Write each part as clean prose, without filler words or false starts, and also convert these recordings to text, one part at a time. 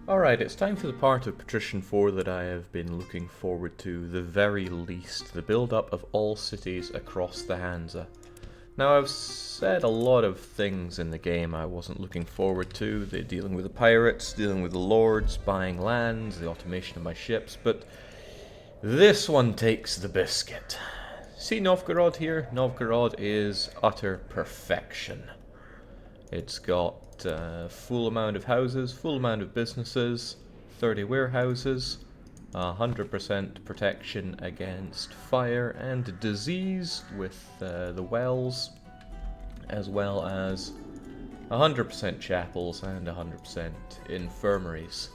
Alright, it's time for the part of Patrician 4 that I have been looking forward to the very least, the build-up of all cities across the Hansa. Now, I've said a lot of things in the game I wasn't looking forward to, the dealing with the pirates, dealing with the lords, buying lands, the automation of my ships, but this one takes the biscuit. See Novgorod here? Novgorod is utter perfection. It's got full amount of houses, full amount of businesses, 30 warehouses, 100% protection against fire and disease with the wells, as well as 100% chapels and 100% infirmaries.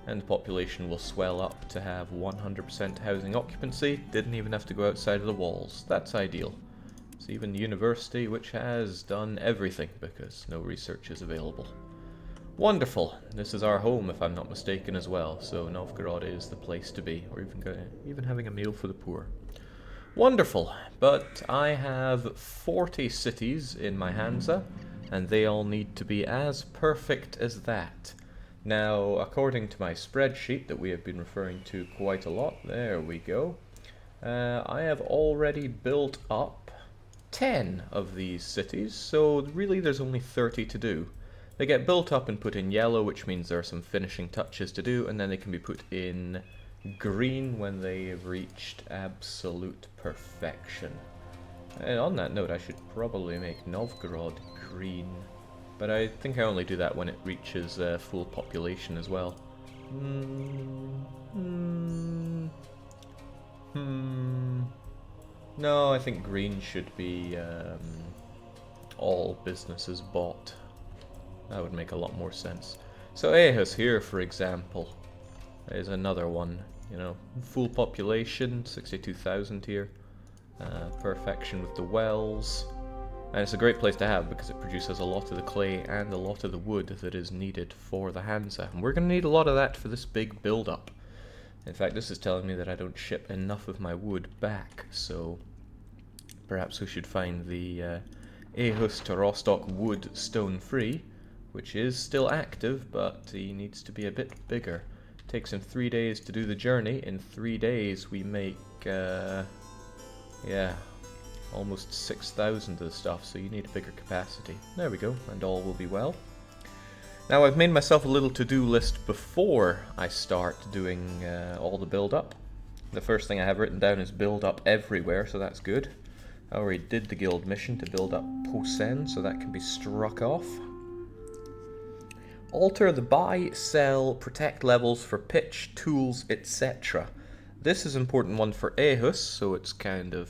And the population will swell up to have 100% housing occupancy, didn't even have to go outside of the walls. That's ideal. It's even the university, which has done everything because no research is available. Wonderful. This is our home, if I'm not mistaken, as well. So Novgorod is the place to be. We're even having a meal for the poor. Wonderful. But I have 40 cities in my Hansa, and they all need to be as perfect as that. Now, according to my spreadsheet that we have been referring to quite a lot, there we go. I have already built up 10 of these cities, so really there's only 30 to do. They get built up and put in yellow, which means there are some finishing touches to do, and then they can be put in green when they have reached absolute perfection. And on that note, I should probably make Novgorod green, but I think I only do that when it reaches full population as well. No, I think green should be all businesses bought. That would make a lot more sense. So Aarhus here, for example, is another one. You know, full population, 62,000 here. Perfection with the wells. And it's a great place to have because it produces a lot of the clay and a lot of the wood that is needed for the Hansa. And we're going to need a lot of that for this big build-up. In fact, this is telling me that I don't ship enough of my wood back, so perhaps we should find the Aarhus to Rostock wood stone free, which is still active, but he needs to be a bit bigger. It takes him 3 days to do the journey. In 3 days we make, almost 6,000 of the stuff, so you need a bigger capacity. There we go, and all will be well. Now, I've made myself a little to-do list before I start doing all the build-up. The first thing I have written down is build up everywhere, so that's good. I already did the guild mission to build up Posen, so that can be struck off. Alter the buy, sell, protect levels for pitch, tools, etc. This is an important one for Aarhus, so it's kind of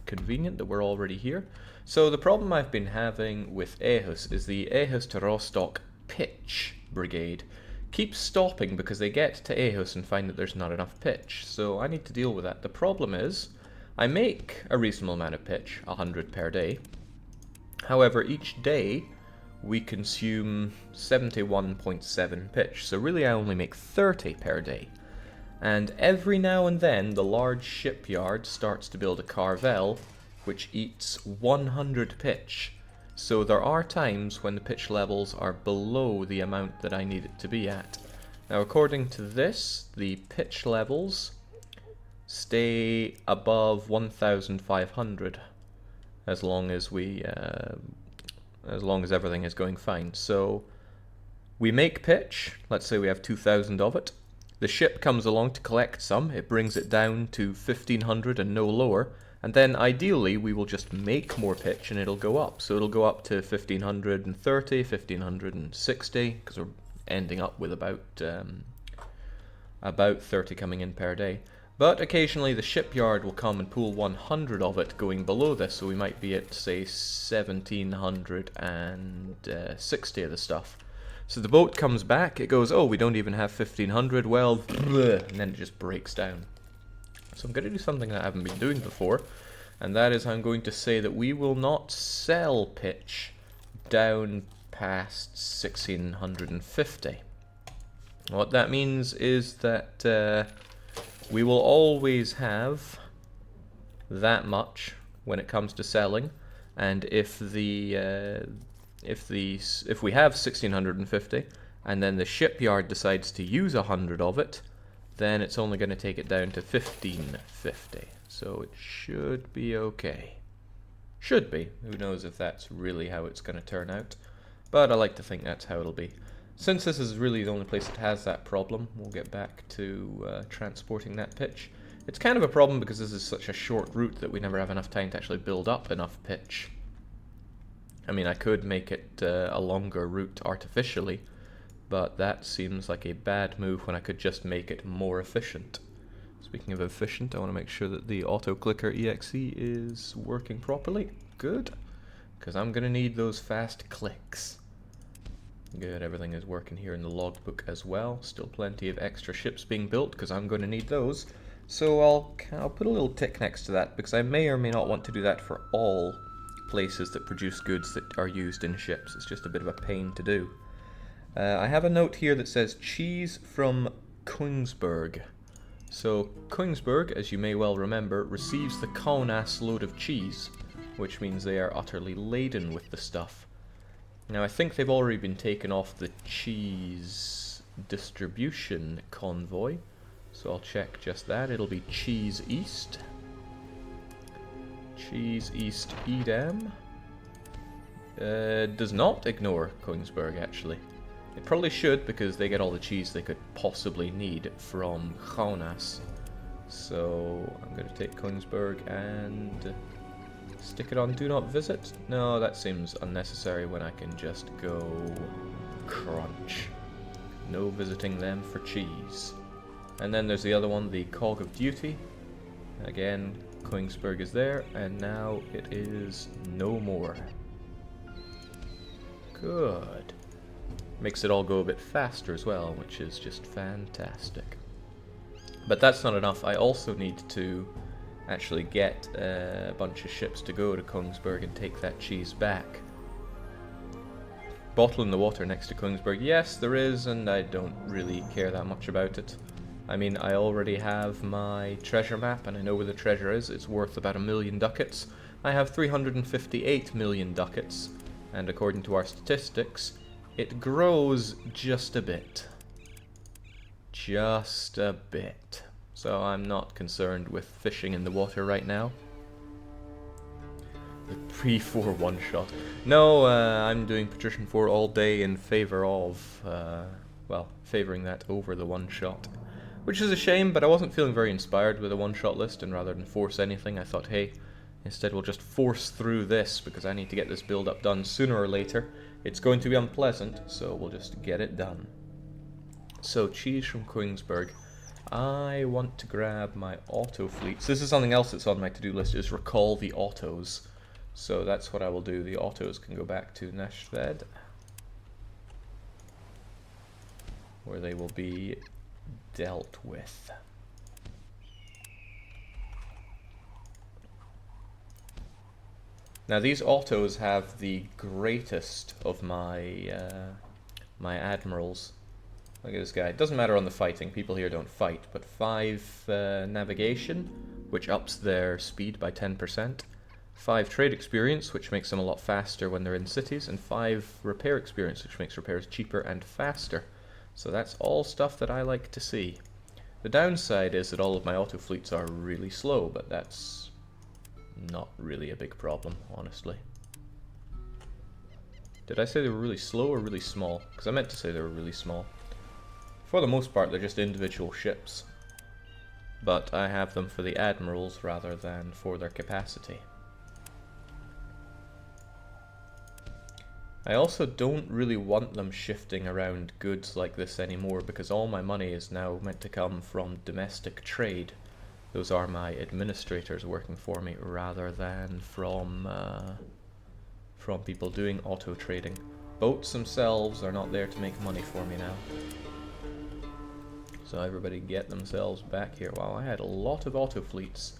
convenient that we're already here. So the problem I've been having with Aarhus is the Aarhus to Rostock pitch brigade keeps stopping because they get to Aarhus and find that there's not enough pitch. So I need to deal with that. The problem is I make a reasonable amount of pitch, 100 per day. However, each day we consume 71.7 pitch. So really I only make 30 per day. And every now and then the large shipyard starts to build a carvel which eats 100 pitch. So there are times when the pitch levels are below the amount that I need it to be at. Now, according to this, the pitch levels stay above 1,500 as long as everything is going fine. So we make pitch. Let's say we have 2,000 of it. The ship comes along to collect some. It brings it down to 1,500 and no lower. And then ideally we will just make more pitch and it'll go up. So it'll go up to 1,530, 1,560, because we're ending up with about 30 coming in per day. But occasionally the shipyard will come and pull 100 of it going below this, so we might be at, say, 1,760 of the stuff. So the boat comes back, it goes, oh, we don't even have 1,500, well, bleh, and then it just breaks down. So I'm going to do something that I haven't been doing before, and that is I'm going to say that we will not sell pitch down past 1,650. What that means is that we will always have that much when it comes to selling, and if we have 1,650 and then the shipyard decides to use 100 of it, then it's only going to take it down to 1550. So it should be okay. Should be. Who knows if that's really how it's going to turn out. But I like to think that's how it'll be. Since this is really the only place that has that problem, we'll get back to transporting that pitch. It's kind of a problem because this is such a short route that we never have enough time to actually build up enough pitch. I mean, I could make it a longer route artificially, but that seems like a bad move when I could just make it more efficient. Speaking of efficient, I want to make sure that the auto clicker exe is working properly. Good, because I'm going to need those fast clicks. Good, everything is working here in the logbook as well. Still plenty of extra ships being built because I'm going to need those. So I'll put a little tick next to that because I may or may not want to do that for all places that produce goods that are used in ships. It's just a bit of a pain to do. I have a note here that says cheese from Königsberg. So Königsberg, as you may well remember, receives the Kaunas load of cheese, which means they are utterly laden with the stuff. Now I think they've already been taken off the cheese distribution convoy, so I'll check just that. It'll be Cheese East. Cheese East Edam. Does not ignore Königsberg, actually. It probably should, because they get all the cheese they could possibly need from Kaunas. So I'm going to take Königsberg and stick it on Do Not Visit. No, that seems unnecessary when I can just go crunch. No visiting them for cheese. And then there's the other one, the Cog of Duty. Again, Königsberg is there, and now it is no more. Good. Makes it all go a bit faster as well, which is just fantastic. But that's not enough. I also need to actually get a bunch of ships to go to Königsberg and take that cheese back. Bottle in the water next to Königsberg. Yes, there is, and I don't really care that much about it. I mean, I already have my treasure map, and I know where the treasure is. It's worth about 1,000,000 ducats. I have 358 million ducats, and according to our statistics, it grows just a bit. Just a bit. So I'm not concerned with fishing in the water right now. The Pre-4 one-shot. No, I'm doing Patrician 4 all day in favor of, well, favoring that over the one-shot. Which is a shame, but I wasn't feeling very inspired with a one-shot list, and rather than force anything, I thought, hey, instead we'll just force through this, because I need to get this build-up done sooner or later. It's going to be unpleasant, so we'll just get it done. So, cheese from Königsberg. I want to grab my auto fleets. This is something else that's on my to-do list, is recall the autos. So that's what I will do. The autos can go back to Næstved, where they will be dealt with. Now these autos have the greatest of my my admirals. Look at this guy. It doesn't matter on the fighting. People here don't fight. But 5 navigation, which ups their speed by 10%. 5 trade experience, which makes them a lot faster when they're in cities. And 5 repair experience, which makes repairs cheaper and faster. So that's all stuff that I like to see. The downside is that all of my auto fleets are really slow, but that's not really a big problem, honestly. Did I say they were really slow or really small? Because I meant to say they were really small. For the most part, they're just individual ships. But I have them for the admirals rather than for their capacity. I also don't really want them shifting around goods like this anymore, because all my money is now meant to come from domestic trade. Those are my administrators working for me rather than from people doing auto trading. Boats themselves are not there to make money for me now. So everybody get themselves back here. Wow, I had a lot of auto fleets.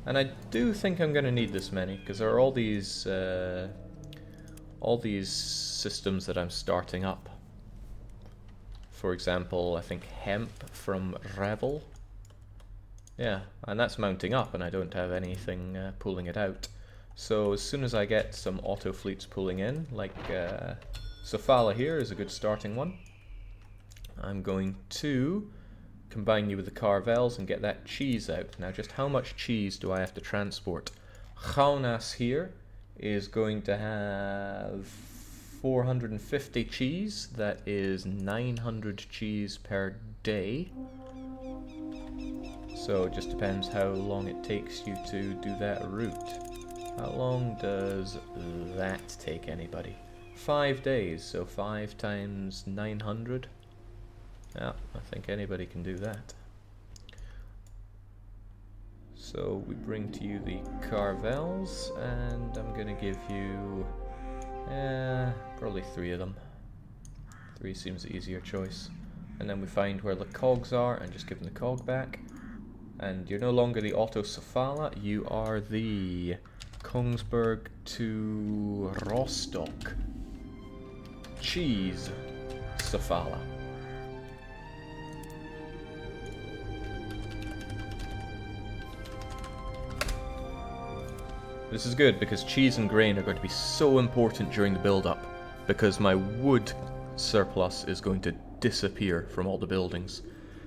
And I do think I'm going to need this many, because there are all these systems that I'm starting up. For example, I think hemp from Revel. Yeah, and that's mounting up, and I don't have anything pulling it out. So as soon as I get some auto fleets pulling in, like Sofala here is a good starting one. I'm going to combine you with the Carvels and get that cheese out. Now, just how much cheese do I have to transport? Hansa here is going to have 450 cheese. That is 900 cheese per day. So it just depends how long it takes you to do that route. How long does that take anybody? 5 days, so 5 times 900. Yeah, I think anybody can do that. So we bring to you the Carvels, and I'm gonna give you probably 3 of them. 3 seems the easier choice. And then we find where the cogs are and just give them the cog back. And you're no longer the Autocephala, you are the Kongsberg to Rostock cheese Cephala. This is good because cheese and grain are going to be so important during the build-up, because my wood surplus is going to disappear from all the buildings.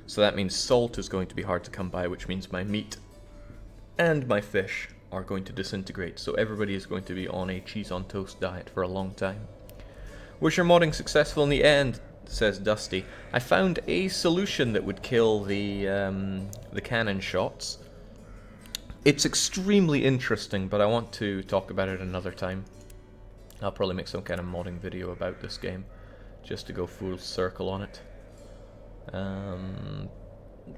So that means salt is going to be hard to come by, which means my meat and my fish are going to disintegrate. So everybody is going to be on a cheese on toast diet for a long time. Was your modding successful in the end? Says Dusty. I found a solution that would kill the cannon shots. It's extremely interesting, but I want to talk about it another time. I'll probably make some kind of modding video about this game, just to go full circle on it.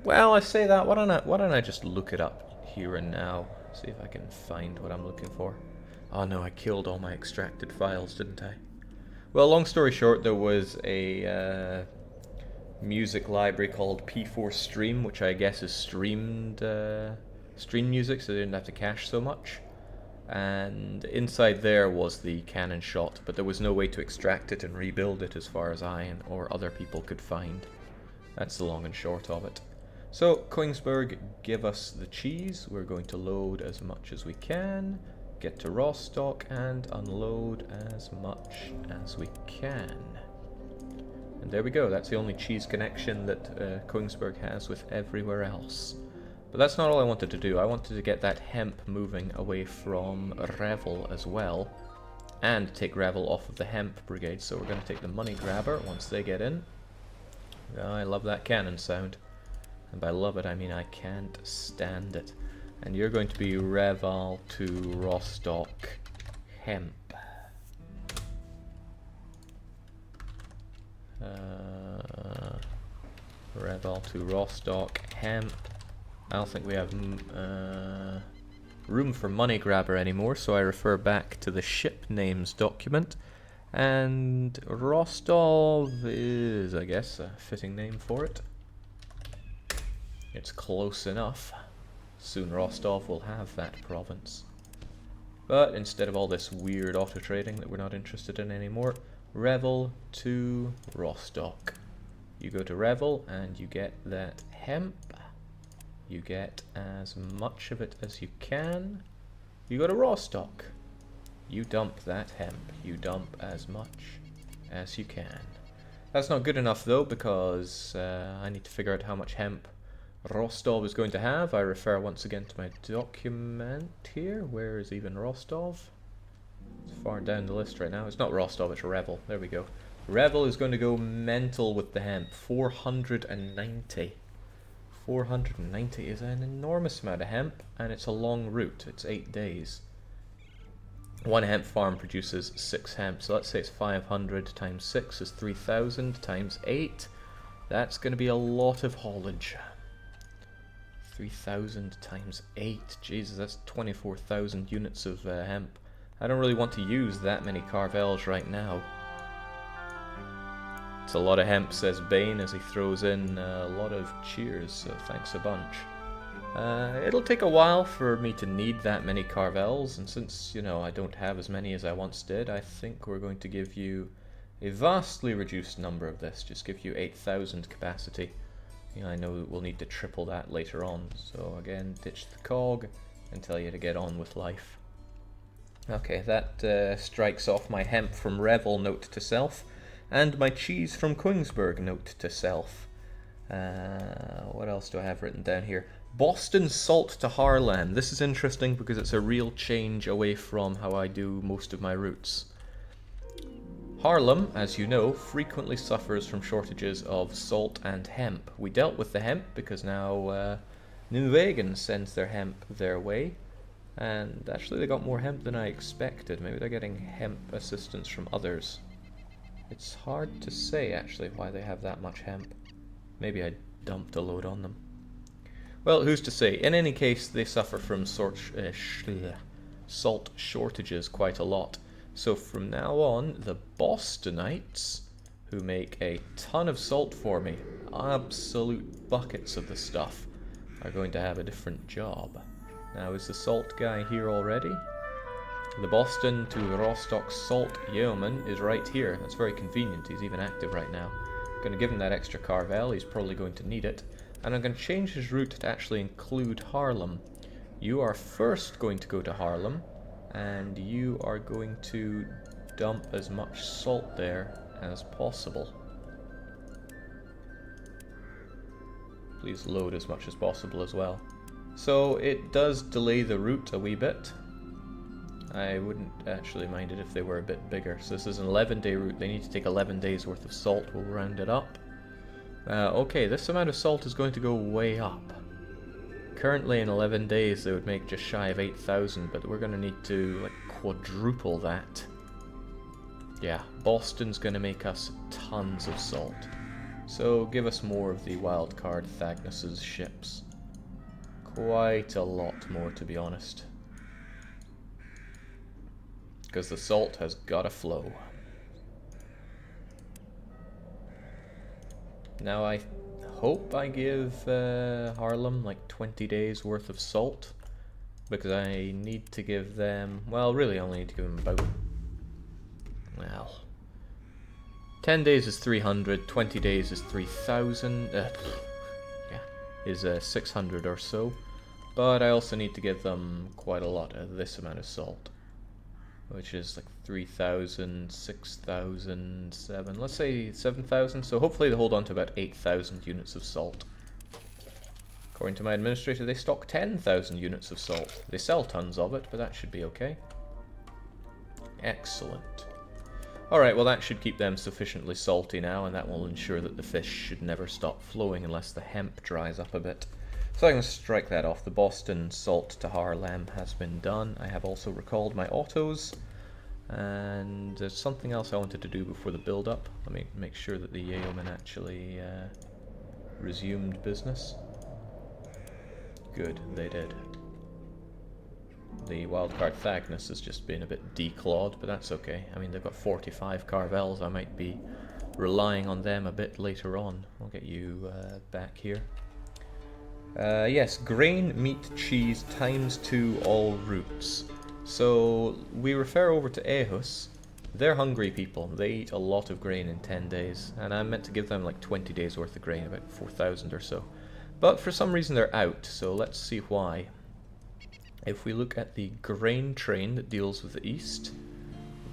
Well, I say that. Why don't I just look it up here and now? See if I can find what I'm looking for. Oh no, I killed all my extracted files, didn't I? Well, long story short, there was a music library called P4 Stream, which I guess is stream music, so they didn't have to cache so much. And inside there was the cannon shot, but there was no way to extract it and rebuild it as far as I or other people could find. That's the long and short of it. So, Kongsberg, give us the cheese. We're going to load as much as we can, get to Rostock, and unload as much as we can. And there we go. That's the only cheese connection that Kongsberg has with everywhere else. But that's not all I wanted to do. I wanted to get that hemp moving away from Revel as well, and take Revel off of the hemp brigade. So we're going to take the money grabber once they get in. Oh, I love that cannon sound. And by love it, I mean I can't stand it. And you're going to be Revel to Rostock hemp. Revel to Rostock hemp. I don't think we have room for money grabber anymore, so I refer back to the ship names document. And Rostov is, I guess, a fitting name for it. It's close enough. Soon Rostov will have that province. But instead of all this weird auto trading that we're not interested in anymore, Revel to Rostock. You go to Revel and you get that hemp. You get as much of it as you can. You go to Rostock. You dump that hemp. You dump as much as you can. That's not good enough though, because I need to figure out how much hemp Rostov is going to have. I refer once again to my document here. Where is even Rostov? It's far down the list right now. It's not Rostov, it's Revel. There we go. Revel is going to go mental with the hemp. 490. 490 is an enormous amount of hemp, and it's a long route. It's 8 days. One hemp farm produces 6 hemp, so let's say it's 500 times 6 is 3,000 times 8. That's going to be a lot of haulage. 3,000 times 8. Jesus, that's 24,000 units of hemp. I don't really want to use that many Carvels right now. It's a lot of hemp, says Bane, as he throws in a lot of cheers, so thanks a bunch. It'll take a while for me to need that many Carvels, and since, you know, I don't have as many as I once did, I think we're going to give you a vastly reduced number of this, just give you 8,000 capacity. You know, I know we'll need to triple that later on, so again, ditch the cog and tell you to get on with life. Okay, that strikes off my hemp from Revel note to self. And my cheese from Kongsberg, note to self. What else do I have written down here? Boston salt to Haarlem. This is interesting because it's a real change away from how I do most of my routes. Haarlem, as you know, frequently suffers from shortages of salt and hemp. We dealt with the hemp because now Nijmegen sends their hemp their way. And actually they got more hemp than I expected. Maybe they're getting hemp assistance from others. It's hard to say actually why they have that much hemp. Maybe I dumped a load on them. Well, who's to say? In any case, they suffer from salt shortages quite a lot. So from now on, the Bostonites, who make a ton of salt for me, absolute buckets of the stuff, are going to have a different job. Now, is the salt guy here already? The Boston to Rostock salt yeoman is right here. That's very convenient. He's even active right now. I'm going to give him that extra carvel. He's probably going to need it. And I'm going to change his route to actually include Haarlem. You are first going to go to Haarlem, and you are going to dump as much salt there as possible. Please load as much as possible as well. So it does delay the route a wee bit. I wouldn't actually mind it if they were a bit bigger. So this is an 11-day route. They need to take 11 days worth of salt. We'll round it up. Okay, this amount of salt is going to go way up. Currently in 11 days they would make just shy of 8,000, but we're going to need to like quadruple that. Yeah, Boston's going to make us tons of salt. So give us more of the wildcard Thagnus's ships. Quite a lot more, to be honest. Because the salt has gotta flow. Now I hope I give Haarlem like 20 days worth of salt. Because I need to give them... Well, really I only need to give them about... Well... 10 days is 300, 20 days is 3,000... is 600 or so, but I also need to give them quite a lot of this amount of salt, which is like 3,000, 6,000, 7, let's say 7,000, so hopefully they hold on to about 8,000 units of salt. According to my administrator, they stock 10,000 units of salt. They sell tons of it, but that should be okay. Excellent. Alright, well that should keep them sufficiently salty now, and that will ensure that the fish should never stop flowing unless the hemp dries up a bit. So I'm going to strike that off. The Boston salt to Haarlem has been done. I have also recalled my autos, and there's something else I wanted to do before the build-up. Let me make sure that the yeoman actually resumed business. Good, they did. The wildcard Thagnus has just been a bit declawed, but that's okay. I mean, they've got 45 carvels. I might be relying on them a bit later on. I'll get you back here. Yes, grain, meat, cheese, ×2 all routes. So we refer over to Aarhus. They're hungry people. They eat a lot of grain in 10 days, and I'm meant to give them like 20 days worth of grain, about 4,000 or so. But for some reason they're out, so let's see why. If we look at the grain train that deals with the east,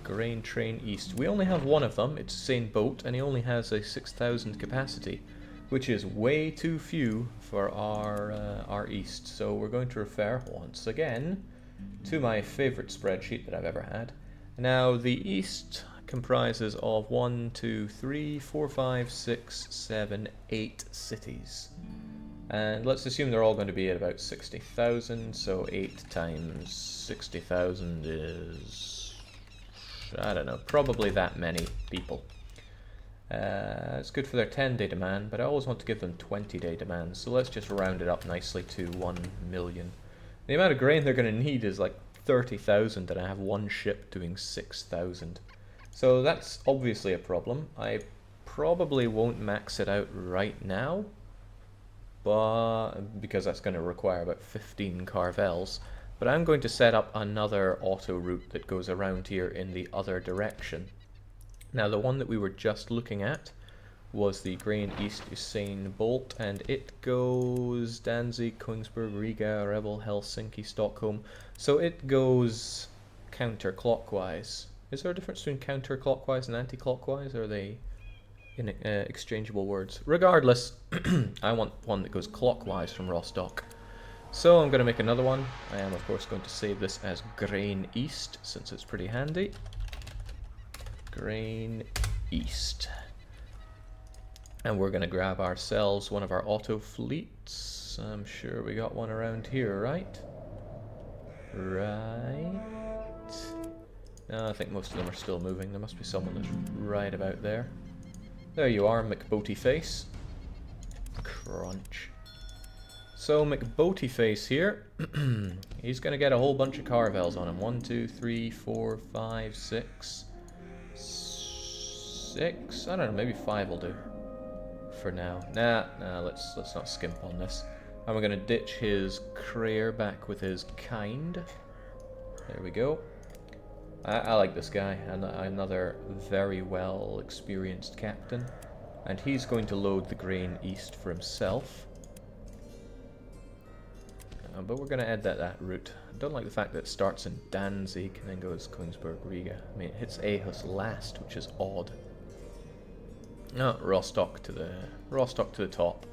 grain train east, we only have one of them. It's St. Boat, and he only has a 6,000 capacity, which is way too few for our east. So we're going to refer once again to my favorite spreadsheet that I've ever had. Now the east comprises of 1, 2, 3, 4, 5, 6, 7, 8 cities. And let's assume they're all going to be at about 60,000, so 8 times 60,000 is, I don't know, probably that many people. It's good for their 10-day demand, but I always want to give them 20-day demand, so let's just round it up nicely to 1 million. The amount of grain they're going to need is like 30,000, and I have one ship doing 6,000. So that's obviously a problem. I probably won't max it out right now, but because that's going to require about 15 carvels, but I'm going to set up another auto route that goes around here in the other direction. Now the one that we were just looking at was the Grain East Usain Bolt, and it goes Danzig, Kongsberg, Riga, Revel, Helsinki, Stockholm, so it goes counterclockwise. Is there a difference between counterclockwise and anti-clockwise? Are they exchangeable words. Regardless, I want one that goes clockwise from Rostock. So I'm going to make another one. I am of course going to save this as Grain East, since it's pretty handy. Grain East. And we're going to grab ourselves one of our auto fleets. I'm sure we got one around here, right? Right. No, I think most of them are still moving. There must be someone that's right about there. There you are, McBoaty Face. Crunch. So McBoaty Face here, he's going to get a whole bunch of Carvels on him. 1, 2, 3, 4, 5, 6. 6? I don't know, maybe 5 will do. For now. Nah, let's not skimp on this. And we're going to ditch his Crayer back with his Kind. There we go. I like this guy, another very well experienced captain. And he's going to load the grain east for himself. But we're going to add that route. I don't like the fact that it starts in Danzig and then goes Königsberg, Riga. I mean, it hits Aarhus last, which is odd. No, Rostock to the top.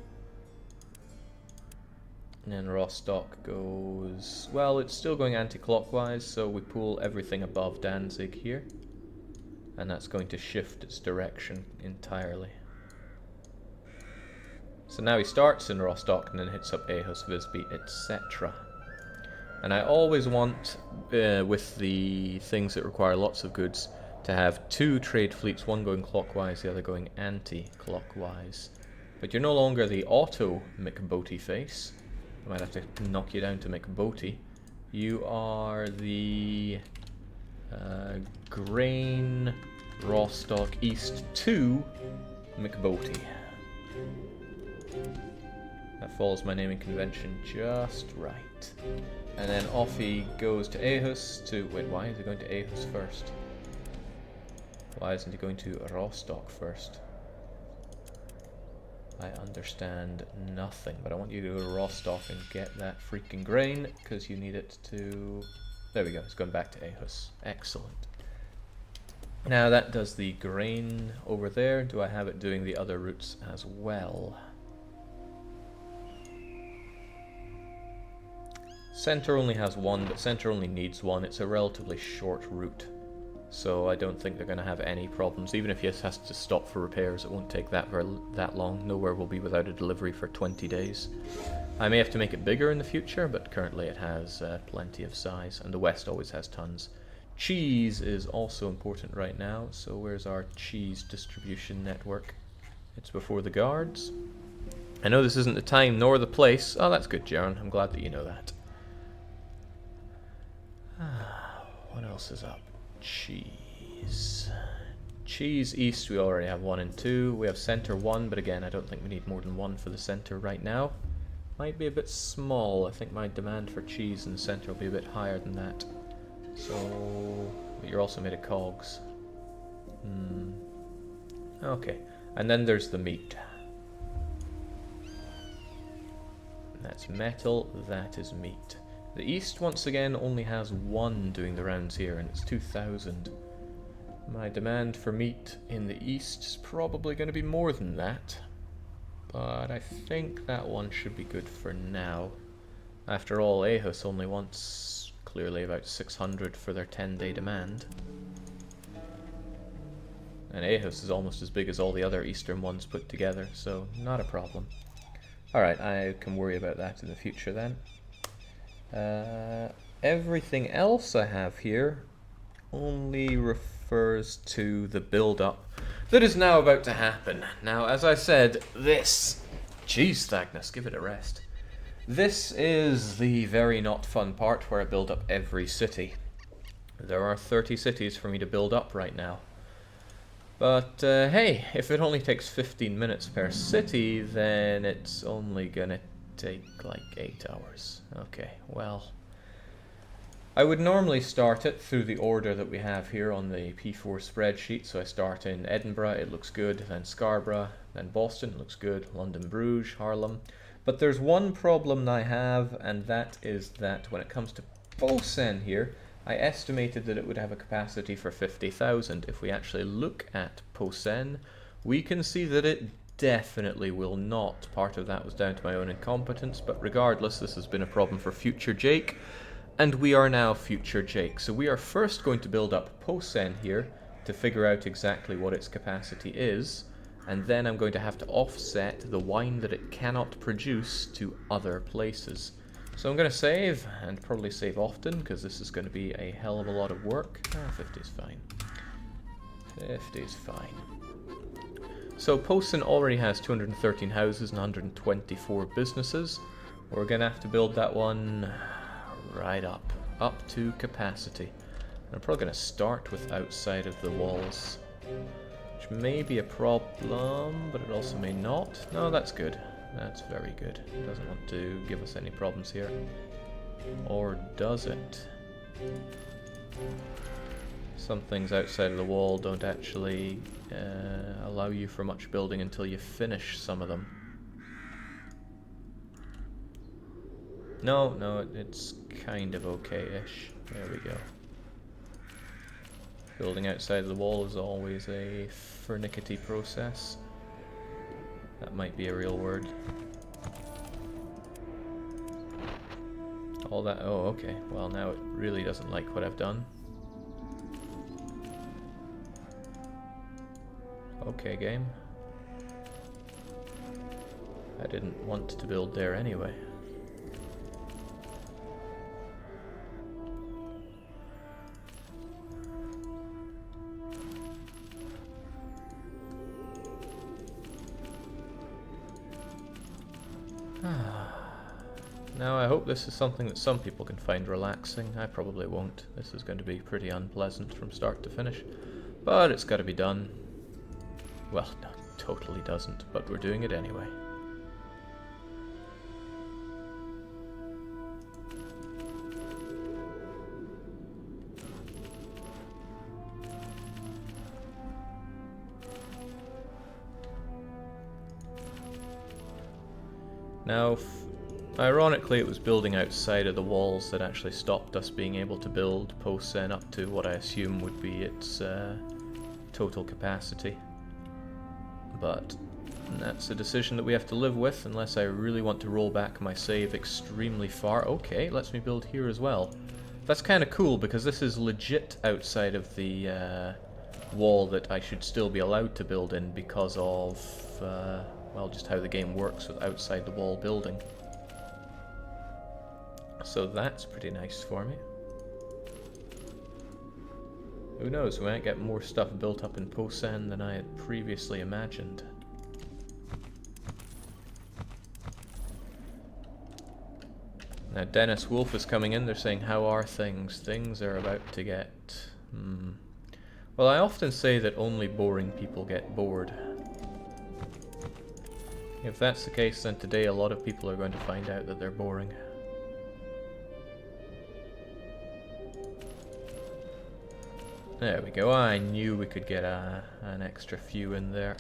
And then Rostock goes... Well, it's still going anti-clockwise, so we pull everything above Danzig here. And that's going to shift its direction entirely. So now he starts in Rostock and then hits up Aarhus, Visby, etc. And I always want, with the things that require lots of goods, to have 2 trade fleets, one going clockwise, the other going anti-clockwise. But you're no longer the auto McBoaty Face. I might have to knock you down to McBoaty. You are the Grain Rostock East 2 McBoaty. That follows my naming convention just right. And then off he goes to Aarhus to... Wait, why is he going to Aarhus first? Why isn't he going to Rostock first? I understand nothing, but I want you to go to Rostock and get that freaking grain, because you need it to... There we go, it's going back to Aarhus. Excellent. Now that does the grain over there. Do I have it doing the other routes as well? Center only has one, but Center only needs one. It's a relatively short route, so I don't think they're going to have any problems. Even if he has to stop for repairs, it won't take that long. Nowhere will be without a delivery for 20 days. I may have to make it bigger in the future, but currently it has plenty of size, and the West always has tons. Cheese is also important right now, so where's our cheese distribution network? It's before the guards. I know this isn't the time nor the place. Oh, that's good, Jaron. I'm glad that you know that. What else is up? Cheese. Cheese East, we already have 1 and 2. We have Center 1, but again, I don't think we need more than 1 for the Center right now. Might be a bit small. I think my demand for cheese in the Center will be a bit higher than that. So, but you're also made of cogs. Okay, and then there's the meat. That's metal, that is meat. The East, once again, only has 1 doing the rounds here, and it's 2,000. My demand for meat in the East is probably going to be more than that. But I think that one should be good for now. After all, Aarhus only wants clearly about 600 for their 10-day demand. And Aarhus is almost as big as all the other Eastern ones put together, so not a problem. Alright, I can worry about that in the future then. Everything else I have here only refers to the build-up that is now about to happen. Now, as I said, this... Jeez, Thagnus, give it a rest. This is the very not fun part where I build up every city. There are 30 cities for me to build up right now. But, hey, if it only takes 15 minutes per city, then it's only gonna take like 8 hours. Okay, well, I would normally start it through the order that we have here on the P4 spreadsheet. So I start in Edinburgh, it looks good, then Scarborough, then Boston, looks good, London, Bruges, Haarlem. But there's one problem I have, and that is that when it comes to Posen here, I estimated that it would have a capacity for 50,000. If we actually look at Posen, we can see that it definitely will not. Part of that was down to my own incompetence, but regardless, this has been a problem for future Jake, and we are now future Jake. So we are first going to build up Posen here to figure out exactly what its capacity is, and then I'm going to have to offset the wine that it cannot produce to other places. So I'm going to save, and probably save often, because this is going to be a hell of a lot of work. 50 is fine. 50 is fine. So Posen already has 213 houses and 124 businesses. We're going to have to build that one right up to capacity. I'm probably going to start with outside of the walls, which may be a problem, but it also may not. No, that's good. That's very good. It doesn't want to give us any problems here. Or does it? Some things outside of the wall don't actually allow you for much building until you finish some of them. No, it's kind of okay-ish. There we go. Building outside of the wall is always a furnickety process. That might be a real word. All that, oh okay, well now it really doesn't like what I've done. Okay, game. I didn't want to build there anyway. Now I hope this is something that some people can find relaxing. I probably won't. This is going to be pretty unpleasant from start to finish. But it's got to be done. Well, no, it totally doesn't, but we're doing it anyway. Now, ironically, it was building outside of the walls that actually stopped us being able to build Posen up to what I assume would be its total capacity. But that's a decision that we have to live with unless I really want to roll back my save extremely far. Okay, it lets me build here as well. That's kind of cool because this is legit outside of the wall that I should still be allowed to build in because of, well, just how the game works with outside the wall building. So that's pretty nice for me. Who knows, we might get more stuff built up in Posen than I had previously imagined. Now Dennis Wolf is coming in, they're saying, how are things? Things are about to get... Well, I often say that only boring people get bored. If that's the case, then today a lot of people are going to find out that they're boring. There we go. I knew we could get an extra few in there.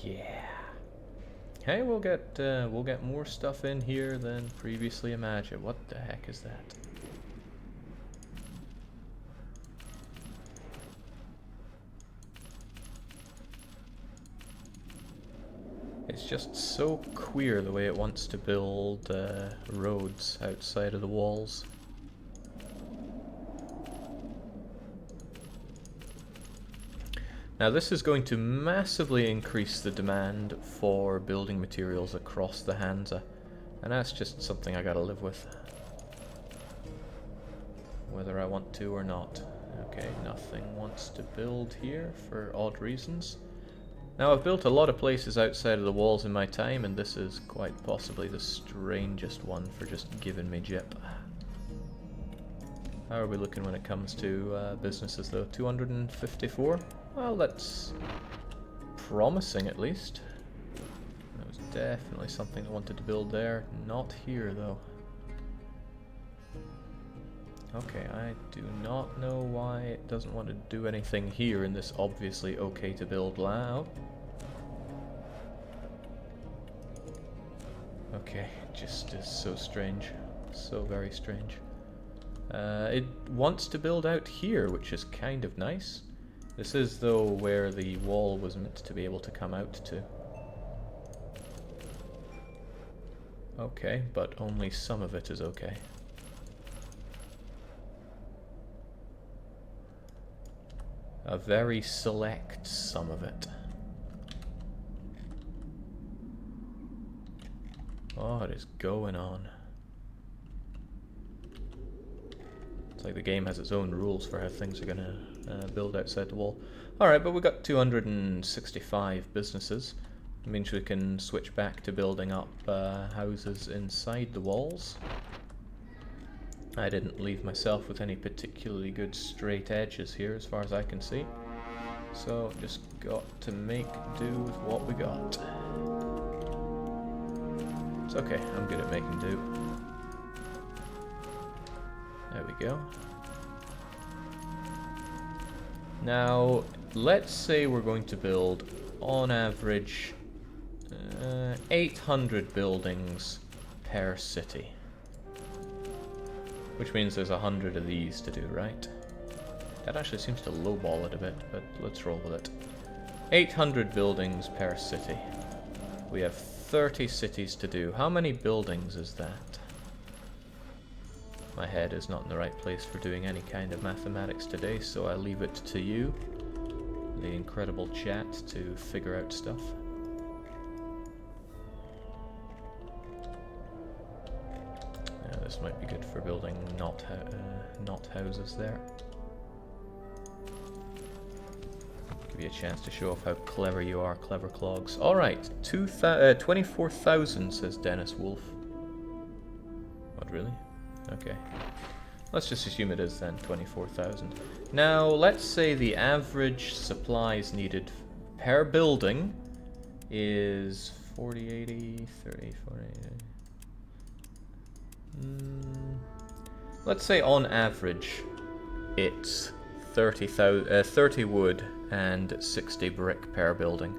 Yeah. Hey, we'll get more stuff in here than previously imagined. What the heck is that? It's just so queer the way it wants to build roads outside of the walls. Now this is going to massively increase the demand for building materials across the Hansa, and that's just something I gotta live with. Whether I want to or not. Okay, nothing wants to build here for odd reasons. Now I've built a lot of places outside of the walls in my time, and this is quite possibly the strangest one for just giving me jip. How are we looking when it comes to businesses though? 254? Well, that's promising at least. That was definitely something I wanted to build there. Not here though. Okay, I do not know why it doesn't want to do anything here in this obviously okay to build layout. Okay, just is so strange. So very strange. It wants to build out here, which is kind of nice. This is, though, where the wall was meant to be able to come out to. Okay, but only some of it is okay. A very select some of it. What is going on? It's like the game has its own rules for how things are gonna build outside the wall. Alright, but we got 265 businesses. It means we can switch back to building up houses inside the walls. I didn't leave myself with any particularly good straight edges here as far as I can see. So just got to make do with what we got. It's okay, I'm good at making do. There we go. Now, let's say we're going to build, on average, 800 buildings per city. Which means there's 100 of these to do, right? That actually seems to lowball it a bit, but let's roll with it. 800 buildings per city. We have 30 cities to do. How many buildings is that? My head is not in the right place for doing any kind of mathematics today, so I leave it to you, the incredible chat, to figure out stuff. This might be good for building not houses there. Give you a chance to show off how clever you are, clever clogs. Alright, 24,000, says Dennis Wolf. What, really? Okay. Let's just assume it is then, 24,000. Now, let's say the average supplies needed per building is 40, 80, 30, 40... let's say on average it's 30 wood and 60 brick per building.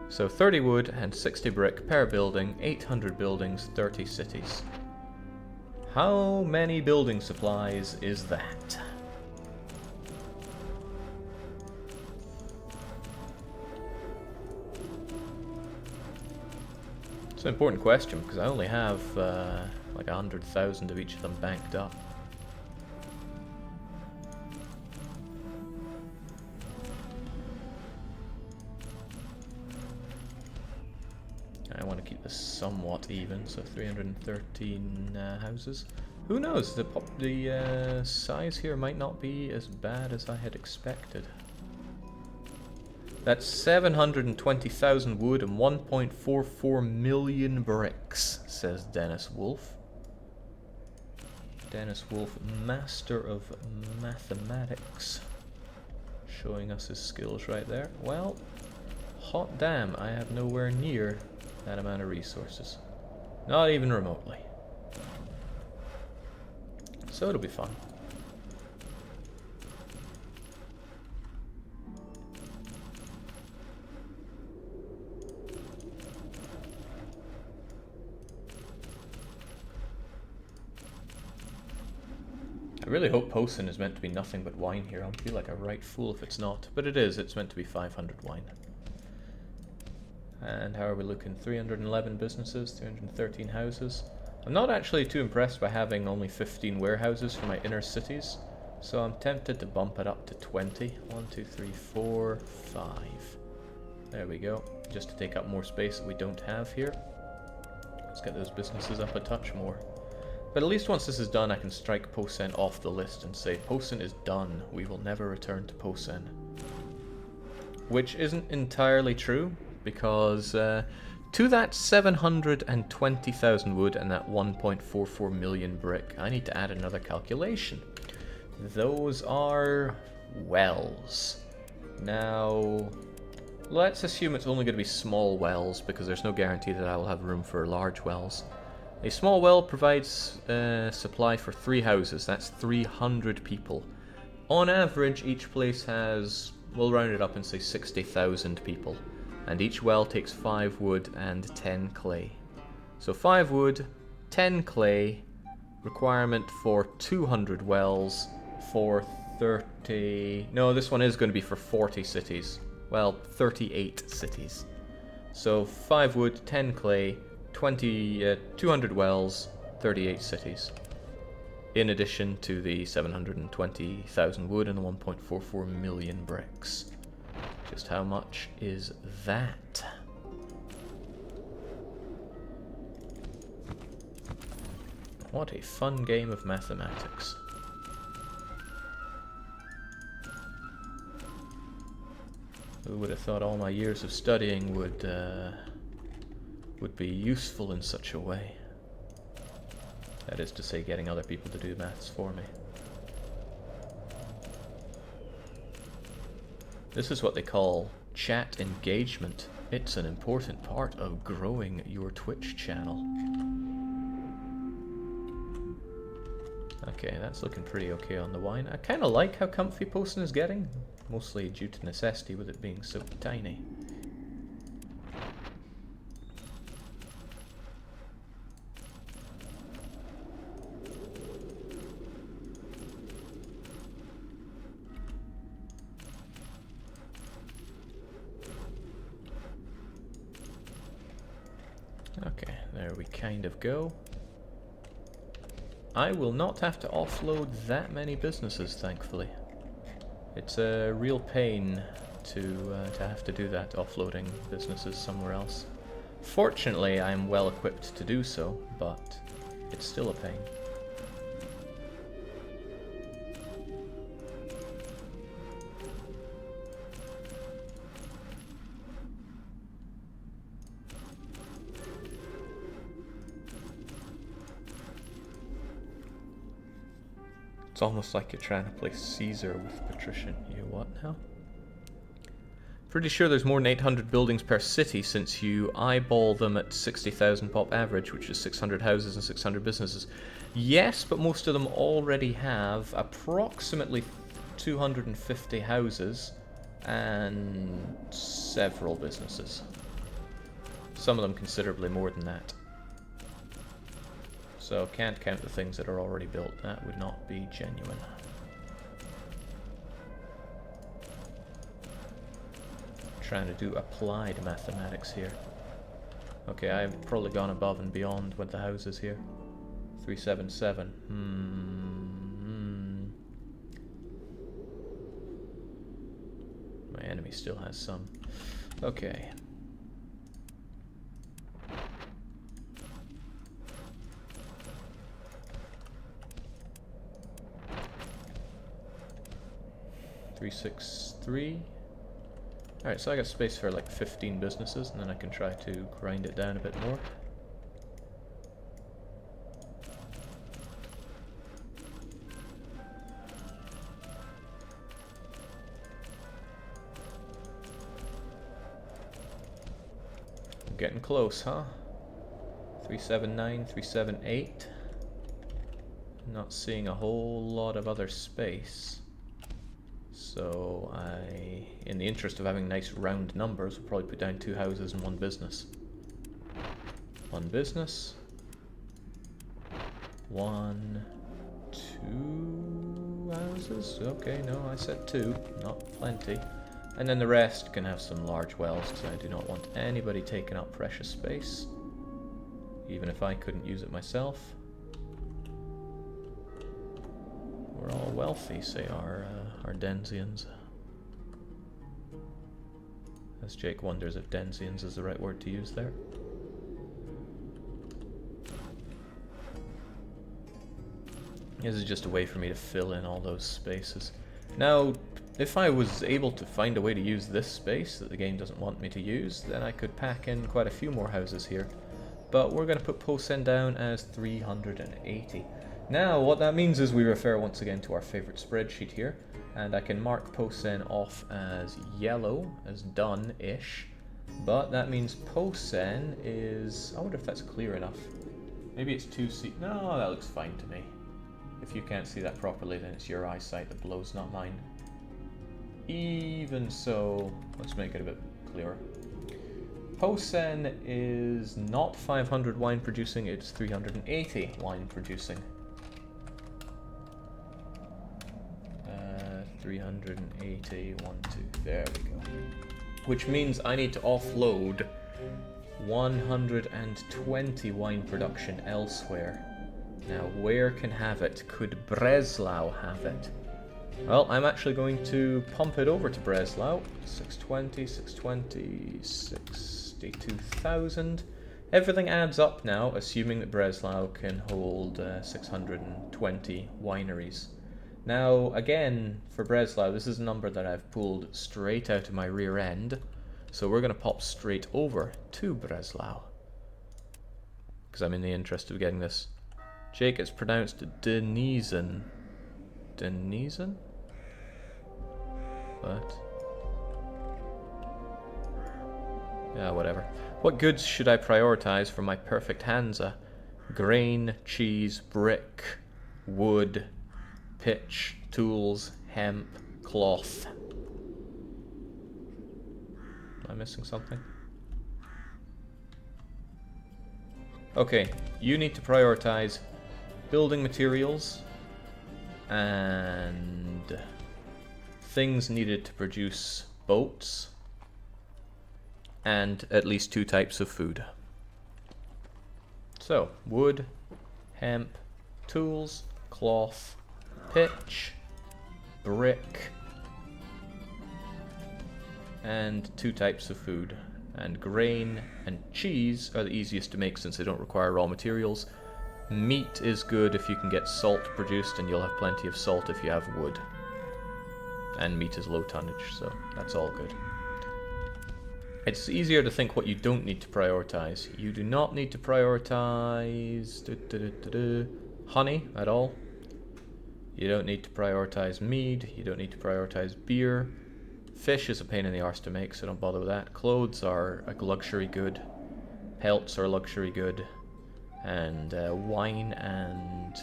So 30 wood and 60 brick per building, 800 buildings, 30 cities. How many building supplies is that? It's an important question because I only have like 100,000 of each of them banked up. I want to keep this somewhat even, so 313 houses. Who knows? The size here might not be as bad as I had expected. That's 720,000 wood and 1.44 million bricks, says Dennis Wolf. Dennis Wolf, master of mathematics, showing us his skills right there. Well, hot damn, I have nowhere near that amount of resources. Not even remotely. So it'll be fun. I really hope Posen is meant to be nothing but wine here. I'll feel like a right fool if it's not. But it is, it's meant to be 500 wine. And how are we looking? 311 businesses, 313 houses. I'm not actually too impressed by having only 15 warehouses for my inner cities. So I'm tempted to bump it up to 20. 1, 2, 3, 4, 5. There we go. Just to take up more space that we don't have here. Let's get those businesses up a touch more. But at least once this is done, I can strike Posen off the list and say, Posen is done. We will never return to Posen. Which isn't entirely true, because to that 720,000 wood and that 1.44 million brick, I need to add another calculation. Those are wells. Now, let's assume it's only going to be small wells, because there's no guarantee that I will have room for large wells. A small well provides supply for 3 houses. That's 300 people. On average, each place has, we'll round it up and say 60,000 people. And each well takes 5 wood and 10 clay. So 5 wood, 10 clay, requirement for 200 wells for 30... No, this one is going to be for 40 cities. Well, 38 cities. So 5 wood, 10 clay, 200 wells, 38 cities. In addition to the 720,000 wood and the 1.44 million bricks. Just how much is that? What a fun game of mathematics. Who would have thought all my years of studying would be useful in such a way? That is to say, getting other people to do maths for me. This is what they call chat engagement. It's an important part of growing your Twitch channel. Okay, that's looking pretty okay on the wine. I kind of like how comfy Poston is getting, mostly due to necessity with it being so tiny. Okay, there we kind of go. I will not have to offload that many businesses, thankfully. It's a real pain to have to do that, offloading businesses somewhere else. Fortunately, I'm well equipped to do so, but it's still a pain. It's almost like you're trying to play Caesar with Patrician. You what now? Pretty sure there's more than 800 buildings per city since you eyeball them at 60,000 pop average, which is 600 houses and 600 businesses. Yes, but most of them already have approximately 250 houses and several businesses. Some of them considerably more than that. So can't count the things that are already built. That would not be genuine. Trying to do applied mathematics here. Okay, I've probably gone above and beyond with the houses here. 377. My enemy still has some. Okay. $363. Alright, so I got space for like 15 businesses, and then I can try to grind it down a bit more. I'm getting close, huh? 379, 378. Not seeing a whole lot of other space. So in the interest of having nice round numbers, we'll probably put down 2 houses and 1 business. 1 business. 1, 2 houses. Okay, no, I said 2, not plenty. And then the rest can have some large wells, because I do not want anybody taking up precious space, even if I couldn't use it myself. We're all wealthy, say our Denzians. As Jake wonders if Denzians is the right word to use there. This is just a way for me to fill in all those spaces. Now, if I was able to find a way to use this space that the game doesn't want me to use, then I could pack in quite a few more houses here. But we're going to put Posen down as 380. Now, what that means is we refer once again to our favorite spreadsheet here, and I can mark Posen off as yellow, as done-ish, but that means Posen is... I wonder if that's clear enough. Maybe it's 2C... No, that looks fine to me. If you can't see that properly, then it's your eyesight that blows, not mine. Even so, let's make it a bit clearer. Posen is not 500 wine producing, it's 380 wine producing. 380, 1, 2, there we go. Which means I need to offload 120 wine production elsewhere. Now, where can have it? Could Breslau have it? Well, I'm actually going to pump it over to Breslau. 620, 620, 62,000. Everything adds up now, assuming that Breslau can hold 620 wineries. Now, again, for Breslau, this is a number that I've pulled straight out of my rear end. So we're going to pop straight over to Breslau. Because I'm in the interest of getting this. Jake, it's pronounced Denizen. Denizen? What? Yeah, whatever. What goods should I prioritize for my perfect Hansa? Grain, cheese, brick, wood, pitch, tools, hemp, cloth. Am I missing something? Okay, you need to prioritize building materials and things needed to produce boats and at least 2 types of food. So, wood, hemp, tools, cloth, pitch, brick, and 2 types of food. And grain and cheese are the easiest to make since they don't require raw materials. Meat is good if you can get salt produced, and you'll have plenty of salt if you have wood. And meat is low tonnage, so that's all good. It's easier to think what you don't need to prioritize. You do not need to prioritize honey at all. You don't need to prioritize mead. You don't need to prioritize beer. Fish is a pain in the arse to make, so don't bother with that. Clothes are a luxury good. Pelts are a luxury good. And wine and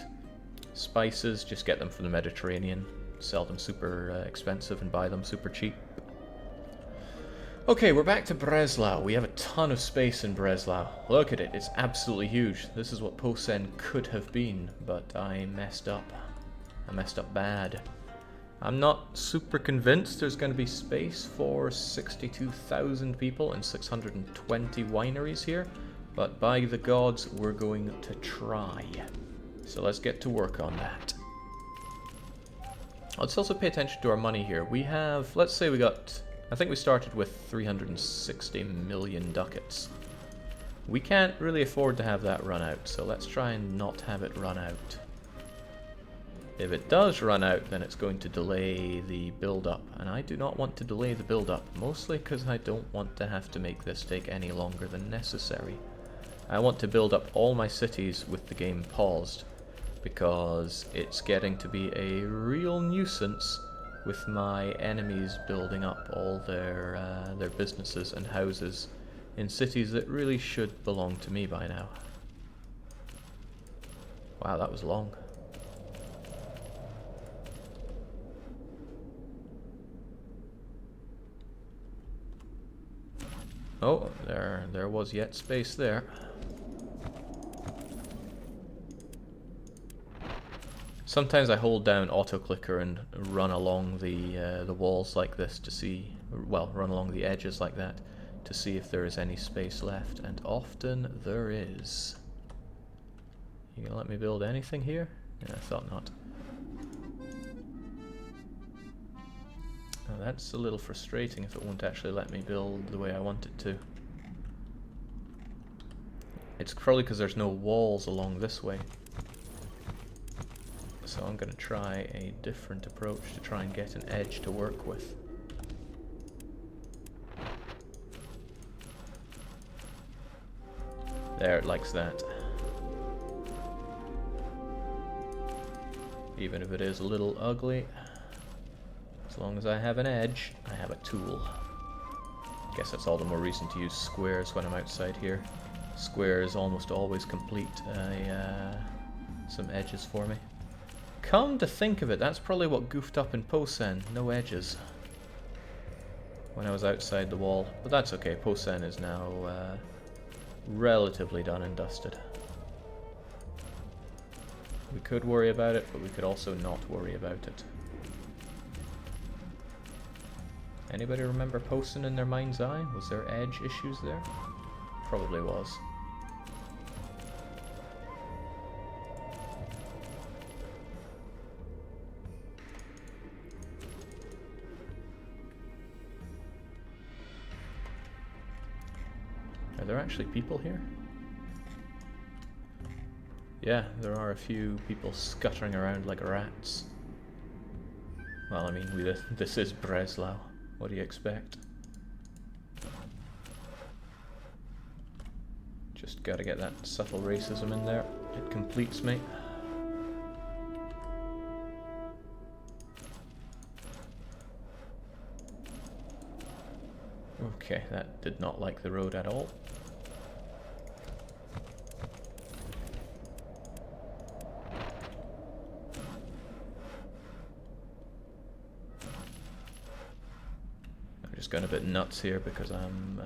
spices, just get them from the Mediterranean. Sell them super expensive and buy them super cheap. Okay, we're back to Breslau. We have a ton of space in Breslau. Look at it, it's absolutely huge. This is what Posen could have been, but I messed up. I messed up bad. I'm not super convinced there's going to be space for 62,000 people and 620 wineries here, but by the gods, we're going to try. So let's get to work on that. Let's also pay attention to our money here. We have, let's say we got, I think we started with 360 million ducats. We can't really afford to have that run out, so let's try and not have it run out. If it does run out, then it's going to delay the build-up, and I do not want to delay the build-up, mostly because I don't want to have to make this take any longer than necessary. I want to build up all my cities with the game paused, because it's getting to be a real nuisance with my enemies building up all their businesses and houses in cities that really should belong to me by now. Wow, that was long. Oh, there was yet space there. Sometimes I hold down auto clicker and run along the walls like this to see, well, run along the edges like that to see if there is any space left, and often there is. You gonna let me build anything here? Yeah, I thought not. Now that's a little frustrating if it won't actually let me build the way I want it to. It's probably because there's no walls along this way. So I'm going to try a different approach to try and get an edge to work with. There, it likes that. Even if it is a little ugly. As long as I have an edge, I have a tool. Guess that's all the more reason to use squares when I'm outside here. Squares almost always complete some edges for me. Come to think of it, that's probably what goofed up in Posen. No edges. When I was outside the wall. But that's okay, Posen is now relatively done and dusted. We could worry about it, but we could also not worry about it. Anybody remember posting in their mind's eye? Was there edge issues there? Probably was. Are there actually people here? Yeah, there are a few people scuttering around like rats. Well, I mean, this is Breslau. What do you expect? Just gotta get that subtle racism in there. It completes me. Okay, that did not like the road at all. Going a bit nuts here because I'm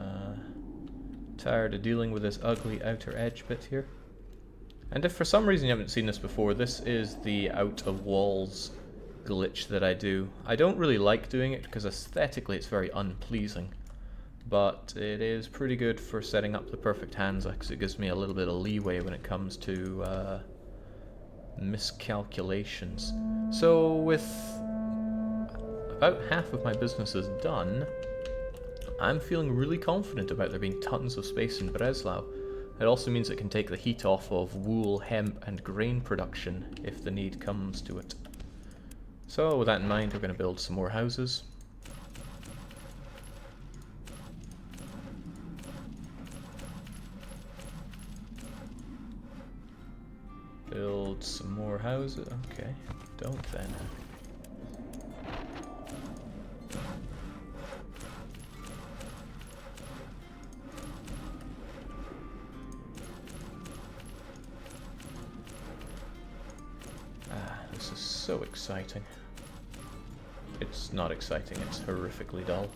tired of dealing with this ugly outer edge bit here. And if for some reason you haven't seen this before, this is the out of walls glitch that I do. I don't really like doing it because aesthetically it's very unpleasing, but it is pretty good for setting up the perfect Hansa because it gives me a little bit of leeway when it comes to miscalculations. So with about half of my businesses done, I'm feeling really confident about there being tons of space in Breslau. It also means it can take the heat off of wool, hemp and grain production if the need comes to it. So with that in mind, we're going to build some more houses. Build some more houses. Okay, don't then. This is so exciting. It's not exciting, it's horrifically dull.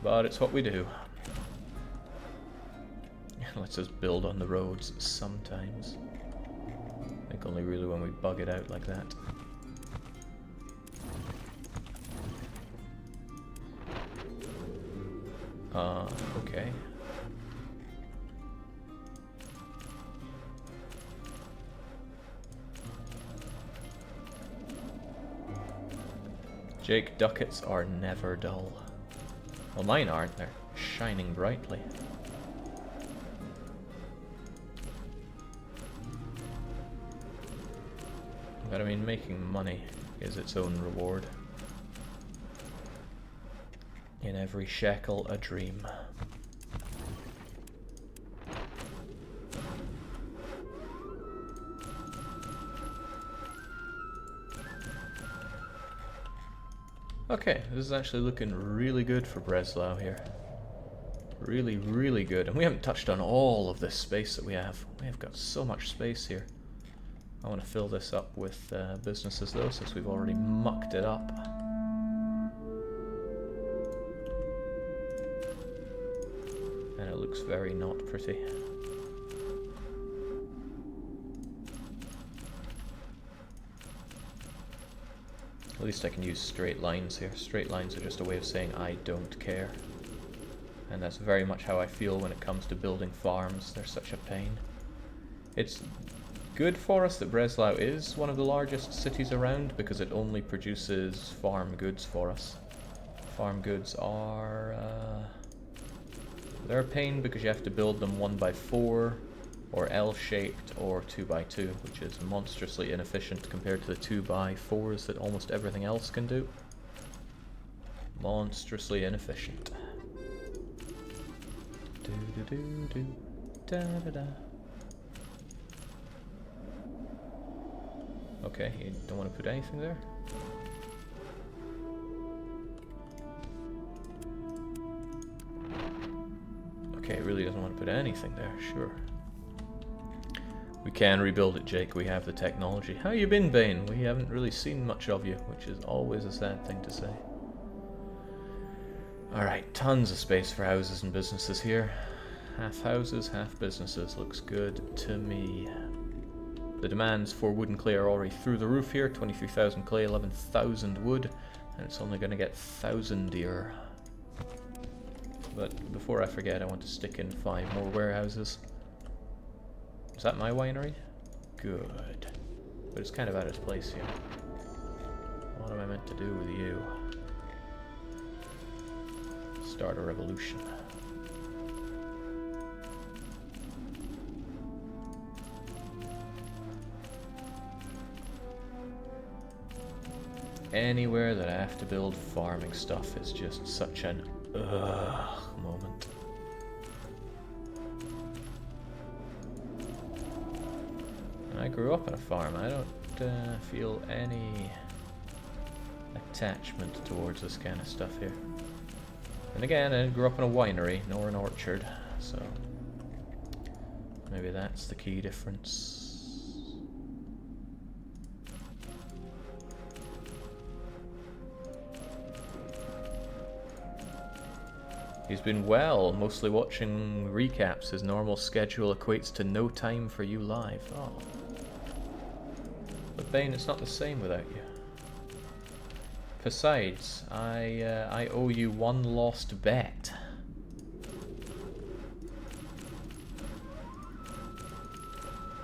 But it's what we do. Let's just build on the roads sometimes. I think only really when we bug it out like that. Okay. Jake ducats are never dull. Well, mine aren't, they're shining brightly. But I mean, making money is its own reward. In every shekel, a dream. Okay, this is actually looking really good for Breslau here. Really, really good. And we haven't touched on all of this space that we have. We have got so much space here. I want to fill this up with businesses though, since we've already mucked it up. And it looks very not pretty. At least I can use straight lines here. Straight lines are just a way of saying I don't care. And that's very much how I feel when it comes to building farms. They're such a pain. It's good for us that Breslau is one of the largest cities around because it only produces farm goods for us. Farm goods are... they're a pain because you have to build them 1x4 or L-shaped or 2x2, which is monstrously inefficient compared to the 2x4s that almost everything else can do. Monstrously inefficient. Do do do do da da da. Okay, you don't want to put anything there? Okay, it really doesn't want to put anything there, sure. We can rebuild it, Jake. We have the technology. How you been, Bane? We haven't really seen much of you, which is always a sad thing to say. Alright, tons of space for houses and businesses here. Half houses, half businesses. Looks good to me. The demands for wood and clay are already through the roof here. 23,000 clay, 11,000 wood. And it's only going to get 1,000 deer. But before I forget, I want to stick in 5 more warehouses. Is that my winery? Good. But it's kind of out of its place here. What am I meant to do with you? Start a revolution. Anywhere that I have to build farming stuff is just such an ugh moment. I grew up on a farm. I don't feel any attachment towards this kind of stuff here. And again, I grew up in a winery, nor an orchard, so maybe that's the key difference. He's been well, mostly watching recaps. His normal schedule equates to no time for you live. Oh. But Bane, it's not the same without you. Besides, I owe you 1 lost bet.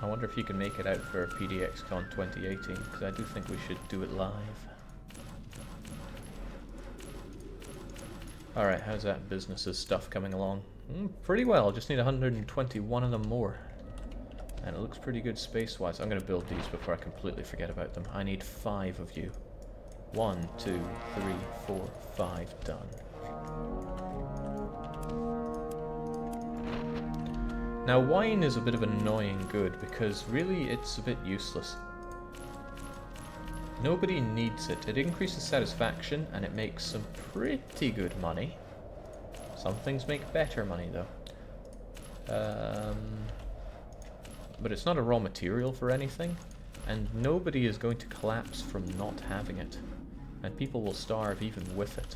I wonder if you can make it out for PDXCon 2018, because I do think we should do it live. Alright, how's that business's stuff coming along? Pretty well, just need 121 of them more. And it looks pretty good space-wise. I'm going to build these before I completely forget about them. I need 5 of you. 1, 2, 3, 4, 5, done. Now wine is a bit of an annoying good because really it's a bit useless. Nobody needs it. It increases satisfaction and it makes some pretty good money. Some things make better money though. But it's not a raw material for anything, and nobody is going to collapse from not having it. And people will starve even with it.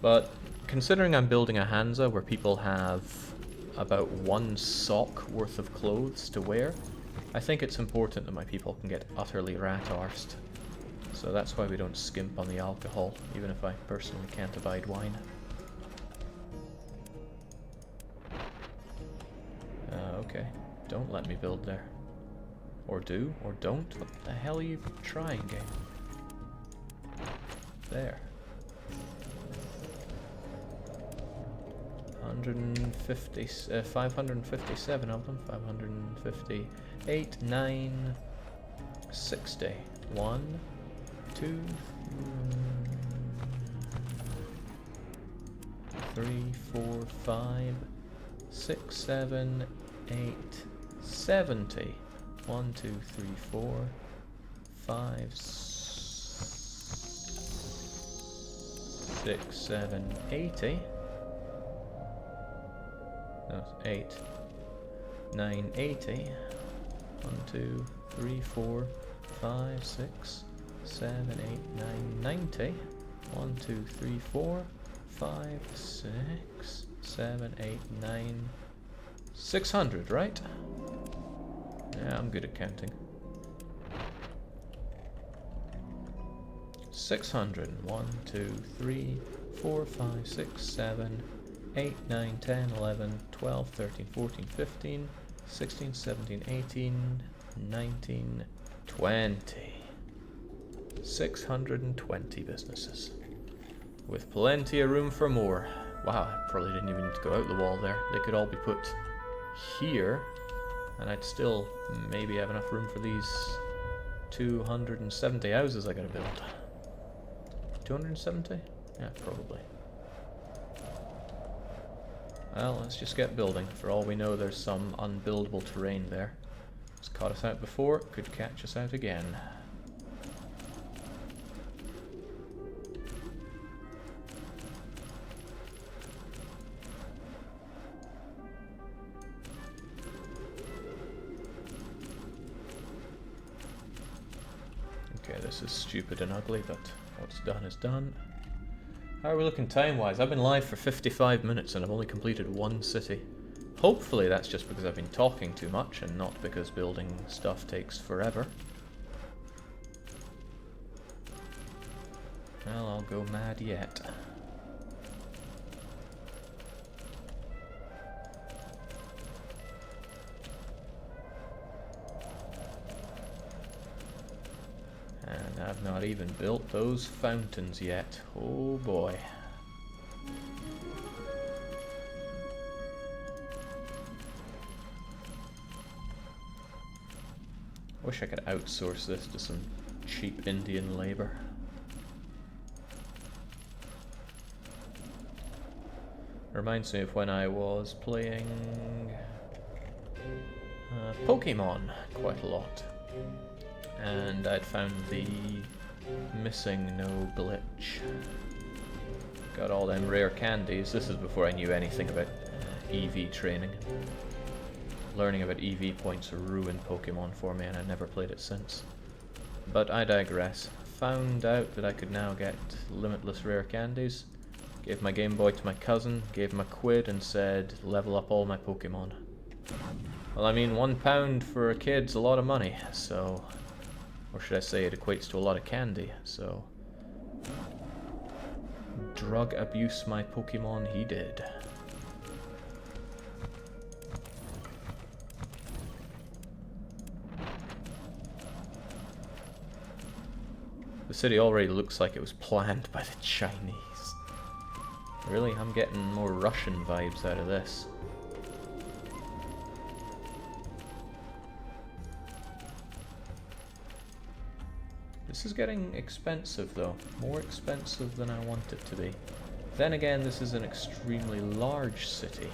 But considering I'm building a Hansa where people have about 1 sock worth of clothes to wear, I think it's important that my people can get utterly rat-arsed. So that's why we don't skimp on the alcohol, even if I personally can't abide wine. Okay, don't let me build there. Or do, or don't. What the hell are you trying, game? There. 557 of them. 558, 9, 60. 1, 2, 3, 4, 5, 6, 7, 8, 70. 1, 2, 3, 4, 5, 6, 7, 80. No, 8, 9, 80. 1, 2, 3, 4, 5, 6, 7, 8, 9, 90. 1, 2, 3, 4, 5, 6, 7, 8, 9, 600, right? Yeah, I'm good at counting. 600. 1, 2, 3, 4, 5, 6, 7, 8, 9, 10, 11, 12, 13, 14, 15, 16, 17, 18, 19, 20. 620 businesses. With plenty of room for more. Wow, I probably didn't even need to go out the wall there. They could all be put here, and I'd still maybe have enough room for these 270 houses I gotta build. 270? Yeah, probably. Well, let's just get building. For all we know, there's some unbuildable terrain there. It's caught us out before, could catch us out again. Okay, this is stupid and ugly, but what's done is done. How are we looking time-wise? I've been live for 55 minutes and I've only completed 1 city. Hopefully that's just because I've been talking too much and not because building stuff takes forever. Well, I'll go mad yet. And I've not even built those fountains yet. Oh boy. Wish I could outsource this to some cheap Indian labor. Reminds me of when I was playing Pokemon quite a lot. And I'd found the missing no glitch. Got all them rare candies. This is before I knew anything about EV training. Learning about EV points ruined Pokemon for me and I never played it since. But I digress. Found out that I could now get limitless rare candies. Gave my Game Boy to my cousin, gave him a quid and said, level up all my Pokemon. Well, I mean, £1 for a kid's a lot of money, so... Or should I say it equates to a lot of candy, so... Drug abuse my Pokemon he did. The city already looks like it was planned by the Chinese. Really, I'm getting more Russian vibes out of this. This is getting expensive though, more expensive than I want it to be. Then again, this is an extremely large city,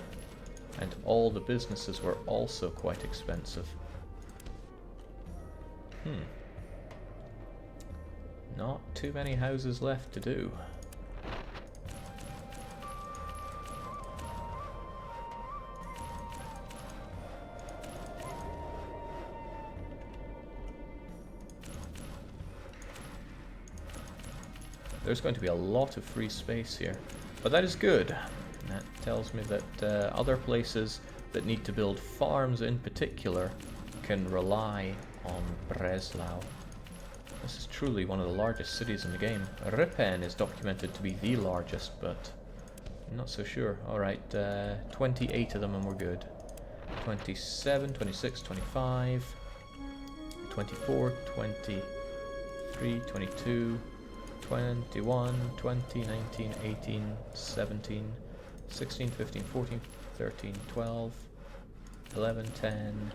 and all the businesses were also quite expensive. Not too many houses left to do. There's going to be a lot of free space here, but that is good. That tells me that other places that need to build farms in particular can rely on Breslau. This is truly one of the largest cities in the game. Ripon is documented to be the largest, but I'm not so sure. Alright, 28 of them and we're good. 27, 26, 25, 24, 23, 22, 21, 20, 19, 18, 17, 16, 15, 14, 13, 12, 11, 10,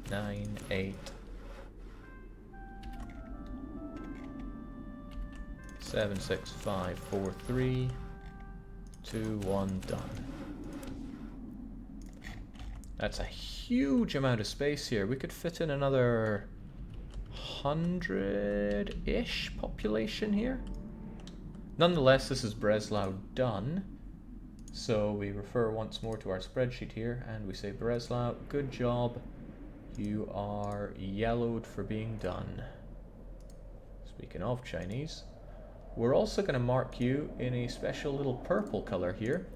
9, 8, 7, 6, 5, 4, 3, 2, 1, done. That's a huge amount of space here. We could fit in another 100-ish population here. Nonetheless, this is Breslau done. So we refer once more to our spreadsheet here and we say, Breslau, good job. You are yellowed for being done. Speaking of Chinese, we're also going to mark you in a special little purple color here.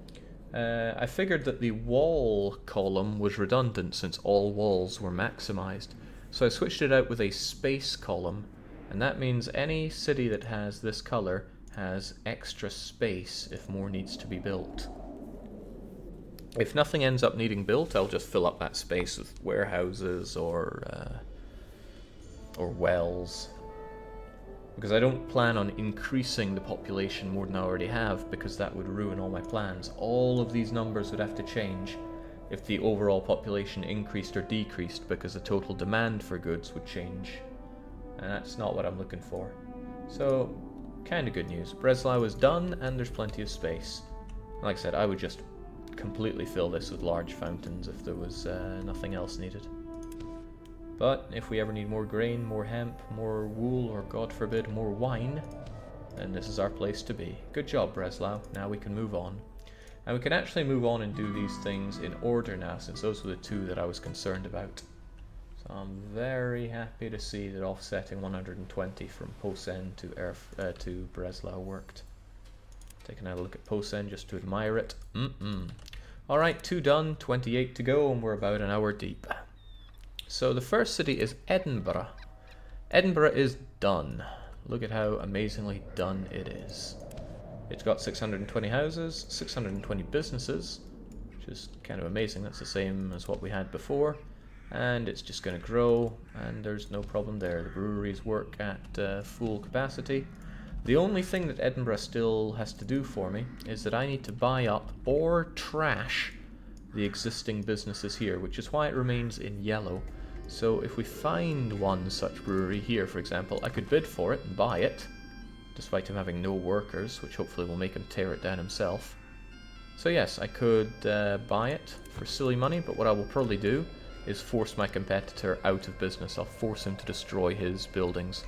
I figured that the wall column was redundant since all walls were maximized. So I switched it out with a space column, and that means any city that has this color has extra space if more needs to be built. If nothing ends up needing built, I'll just fill up that space with warehouses or wells. Because I don't plan on increasing the population more than I already have, because that would ruin all my plans. All of these numbers would have to change if the overall population increased or decreased, because the total demand for goods would change. And that's not what I'm looking for. So, kind of good news. Breslau is done, and there's plenty of space. Like I said, I would just completely fill this with large fountains if there was nothing else needed. But if we ever need more grain, more hemp, more wool, or God forbid, more wine, then this is our place to be. Good job, Breslau. Now we can move on. And we can actually move on and do these things in order now, since those were the two that I was concerned about. So I'm very happy to see that offsetting 120 from Posen to Breslau worked. Taking a look at Posen just to admire it. Alright, 2 done, 28 to go, and we're about an hour deep. So the first city is Edinburgh. Edinburgh is done. Look at how amazingly done it is. It's got 620 houses, 620 businesses, which is kind of amazing. That's the same as what we had before. And it's just going to grow, and there's no problem there. The breweries work at full capacity. The only thing that Edinburgh still has to do for me is that I need to buy up or trash the existing businesses here, which is why it remains in yellow. So if we find one such brewery here, for example, I could bid for it and buy it, despite him having no workers, which hopefully will make him tear it down himself. So yes, I could buy it for silly money, but what I will probably do is force my competitor out of business. I'll force him to destroy his buildings.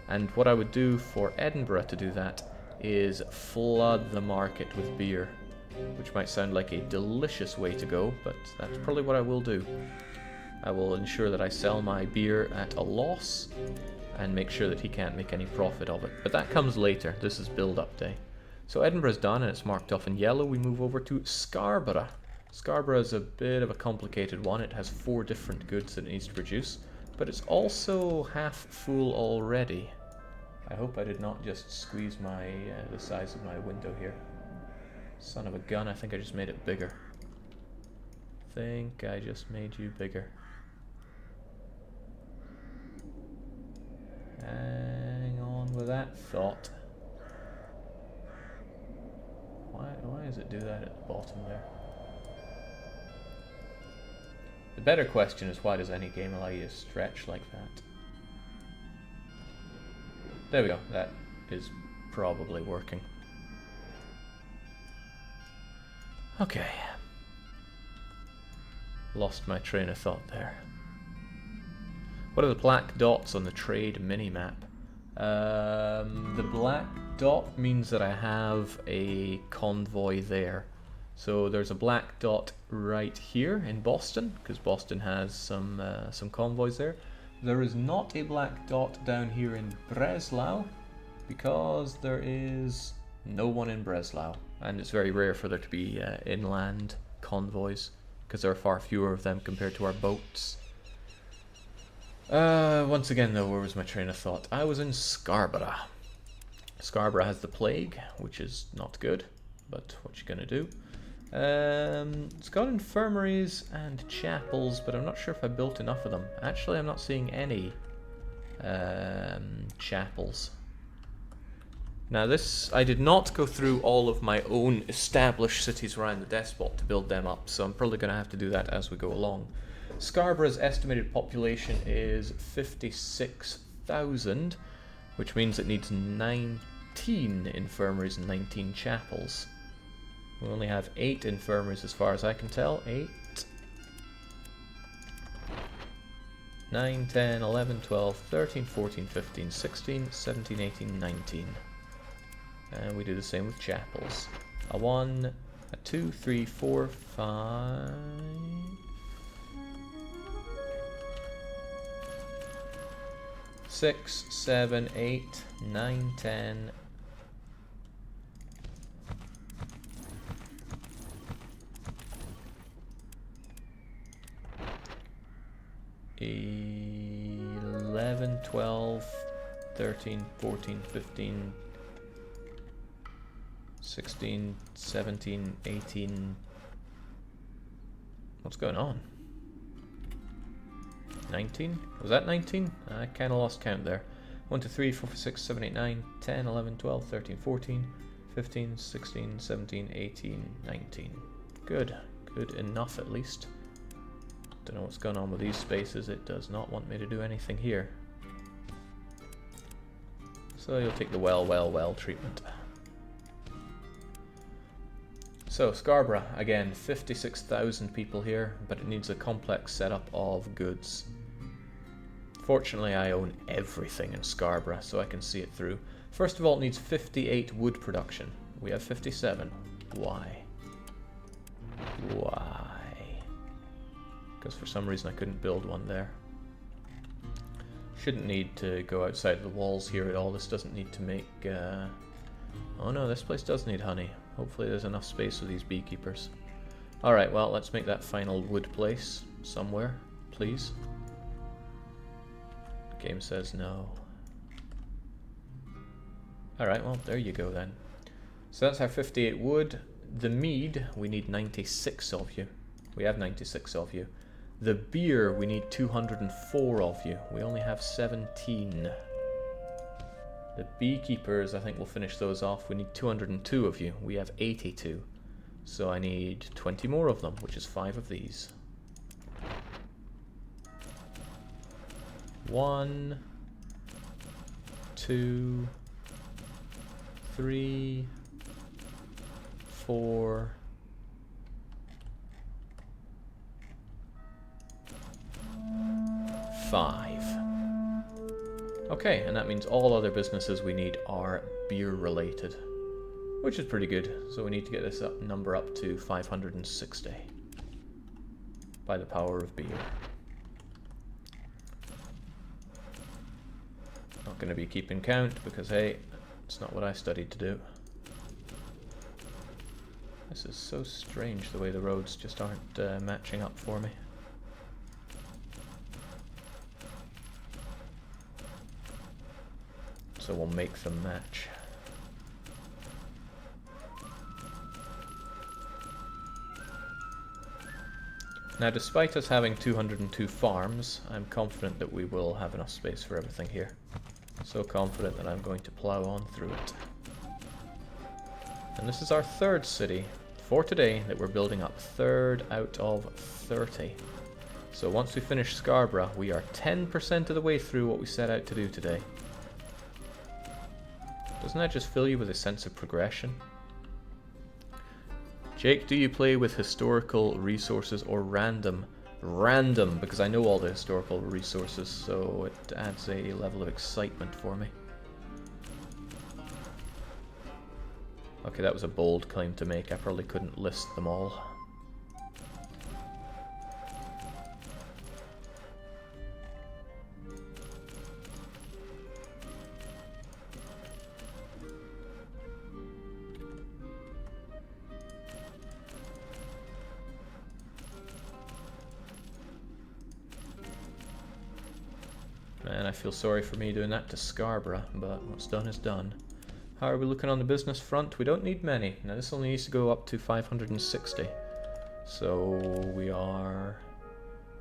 And what I would do for Edinburgh to do that is flood the market with beer, which might sound like a delicious way to go, but that's probably what I will do. I will ensure that I sell my beer at a loss and make sure that he can't make any profit of it. But that comes later. This is build-up day. So Edinburgh's done and it's marked off in yellow. We move over to Scarborough. Scarborough is a bit of a complicated one. It has 4 different goods that it needs to produce, but it's also half full already. I hope I did not just squeeze the size of my window here. Son of a gun, I think I just made it bigger. Think I just made you bigger. Hang on with that thought. Why does it do that at the bottom there? The better question is, why does any game allow you to stretch like that? There we go, that is probably working. Okay. Lost my train of thought there. What are the black dots on the trade mini-map? The black dot means that I have a convoy there. So there's a black dot right here in Boston, because Boston has some convoys there. There is not a black dot down here in Breslau, because there is no one in Breslau. And it's very rare for there to be inland convoys, because there are far fewer of them compared to our boats. Once again though, where was my train of thought? I was in Scarborough. Scarborough has the plague, which is not good, but what you gonna do? It's got infirmaries and chapels, but I'm not sure if I built enough of them. Actually, I'm not seeing any chapels. Now this, I did not go through all of my own established cities around the despot to build them up, so I'm probably going to have to do that as we go along. Scarborough's estimated population is 56,000, which means it needs 19 infirmaries and 19 chapels. We only have 8 infirmaries as far as I can tell. 8, 9, 10, 11, 12, 13, 14, 15, 16, 17, 18, 19. And we do the same with chapels. A 1, a 2, 3, 4, 5... 6, 7, 8, 9, 10... 11, 12, 13, 14, 15, 16, 17, 18... What's going on? 19? Was that 19? I kind of lost count there. 1, 2, 3, 4, 5, 6, 7, 8, 9, 10, 11, 12, 13, 14, 15, 16, 17, 18, 19. Good. Good enough at least. Don't know what's going on with these spaces. It does not want me to do anything here. So you'll take the well treatment. So Scarborough, again, 56,000 people here, but it needs a complex setup of goods. Fortunately, I own everything in Scarborough, so I can see it through. First of all, it needs 58 wood production. We have 57. Why? Why? Because for some reason I couldn't build one there. Shouldn't need to go outside of the walls here at all. This doesn't need to make... Oh no, this place does need honey. Hopefully there's enough space for these beekeepers. Alright, well, let's make that final wood place somewhere, please. The game says no. Alright, well, there you go then. So that's our 58 wood. The mead, we need 96 of you. We have 96 of you. The beer, we need 204 of you. We only have 17. The beekeepers, I think we'll finish those off. We need 202 of you. We have 82. So I need 20 more of them, which is 5 of these. 1, 2, 3, 4, 5. Okay, and that means all other businesses we need are beer related, which is pretty good. So we need to get this number up to 560 by the power of beer. Not going to be keeping count because, hey, it's not what I studied to do. This is so strange the way the roads just aren't matching up for me. So we'll make them match. Now, despite us having 202 farms, I'm confident that we will have enough space for everything here. So confident that I'm going to plow on through it. And this is our third city for today that we're building up. Third out of 30. So once we finish Scarborough, we are 10% of the way through what we set out to do today. Doesn't that just fill you with a sense of progression? Jake, do you play with historical resources or random? Random, because I know all the historical resources, so it adds a level of excitement for me. Okay, that was a bold claim to make. I probably couldn't list them all. Man, I feel sorry for me doing that to Scarborough, but what's done is done. How are we looking on the business front? We don't need many. Now this only needs to go up to 560. So we are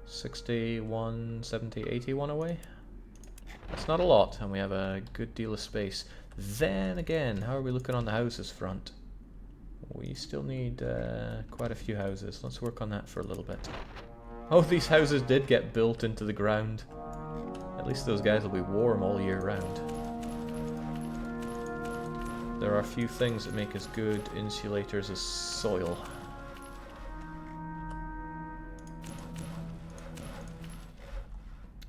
61, 70, 81 away. That's not a lot, and we have a good deal of space. Then again, how are we looking on the houses front? We still need quite a few houses. Let's work on that for a little bit. Oh, these houses did get built into the ground. At least those guys will be warm all year round. There are a few things that make us good insulators as soil.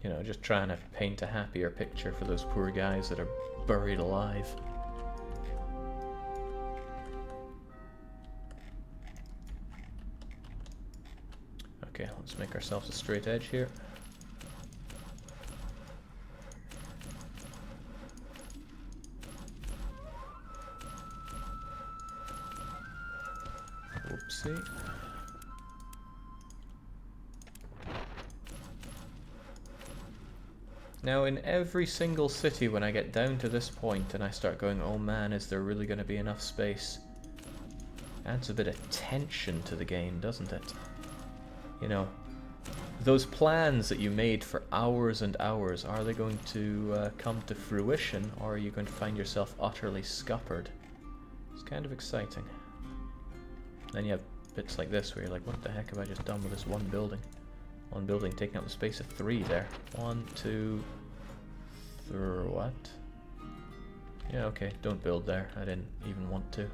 You know, just trying to paint a happier picture for those poor guys that are buried alive. Okay, let's make ourselves a straight edge here. Whoopsie. Now in every single city when I get down to this point and I start going, oh man, is there really going to be enough space? Adds a bit of tension to the game, doesn't it? You know, those plans that you made for hours and hours, are they going to come to fruition, or are you going to find yourself utterly scuppered? It's kind of exciting. Then you have bits like this where you're like, what the heck have I just done with this one building? One building taking up the space of 3 there. 1, 2, 3, what? Yeah, okay, don't build there. I didn't even want to.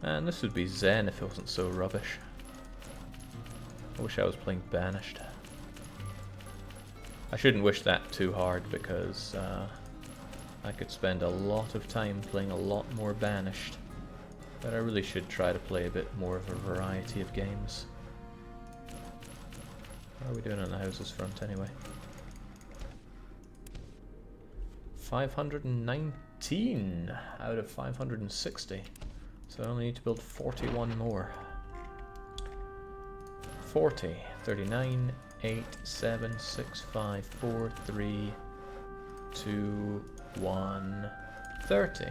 Man, this would be zen if it wasn't so rubbish. I wish I was playing Banished. I shouldn't wish that too hard because I could spend a lot of time playing a lot more Banished. But I really should try to play a bit more of a variety of games. How are we doing on the houses front anyway? 519 out of 560. So I only need to build 41 more. 40, 39, 8, 7, 6, 5, 4, 3, 2, 1, 30.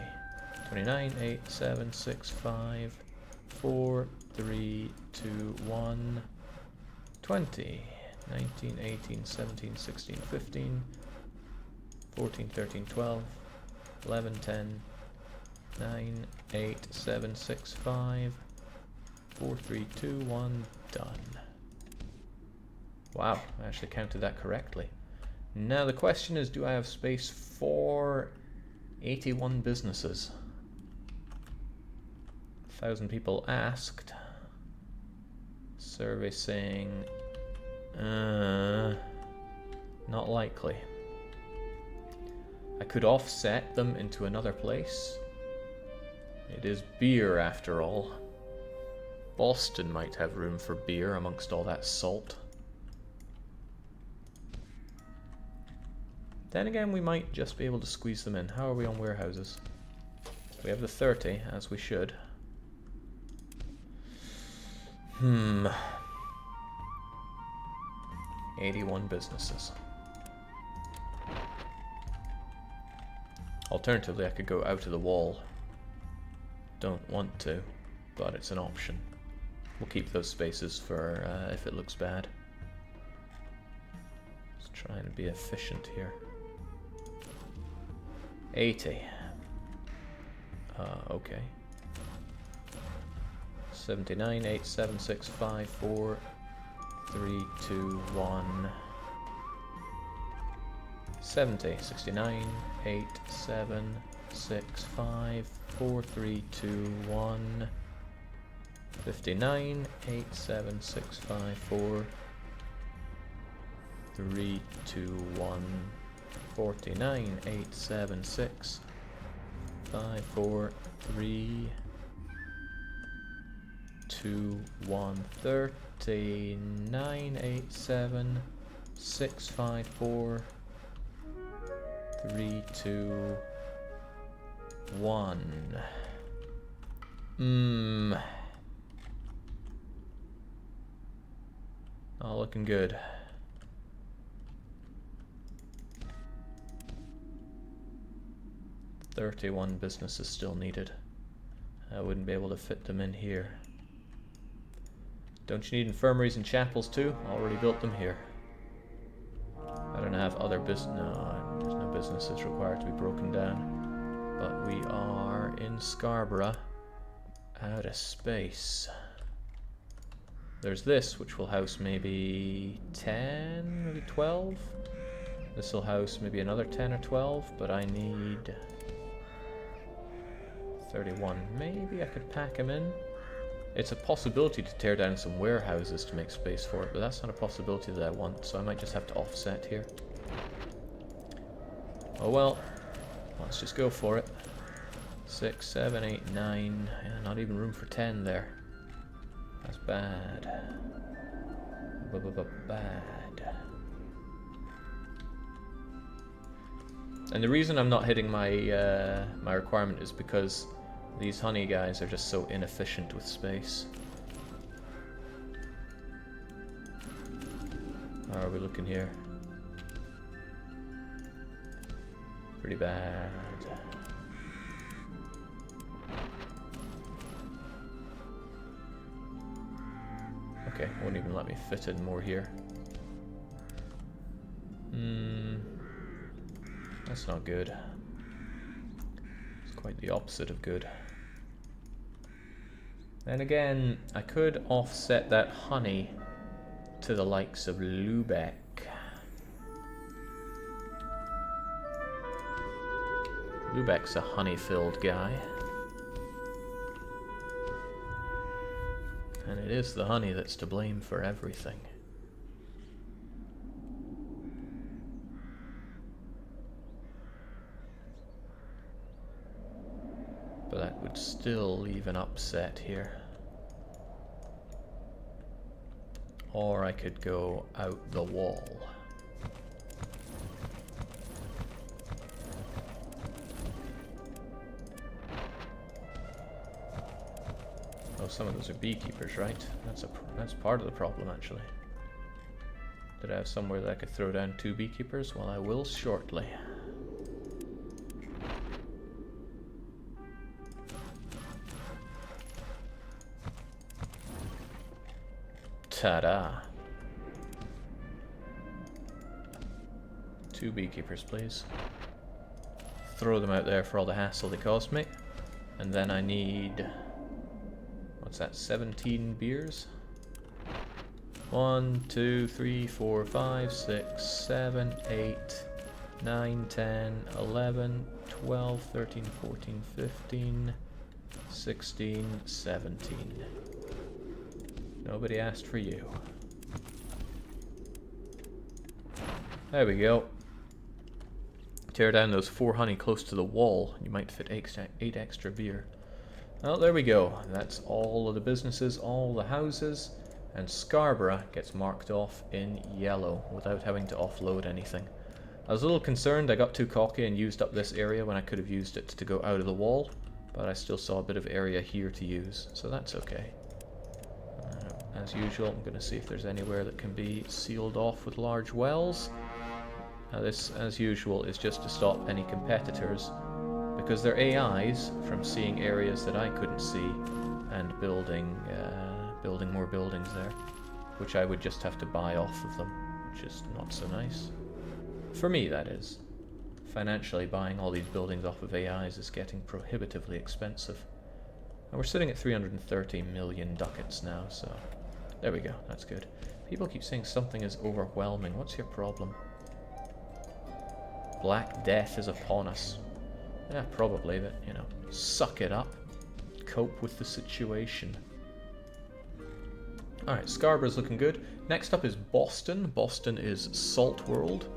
29, 8, 7, 6, 5, 4, 3, 2, 1, 20. 19, 18, 17, 16, 15, 14, 13, 12, 11, 10, 9, 8, 7, 6, 5, 4, 3, 2, 1, done. Wow, I actually counted that correctly. Now the question is, do I have space for 81 businesses? 1,000 people asked. Survey saying, not likely. I could offset them into another place. It is beer after all. Boston might have room for beer amongst all that salt. Then again, we might just be able to squeeze them in. How are we on warehouses? We have the 30, as we should. 81 businesses. Alternatively, I could go out of the wall. Don't want to, but it's an option. We'll keep those spaces for if it looks bad. Just trying to be efficient here. 80. Okay. 79, 8, 7, 6, 5, 4, 3, 2, 1. 70, 69, 8, 7, 6, 5, 4, 3, 2, 1. 59, 8, 7, 6, 5, 4, 3, 2, 1. 49, 8, 7, 6, 5, 4, 3, 2, 1, 39, 8, 7, 6, 5, 4, 3, 2, 1. Not looking good. "31 businesses still needed. I wouldn't be able to fit them in here. Don't you need infirmaries and chapels too? Already built them here. I don't have other business. No, there's no businesses required to be broken down. But we are in Scarborough, out of space. There's this, which will house maybe 10, maybe 12. This will house maybe another 10 or 12, but I need 31. Maybe I could pack them in. It's a possibility to tear down some warehouses to make space for it, but that's not a possibility that I want, so I might just have to offset here. Oh well, let's just go for it. 6, 7, 8, 9. Yeah, not even room for 10 there. That's bad. Bad. And the reason I'm not hitting my my requirement is because these honey guys are just so inefficient with space. How are we looking here? Pretty bad. Okay, won't even let me fit in more here. That's not good. It's quite the opposite of good. Then again, I could offset that honey to the likes of Lubeck. Lubeck's a honey-filled guy. And it is the honey that's to blame for everything. But that would still leave an upset here. Or I could go out the wall. some of those are beekeepers, right? That's part of the problem, actually. Did I have somewhere that I could throw down 2 beekeepers? Well, I will shortly. Ta-da! 2 beekeepers, please. Throw them out there for all the hassle they caused me. And then I need... what's that, 17 beers? 1, 2, 3, 4, 5, 6, 7, 8, 9, 10, 11, 12, 13, 14, 15, 16, 17. Nobody asked for you. There we go. Tear down those 4 honey close to the wall. You might fit 8 extra beer. Well, there we go. That's all of the businesses, all the houses, and Scarborough gets marked off in yellow without having to offload anything. I was a little concerned I got too cocky and used up this area when I could have used it to go out of the wall, but I still saw a bit of area here to use, so that's okay. As usual, I'm going to see if there's anywhere that can be sealed off with large wells. Now this, as usual, is just to stop any competitors, because they're AIs from seeing areas that I couldn't see and building more buildings there, which I would just have to buy off of them, which is not so nice. For me, that is. Financially, buying all these buildings off of AIs is getting prohibitively expensive. And we're sitting at 330 million ducats now, so there we go, that's good. People keep saying something is overwhelming. What's your problem? Black death is upon us. Yeah, probably, but, you know, suck it up. Cope with the situation. Alright, Scarborough's looking good. Next up is Boston. Boston is Salt World.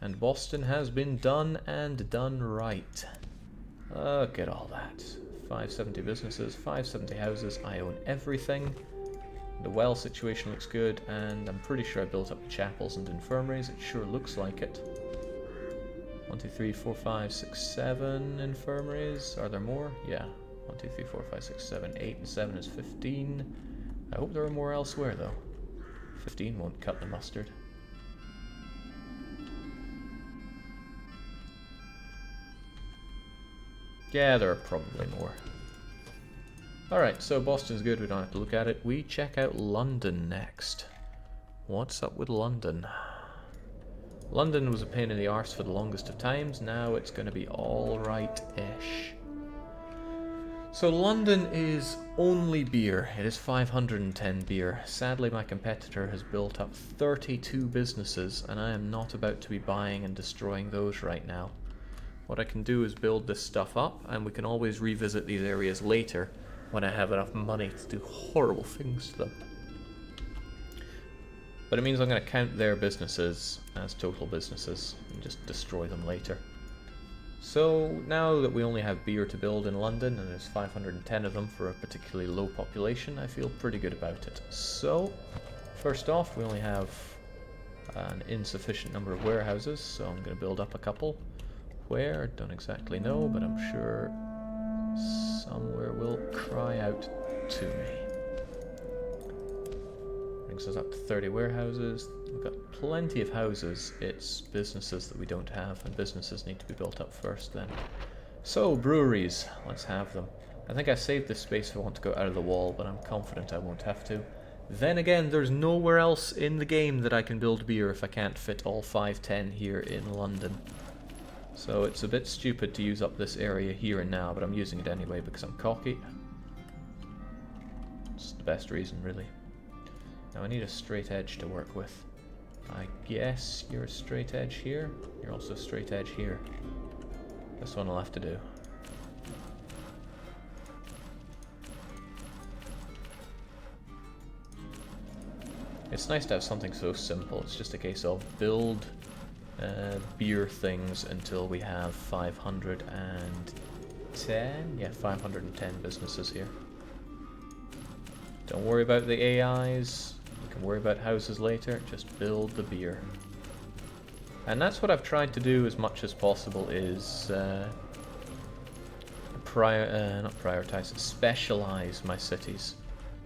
And Boston has been done and done right. Look at all that. 570 businesses, 570 houses. I own everything. The well situation looks good, and I'm pretty sure I built up chapels and infirmaries. It sure looks like it. 1, 2, 3, 4, 5, 6, 7 infirmaries. Are there more? Yeah. 1, 2, 3, 4, 5, 6, 7, 8, and 7 is 15. I hope there are more elsewhere, though. 15 won't cut the mustard. Yeah, there are probably more. Alright, so Boston's good, we don't have to look at it. We check out London next. What's up with London? London was a pain in the arse for the longest of times, now it's going to be alright-ish. So London is only beer, it is 510 beer. Sadly my competitor has built up 32 businesses, and I am not about to be buying and destroying those right now. What I can do is build this stuff up, and we can always revisit these areas later when I have enough money to do horrible things to them. But it means I'm going to count their businesses as total businesses and just destroy them later. So now that we only have beer to build in London, and there's 510 of them for a particularly low population, I feel pretty good about it. So, first off, we only have an insufficient number of warehouses, so I'm going to build up a couple. Where? Don't exactly know, but I'm sure somewhere will cry out to me. Brings us up to 30 warehouses. We've got plenty of houses. It's businesses that we don't have, and businesses need to be built up first then. So, breweries. Let's have them. I think I saved this space if I want to go out of the wall, but I'm confident I won't have to. Then again, there's nowhere else in the game that I can build beer if I can't fit all 510 here in London. So it's a bit stupid to use up this area here and now, but I'm using it anyway because I'm cocky. It's the best reason, really. Now I need a straight edge to work with. I guess you're a straight edge here. You're also a straight edge here. This one will have to do. It's nice to have something so simple. It's just a case of build beer things until we have 510? Yeah, 510 businesses here. Don't worry about the AIs. You can worry about houses later. Just build the beer. And that's what I've tried to do as much as possible is not prioritize, specialize my cities.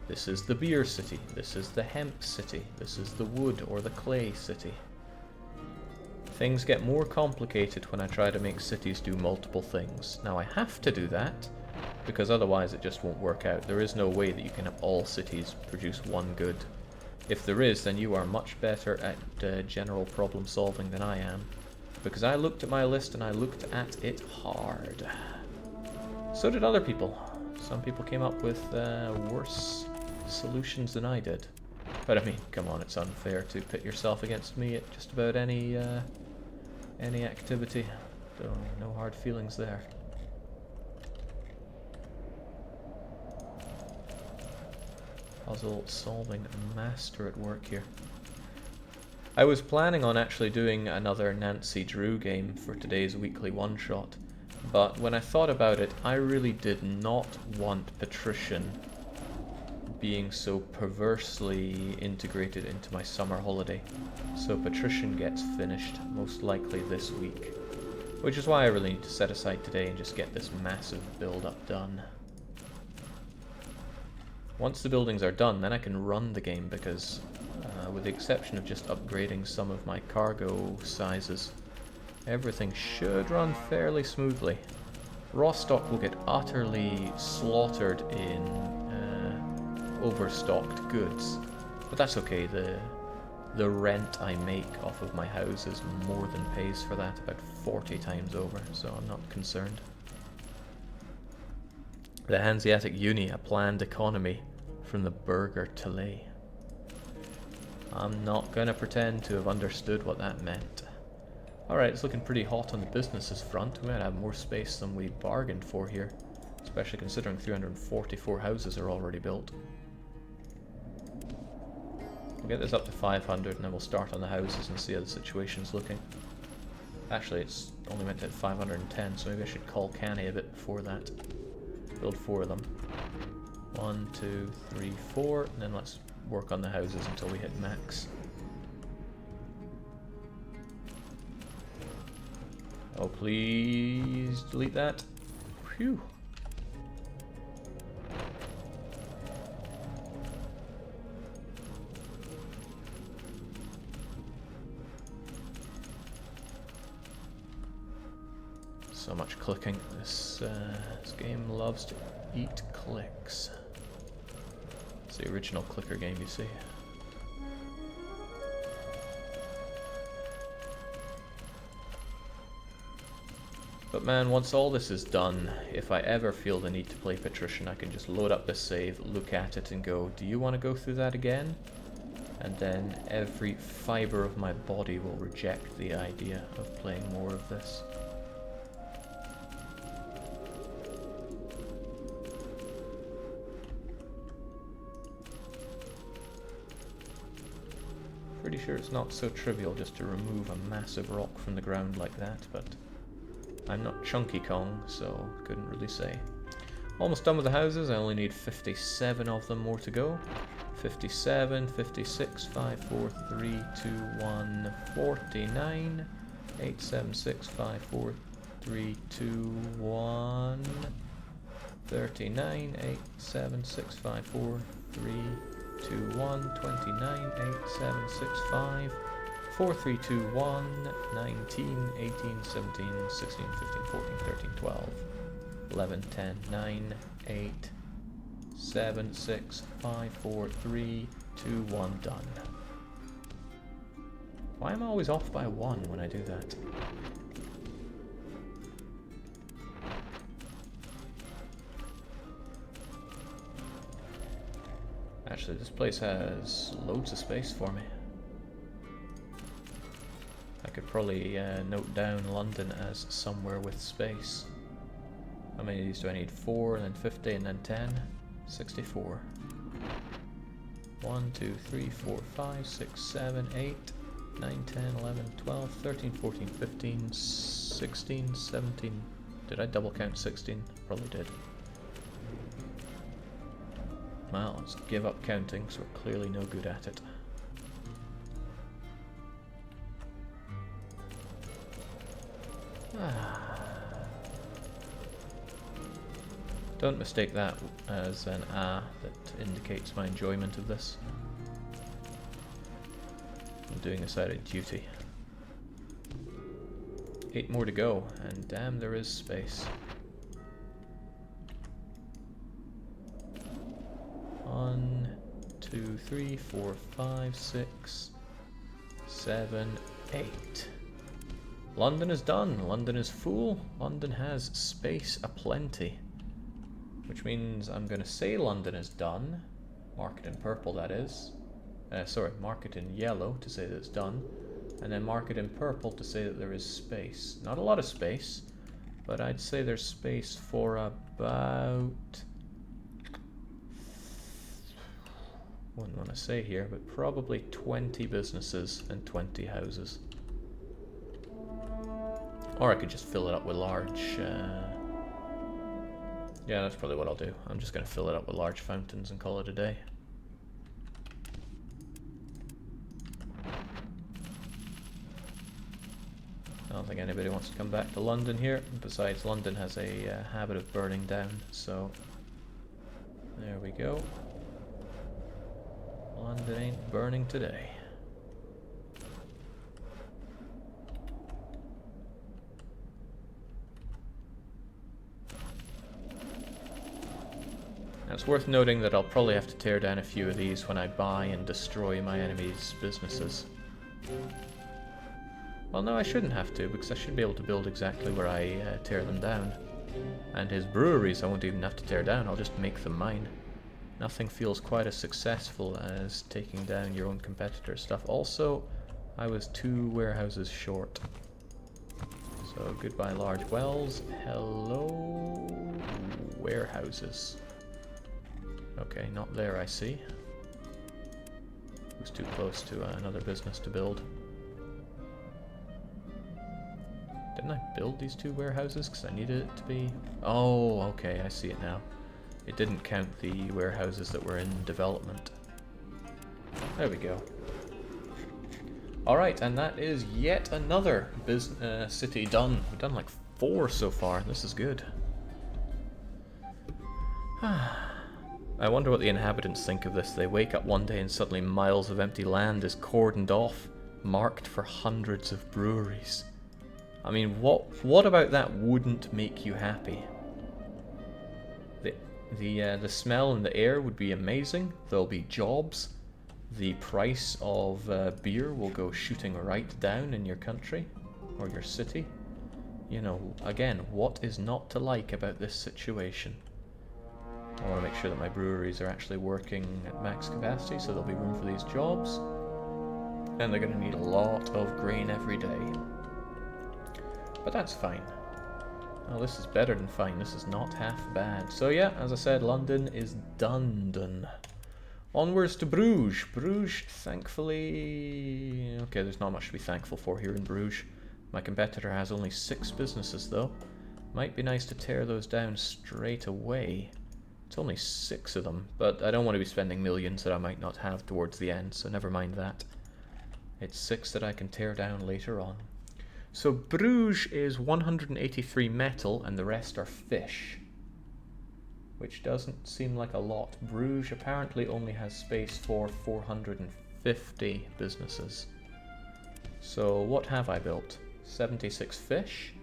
This is the beer city. This is the hemp city. This is the wood or the clay city. Things get more complicated when I try to make cities do multiple things. Now I have to do that, because otherwise it just won't work out. There is no way that you can have all cities produce one good. If there is, then you are much better at general problem solving than I am. Because I looked at my list and I looked at it hard. So did other people. Some people came up with worse solutions than I did. But I mean, come on, it's unfair to pit yourself against me at just about any activity. So no hard feelings there. Puzzle solving master at work here. I was planning on actually doing another Nancy Drew game for today's weekly one-shot, but when I thought about it, I really did not want Patrician being so perversely integrated into my summer holiday. So Patrician gets finished most likely this week, which is why I really need to set aside today and just get this massive build-up done. Once the buildings are done, then I can run the game, because with the exception of just upgrading some of my cargo sizes, everything should run fairly smoothly. Rostock will get utterly slaughtered in overstocked goods, but that's okay. The rent I make off of my houses more than pays for that, about 40 times over, so I'm not concerned. The Hanseatic Uni, a planned economy from the Burger Tele. I'm not gonna pretend to have understood what that meant. Alright, it's looking pretty hot on the businesses front. We might have more space than we bargained for here, especially considering 344 houses are already built. We'll get this up to 500 and then we'll start on the houses and see how the situation's looking. Actually, it's only meant to hit 510, so maybe I should call Canny a bit before that. Build 4 of them. 1, 2, 3, 4, and then let's work on the houses until we hit max. Oh, please delete that. Phew. So much clicking. This game loves to eat clicks. It's the original clicker game, you see. But man, once all this is done, if I ever feel the need to play Patrician, I can just load up the save, look at it and go, do you want to go through that again? And then every fibre of my body will reject the idea of playing more of this. Pretty sure it's not so trivial just to remove a massive rock from the ground like that, but I'm not Chunky Kong, so couldn't really say. Almost done with the houses. I only need 57 of them more to go. 57, 56, 5, 4, 3, 2, 1, 49. 8, 7, 6, 5, 4, 3, 2, 1. 39, 8, 7, 6, 5, 4, 3, 2, 1, 29, 8, 7, 6, 5, 4, 3, 2, 1, 19, 18, 17, 16, 15, 14, 13, 12, 11, 10, 9, 8, 7, 6, 5, 4, 3, 2, 1, done. Why am I always off by 1 when I do that? Actually, this place has loads of space for me. I could probably note down London as somewhere with space. How many of these do I need? 4, and then 50, and then 10? 64. 1, 2, 3, 4, 5, 6, 7, 8, 9, 10, 11, 12, 13, 14, 15, 16, 17. Did I double count 16? Probably did. Well, let's give up counting, so we're clearly no good at it. Don't mistake that as an that indicates my enjoyment of this. I'm doing this out of duty. 8 more to go, and damn, there is space. 1, 2, 3, 4, 5, 6, 7, 8. London is done. London is full. London has space aplenty. Which means I'm going to say London is done. Mark it in purple, that is. Sorry, mark it in yellow to say that it's done. And then mark it in purple to say that there is space. Not a lot of space, but I'd say there's space for about... wouldn't want to say here, but probably 20 businesses and 20 houses. Or I could just fill it up with large... yeah, that's probably what I'll do. I'm just going to fill it up with large fountains and call it a day. I don't think anybody wants to come back to London here. Besides, London has a habit of burning down, so there we go. London ain't burning today. Now, it's worth noting that I'll probably have to tear down a few of these when I buy and destroy my enemies' businesses. Well, no, I shouldn't have to, because I should be able to build exactly where I tear them down. And his breweries I won't even have to tear down, I'll just make them mine. Nothing feels quite as successful as taking down your own competitor's stuff. Also, I was 2 warehouses short. So, goodbye large wells. Hello, warehouses. Okay, not there, I see. It was too close to another business to build. Didn't I build these 2 warehouses because I needed it to be... Oh, okay, I see it now. It didn't count the warehouses that were in development. There we go. Alright, and that is yet another city done. We've done like 4 so far. This is good. I wonder what the inhabitants think of this. They wake up one day and suddenly miles of empty land is cordoned off, marked for hundreds of breweries. I mean, what about that wouldn't make you happy? The smell in the air would be amazing. There'll be jobs. The price of beer will go shooting right down in your country or your city. You know, again, what is not to like about this situation? I want to make sure that my breweries are actually working at max capacity, so there'll be room for these jobs. And they're going to need a lot of grain every day. But that's fine. Oh, this is better than fine. This is not half bad. So yeah, as I said, London is done. Onwards to Bruges. Bruges, thankfully... Okay, there's not much to be thankful for here in Bruges. My competitor has only 6 businesses, though. Might be nice to tear those down straight away. It's only 6 of them, but I don't want to be spending millions that I might not have towards the end, so never mind that. It's 6 that I can tear down later on. So Bruges is 183 metal and the rest are fish, which doesn't seem like a lot. Bruges apparently only has space for 450 businesses. So what have I built? 76 fish,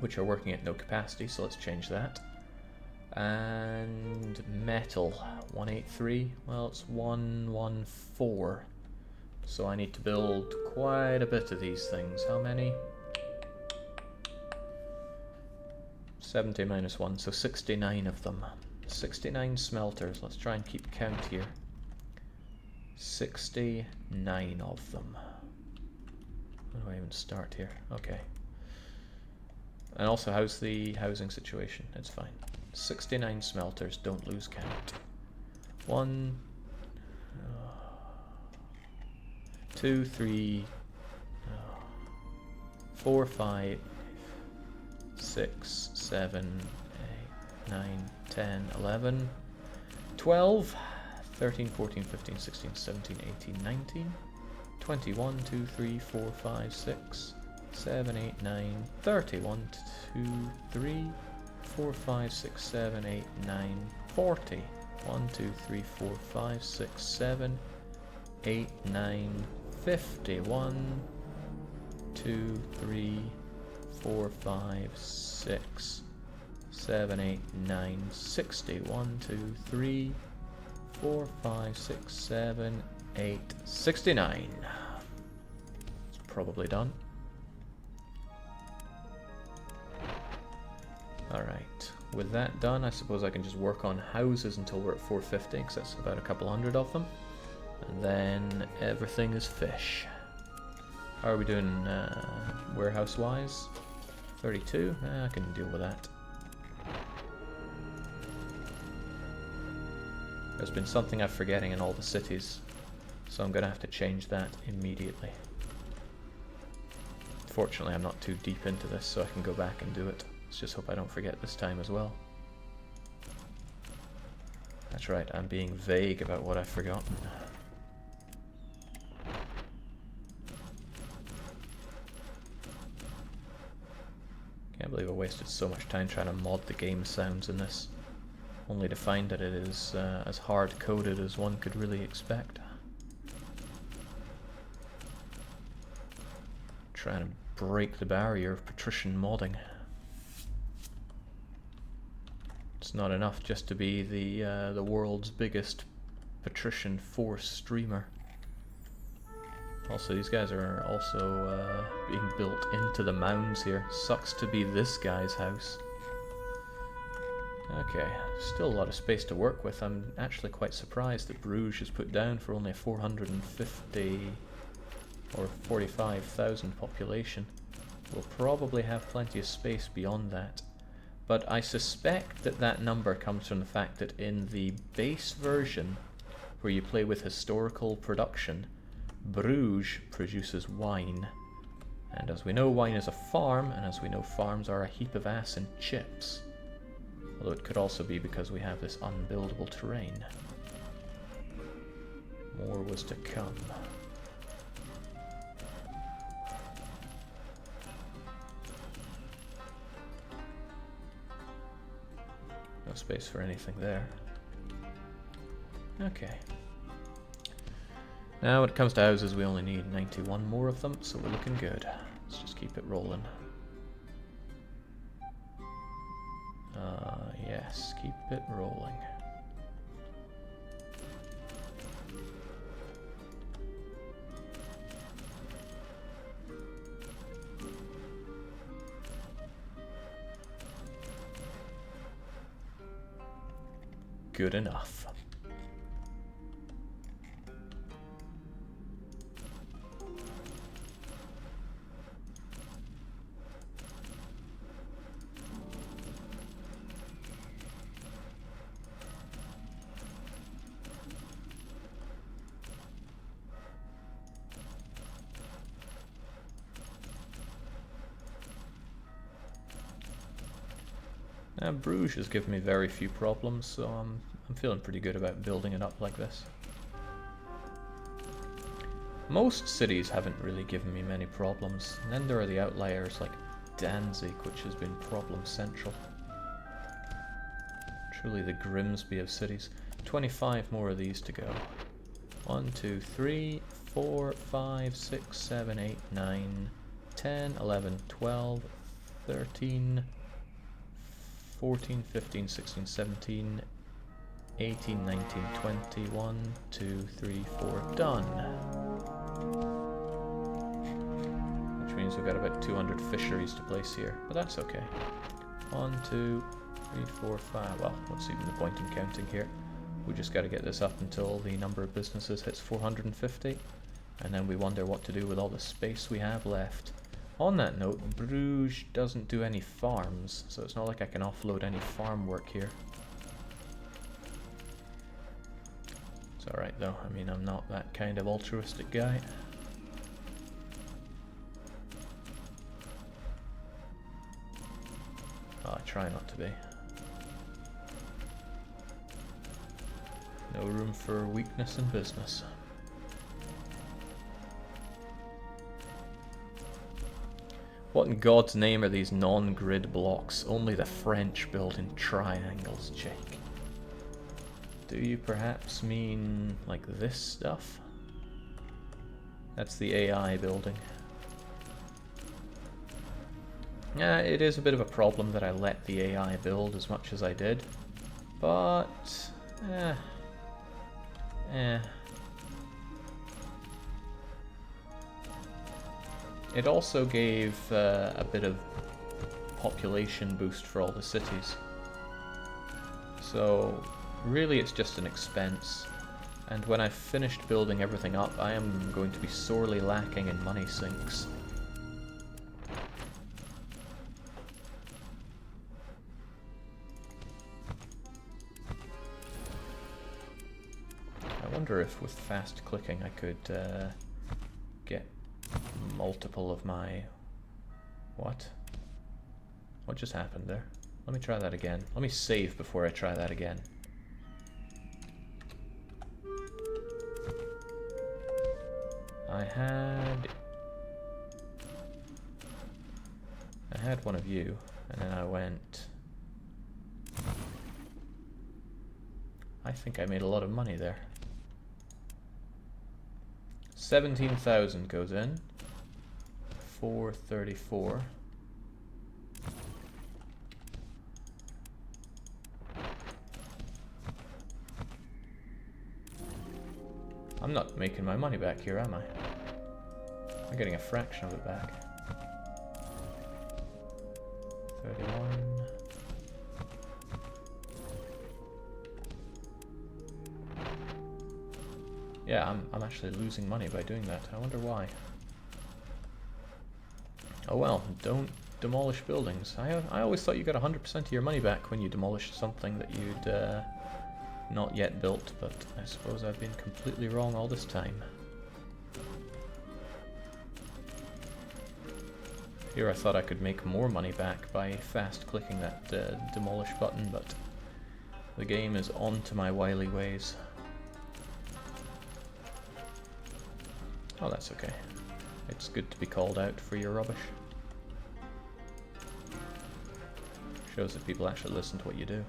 which are working at no capacity, so let's change that. And metal, 183, well it's 114. So I need to build quite a bit of these things. How many? 70 minus 1, so 69 of them. 69 smelters. Let's try and keep count here. 69 of them. Where do I even start here? Okay. And also, how's the housing situation? It's fine. 69 smelters, don't lose count. 1, 2, 3, 4, 5, 6, 7, 8, 9, 10, 11, 12, 13, 14, 15, 16, 17, 18, 19, 21, 2, 3, 4, 5, 6, 7, 8, 9, 30, 1, 2, 3, 4, 5, 6, 7, 8, 9, 40. 1, 2, 3, 4, 5, 6, 7, 8, 9, 50. 1, 2, 3, 4, 5, 6, 7, 8, 9, 60. 1, 2, 3, 4, 5, 6, 7, 8, 69. It's probably done. Alright, with that done, I suppose I can just work on houses until we're at 450, because that's about a couple hundred of them. And then everything is fish. How are we doing warehouse-wise? 32? I can deal with that. There's been something I'm forgetting in all the cities, so I'm going to have to change that immediately. Fortunately, I'm not too deep into this, so I can go back and do it. Let's just hope I don't forget this time as well. That's right, I'm being vague about what I've forgotten. Can't believe I wasted so much time trying to mod the game sounds in this, only to find that it is as hard-coded as one could really expect. Trying to break the barrier of Patrician modding. It's not enough just to be the world's biggest Patrician Force streamer. Also, these guys are also being built into the mounds here. Sucks to be this guy's house. Okay, still a lot of space to work with. I'm actually quite surprised that Bruges is put down for only a 450 or 45,000 population. We'll probably have plenty of space beyond that. But I suspect that that number comes from the fact that in the base version, where you play with historical production, Bruges produces wine. And as we know, wine is a farm, and as we know, farms are a heap of ass and chips. Although it could also be because we have this unbuildable terrain. More was to come. No space for anything there. Okay. Now when it comes to houses, we only need 91 more of them, so we're looking good. Let's just keep it rolling. Yes, keep it rolling. Good enough. Now Bruges has given me very few problems, so I'm feeling pretty good about building it up like this. Most cities haven't really given me many problems, and then there are the outliers like Danzig, which has been problem central. Truly the Grimsby of cities. 25 more of these to go. 1, 2, 3, 4, 5, 6, 7, 8, 9, 10, 11, 12, 13, 14, 15, 16, 17, 18, 19, 20, 1, 2, 3, 4, done. Which means we've got about 200 fisheries to place here, but that's okay. 1, 2, 3, 4, 5, well, what's even the point in counting here? We just got to get this up until the number of businesses hits 450, and then we wonder what to do with all the space we have left. On that note, Bruges doesn't do any farms, so it's not like I can offload any farm work here. It's alright though, I mean, I'm not that kind of altruistic guy. Oh, I try not to be. No room for weakness in business. What in God's name are these non-grid blocks? Only the French build in triangles, Jake. Do you perhaps mean like this stuff? That's the AI building. Yeah, it is a bit of a problem that I let the AI build as much as I did. But... It also gave a bit of population boost for all the cities. So really it's just an expense. And when I've finished building everything up, I am going to be sorely lacking in money sinks. I wonder if with fast clicking I could get multiple of my... What? What just happened there? Let me try that again. Let me save before I try that again. I had one of you, and then I went... I think I made a lot of money there. 17,000 goes in. 434. I'm not making my money back here, am I? I'm getting a fraction of it back. 31. Yeah, I'm actually losing money by doing that. I wonder why. Oh well, don't demolish buildings. I always thought you got 100% of your money back when you demolished something that you'd not yet built, but I suppose I've been completely wrong all this time. Here I thought I could make more money back by fast clicking that demolish button, but the game is on to my wily ways. Oh, that's okay. It's good to be called out for your rubbish. Shows that people actually listen to what you do.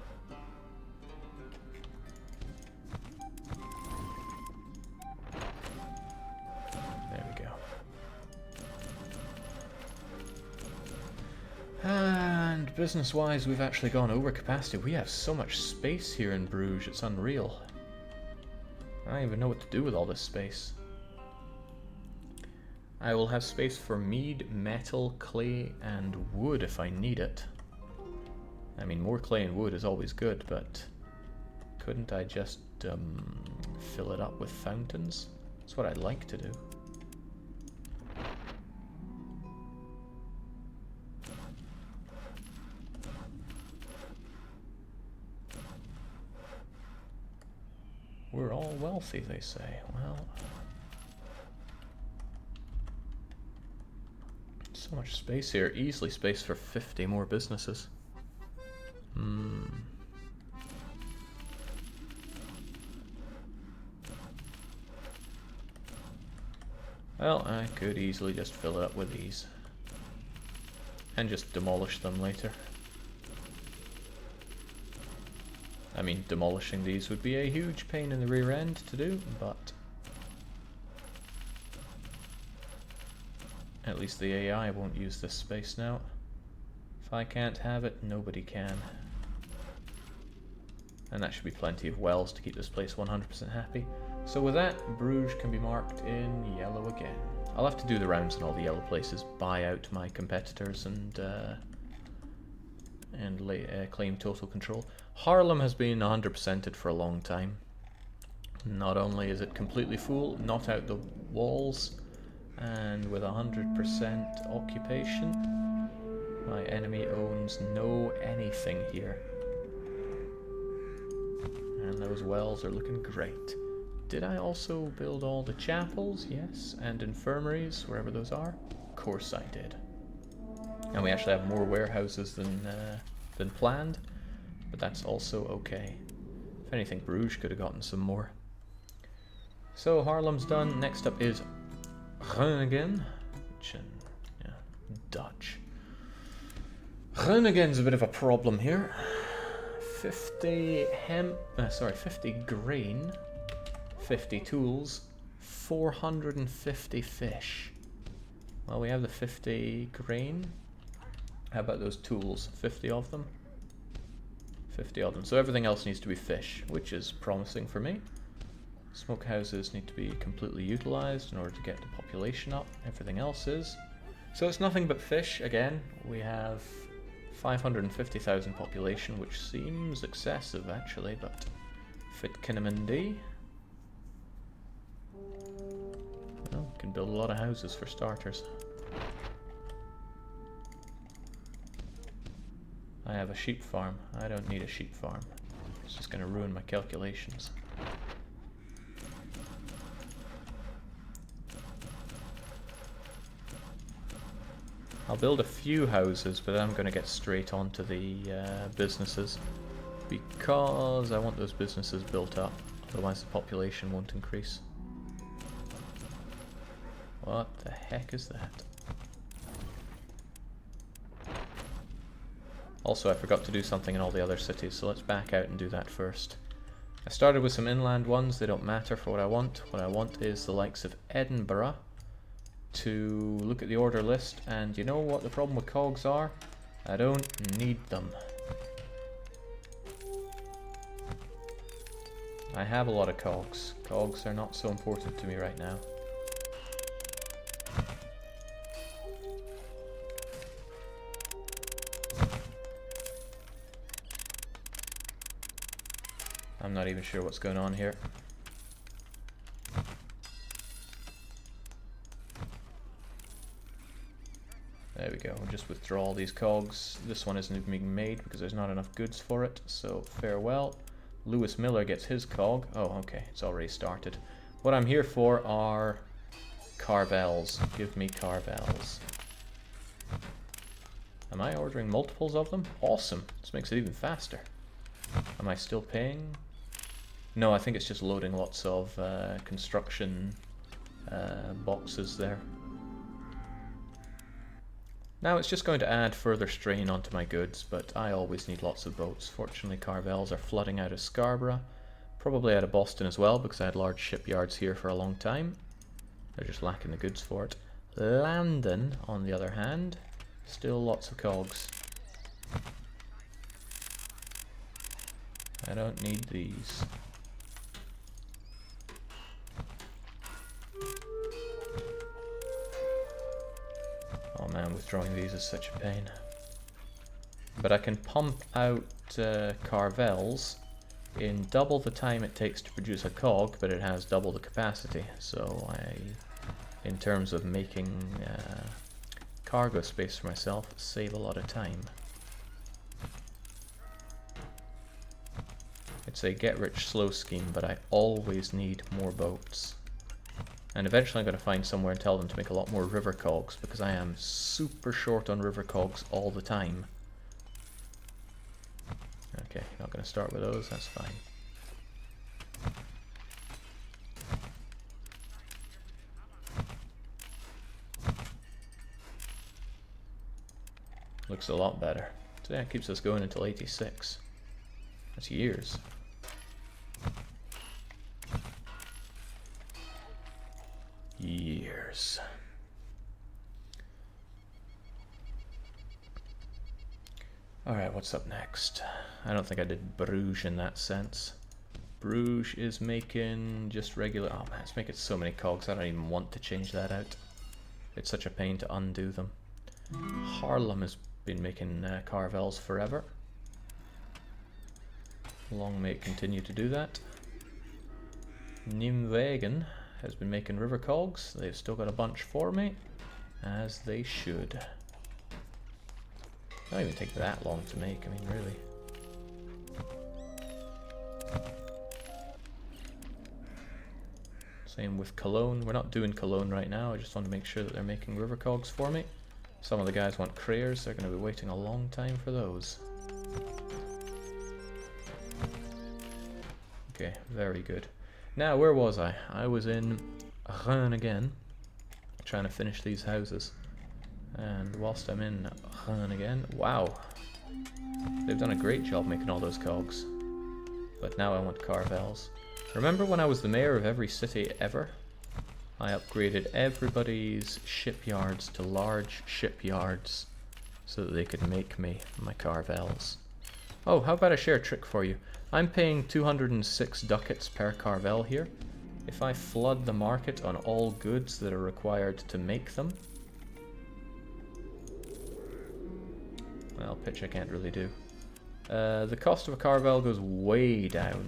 There we go. And business-wise, we've actually gone over capacity. We have so much space here in Bruges, it's unreal. I don't even know what to do with all this space. I will have space for mead, metal, clay, and wood if I need it. I mean, more clay and wood is always good, but couldn't I just fill it up with fountains? That's what I'd like to do. We're all wealthy, they say. Well... so much space here. Easily space for 50 more businesses. Well, I could easily just fill it up with these. And just demolish them later. I mean, demolishing these would be a huge pain in the rear end to do, but... at least the AI won't use this space now. If I can't have it, nobody can. And that should be plenty of wells to keep this place 100% happy. So with that, Bruges can be marked in yellow again. I'll have to do the rounds in all the yellow places, buy out my competitors, and claim total control. Haarlem has been 100%ed for a long time. Not only is it completely full, not out the walls, and with 100% occupation, my enemy owns no anything here. And those wells are looking great. Did I also build all the chapels? Yes. And infirmaries, wherever those are? Of course I did. And we actually have more warehouses than planned, but that's also okay. If anything, Bruges could have gotten some more. So Haarlem's done. Next up is Groningen, which Dutch. Groningen's a bit of a problem here. 50 hemp, 50 grain, 50 tools, 450 fish. Well, we have the 50 grain. How about those tools? 50 of them? 50 of them. So everything else needs to be fish, which is promising for me. Smokehouses need to be completely utilized in order to get the population up. Everything else is. So it's nothing but fish. Again, we have 550,000 population, which seems excessive actually, but fit Kinemandi. Well, we can build a lot of houses for starters. I have a sheep farm. I don't need a sheep farm. It's just going to ruin my calculations. I'll build a few houses, but I'm going to get straight onto the businesses because I want those businesses built up, otherwise the population won't increase. What the heck is that? Also, I forgot to do something in all the other cities, so let's back out and do that first. I started with some inland ones. They don't matter for what I want. What I want is the likes of Edinburgh to look at the order list, and you know what the problem with cogs are? I don't need them. I have a lot of cogs. Cogs are not so important to me right now. I'm not even sure what's going on here. There we go, we'll just withdraw all these cogs. This one isn't even being made because there's not enough goods for it, so farewell. Lewis Miller gets his cog. Oh, okay, it's already started. What I'm here for are carvels. Give me carvels. Am I ordering multiples of them? Awesome, this makes it even faster. Am I still paying? No, I think it's just loading lots of construction boxes there. Now it's just going to add further strain onto my goods, but I always need lots of boats. Fortunately, carvels are flooding out of Scarborough, probably out of Boston as well, because I had large shipyards here for a long time. They're just lacking the goods for it. London, on the other hand, still lots of cogs. I don't need these. Oh man, withdrawing these is such a pain. But I can pump out carvels in double the time it takes to produce a cog, but it has double the capacity. So in terms of making cargo space for myself, save a lot of time. It's a get rich slow scheme, but I always need more boats. And eventually I'm going to find somewhere and tell them to make a lot more river cogs, because I am super short on river cogs all the time. Okay, not going to start with those, that's fine. Looks a lot better. So yeah, it keeps us going until 86. That's years. Years. Alright, what's up next? I don't think I did Bruges in that sense. Bruges is making just regular... Oh man, it's making so many cogs, I don't even want to change that out. It's such a pain to undo them. Haarlem has been making carvels forever. Long may it continue to do that. Nimwegen has been making river cogs. They've still got a bunch for me, as they should. Don't even take that long to make, I mean, really. Same with Cologne. We're not doing Cologne right now, I just want to make sure that they're making river cogs for me. Some of the guys want Crayers, they're going to be waiting a long time for those. Okay, very good. Now, where was I? I was in Rennes again, trying to finish these houses. And whilst I'm in Han again, wow. They've done a great job making all those cogs. But now I want carvels. Remember when I was the mayor of every city ever? I upgraded everybody's shipyards to large shipyards so that they could make me my carvels. Oh, how about I share a trick for you? I'm paying 206 ducats per carvel here. If I flood the market on all goods that are required to make them... Well, pitch I can't really do. The cost of a carvel goes way down.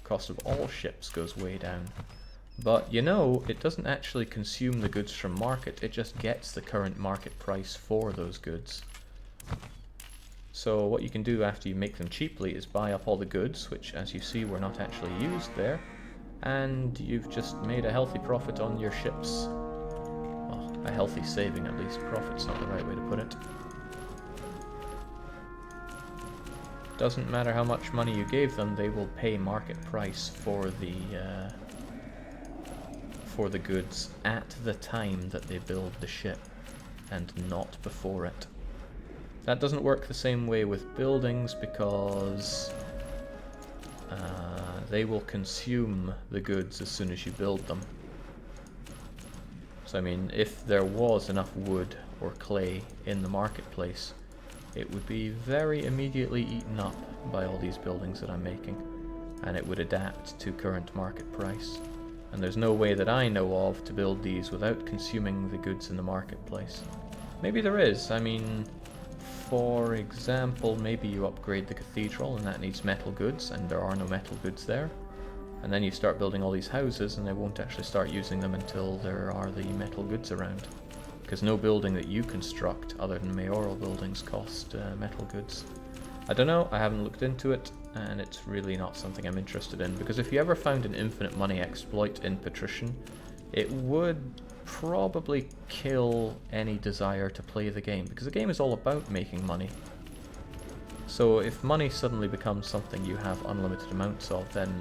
Cost of all ships goes way down. But, you know, it doesn't actually consume the goods from market, it just gets the current market price for those goods. So what you can do after you make them cheaply is buy up all the goods, which as you see were not actually used there, and you've just made a healthy profit on your ships. Well, a healthy saving at least. Profit's not the right way to put it. Doesn't matter how much money you gave them, they will pay market price for the goods at the time that they build the ship, and not before it. That doesn't work the same way with buildings because they will consume the goods as soon as you build them. So I mean, if there was enough wood or clay in the marketplace, it would be very immediately eaten up by all these buildings that I'm making, and it would adapt to current market price. And there's no way that I know of to build these without consuming the goods in the marketplace. Maybe there is. I mean, for example, maybe you upgrade the cathedral and that needs metal goods, and there are no metal goods there. And then you start building all these houses and they won't actually start using them until there are the metal goods around. Because no building that you construct, other than mayoral buildings, cost metal goods. I don't know, I haven't looked into it, and it's really not something I'm interested in, because if you ever found an infinite money exploit in Patrician, it would probably kill any desire to play the game, because the game is all about making money. So if money suddenly becomes something you have unlimited amounts of, then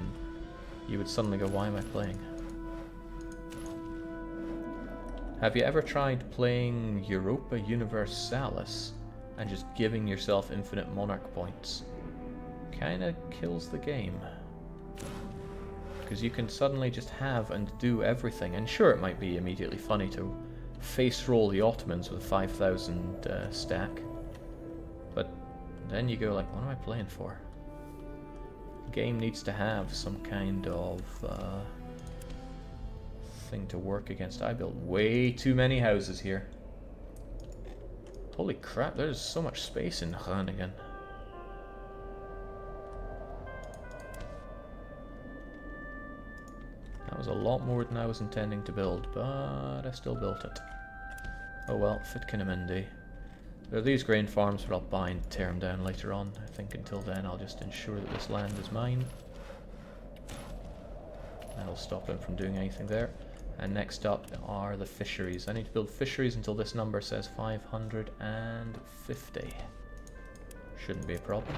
you would suddenly go, why am I playing? Have you ever tried playing Europa Universalis and just giving yourself infinite monarch points? Kinda kills the game. Because you can suddenly just have and do everything. And sure, it might be immediately funny to face roll the Ottomans with a 5,000 stack. But then you go like, what am I playing for? The game needs to have some kind of thing to work against. I built way too many houses here. Holy crap, there's so much space in Groningen. That was a lot more than I was intending to build, but I still built it. Oh well, Fitkinemindi. There are these grain farms, but I'll buy and tear them down later on. I think until then I'll just ensure that this land is mine. That'll stop them from doing anything there. And next up are the fisheries. I need to build fisheries until this number says 550. Shouldn't be a problem.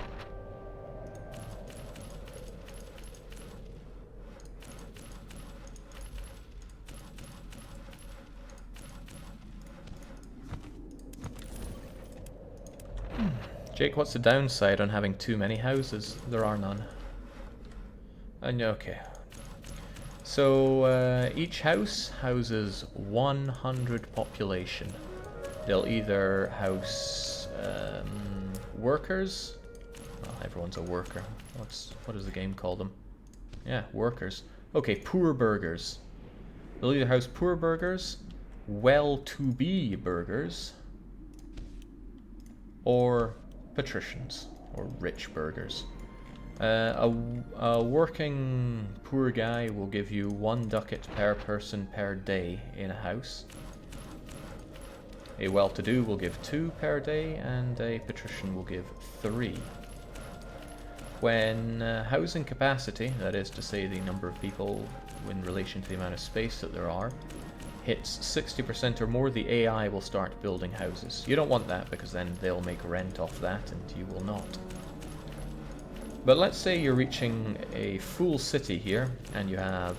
Jake, what's the downside on having too many houses? There are none. Okay. So each house houses 100 population. They'll either house workers. Well, everyone's a worker. What does the game call them? Yeah, workers. Okay, poor burgers. They'll either house poor burgers, well-to-be burgers, or patricians, or rich burgers. A working poor guy will give you 1 ducat per person per day in a house. A well-to-do will give 2 per day, and a patrician will give 3. When housing capacity, that is to say the number of people in relation to the amount of space that there are, hits 60% or more, the AI will start building houses. You don't want that, because then they'll make rent off that and you will not. But let's say you're reaching a full city here, and you have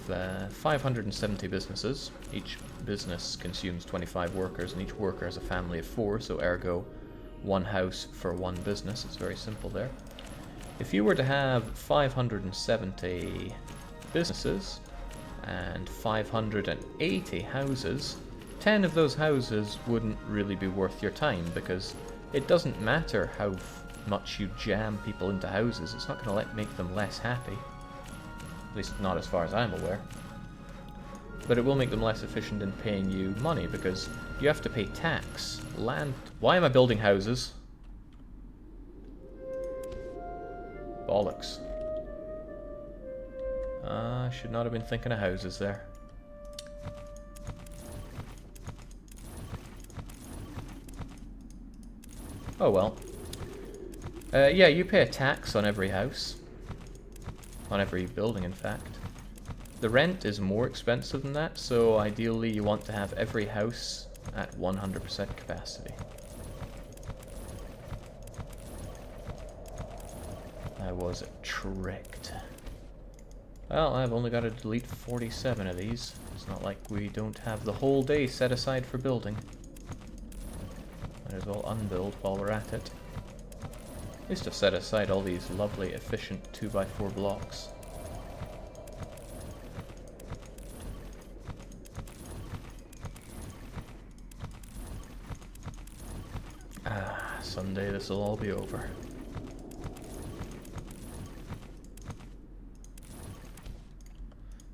570 businesses, each business consumes 25 workers, and each worker has a family of 4, so ergo, one house for one business. It's very simple there. If you were to have 570 businesses and 580 houses, 10 of those houses wouldn't really be worth your time, because it doesn't matter how much you jam people into houses, it's not going to make them less happy. At least not as far as I'm aware. But it will make them less efficient in paying you money, because you have to pay tax, land... Why am I building houses? Bollocks. I should not have been thinking of houses there. Oh well. Yeah, you pay a tax on every house. On every building, in fact. The rent is more expensive than that, so ideally you want to have every house at 100% capacity. I was tricked. Well, I've only got to delete 47 of these. It's not like we don't have the whole day set aside for building. Might as well unbuild while we're at it. At least I've set aside all these lovely, efficient 2x4 blocks. Someday this will all be over.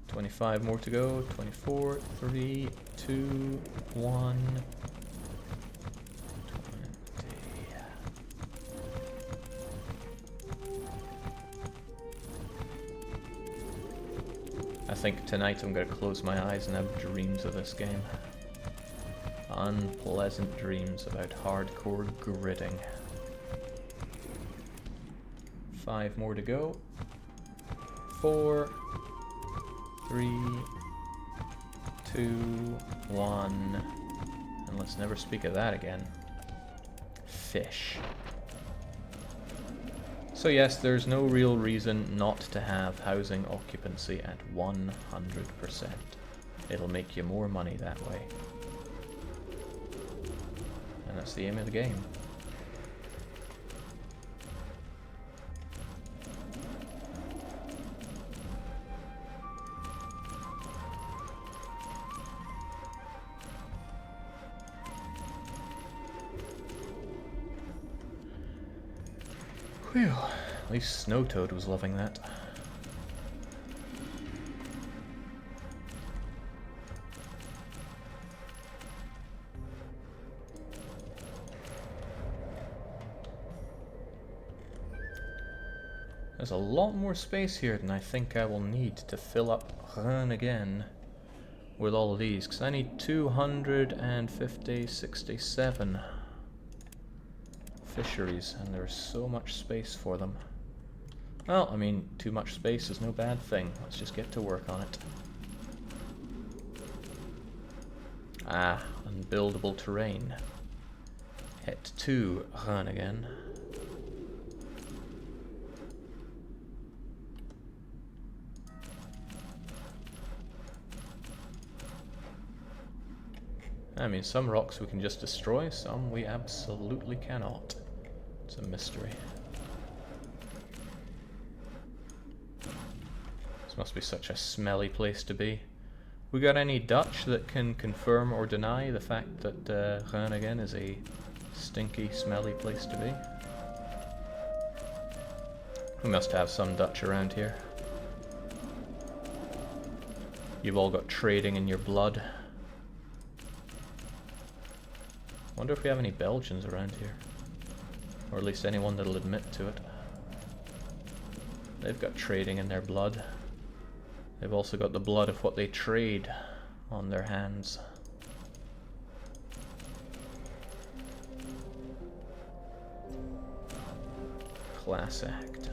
$25 more to go. 24, 3, 2, 1. 20. I think tonight I'm going to close my eyes and have dreams of this game. Unpleasant dreams about hardcore gridding. 5 more to go. 4, 3, 2, 1. And let's never speak of that again. Fish. So yes, there's no real reason not to have housing occupancy at 100%. It'll make you more money that way. And that's the aim of the game. Whew, at least Snow Toad was loving that. There's a lot more space here than I think I will need to fill up Run again with all of these, because I need 267 fisheries, and there's so much space for them. Well, I mean, too much space is no bad thing. Let's just get to work on it. Ah, unbuildable terrain. Hit 2, Run again. I mean, some rocks we can just destroy, some we absolutely cannot. It's a mystery. This must be such a smelly place to be. We got any Dutch that can confirm or deny the fact that Groningen is a stinky, smelly place to be? We must have some Dutch around here. You've all got trading in your blood. Wonder if we have any Belgians around here. Or at least anyone that'll admit to it. They've got trading in their blood. They've also got the blood of what they trade on their hands. Class act.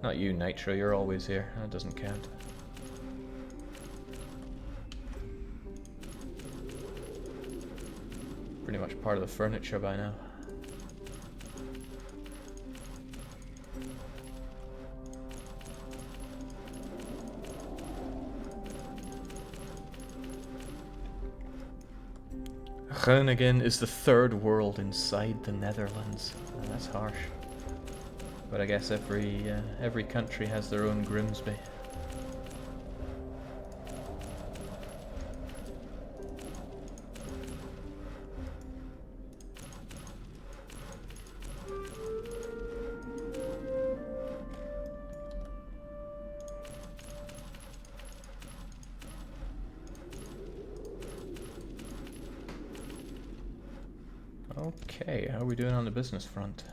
Not you, Nitro, you're always here. That doesn't count. Pretty much part of the furniture by now. Groningen is the third world inside the Netherlands. Oh, that's harsh. But I guess every country has their own Grimsby. Okay, how are we doing on the business front?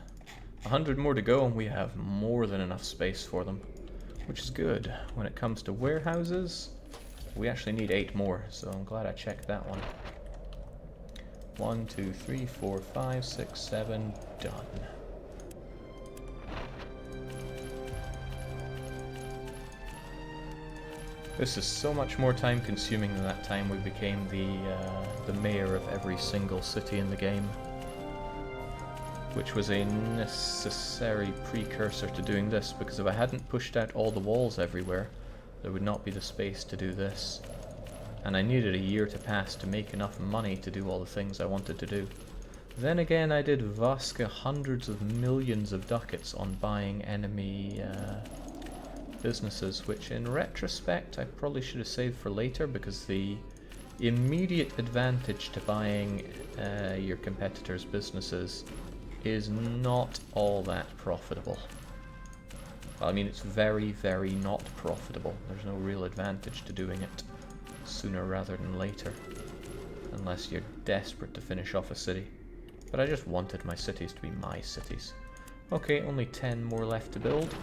100 more to go and we have more than enough space for them, which is good. When it comes to warehouses, we actually need 8 more, so I'm glad I checked that one. 1, 2, 3, 4, 5, 6, 7, done. This is so much more time consuming than that time we became the mayor of every single city in the game, which was a necessary precursor to doing this, because if I hadn't pushed out all the walls everywhere, there would not be the space to do this. And I needed a year to pass to make enough money to do all the things I wanted to do. Then again, I did Vaska hundreds of millions of ducats on buying enemy businesses, which in retrospect I probably should have saved for later, because the immediate advantage to buying your competitors' businesses is not all that profitable. Well, I mean, it's very, very not profitable. There's no real advantage to doing it sooner rather than later, unless you're desperate to finish off a city. But I just wanted my cities to be my cities. Okay, only 10 more left to build,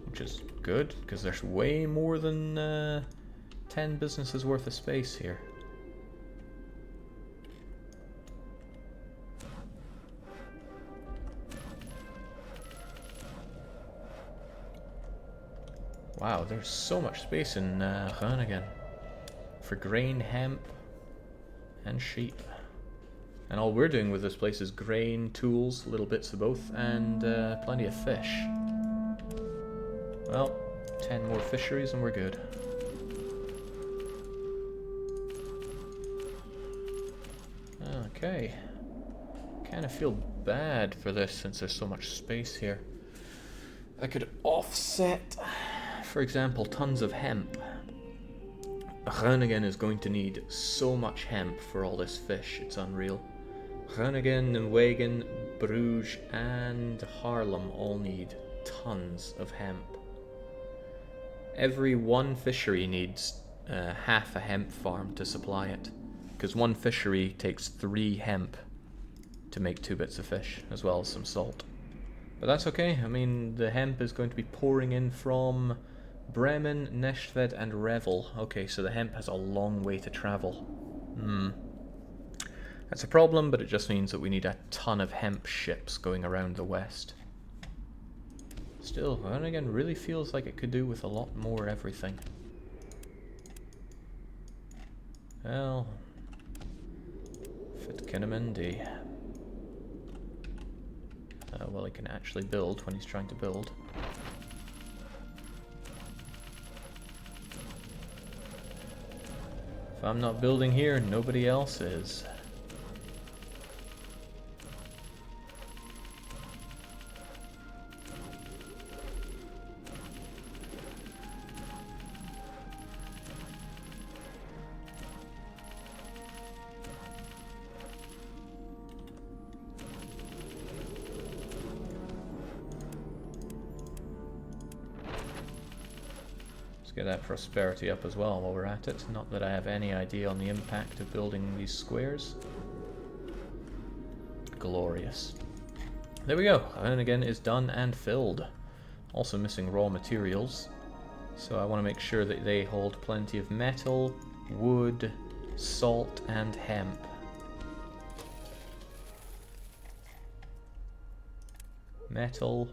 which is good, because there's way more than 10 businesses worth of space here. Wow, there's so much space in Groningen for grain, hemp, and sheep. And all we're doing with this place is grain, tools, little bits of both, and plenty of fish. Well, 10 more fisheries and we're good. Okay. Kind of feel bad for this since there's so much space here. I could offset, for example, tons of hemp. Groningen is going to need so much hemp for all this fish, it's unreal. Groningen, Nijmegen, Bruges and Haarlem all need tons of hemp. Every one fishery needs half a hemp farm to supply it, because one fishery takes 3 hemp to make 2 bits of fish, as well as some salt. But that's okay. I mean, the hemp is going to be pouring in from Bremen, Nashved and Revel. Okay, so the hemp has a long way to travel. That's a problem, but it just means that we need a ton of hemp ships going around the west. Still, Groningen really feels like it could do with a lot more everything. Well, Fit Kinnamandy. Well, he can actually build when he's trying to build. If I'm not building here, nobody else is. Get that prosperity up as well while we're at it. Not that I have any idea on the impact of building these squares. Glorious. There we go. Groningen is done and filled. Also missing raw materials. So I want to make sure that they hold plenty of metal, wood, salt, and hemp. Metal,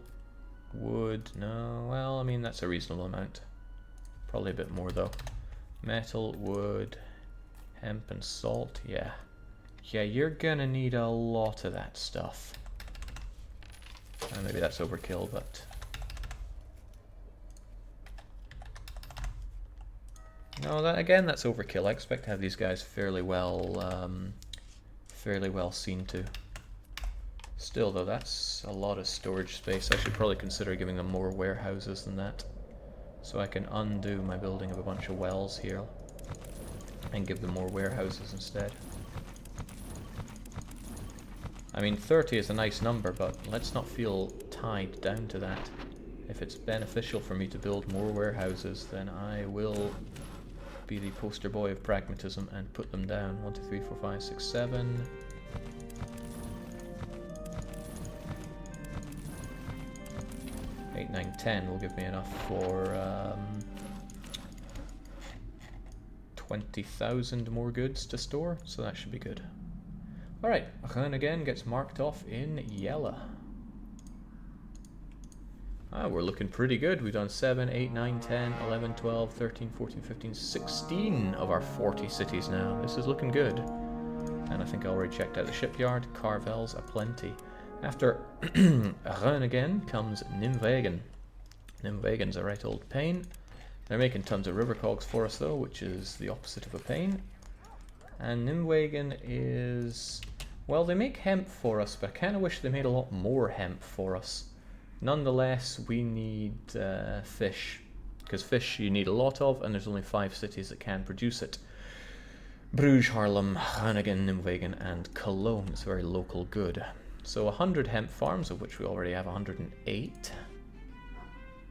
wood, no, well, I mean, that's a reasonable amount. Probably a bit more though. Metal, wood, hemp and salt, yeah. Yeah, you're gonna need a lot of that stuff. Maybe that's overkill, but... No, that again, that's overkill. I expect to have these guys fairly well seen to. Still, though, that's a lot of storage space. I should probably consider giving them more warehouses than that. So I can undo my building of a bunch of wells here and give them more warehouses instead. I mean, 30 is a nice number, but let's not feel tied down to that. If it's beneficial for me to build more warehouses, then I will be the poster boy of pragmatism and put them down. 1, 2, 3, 4, 5, 6, 7. 8, 9, 10 will give me enough for 20,000 more goods to store, so that should be good. Alright, Ren again gets marked off in yellow. Ah, we're looking pretty good. We've done 7, 8, 9, 10, 11, 12, 13, 14, 15, 16 of our 40 cities now. This is looking good. And I think I already checked out the shipyard. Carvel's aplenty. After Ren again comes Nimwegen. Nimwegen's a right old pain. They're making tons of river cogs for us though, which is the opposite of a pain. And Nimwegen is... well, they make hemp for us, but I kind of wish they made a lot more hemp for us. Nonetheless, we need fish, because fish you need a lot of, and there's only 5 cities that can produce it. Bruges, Haarlem, Groningen, Nimwegen, and Cologne. It's a very local good. So 100 hemp farms, of which we already have 108.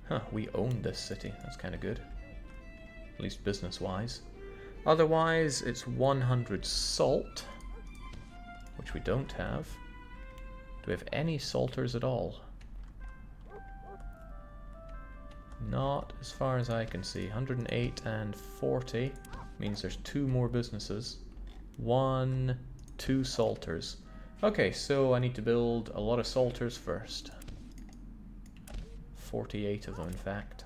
Huh, we own this city. That's kind of good. At least business-wise. Otherwise, it's 100 salt, which we don't have. Do we have any salters at all? Not as far as I can see. 108 and 40 means there's 2 more businesses. 1, 2 salters. Okay, so I need to build a lot of salters first. 48 of them, in fact.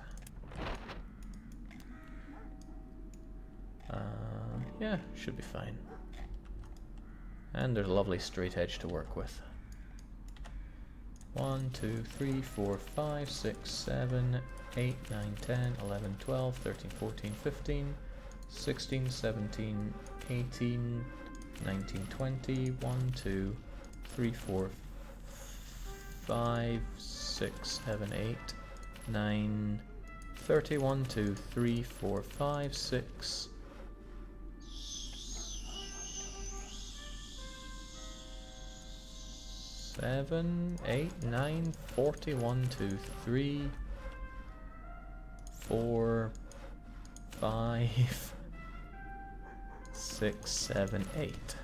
Yeah, should be fine. And there's a lovely straight edge to work with. 1, 2, 3, 4, 5, 6, 7, 8, 9, 10, 11, 12, 13, 14, 15, 16, 17, 18, 19, 20, 1, 2, 3, 4, 5, 6, 7, 8, 9, 30, 1, 2, 3, 4, 5, 6, 7, 8, 9, 40, 1, 2, 3, 4, 5, 6, 7, 8.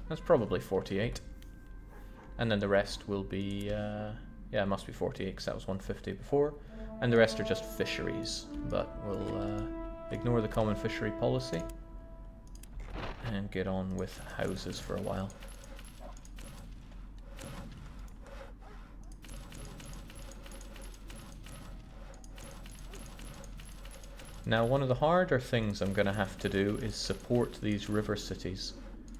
That's probably 48. And then the rest will be, yeah, it must be 48 because that was 150 before. And the rest are just fisheries, but we'll ignore the common fishery policy and get on with houses for a while. Now, one of the harder things I'm going to have to do is support these river cities,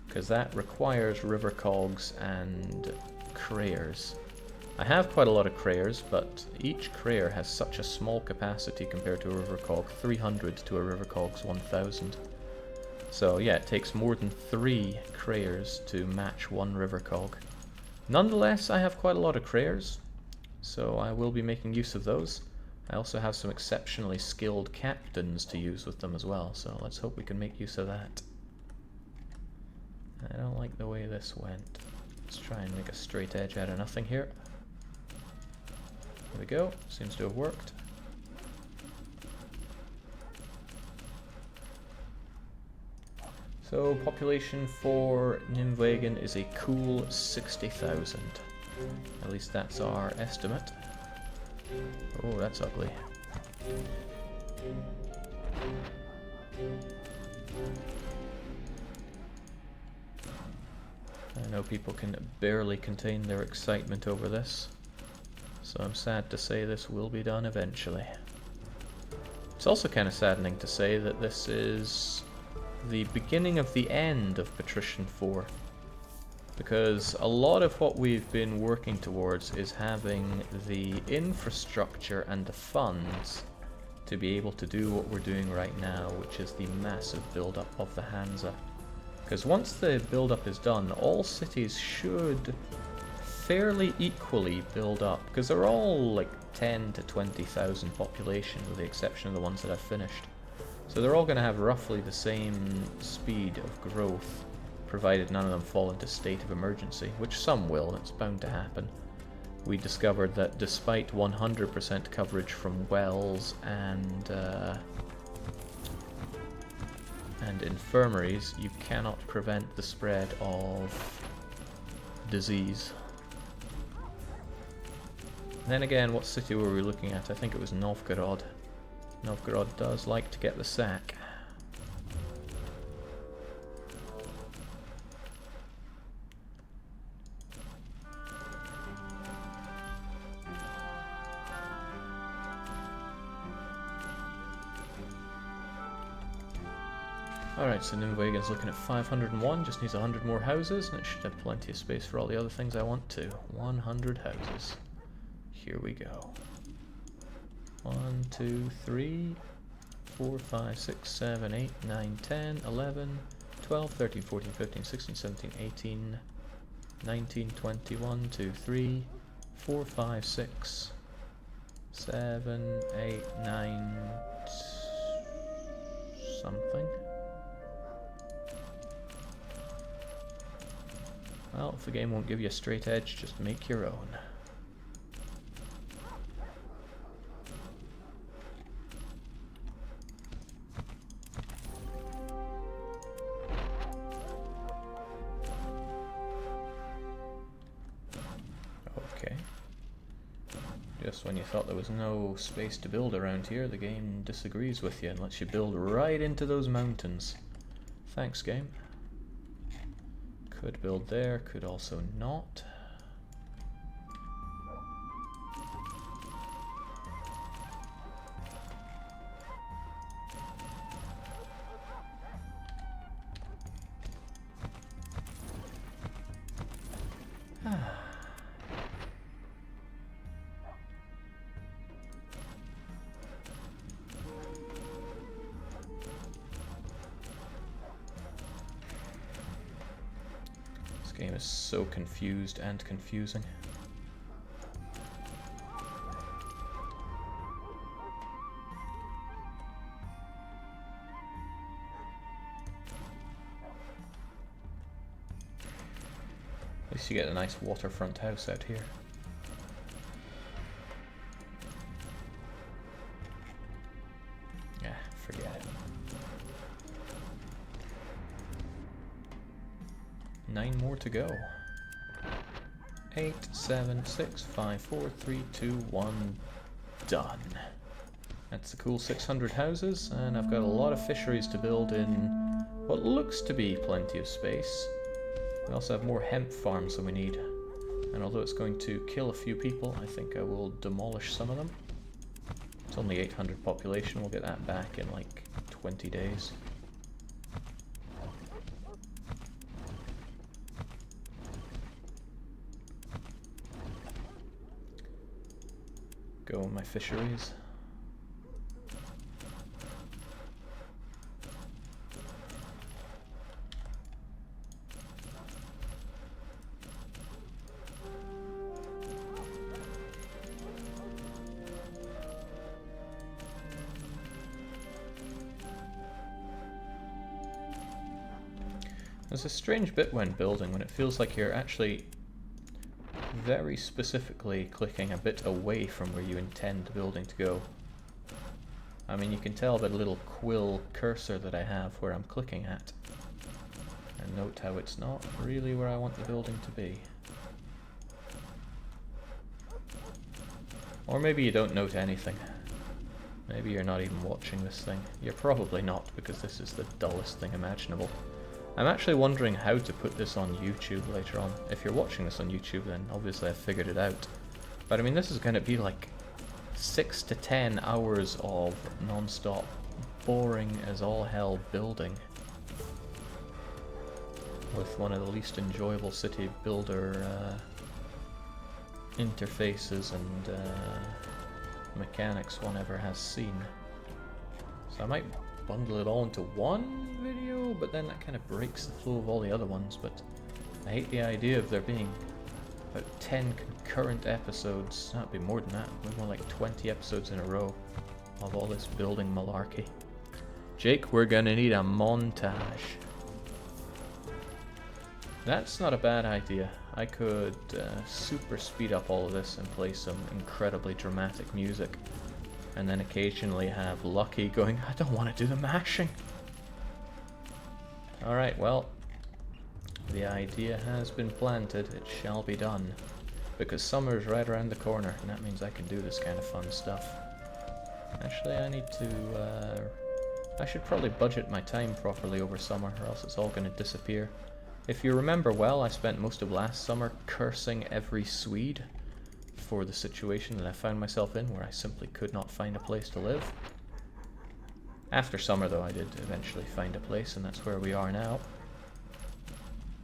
because that requires river cogs and crayers. I have quite a lot of crayers, but each crayer has such a small capacity compared to a river cog, 300 to a river cog's 1000. So yeah, it takes more than 3 crayers to match 1 river cog. Nonetheless, I have quite a lot of crayers, so I will be making use of those. I also have some exceptionally skilled captains to use with them as well, so let's hope we can make use of that. I don't like the way this went. Let's try and make a straight edge out of nothing here. There we go, seems to have worked. So population for Nimwegen is a cool 60,000. At least that's our estimate. Oh, that's ugly. I know people can barely contain their excitement over this, so I'm sad to say this will be done eventually. It's also kind of saddening to say that this is the beginning of the end of Patrician 4. Because a lot of what we've been working towards is having the infrastructure and the funds to be able to do what we're doing right now, which is the massive build-up of the Hansa. Because once the build-up is done, all cities should fairly equally build up, because they're all like 10 to 20,000 population, with the exception of the ones that I've finished. So they're all going to have roughly the same speed of growth, provided none of them fall into state of emergency, which some will, it's bound to happen. We discovered that despite 100% coverage from wells and infirmaries, you cannot prevent the spread of disease. Then again, what city were we looking at? I think it was Novgorod. Novgorod does like to get the sack. Alright, so Newwagen's looking at 501, just needs 100 more houses, and it should have plenty of space for all the other things I want to. 100 houses. Here we go. 1, 2, 3, 4, 5, 6, 7, 8, 9, 10, 11, 12, 13, 14, 15, 16, 17, 18, 19, 20, 1, 2, 3, 4, 5, 6, 7, 8, 9, something. Well, if the game won't give you a straight edge, just make your own. Okay. Just when you thought there was no space to build around here, the game disagrees with you and lets you build right into those mountains. Thanks, game. Could build there, could also not. Game is so confused and confusing. At least you get a nice waterfront house out here. Yeah, forget it. 9 more to go. 8, 7, 6, 5, 4, 3, 2, 1. Done. That's a cool 600 houses, and I've got a lot of fisheries to build in what looks to be plenty of space. We also have more hemp farms than we need. And although it's going to kill a few people, I think I will demolish some of them. It's only 800 population, we'll get that back in like 20 days. Go on my fisheries. There's a strange bit when building when it feels like you're actually very specifically clicking a bit away from where you intend the building to go. I mean, you can tell by the little quill cursor that I have where I'm clicking at. And note how it's not really where I want the building to be. Or maybe you don't note anything. Maybe you're not even watching this thing. You're probably not, because this is the dullest thing imaginable. I'm actually wondering how to put this on YouTube later on. If you're watching this on YouTube, then obviously I've figured it out. But I mean, this is going to be like 6 to 10 hours of non-stop, boring as all hell building. With one of the least enjoyable city builder interfaces and mechanics one ever has seen. So I might bundle it all into one video, but then that kind of breaks the flow of all the other ones. But I hate the idea of there being about 10 concurrent episodes. That'd be more than that. We're more like 20 episodes in a row of all this building malarkey. Jake, we're gonna need a montage. That's not a bad idea. I could super speed up all of this and play some incredibly dramatic music. And then occasionally have Lucky going, I don't want to do the mashing. Alright, well, the idea has been planted. It shall be done. Because summer's right around the corner, and that means I can do this kind of fun stuff. Actually, I need to... I should probably budget my time properly over summer, or else it's all going to disappear. If you remember well, I spent most of last summer cursing every Swede for the situation that I found myself in, where I simply could not find a place to live. After summer, though, I did eventually find a place, and that's where we are now.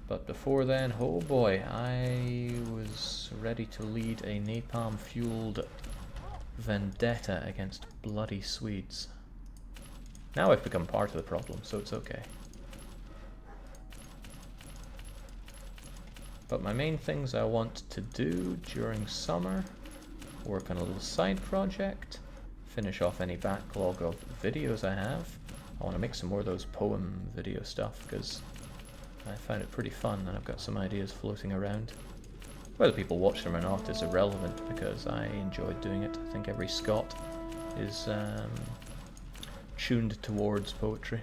But before then, oh boy, I was ready to lead a napalm-fueled vendetta against bloody Swedes. Now I've become part of the problem, so it's okay. But my main things I want to do during summer, work on a little side project, finish off any backlog of videos I have. I want to make some more of those poem video stuff, because I found it pretty fun and I've got some ideas floating around. Whether people watch them or not is irrelevant, because I enjoyed doing it. I think every Scot is tuned towards poetry.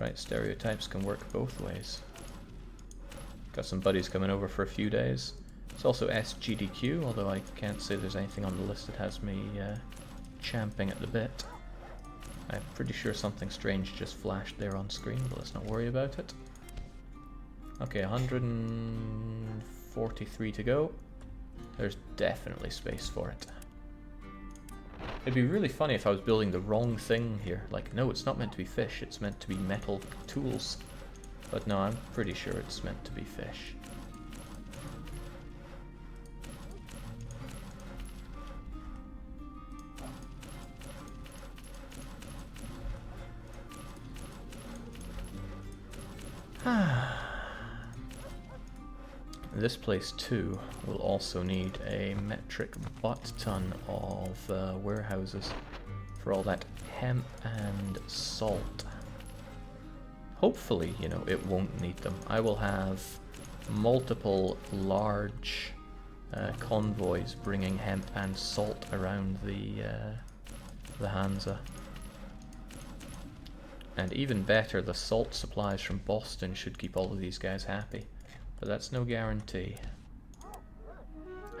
Right, stereotypes can work both ways. Got some buddies coming over for a few days. It's also SGDQ, although I can't say there's anything on the list that has me champing at the bit. I'm pretty sure something strange just flashed there on screen, but let's not worry about it. Okay, 143 to go. There's definitely space for it. It'd be really funny if I was building the wrong thing here. Like, no, it's not meant to be fish, it's meant to be metal tools. But no, I'm pretty sure it's meant to be fish. This place too will also need a metric butt ton of warehouses for all that hemp and salt. Hopefully, you know, it won't need them. I will have multiple large convoys bringing hemp and salt around the Hansa. And even better, the salt supplies from Boston should keep all of these guys happy. But that's no guarantee.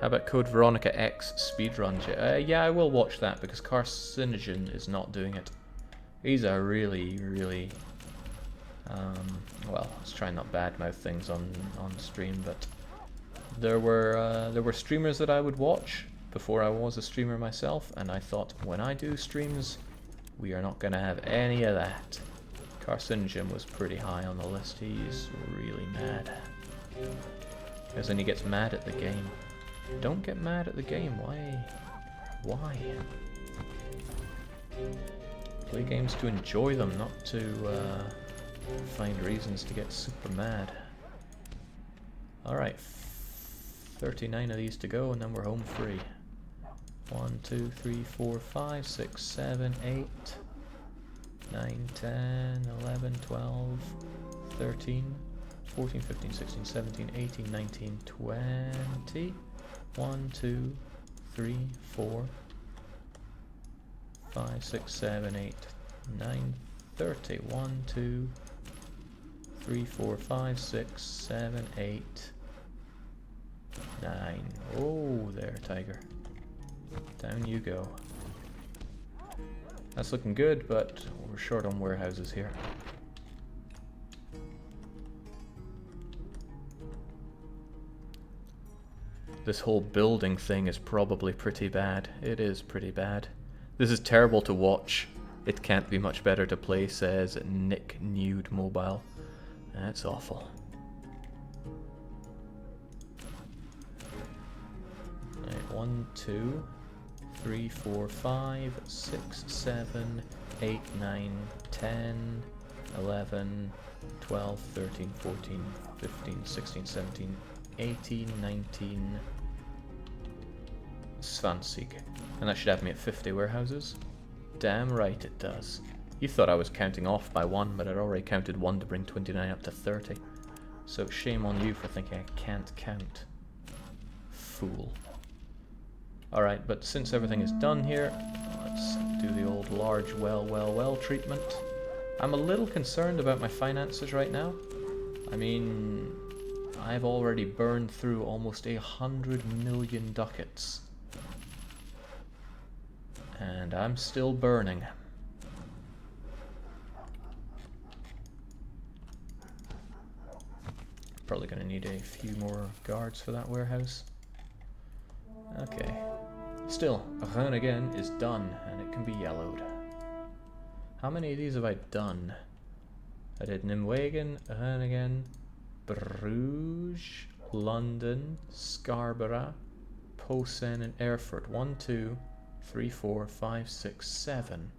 How about Code Veronica X speedrun? Yeah, I will watch that, because Carcinogen is not doing it. He's a really, well, let's try not badmouth things on stream, but there were streamers that I would watch before I was a streamer myself, and I thought, when I do streams, we are not going to have any of that. Carcinogen was pretty high on the list. He's really mad. Because then he gets mad at the game. Don't get mad at the game. Why? Why? Play games to enjoy them, not to find reasons to get super mad. Alright, 39 of these to go, and then we're home free. 1, 2, 3, 4, 5, 6, 7, 8, 9, 10, 11, 12, 13, 14, 15, 16, 17, 18, 19, 20. 1, 2, 3, 4, 5, 6, 7, 8, 9, 30. 1, 2, 3, 4, 5, 6, 7, 8, 9. Oh, there, tiger. Down you go. That's looking good, but we're short on warehouses here. This whole building thing is probably pretty bad. It is pretty bad. This is terrible to watch. It can't be much better to play, says Nick Nude Mobile. That's awful. Right, 1, 2, 3, 4, 5, 6, 7, 8, 9, 10, 11, 12, 13, 14, 15, 16, 17, 18, 19... 20. And that should have me at 50 warehouses. Damn right it does. You thought I was counting off by 1, but I'd already counted 1 to bring 29 up to 30. So shame on you for thinking I can't count. Fool. Alright, but since everything is done here, let's do the old large well treatment. I'm a little concerned about my finances right now. I mean, I've already burned through almost 100 million ducats. And I'm still burning. Probably gonna need a few more guards for that warehouse. Okay. Still, Run again is done, and it can be yellowed. How many of these have I done? I did Nimwegen, Run again, Bruges, London, Scarborough, Posen, and Erfurt. 1, 2, 3, 4, 5, 6, 7.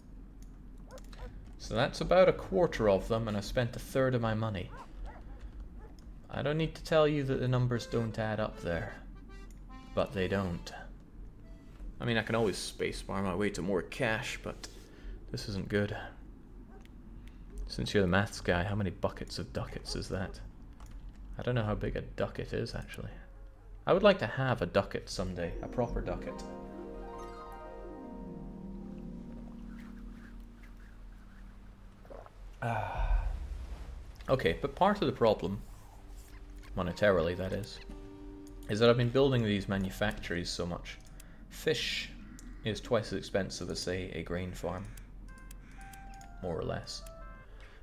So that's about a quarter of them, and I spent a third of my money. I don't need to tell you that the numbers don't add up there. But they don't. I mean, I can always spacebar my way to more cash, but this isn't good. Since you're the maths guy, how many buckets of ducats is that? I don't know how big a ducat is, actually. I would like to have a ducat someday, a proper ducat. Okay, but part of the problem, monetarily that is that I've been building these manufactories so much. Fish is twice as expensive as, say, a grain farm. More or less.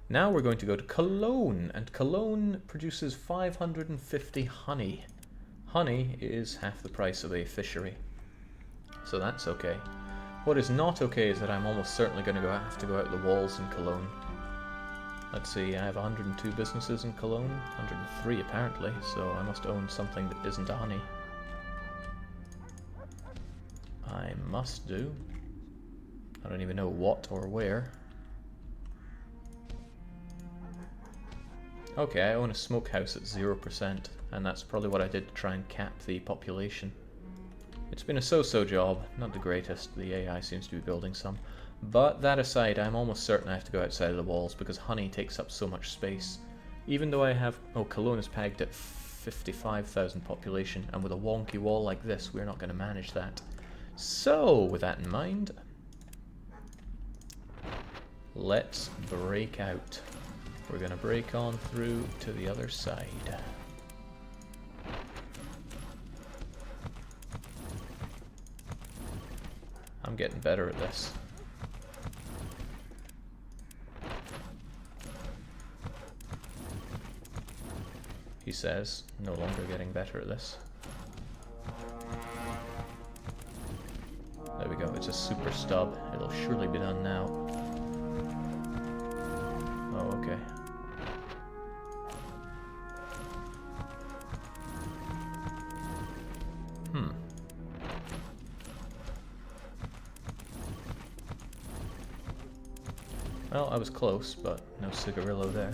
Now we're going to go to Cologne, and Cologne produces 550 honey. Honey is half the price of a fishery. So that's okay. What is not okay is that I'm almost certainly going to have to go out the walls in Cologne. Let's see, I have 102 businesses in Cologne, 103 apparently, so I must own something that isn't a honey. I must do. I don't even know what or where. Okay, I own a smokehouse at 0%, and that's probably what I did to try and cap the population. It's been a so-so job, not the greatest. The AI seems to be building some. But that aside, I'm almost certain I have to go outside of the walls because honey takes up so much space. Even though I have... Oh, Cologne is pegged at 55,000 population, and with a wonky wall like this, we're not going to manage that. So, with that in mind, let's break out. We're going to break on through to the other side. I'm getting better at this. He says, no longer getting better at this. There we go, it's a super stub. It'll surely be done now. Oh, okay. Well, I was close, but no cigarillo there.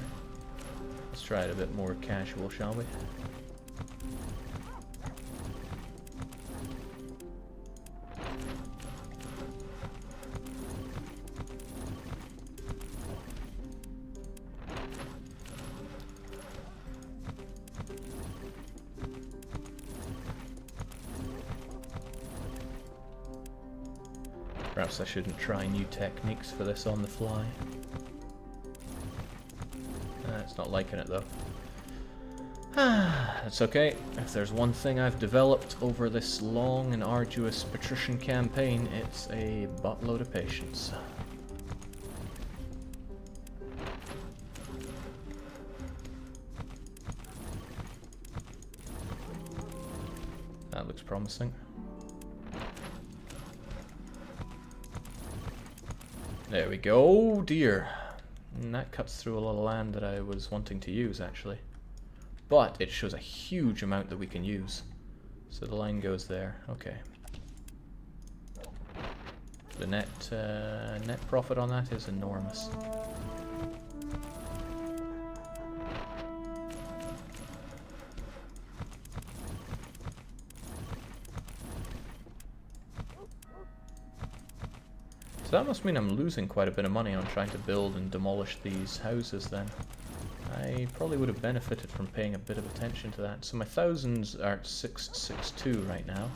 Let's try it a bit more casual, shall we? Perhaps I shouldn't try new techniques for this on the fly. It's not liking it though. That's okay. If there's one thing I've developed over this long and arduous Patrician campaign, it's a buttload of patience. That looks promising. There we go. Oh dear. And that cuts through a lot of land that I was wanting to use, actually. But it shows a huge amount that we can use. So the line goes there. Okay. The net profit on that is enormous. So that must mean I'm losing quite a bit of money on trying to build and demolish these houses then. I probably would have benefited from paying a bit of attention to that. So my thousands are at 662 right now.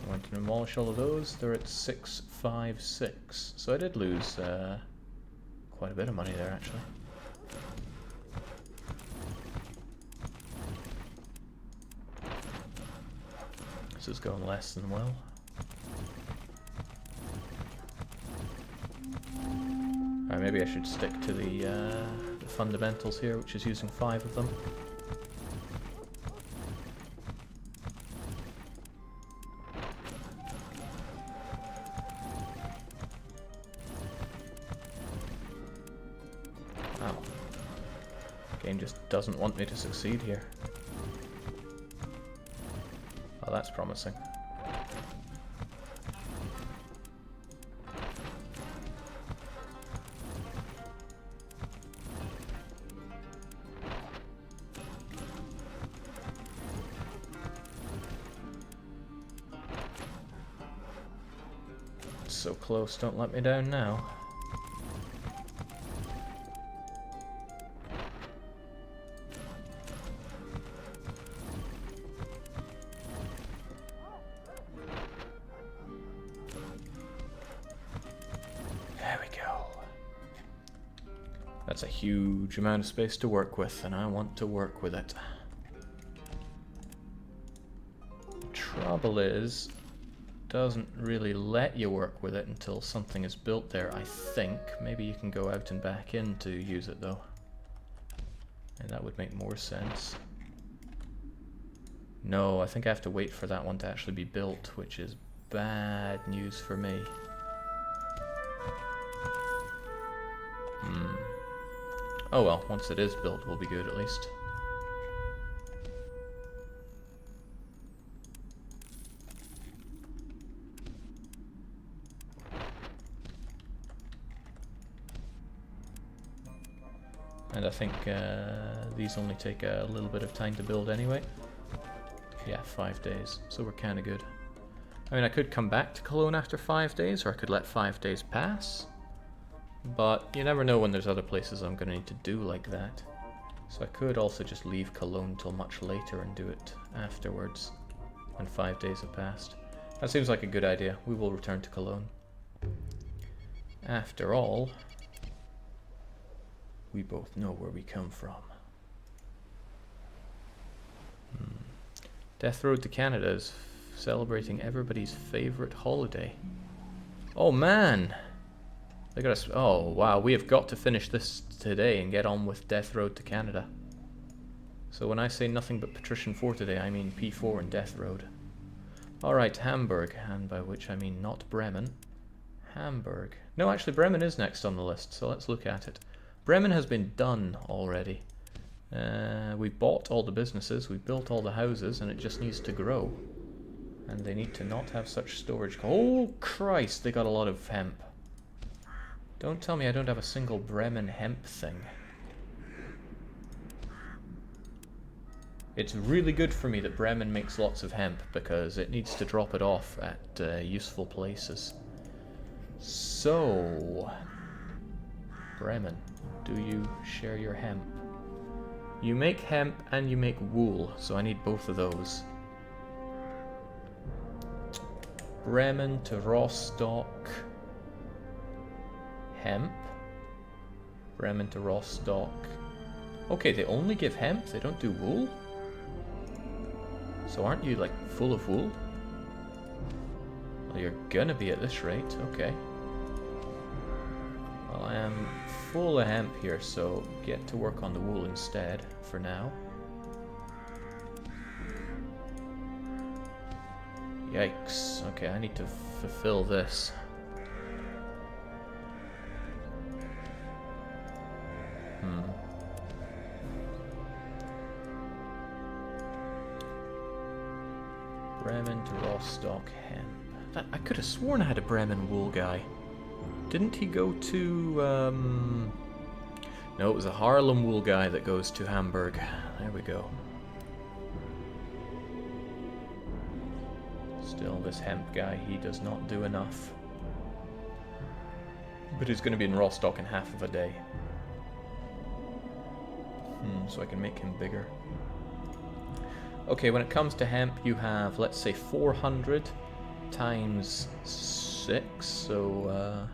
I went to demolish all of those, they're at 656. So I did lose quite a bit of money there actually. This is going less than well. Alright, maybe I should stick to the fundamentals here, which is using 5 of them. Wow. Game just doesn't want me to succeed here. Oh, that's promising. So close, don't let me down now. There we go. That's a huge amount of space to work with, and I want to work with it. Trouble is, doesn't really let you work with it until something is built there, I think. Maybe you can go out and back in to use it though. And that would make more sense. No, I think I have to wait for that one to actually be built, which is bad news for me. Oh well, once it is built, we'll be good at least. And I think these only take a little bit of time to build anyway. Yeah, 5 days, so we're kind of good. I mean, I could come back to Cologne after 5 days, or I could let 5 days pass. But you never know when there's other places I'm going to need to do like that. So I could also just leave Cologne till much later and do it afterwards, when 5 days have passed. That seems like a good idea. We will return to Cologne. After all, we both know where we come from. Death Road to Canada is celebrating everybody's favorite holiday. Oh man! They got us. Oh wow, we have got to finish this today and get on with Death Road to Canada. So when I say nothing but Patrician 4 today, I mean P4 and Death Road. Alright, Hamburg, and by which I mean not Bremen. Hamburg. No, actually Bremen is next on the list, so let's look at it. Bremen has been done already. We bought all the businesses, we built all the houses, and it just needs to grow. And they need to not have such storage. Oh Christ, they got a lot of hemp. Don't tell me I don't have a single Bremen hemp thing. It's really good for me that Bremen makes lots of hemp, because it needs to drop it off at useful places. So, Bremen, do you share your hemp? You make hemp and you make wool, so I need both of those. Bremen to Rostock. Hemp. Bremen to Rostock. Okay, they only give hemp, they don't do wool? So aren't you, like, full of wool? Well, you're gonna be at this rate, okay. Well, I am full of hemp here, so get to work on the wool instead, for now. Yikes. Okay, I need to fulfill this. Bremen to Rostock hemp. I could have sworn I had a Bremen wool guy. Didn't he go to, No, it was a Haarlem wool guy that goes to Hamburg. There we go. Still, this hemp guy, he does not do enough. But he's going to be in Rostock in half of a day. So I can make him bigger. Okay, when it comes to hemp, you have, let's say, 400 times 6, so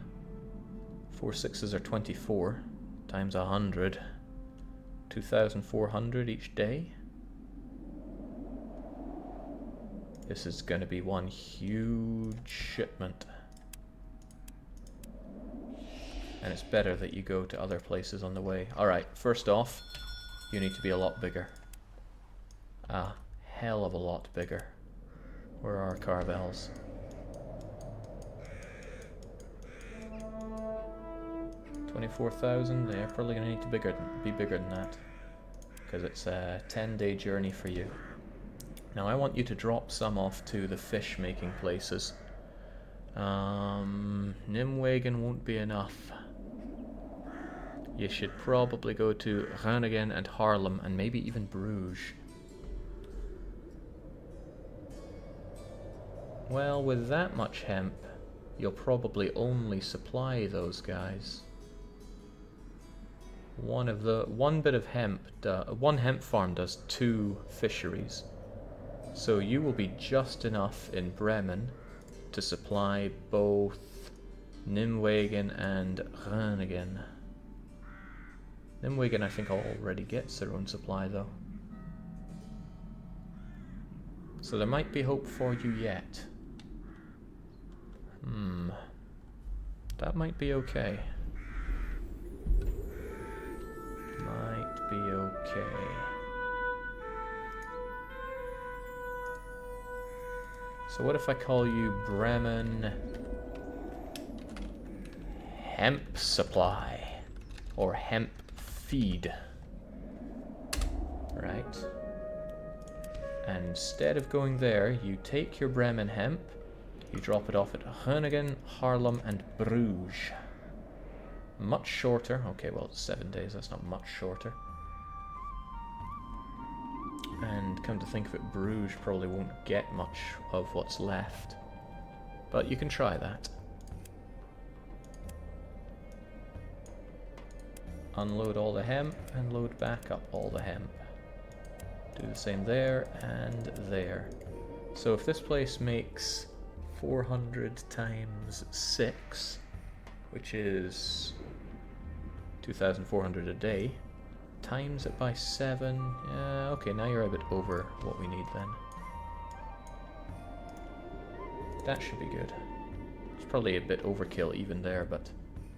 4 6s are 24, times 100, 2,400 each day. This is going to be one huge shipment. And it's better that you go to other places on the way. Alright, first off, you need to be a lot bigger. A hell of a lot bigger. Where are our Carvels? 24,000. They're probably going to need to be bigger than that, because it's a 10-day journey for you. Now I want you to drop some off to the fish making places. Nimwegen won't be enough. You should probably go to Groningen and Haarlem, and maybe even Bruges. Well, with that much hemp, you'll probably only supply those guys. One bit of hemp, one hemp farm does 2 fisheries. So you will be just enough in Bremen to supply both Nimwegen and Groningen. Nimwegen, I think, already gets their own supply, though. So there might be hope for you yet. That might be okay. Might be okay. So what if I call you Bremen Hemp Supply? Or Hemp Feed. Right. And instead of going there, you take your Bremen hemp, you drop it off at Groningen, Haarlem and Bruges. Much shorter. Okay, well, it's 7 days, that's not much shorter. And come to think of it, Bruges probably won't get much of what's left. But you can try that. Unload all the hemp and load back up all the hemp. Do the same there and there. So if this place makes 400 times 6, which is 2,400 a day, times it by 7, okay, now you're a bit over what we need then. That should be good. It's probably a bit overkill even there, but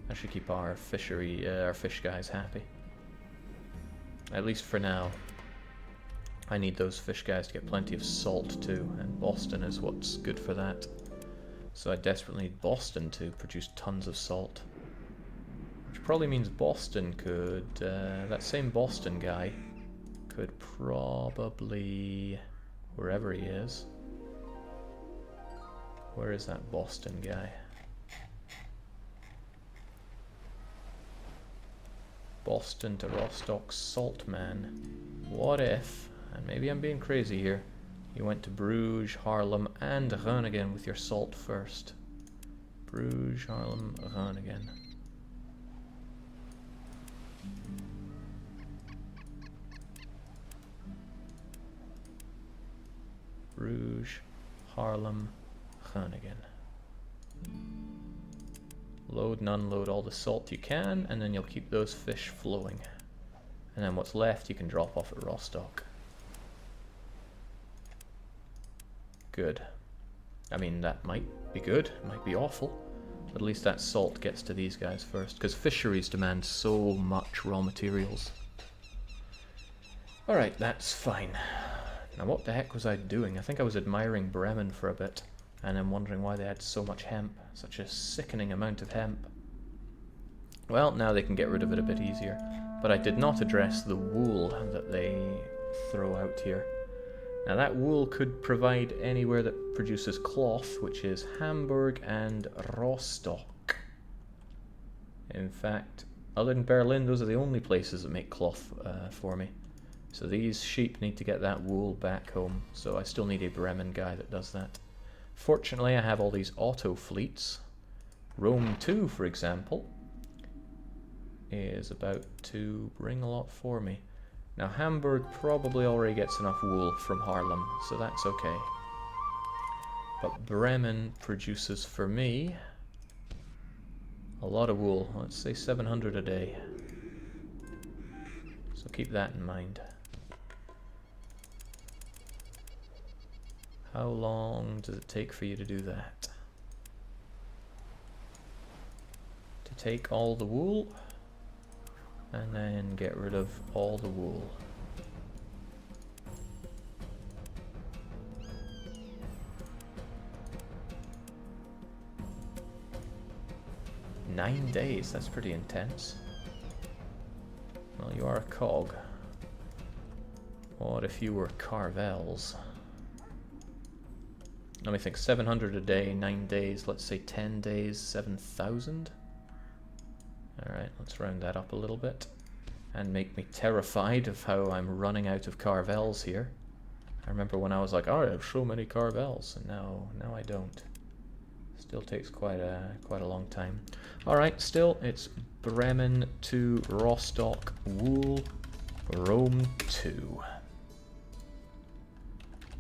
that should keep our fish guys happy. At least for now. I need those fish guys to get plenty of salt too, and Boston is what's good for that. So I desperately need Boston to produce tons of salt. Which probably means Boston could, that same Boston guy could probably, wherever he is. Where is that Boston guy? Boston to Rostock Salt Man. What if, and maybe I'm being crazy here, you went to Bruges, Haarlem and Groningen with your salt first. Bruges, Haarlem, Groningen. Bruges, Haarlem, Groningen. Load and unload all the salt you can, and then you'll keep those fish flowing. And then what's left you can drop off at Rostock. Good. I mean, that might be good, it might be awful. But at least that salt gets to these guys first, because fisheries demand so much raw materials. Alright, that's fine. Now what the heck was I doing? I think I was admiring Bremen for a bit, and I'm wondering why they had so much hemp, such a sickening amount of hemp. Well, now they can get rid of it a bit easier, but I did not address the wool that they throw out here. Now that wool could provide anywhere that produces cloth, which is Hamburg and Rostock. In fact, other than Berlin, those are the only places that make cloth for me. So these sheep need to get that wool back home, so I still need a Bremen guy that does that. Fortunately, I have all these auto fleets. Rome 2, for example, is about to bring a lot for me. Now Hamburg probably already gets enough wool from Haarlem, so that's okay. But Bremen produces for me a lot of wool. Let's say 700 a day. So keep that in mind. How long does it take for you to do that? To take all the wool and then get rid of all the wool. "9 days, that's pretty intense. Well, you are a cog. What if you were Carvels? Let me think, 700 a day, 9 days, let's say 10 days, 7,000? Alright, let's round that up a little bit. And make me terrified of how I'm running out of Carvels here. I remember when I was like, oh, I have so many Carvels, and now I don't. Still takes quite a long time. Alright, still, it's Bremen to Rostock, wool, Rome 2.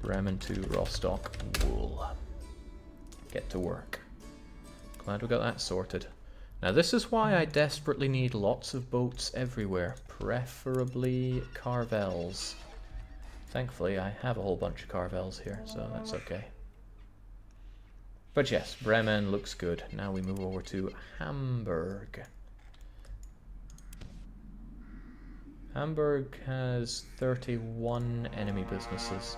Bremen to Rostock, wool. Get to work. Glad we got that sorted. Now this is why I desperately need lots of boats everywhere, preferably Carvels. Thankfully I have a whole bunch of Carvels here, so that's okay. But yes, Bremen looks good. Now we move over to Hamburg. Hamburg has 31 enemy businesses.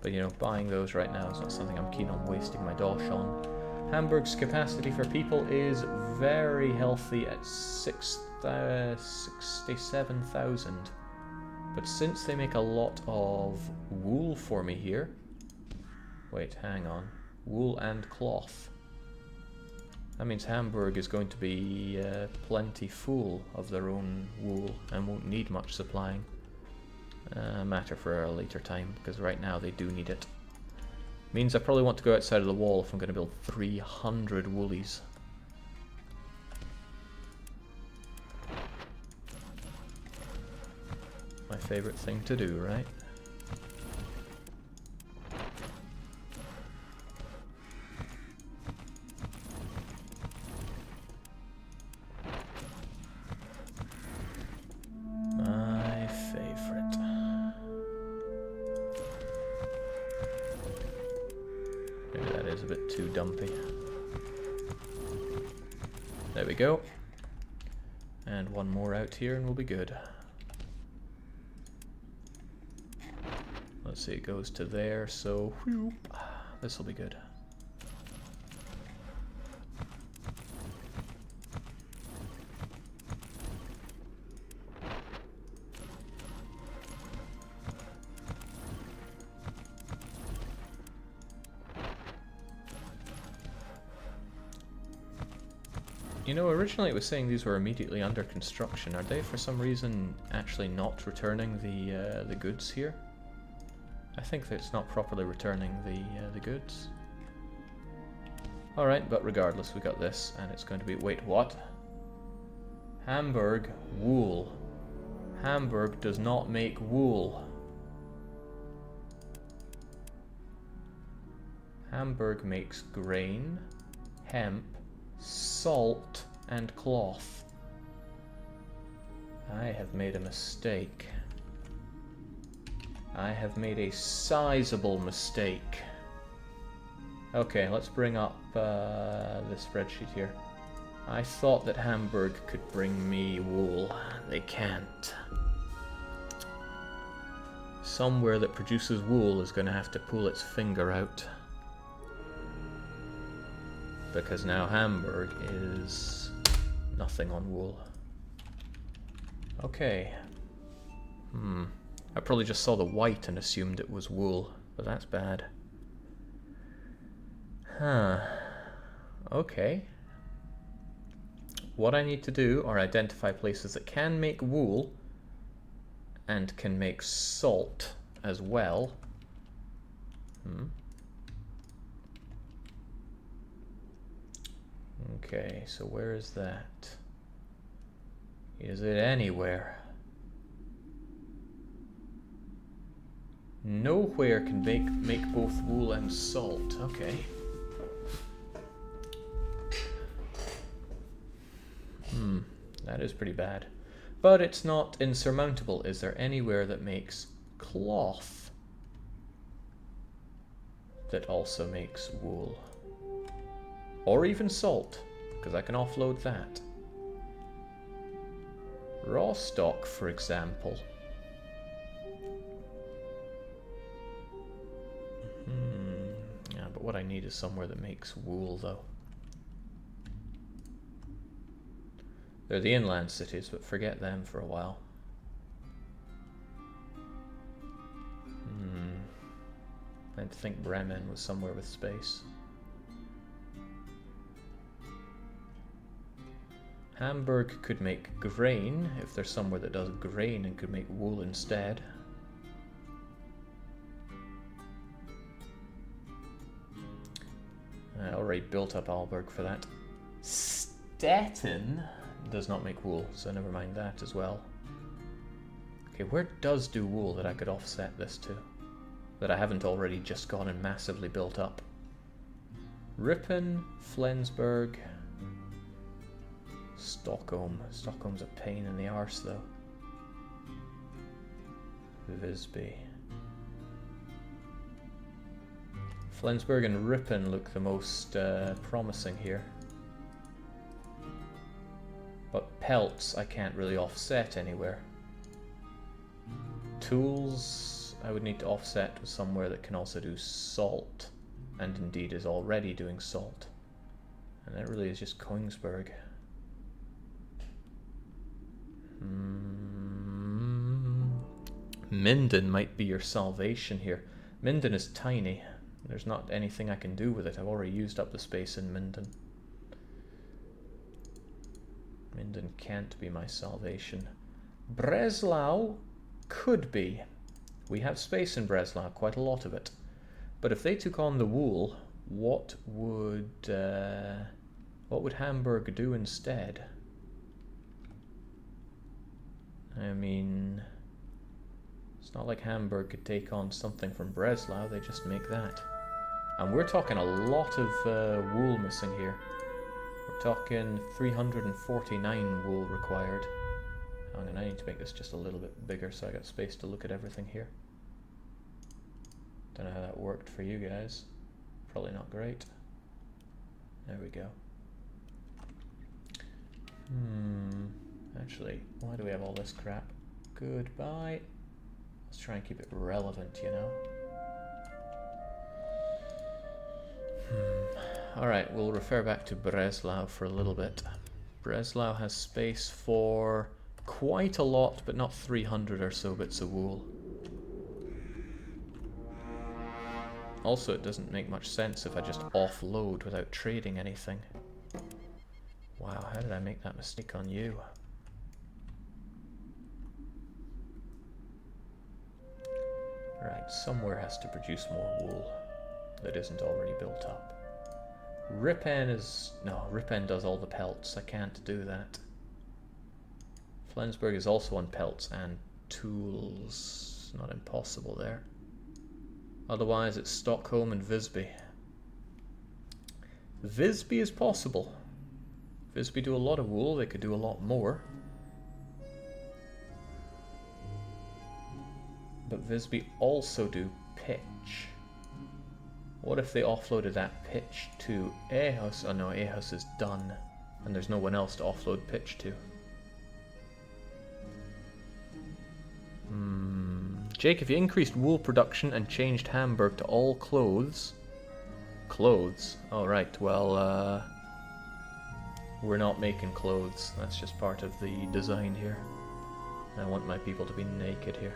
But you know, buying those right now is not something I'm keen on wasting my dosh on. Hamburg's capacity for people is very healthy at 67,000. But since they make a lot of wool for me here... Wait, hang on. Wool and cloth. That means Hamburg is going to be plenty full of their own wool and won't need much supplying. Matter for a later time, because right now they do need it. Means I probably want to go outside of the wall if I'm going to build 300 woolies. My favorite thing to do, right? There we go. And one more out here and we'll be good. Let's see, it goes to there, so this will be good. You know, originally it was saying these were immediately under construction. Are they, for some reason, actually not returning the goods here? I think that it's not properly returning the goods. Alright, but regardless, we got this, and it's going to be... Wait, what? Hamburg, wool. Hamburg does not make wool. Hamburg makes grain, hemp, salt, and cloth. I have made a mistake. I have made a sizable mistake. Okay, let's bring up this spreadsheet here. I thought that Hamburg could bring me wool. They can't. Somewhere that produces wool is going to have to pull its finger out. Because now Hamburg is nothing on wool. Okay. I probably just saw the white and assumed it was wool, but that's bad. Huh. Okay. What I need to do are identify places that can make wool and can make salt as well. Okay, so where is that? Is it anywhere? Nowhere can make both wool and salt. Okay. That is pretty bad. But it's not insurmountable. Is there anywhere that makes cloth that also makes wool? Or even salt, because I can offload that. Raw stock, for example. Yeah, but what I need is somewhere that makes wool, though. They're the inland cities, but forget them for a while. I'd think Bremen was somewhere with space. Hamburg could make grain, if there's somewhere that does grain and could make wool instead. I already built up Aalborg for that. Stettin does not make wool, so never mind that as well. Okay, where does do wool that I could offset this to? That I haven't already just gone and massively built up. Ripon, Flensburg, Stockholm. Stockholm's a pain in the arse though. Visby. Flensburg and Ripon look the most promising here. But pelts I can't really offset anywhere. Tools I would need to offset with somewhere that can also do salt, and indeed is already doing salt. And that really is just Kongsberg. Minden might be your salvation here. Minden is tiny. There's not anything I can do with it. I've already used up the space in Minden. Minden can't be my salvation. Breslau could be. We have space in Breslau, quite a lot of it. But if they took on the wool, what would Hamburg do instead? I mean, it's not like Hamburg could take on something from Breslau, they just make that. And we're talking a lot of wool missing here. We're talking 349 wool required. Hang on, I need to make this just a little bit bigger so I got space to look at everything here. Don't know how that worked for you guys. Probably not great. There we go. Actually, why do we have all this crap? Goodbye. Let's try and keep it relevant, you know. Alright, we'll refer back to Breslau for a little bit. Breslau has space for quite a lot, but not 300 or so bits of wool. Also, it doesn't make much sense if I just offload without trading anything. Wow, how did I make that mistake on you? Right, somewhere has to produce more wool that isn't already built up. Ripon is... no, Ripon does all the pelts. I can't do that. Flensburg is also on pelts and tools. Not impossible there. Otherwise it's Stockholm and Visby. Visby is possible. Visby do a lot of wool, they could do a lot more. But Visby also do pitch. What if they offloaded that pitch to Aarhus? Oh no, Aarhus is done. And there's no one else to offload pitch to. Jake, if you increased wool production and changed Hamburg to all clothes... Clothes? Alright, well, we're not making clothes. That's just part of the design here. I want my people to be naked here.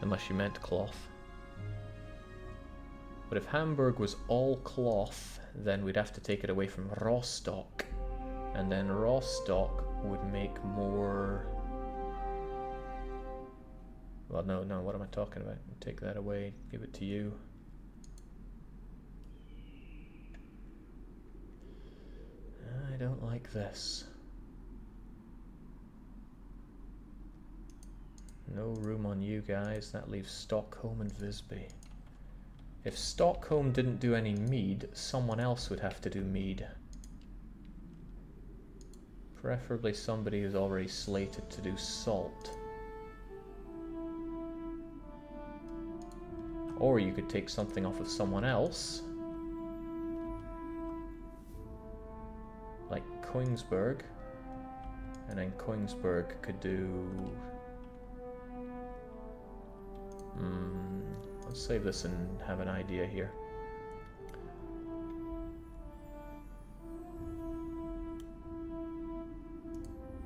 Unless you meant cloth. But if Hamburg was all cloth, then we'd have to take it away from Rostock. And then Rostock would make more... Well, no, what am I talking about? Take that away, give it to you. I don't like this. No room on you guys. That leaves Stockholm and Visby. If Stockholm didn't do any mead, someone else would have to do mead. Preferably somebody who's already slated to do salt. Or you could take something off of someone else. Like Kongsberg. And then Kongsberg could do... Let's save this and have an idea here.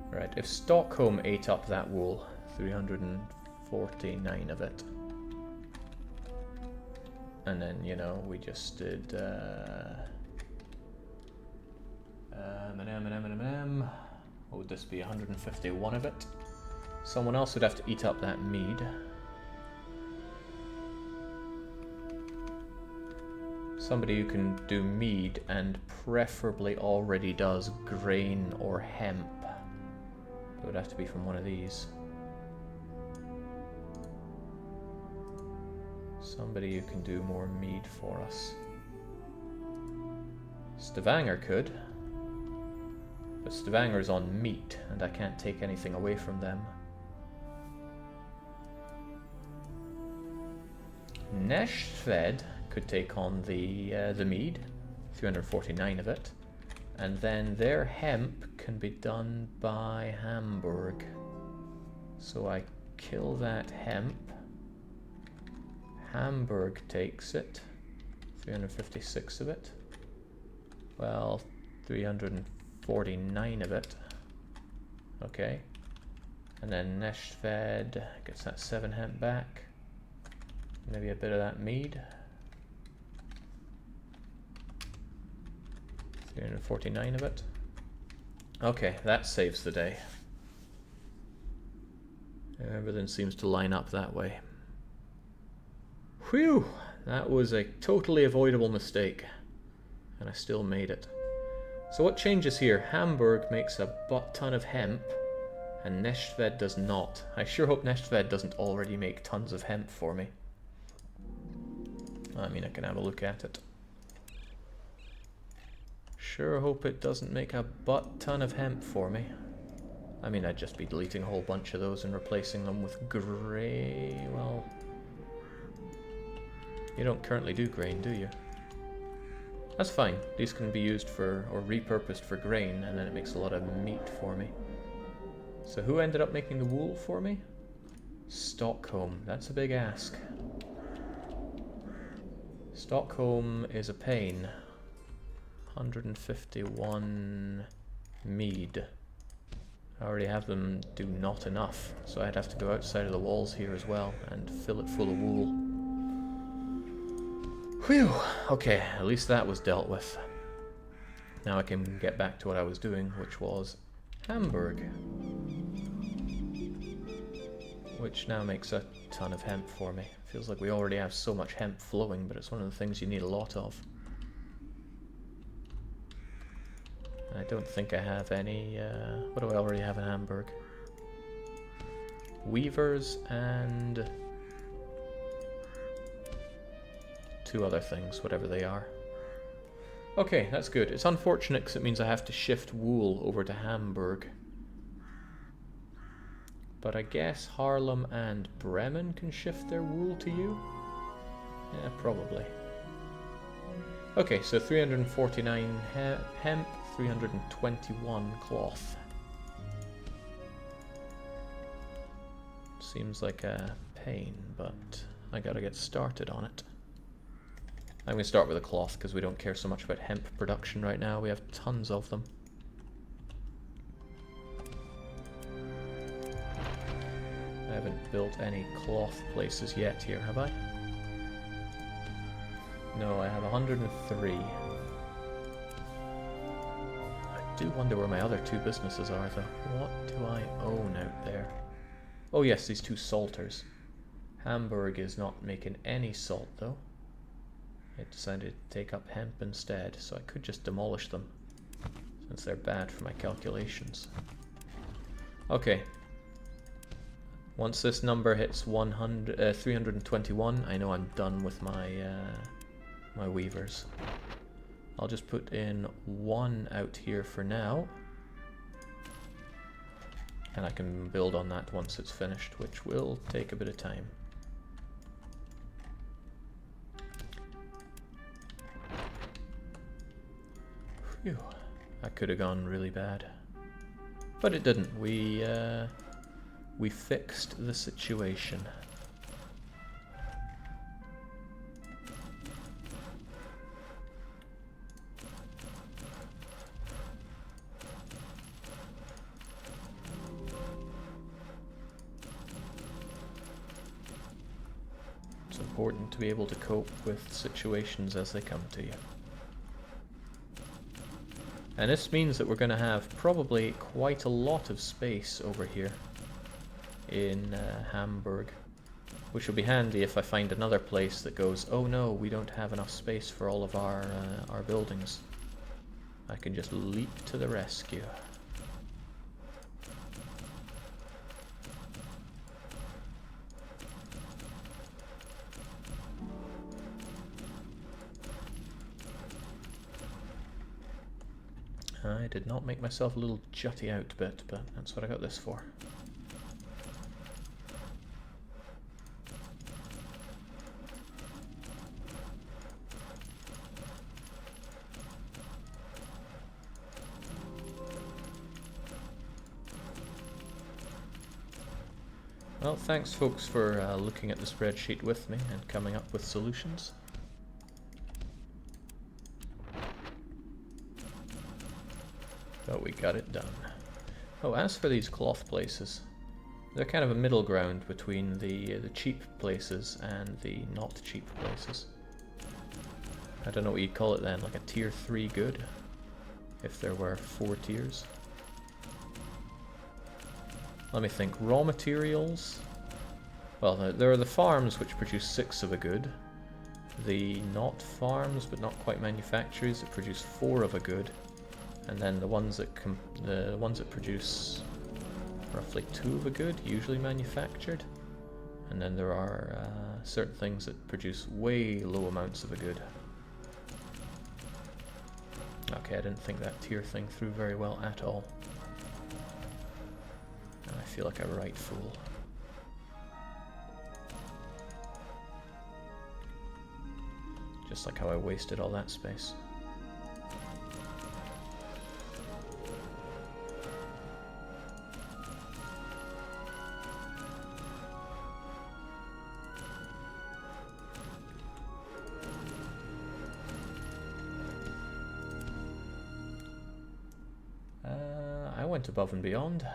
Right, if Stockholm ate up that wool, 349 of it. And then, you know, we just did... what would this be? 151 of it. Someone else would have to eat up that mead. Somebody who can do mead and preferably already does grain or hemp. It would have to be from one of these. Somebody who can do more mead for us. Stavanger could. But Stavanger's on meat, and I can't take anything away from them. Nashved could take on the mead, 349 of it, and then their hemp can be done by Hamburg. So I kill that hemp. Hamburg takes it, 356 of it. Well, 349 of it. Okay. And then Nashved gets that 7 hemp back. Maybe a bit of that mead. 349 of it. Okay, that saves the day. Everything seems to line up that way. Whew! That was a totally avoidable mistake. And I still made it. So what changes here? Hamburg makes a butt-ton of hemp, and Nashved does not. I sure hope Nashved doesn't already make tons of hemp for me. I mean, I can have a look at it. Sure hope it doesn't make a butt-ton of hemp for me. I mean, I'd just be deleting a whole bunch of those and replacing them with grey... Well... You don't currently do grain, do you? That's fine. These can be used for, or repurposed for grain, and then it makes a lot of meat for me. So who ended up making the wool for me? Stockholm. That's a big ask. Stockholm is a pain. 151 mead. I already have them do not enough, so I'd have to go outside of the walls here as well and fill it full of wool. Whew! Okay, at least that was dealt with. Now I can get back to what I was doing, which was Hamburg. Which now makes a ton of hemp for me. Feels like we already have so much hemp flowing, but it's one of the things you need a lot of. I don't think I have any... what do I already have in Hamburg? Weavers and... 2 other things, whatever they are. Okay, that's good. It's unfortunate because it means I have to shift wool over to Hamburg. But I guess Haarlem and Bremen can shift their wool to you? Yeah, probably. Okay, so 349 hemp, 321 cloth. Seems like a pain, but I gotta get started on it. I'm going to start with the cloth because we don't care so much about hemp production right now. We have tons of them. I haven't built any cloth places yet here, have I? No, I have 103. I do wonder where my other two businesses are, though. What do I own out there? Oh yes, these two salters. Hamburg is not making any salt, though. It decided to take up hemp instead, so I could just demolish them, since they're bad for my calculations. Okay. Once this number hits 321, I know I'm done with my my weavers. I'll just put in one out here for now, and I can build on that once it's finished, which will take a bit of time. Phew, that could have gone really bad, but it didn't. We fixed the situation. It's important to be able to cope with situations as they come to you. And this means that we're going to have probably quite a lot of space over here in Hamburg, which will be handy if I find another place that goes, oh no, we don't have enough space for all of our buildings. I can just leap to the rescue. I did not make myself a little jutty out bit, but that's what I got this for. Well, thanks folks for looking at the spreadsheet with me and coming up with solutions. But we got it done. Oh, as for these cloth places, they're kind of a middle ground between the cheap places and the not cheap places. I don't know what you'd call it then, like a tier 3 good, if there were 4 tiers. Let me think. Raw materials. Well, there are the farms which produce 6 of a good. The not farms, but not quite manufacturers, that produce 4 of a good. And then the ones that produce roughly 2 of a good, usually manufactured. And then there are certain things that produce way low amounts of a good. Okay, I didn't think that tier thing through very well at all. I feel like a right fool. Just like how I wasted all that space. I went above and beyond.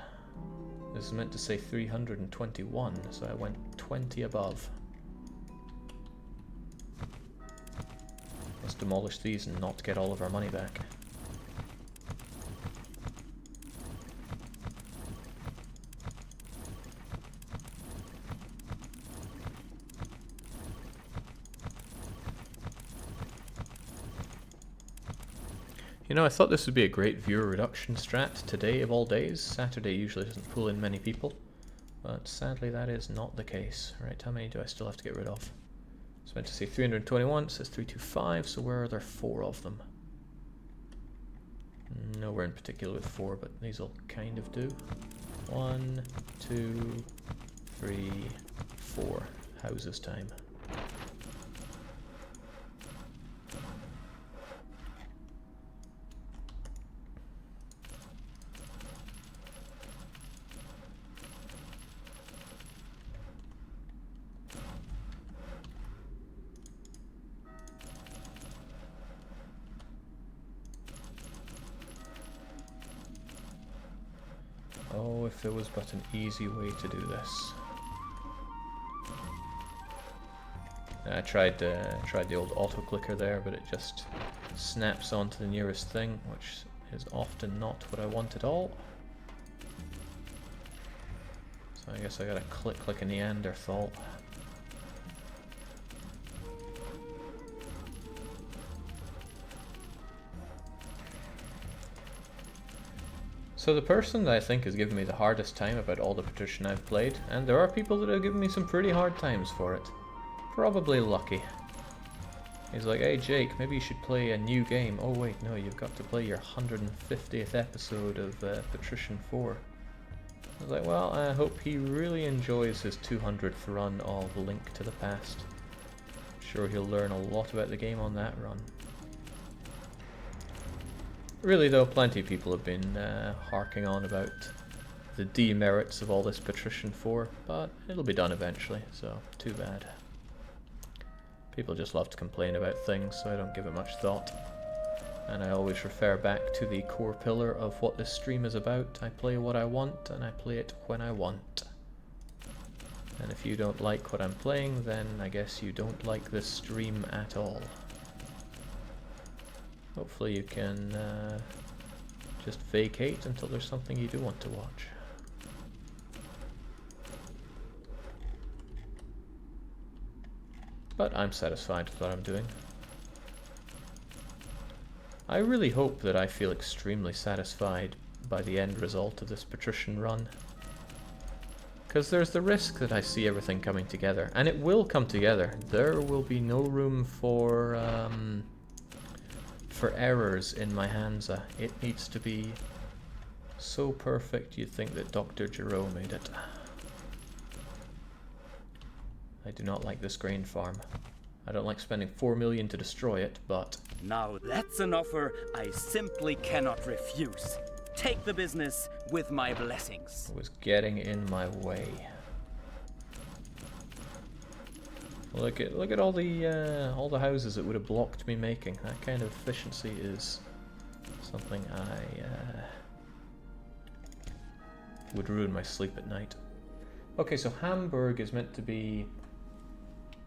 This is meant to say 321, so I went 20 above. Let's demolish these and not get all of our money back. You know, I thought this would be a great viewer reduction strat today of all days. Saturday usually doesn't pull in many people, but sadly that is not the case. Right, how many do I still have to get rid of? It's meant to say 321, it says 325, so where are there 4 of them? Nowhere in particular with 4, but these will kind of do. 1, 2, 3, 4. Houses time. Oh, if there was but an easy way to do this. I tried the old auto clicker there, but it just snaps onto the nearest thing, which is often not what I want at all. So I guess I gotta click like a Neanderthal. So the person that I think has given me the hardest time about all the Patrician I've played, and there are people that have given me some pretty hard times for it. Probably lucky. He's like, hey Jake, maybe you should play a new game. Oh wait, no, you've got to play your 150th episode of Patrician 4. I was like, well, I hope he really enjoys his 200th run of Link to the Past. I'm sure he'll learn a lot about the game on that run. Really though, plenty of people have been harking on about the demerits of all this Patrician 4, but it'll be done eventually, so too bad. People just love to complain about things, so I don't give it much thought. And I always refer back to the core pillar of what this stream is about. I play what I want, and I play it when I want. And if you don't like what I'm playing, then I guess you don't like this stream at all. Hopefully you can just vacate until there's something you do want to watch. But I'm satisfied with what I'm doing. I really hope that I feel extremely satisfied by the end result of this Patrician run. Because there's the risk that I see everything coming together. And it will come together. There will be no room for errors in my Hansa. It needs to be so perfect you'd think that Dr. Giro made it. I do not like this grain farm. I don't like spending 4 million to destroy it, but... Now that's an offer I simply cannot refuse. Take the business with my blessings. It was getting in my way. Look at all the houses it would have blocked me making. That kind of efficiency is something I would ruin my sleep at night. Okay, so Hamburg is meant to be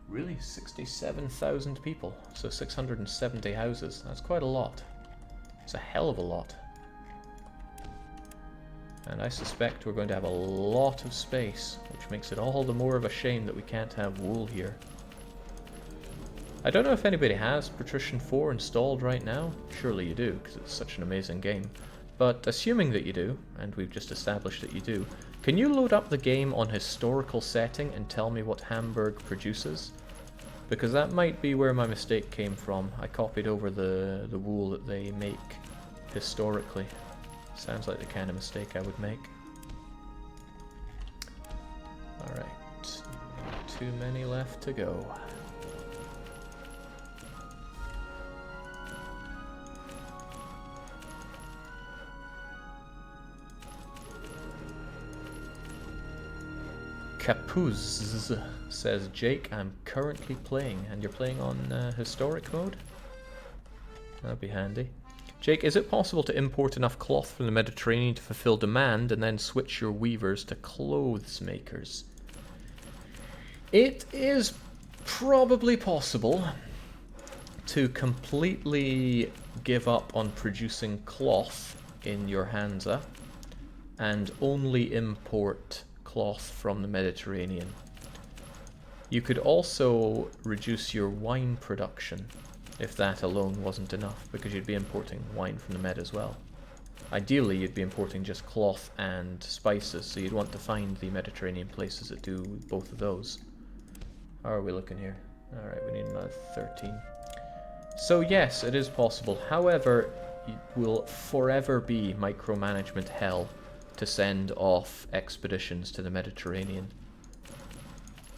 really 67,000 people, so 670 houses. That's quite a lot. It's a hell of a lot. And I suspect we're going to have a lot of space, which makes it all the more of a shame that we can't have wool here. I don't know if anybody has Patrician 4 installed right now. Surely you do, because it's such an amazing game. But assuming that you do, and we've just established that you do, can you load up the game on historical setting and tell me what Hamburg produces? Because that might be where my mistake came from. I copied over the wool that they make historically. Sounds like the kind of mistake I would make. Alright, not too many left to go. Capuz says, Jake, I'm currently playing, and you're playing on historic mode? That'd be handy. Jake, is it possible to import enough cloth from the Mediterranean to fulfill demand and then switch your weavers to clothes makers? It is probably possible to completely give up on producing cloth in your Hansa and only import cloth from the Mediterranean. You could also reduce your wine production if that alone wasn't enough, because you'd be importing wine from the Med as well. Ideally, you'd be importing just cloth and spices, so you'd want to find the Mediterranean places that do both of those. How are we looking here? Alright, we need another 13. So yes, it is possible. However, it will forever be micromanagement hell to send off expeditions to the Mediterranean.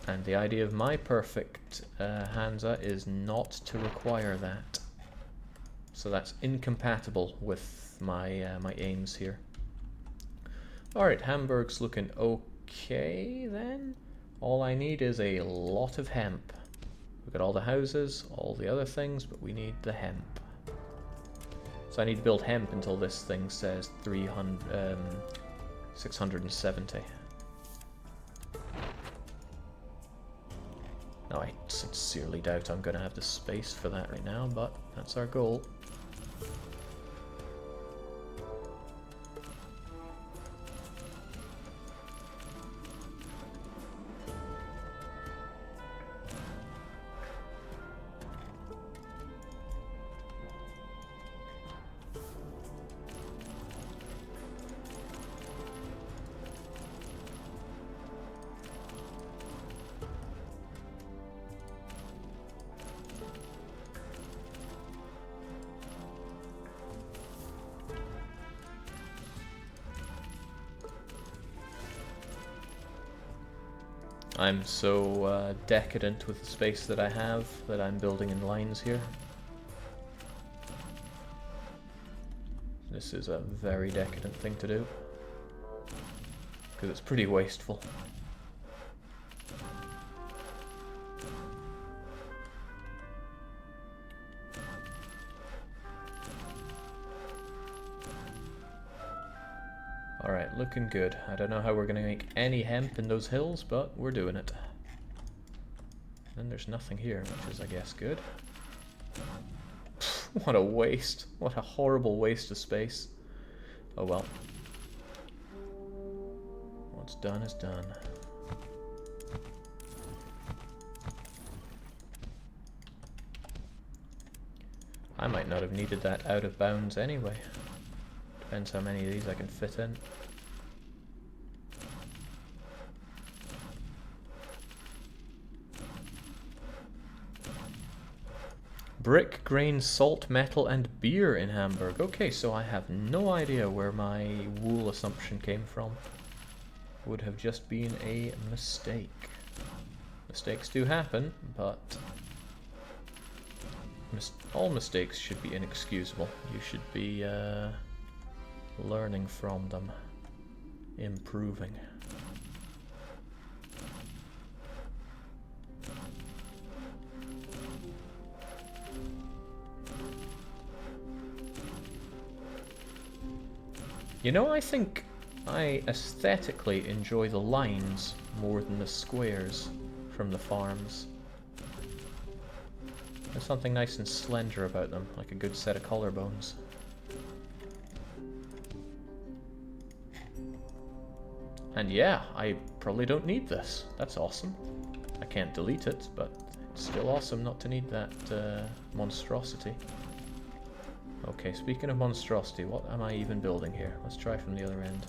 And the idea of my perfect Hansa is not to require that. So that's incompatible with my my aims here. Alright, Hamburg's looking okay then. All I need is a lot of hemp. We've got all the houses, all the other things, but we need the hemp. So I need to build hemp until this thing says 670. Now, I sincerely doubt I'm going to have the space for that right now, but that's our goal. I'm so decadent with the space that I have that I'm building in lines here. This is a very decadent thing to do, because it's pretty wasteful. Alright, looking good. I don't know how we're going to make any hemp in those hills, but we're doing it. Then there's nothing here, which is, I guess, good. What a waste. What a horrible waste of space. Oh well. What's done is done. I might not have needed that out of bounds anyway. Depends how many of these I can fit in. Brick, grain, salt, metal, and beer in Hamburg. Okay, so I have no idea where my wool assumption came from. Would have just been a mistake. Mistakes do happen, but all mistakes should be inexcusable. You should be learning from them, improving. You know, I think I aesthetically enjoy the lines more than the squares from the farms. There's something nice and slender about them, like a good set of collarbones. And yeah, I probably don't need this. That's awesome. I can't delete it, but it's still awesome not to need that monstrosity. Okay, speaking of monstrosity, what am I even building here? Let's try from the other end.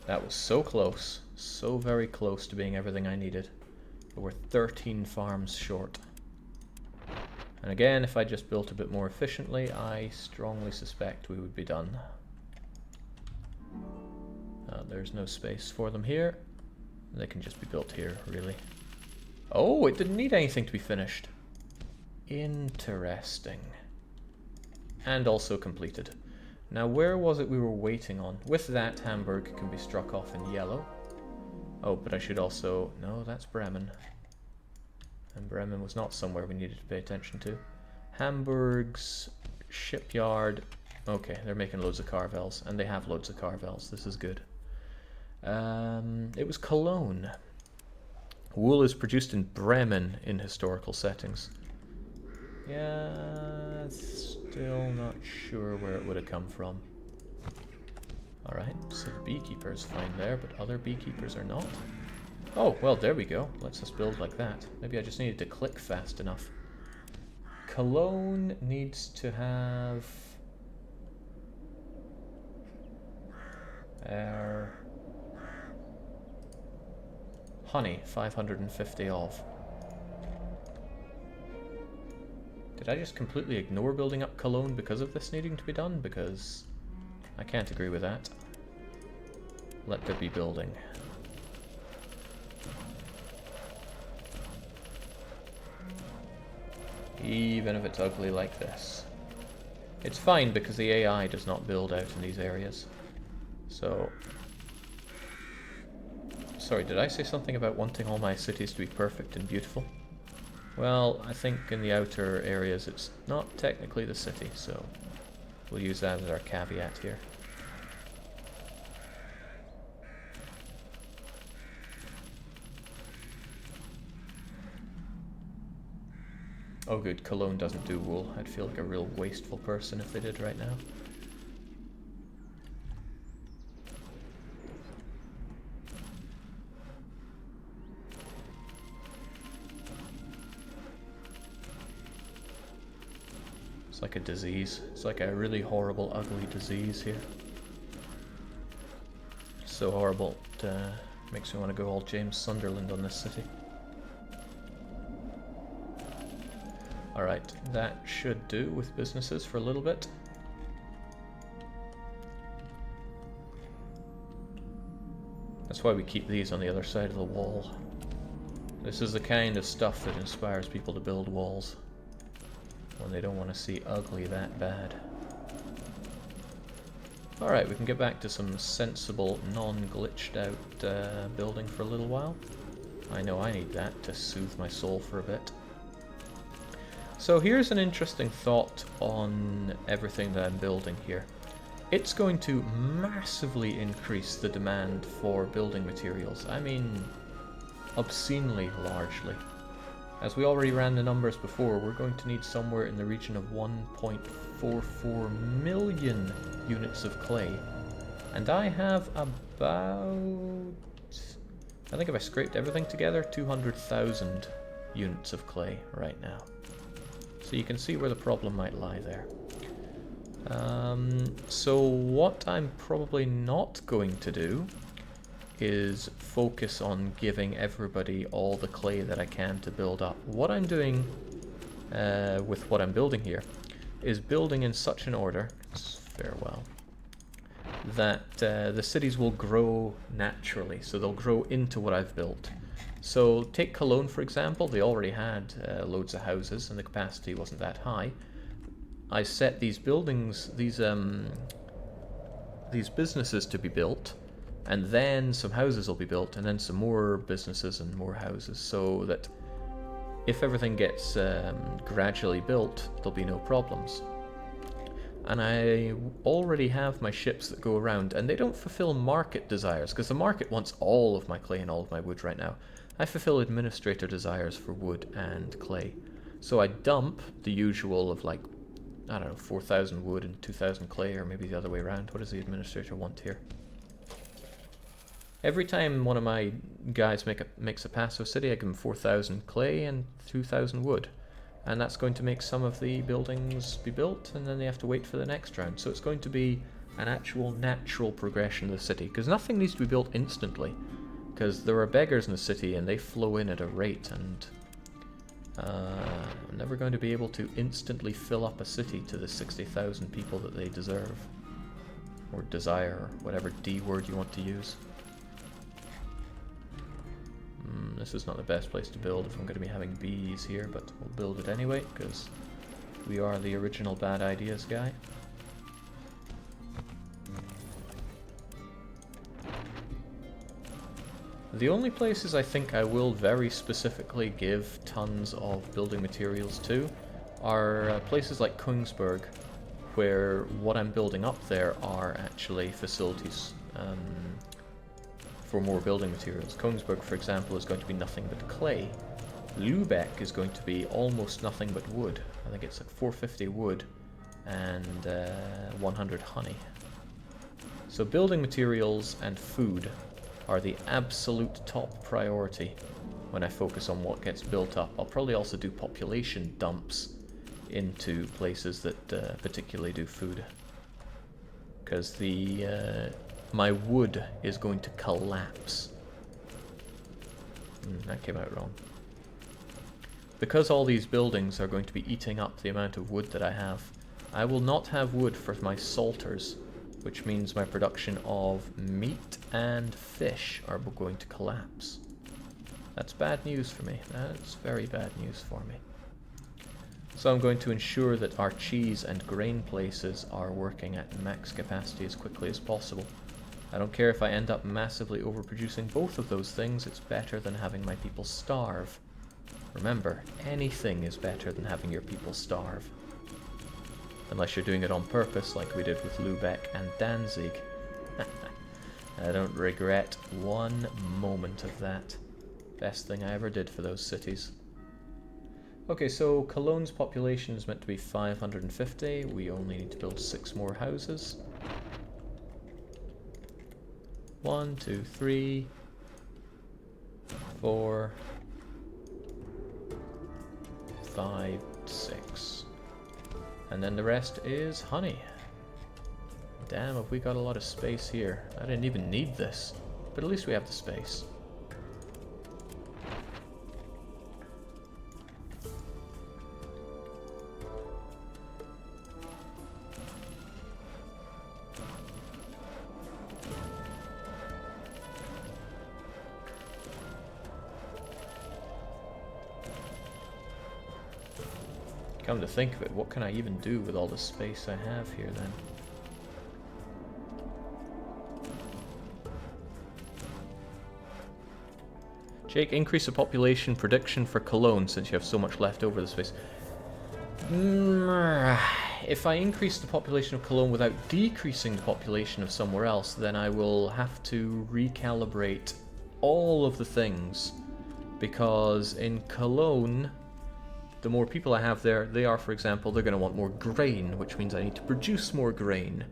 That was so close. So very close to being everything I needed. But we're 13 farms short. And again, if I just built a bit more efficiently, I strongly suspect we would be done. There's no space for them here. They can just be built here, really. Oh, it didn't need anything to be finished. Interesting. And also completed. Now, where was it we were waiting on? With that, Hamburg can be struck off in yellow. Oh, but I should also... No, that's Bremen. And Bremen was not somewhere we needed to pay attention to. Hamburg's shipyard... Okay, they're making loads of carvels, and they have loads of carvels. This is good. It was Cologne. Wool is produced in Bremen in historical settings. Yeah, still not sure where it would have come from. Alright, so the beekeeper is fine there, but other beekeepers are not. Oh, well, there we go. Let's just build like that. Maybe I just needed to click fast enough. Cologne needs to have... honey, 550 of. Did I just completely ignore building up Cologne because of this needing to be done? Because I can't agree with that. Let there be building. Even if it's ugly like this. It's fine because the AI does not build out in these areas. So... Sorry, did I say something about wanting all my cities to be perfect and beautiful? Well, I think in the outer areas it's not technically the city, so we'll use that as our caveat here. Oh good, Cologne doesn't do wool. I'd feel like a real wasteful person if they did right now. It's like a disease. It's like a really horrible, ugly disease here. So horrible, it makes me want to go all James Sunderland on this city. Alright, that should do with businesses for a little bit. That's why we keep these on the other side of the wall. This is the kind of stuff that inspires people to build walls when they don't want to see ugly that bad. Alright, we can get back to some sensible, non-glitched out building for a little while. I know I need that to soothe my soul for a bit. So here's an interesting thought on everything that I'm building here. It's going to massively increase the demand for building materials. I mean, obscenely largely. As we already ran the numbers before, we're going to need somewhere in the region of 1.44 million units of clay. And I have about, I think if I scraped everything together, 200,000 units of clay right now. So you can see where the problem might lie there. So what I'm probably not going to do is focus on giving everybody all the clay that I can to build up. What I'm doing with what I'm building here is building in such an order, farewell, that the cities will grow naturally, so they'll grow into what I've built. So take Cologne for example, they already had loads of houses and the capacity wasn't that high. I set these buildings, these businesses to be built, and then some houses will be built, and then some more businesses and more houses, so that if everything gets gradually built, there'll be no problems. And I already have my ships that go around, and they don't fulfill market desires, because the market wants all of my clay and all of my wood right now. I fulfill administrator desires for wood and clay. So I dump the usual of like, I don't know, 4,000 wood and 2,000 clay, or maybe the other way around. What does the administrator want here? Every time one of my guys makes a passive city, I give him 4,000 clay and 2,000 wood. And that's going to make some of the buildings be built, and then they have to wait for the next round. So it's going to be an actual natural progression of the city, because nothing needs to be built instantly. Because there are beggars in the city, and they flow in at a rate, and I'm never going to be able to instantly fill up a city to the 60,000 people that they deserve. Or desire, or whatever D word you want to use. This is not the best place to build if I'm going to be having bees here, but we'll build it anyway, because we are the original bad ideas guy. The only places I think I will very specifically give tons of building materials to are places like Königsberg, where what I'm building up there are actually facilities for more building materials. Königsberg, for example, is going to be nothing but clay. Lübeck is going to be almost nothing but wood. I think it's like 450 wood and 100 honey. So building materials and food are the absolute top priority when I focus on what gets built up. I'll probably also do population dumps into places that particularly do food. Because my wood is going to collapse. That came out wrong. Because all these buildings are going to be eating up the amount of wood that I will not have wood for my salters, which means my production of meat and fish are going to collapse. That's bad news for me. That's very bad news for me. So I'm going to ensure that our cheese and grain places are working at max capacity as quickly as possible. I don't care if I end up massively overproducing both of those things, it's better than having my people starve. Remember, anything is better than having your people starve. Unless you're doing it on purpose, like we did with Lübeck and Danzig. I don't regret one moment of that. Best thing I ever did for those cities. Okay, so Cologne's population is meant to be 550. We only need to build 6 more houses. 1, 2, 3, 4, 5, 6. And then the rest is honey. Damn, have we got a lot of space here. I didn't even need this, but at least we have the space. Come to think of it, what can I even do with all the space I have here then? Jake, increase the population prediction for Cologne since you have so much left over the space. If I increase the population of Cologne without decreasing the population of somewhere else, then I will have to recalibrate all of the things. Because in Cologne, the more people I have there, they are, for example, they're going to want more grain, which means I need to produce more grain,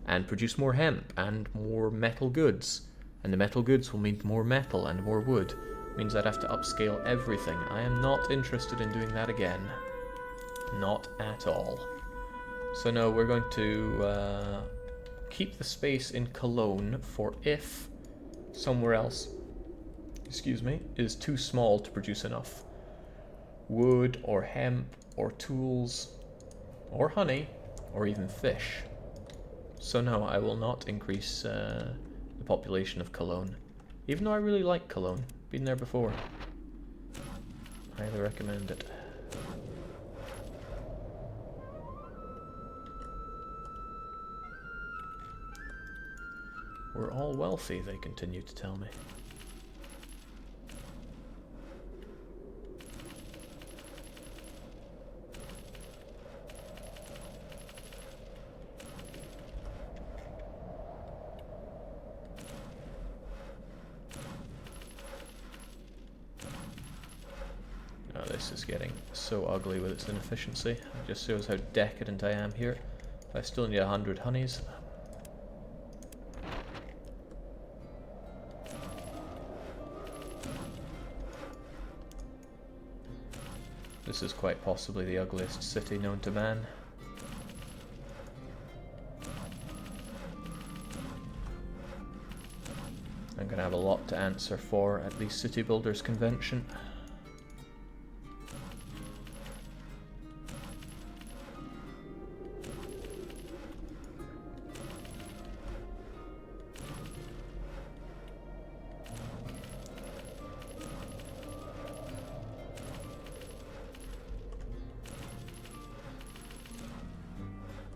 and produce more hemp, and more metal goods. And the metal goods will mean more metal and more wood. It means I'd have to upscale everything. I am not interested in doing that again. Not at all. So no, we're going to keep the space in Cologne for if somewhere else, excuse me, is too small to produce enough wood or hemp or tools or honey or even fish. So no, I will not increase the population of Cologne, even though I really like Cologne. Been there before. Highly recommend it. We're all wealthy, they continue to tell me. This is getting so ugly with its inefficiency. It just shows how decadent I am here. I still need 100 honeys. This is quite possibly the ugliest city known to man. I'm going to have a lot to answer for at the City Builders Convention.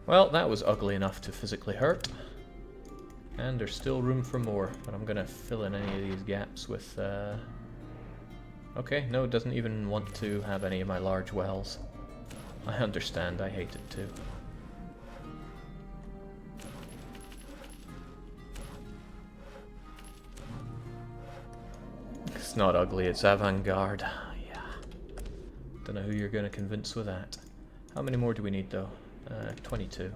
Well, that was ugly enough to physically hurt. And there's still room for more, but I'm gonna fill in any of these gaps with, Okay, no, it doesn't even want to have any of my large wells. I understand, I hate it too. It's not ugly, it's avant-garde. Yeah. Don't know who you're gonna convince with that. How many more do we need though? 22.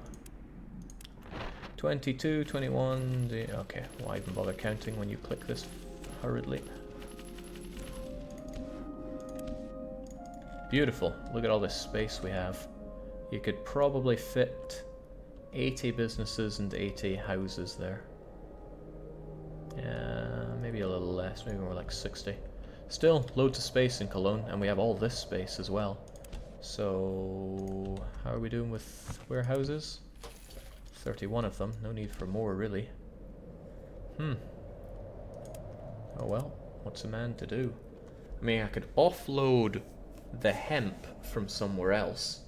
22, 21, okay, why even bother counting when you click this hurriedly? Beautiful, look at all this space we have. You could probably fit 80 businesses and 80 houses there. Yeah, maybe a little less, maybe more like 60. Still, loads of space in Cologne, and we have all this space as well. So, how are we doing with warehouses? 31 of them, no need for more really. Oh well, what's a man to do? I mean, I could offload the hemp from somewhere else.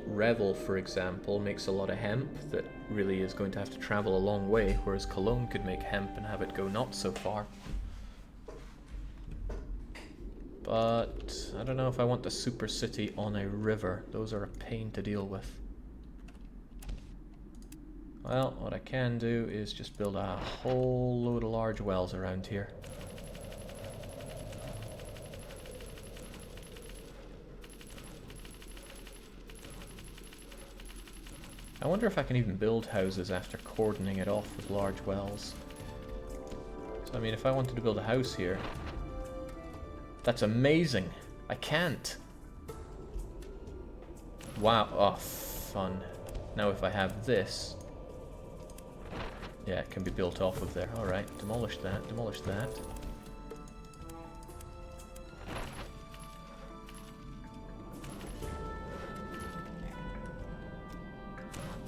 Revel, for example, makes a lot of hemp that really is going to have to travel a long way, whereas Cologne could make hemp and have it go not so far. But I don't know if I want the super city on a river. Those are a pain to deal with. Well, what I can do is just build a whole load of large wells around here. I wonder if I can even build houses after cordoning it off with large wells. So I mean, if I wanted to build a house here... That's amazing! I can't! Wow, oh, fun. Now if I have this... Yeah, it can be built off of there. Alright, demolish that, demolish that.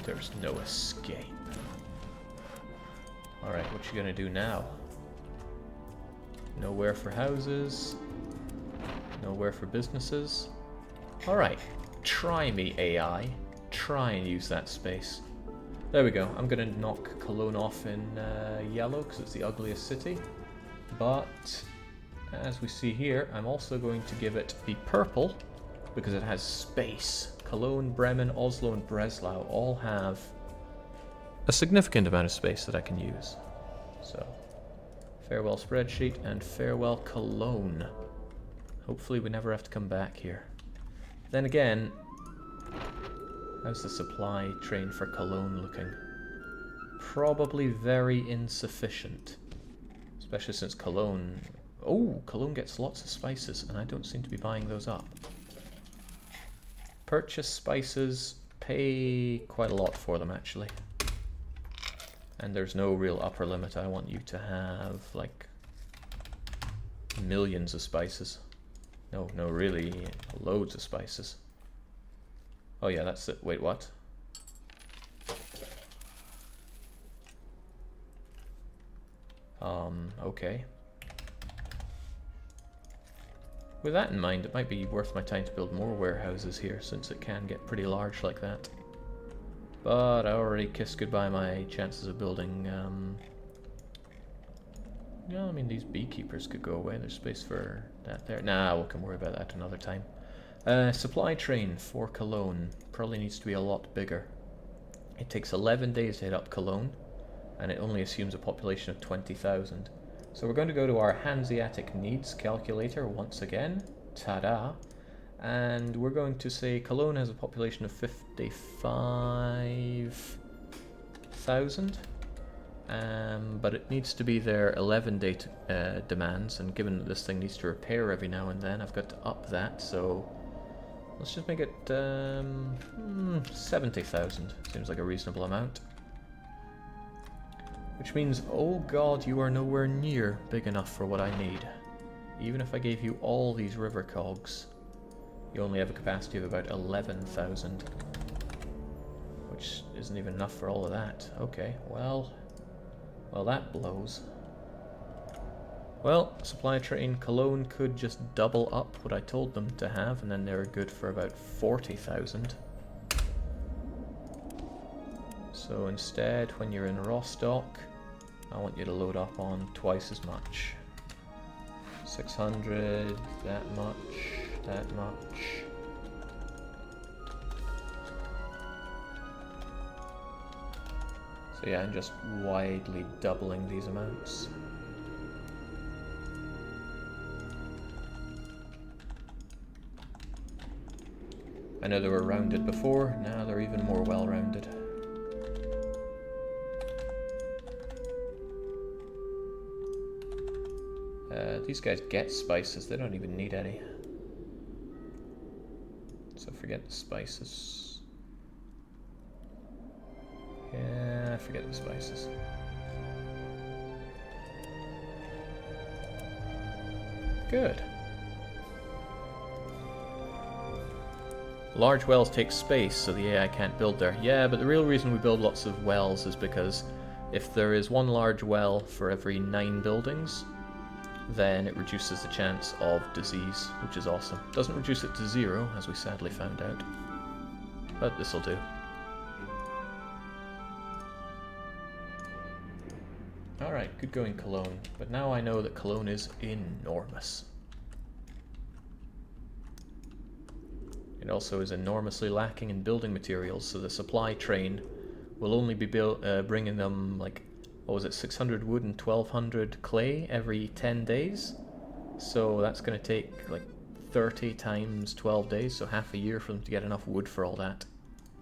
There's no escape. Alright, what you gonna do now? Nowhere for houses. Nowhere for businesses. Alright, try me, AI. Try and use that space. There we go. I'm gonna knock Cologne off in yellow because it's the ugliest city. But, as we see here, I'm also going to give it the purple because it has space. Cologne, Bremen, Oslo, and Breslau all have a significant amount of space that I can use. So, farewell spreadsheet and farewell Cologne. Hopefully we never have to come back here. Then again, how's the supply train for Cologne looking? Probably very insufficient. Especially since Cologne... Oh, Cologne gets lots of spices, and I don't seem to be buying those up. Purchase spices, pay quite a lot for them actually. And there's no real upper limit. I want you to have like millions of spices. No, really loads of spices. Oh yeah, that's it. Wait, what? Okay. With that in mind, it might be worth my time to build more warehouses here, since it can get pretty large like that. But I already kissed goodbye my chances of building, yeah, I mean, these beekeepers could go away. There's space for that there. Nah, we can worry about that another time. Supply train for Cologne probably needs to be a lot bigger. It takes 11 days to hit up Cologne, and it only assumes a population of 20,000. So we're going to go to our Hanseatic needs calculator once again. Ta-da! And we're going to say Cologne has a population of 55,000. But it needs to be their 11-day demands, and given that this thing needs to repair every now and then, I've got to up that, so let's just make it 70,000. Seems like a reasonable amount. Which means, oh god, you are nowhere near big enough for what I need. Even if I gave you all these river cogs, you only have a capacity of about 11,000. Which isn't even enough for all of that. Okay, well, that blows. Well, supply train Cologne could just double up what I told them to have, and then they're good for about 40,000. So instead, when you're in Rostock, I want you to load up on twice as much. 600, that much, that much. So yeah, I'm just widely doubling these amounts. I know they were rounded before, now they're even more well-rounded. These guys get spices, they don't even need any. So forget the spices. Yeah, forget the spices. Good. Large wells take space, so the AI can't build there. Yeah, but the real reason we build lots of wells is because if there is one large well for every 9 buildings, then it reduces the chance of disease, which is awesome. Doesn't reduce it to 0, as we sadly found out, but this'll do. Alright, good going, Cologne, but now I know that Cologne is enormous. It also is enormously lacking in building materials, so the supply train will only be bringing them, like, what was it, 600 wood and 1200 clay every 10 days? So that's going to take, like, 30 times 12 days, so half a year for them to get enough wood for all that,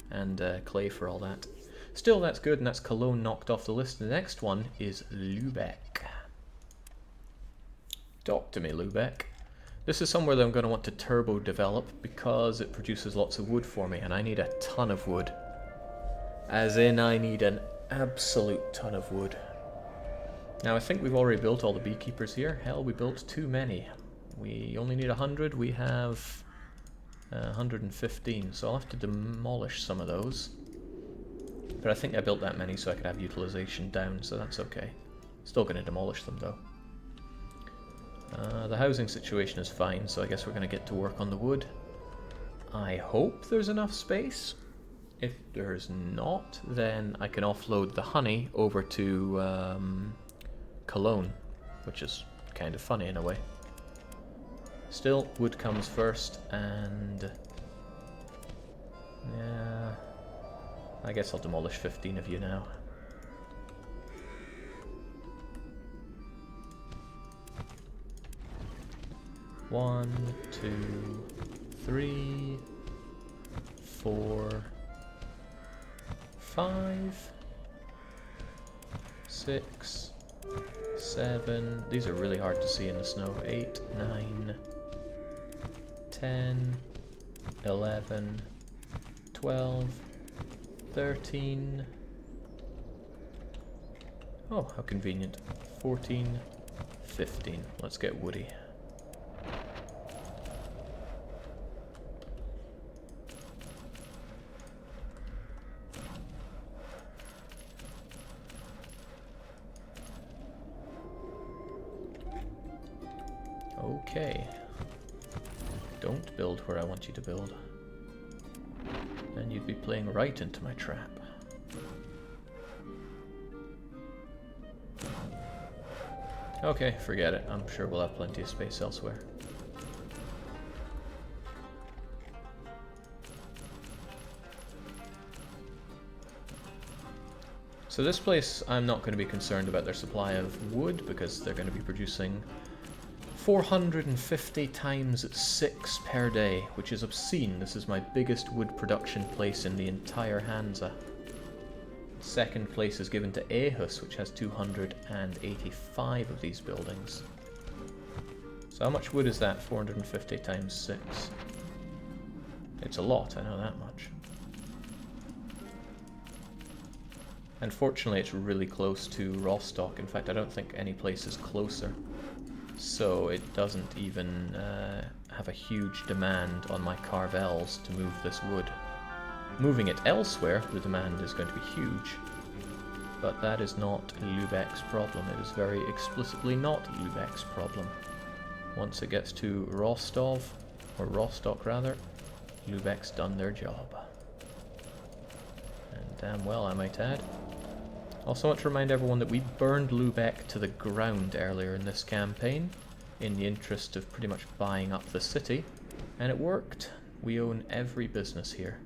and clay for all that. Still, that's good, and that's Cologne knocked off the list. The next one is Lübeck. Talk to me, Lübeck. This is somewhere that I'm going to want to turbo develop because it produces lots of wood for me, and I need a ton of wood. As in, I need an absolute ton of wood. Now, I think we've already built all the beekeepers here. Hell, we built too many. We only need 100. We have 115, so I'll have to demolish some of those. But I think I built that many so I could have utilization down, so that's okay. Still going to demolish them, though. The housing situation is fine, so I guess we're going to get to work on the wood. I hope there's enough space. If there's not, then I can offload the honey over to Cologne, which is kind of funny in a way. Still, wood comes first, and yeah, I guess I'll demolish 15 of you now. One, 2, 3, 4, 5, 6, 7. These are really hard to see in the snow. 8, 9, 10, 11, 12, 13. Oh, how convenient. 14, 15. Let's get woody. Okay. Don't build where I want you to build. Then you'd be playing right into my trap. Okay, forget it. I'm sure we'll have plenty of space elsewhere. So this place, I'm not going to be concerned about their supply of wood because they're going to be producing 450 times 6 per day, which is obscene. This is my biggest wood production place in the entire Hansa. Second place is given to Aarhus, which has 285 of these buildings. So how much wood is that? 450 times 6. It's a lot, I know that much. Unfortunately, it's really close to Rostock. In fact, I don't think any place is closer. So it doesn't even have a huge demand on my carvels to move this wood. Moving it elsewhere, the demand is going to be huge. But that is not Lübeck's problem. It is very explicitly not Lübeck's problem. Once it gets to Rostov, or Rostock rather, Lübeck's done their job. And damn well, I might add. Also want to remind everyone that we burned Lübeck to the ground earlier in this campaign, in the interest of pretty much buying up the city, and it worked. We own every business here.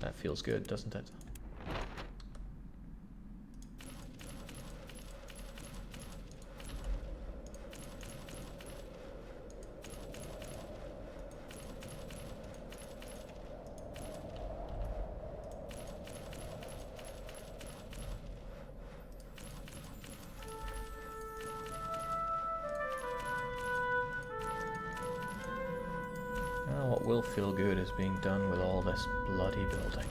That feels good, doesn't it? What will feel good is being done with all this bloody building.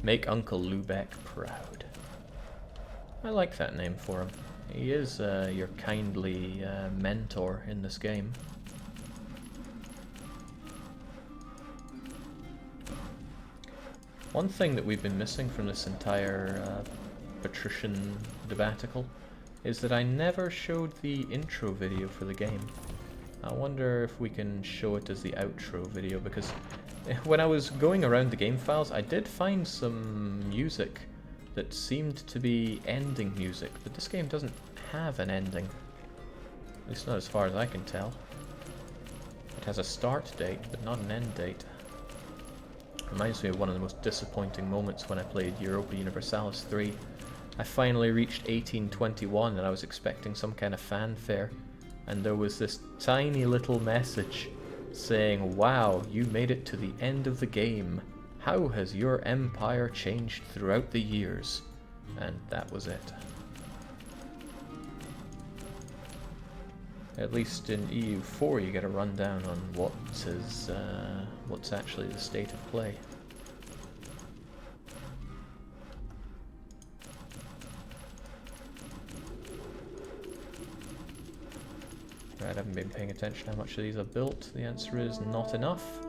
Make Uncle Lübeck proud. I like that name for him. He is your kindly mentor in this game. One thing that we've been missing from this entire Patrician debacle is that I never showed the intro video for the game. I wonder if we can show it as the outro video, because when I was going around the game files, I did find some music that seemed to be ending music, but this game doesn't have an ending. At least not as far as I can tell. It has a start date, but not an end date. Reminds me of one of the most disappointing moments when I played Europa Universalis 3. I finally reached 1821 and I was expecting some kind of fanfare, and there was this tiny little message saying, "Wow, you made it to the end of the game. How has your empire changed throughout the years?" And that was it. At least in EU4 you get a rundown on what's actually the state of play. Right, I haven't been paying attention how much of these I've built. The answer is not enough.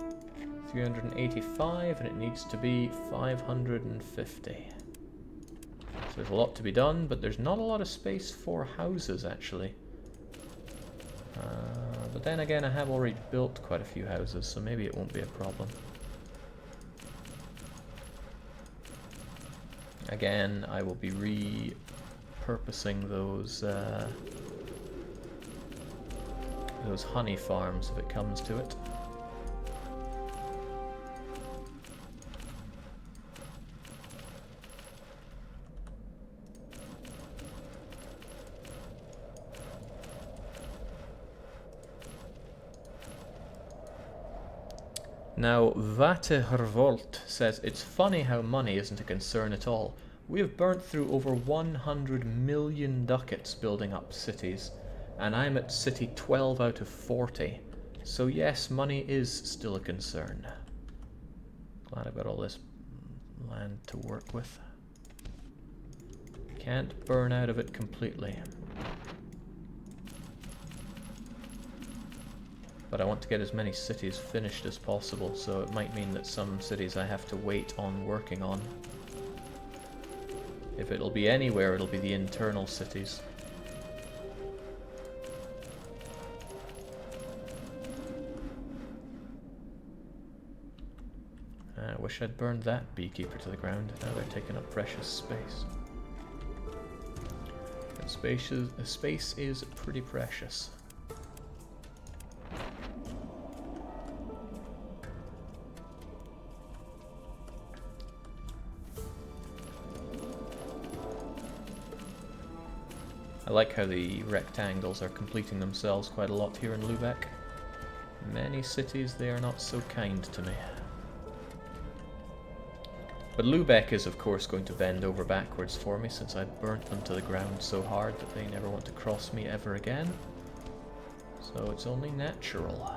385, and it needs to be 550. So there's a lot to be done, but there's not a lot of space for houses actually. But then again, I have already built quite a few houses, so maybe it won't be a problem. Again, I will be repurposing those honey farms if it comes to it. Now, Vatehervolt says, "It's funny how money isn't a concern at all. We have burnt through over 100 million ducats building up cities, and I'm at city 12 out of 40. So yes, money is still a concern." Glad I've got all this land to work with. Can't burn out of it completely. But I want to get as many cities finished as possible, so it might mean that some cities I have to wait on working on. If it'll be anywhere, it'll be the internal cities. I wish I'd burned that beekeeper to the ground. Now they're taking up precious space. And space is pretty precious. I like how the rectangles are completing themselves quite a lot here in Lübeck. Many cities, they are not so kind to me. But Lübeck is of course going to bend over backwards for me, since I burnt them to the ground so hard that they never want to cross me ever again. So it's only natural.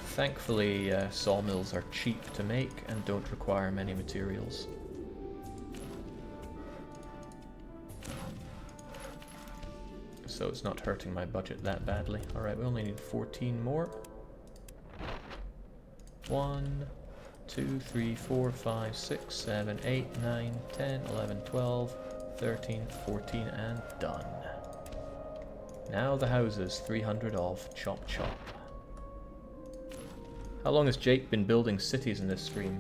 Thankfully, sawmills are cheap to make and don't require many materials. So it's not hurting my budget that badly. Alright, we only need 14 more. 1, 2, 3, 4, 5, 6, 7, 8, 9, 10, 11, 12, 13, 14, and done. Now the houses, 300 of, chop chop. How long has Jake been building cities in this stream?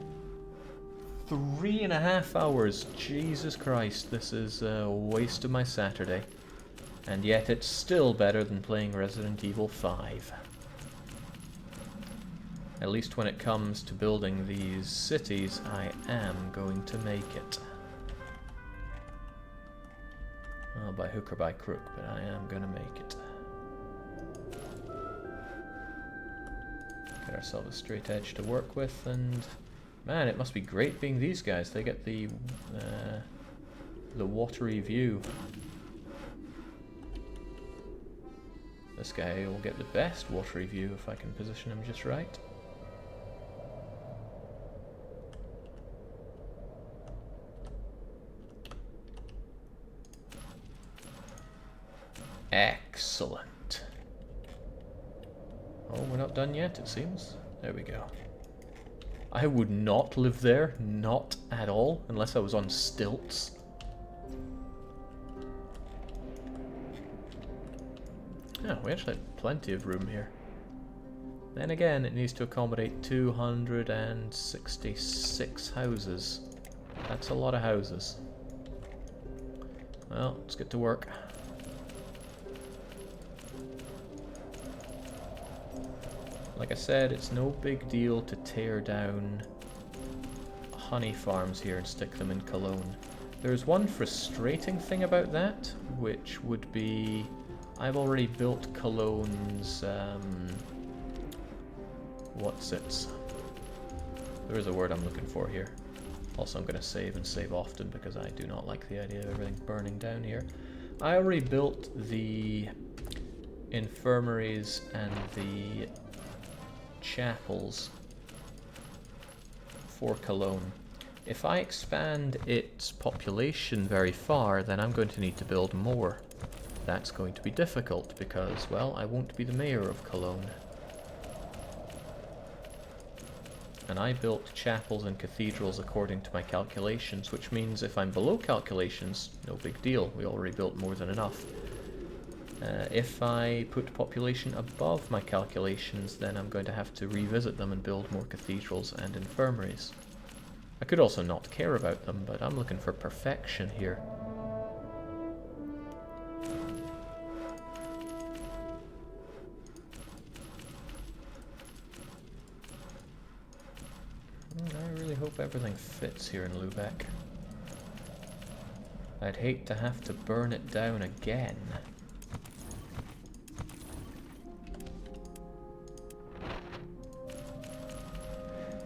3.5 hours. Jesus Christ, this is a waste of my Saturday. And yet it's still better than playing Resident Evil 5. At least when it comes to building these cities, I am going to make it. Well, by hook or by crook, but I am going to make it. Get ourselves a straight edge to work with, and man, it must be great being these guys. They get the watery view. This guy will get the best watery view if I can position him just right. Excellent. Oh, we're not done yet, it seems. There we go. I would not live there, not at all, unless I was on stilts. Yeah, we actually have plenty of room here. Then again, it needs to accommodate 266 houses. That's a lot of houses. Well, let's get to work. Like I said, it's no big deal to tear down honey farms here and stick them in Cologne. There's one frustrating thing about that, which would be I've already built Cologne's there is a word I'm looking for here. Also, I'm going to save and save often because I do not like the idea of everything burning down here. I already built the infirmaries and the chapels for Cologne. If I expand its population very far, then I'm going to need to build more. That's going to be difficult because, well, I won't be the mayor of Cologne. And I built chapels and cathedrals according to my calculations, which means if I'm below calculations, no big deal, we already built more than enough. If I put population above my calculations, then I'm going to have to revisit them and build more cathedrals and infirmaries. I could also not care about them, but I'm looking for perfection here. I really hope everything fits here in Lübeck. I'd hate to have to burn it down again.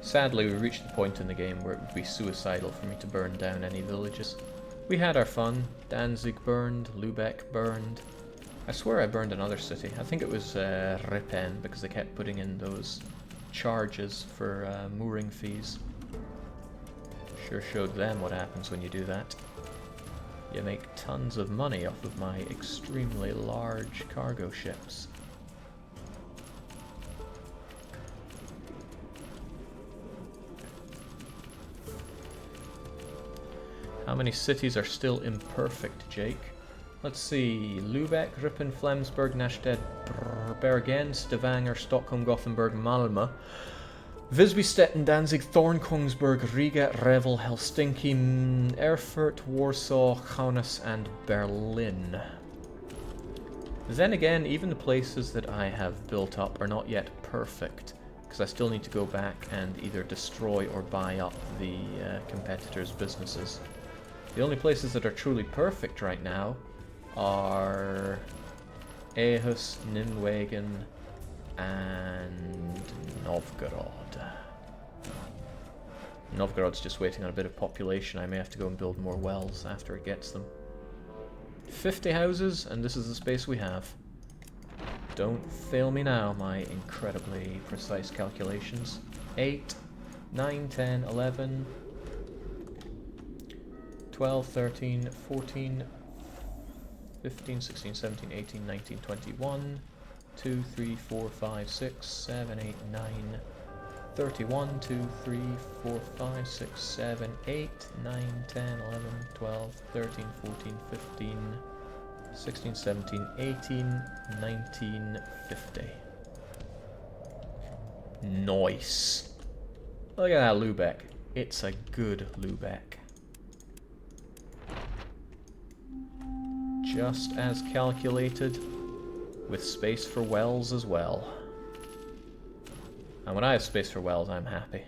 Sadly, we reached the point in the game where it would be suicidal for me to burn down any villages. We had our fun. Danzig burned, Lübeck burned. I swear I burned another city. I think it was Ripon, because they kept putting in those charges for mooring fees. Sure showed them what happens when you do that. You make tons of money off of my extremely large cargo ships. How many cities are still imperfect, Jake? Let's see. Lübeck, Ripon, Flensburg, Nästed, Bergen, Stavanger, Stockholm, Gothenburg, Malmö, Visby, Stettin, Danzig, Thorn, Kongsberg, Riga, Revel, Helsinki, Erfurt, Warsaw, Kaunas, and Berlin. Then again, even the places that I have built up are not yet perfect, because I still need to go back and either destroy or buy up the competitors' businesses. The only places that are truly perfect right now are Aarhus, Nijmegen, and Novgorod. Novgorod's just waiting on a bit of population. I may have to go and build more wells after it gets them. 50 houses, and this is the space we have. Don't fail me now, my incredibly precise calculations. 8, 9, 10, 11, 12, 13, 14, 15, 16, 17, 18, 19, 21, 2, 3, 4, 5, 6, 7, 8, 9, 31, 2, 3, 4, 5, 6, 7, 8, 9, 10, 11, 12, 13, 14, 15, 16, 17, 18, 19, 50. Nice. Look at that Lübeck. It's a good Lübeck. Just as calculated, with space for wells as well. And when I have space for wells, I'm happy.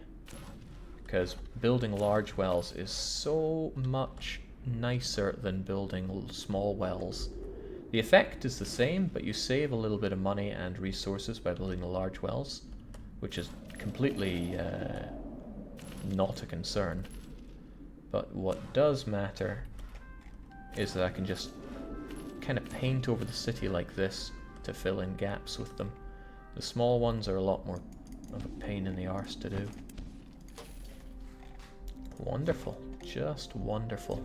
Because building large wells is so much nicer than building small wells. The effect is the same, but you save a little bit of money and resources by building the large wells, which is completely not a concern. But what does matter is that I can just kind of paint over the city like this to fill in gaps with them. The small ones are a lot more of a pain in the arse to do. Wonderful. Just wonderful.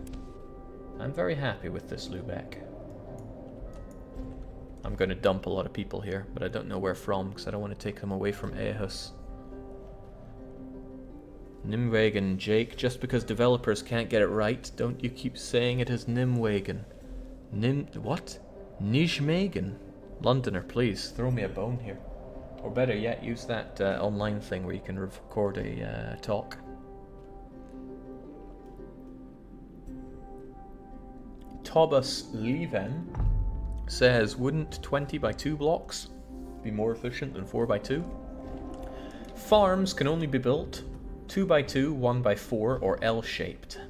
I'm very happy with this Lübeck. I'm going to dump a lot of people here, but I don't know where from, because I don't want to take them away from Aehus. Nimwegen, Jake, just because developers can't get it right, don't you keep saying it as Nimwegen. What? Nijmegen? Londoner, please, throw me a bone here. Or better yet, use that online thing where you can record a talk. Tobus Leven says, wouldn't 20 by 2 blocks be more efficient than 4 by 2? Farms can only be built 2 by 2, 1 by 4, or L-shaped.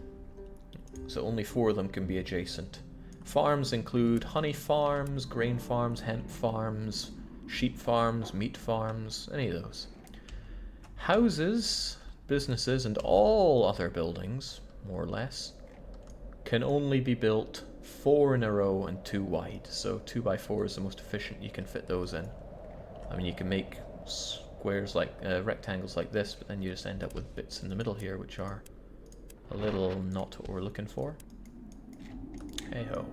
So only 4 of them can be adjacent. Farms include honey farms, grain farms, hemp farms, sheep farms, meat farms, any of those. Houses, businesses, and all other buildings, more or less, can only be built 4 in a row and 2 wide. So 2 by 4 is the most efficient you can fit those in. I mean, you can make squares like rectangles like this, but then you just end up with bits in the middle here, which are a little not what we're looking for. Hey ho.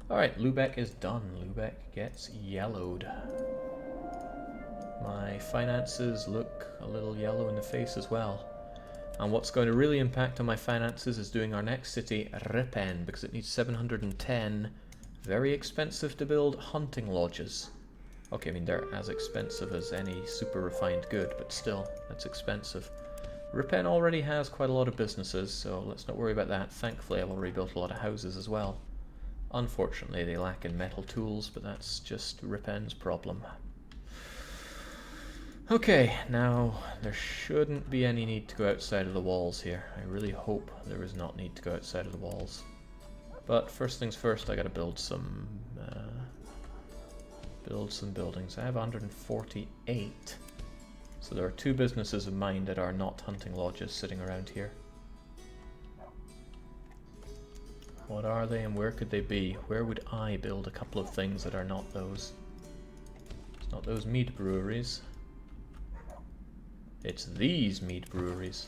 Alright, Lubeck is done. Lubeck gets yellowed. My finances look a little yellow in the face as well. And what's going to really impact on my finances is doing our next city, Ripon, because it needs 710 very expensive to build hunting lodges. Okay, I mean, they're as expensive as any super refined good, but still, that's expensive. Ripon already has quite a lot of businesses, so let's not worry about that. Thankfully, I've already built a lot of houses as well. Unfortunately, they lack in metal tools, but that's just Ripon's problem. Okay, now, there shouldn't be any need to go outside of the walls here. I really hope there is not need to go outside of the walls. But first things first, I gotta build some buildings. I have 148. So there are 2 businesses of mine that are not hunting lodges sitting around here. What are they and where could they be? Where would I build a couple of things that are not those? It's not those mead breweries. It's these mead breweries.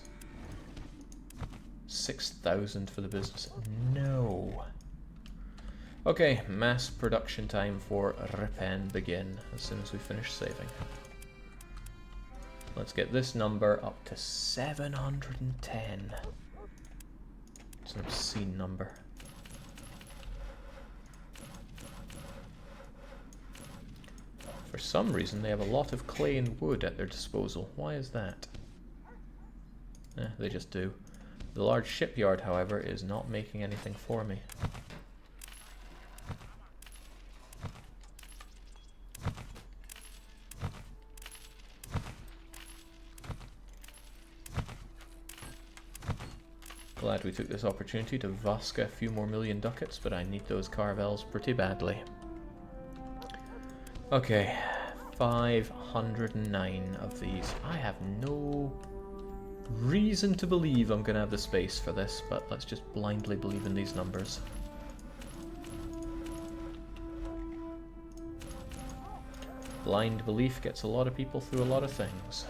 6,000 for the business. No. Okay, mass production time for Ripon begin as soon as we finish saving. Let's get this number up to 710. It's an obscene number. For some reason, they have a lot of clay and wood at their disposal. Why is that? They just do. The large shipyard, however, is not making anything for me. Glad we took this opportunity to Vaska a few more million ducats, but I need those Carvels pretty badly. Okay, 509 of these. I have no reason to believe I'm going to have the space for this, but let's just blindly believe in these numbers. Blind belief gets a lot of people through a lot of things.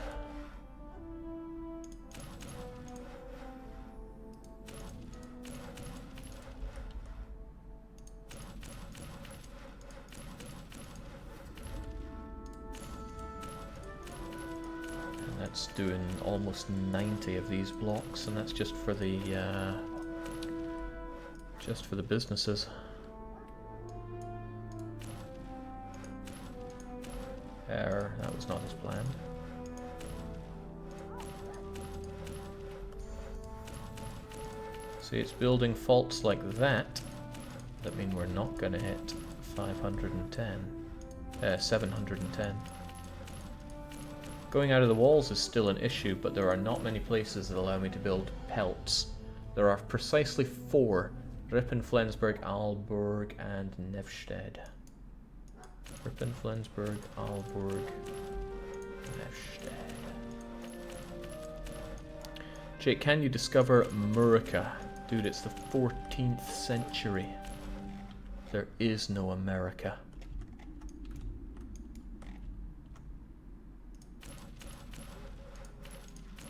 That's doing almost 90 of these blocks, and that's just for the businesses. That was not as planned. See, it's building faults like that mean we're not going to hit 710. Going out of the walls is still an issue, but there are not many places that allow me to build pelts. There are precisely 4: Ripon, Flensburg, Aalborg, and Nevsted. Ripon, Flensburg, Aalborg, Nevsted. Jake, can you discover Murica? Dude, it's the 14th century. There is no America.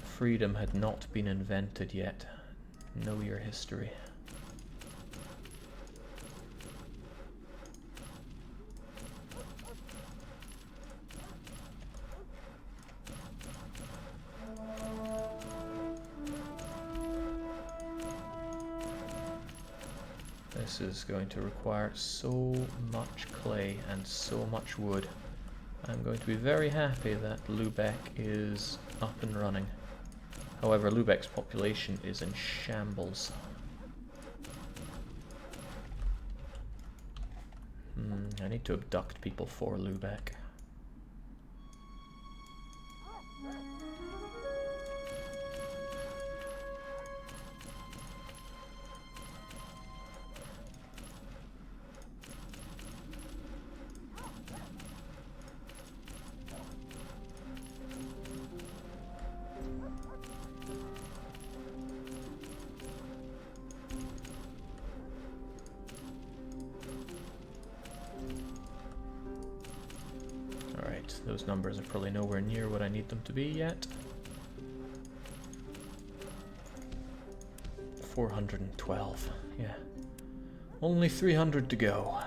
Freedom had not been invented yet. Know your history. this is going to require so much clay and so much wood. I'm going to be very happy that Lubeck is up and running. However, Lubeck's population is in shambles. I need to abduct people for Lubeck. Those numbers are probably nowhere near what I need them to be yet. 412, yeah. Only 300 to go.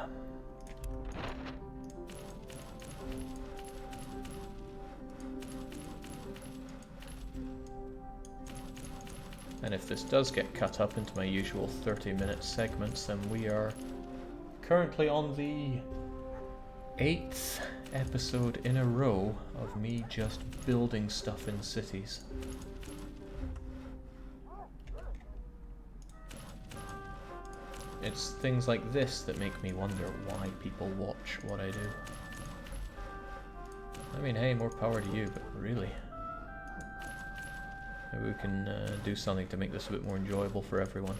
And if this does get cut up into my usual 30-minute segments, then we are currently on the 8th episode in a row of me just building stuff in cities. It's things like this that make me wonder why people watch what I do. I mean, hey, more power to you, but really, maybe we can do something to make this a bit more enjoyable for everyone.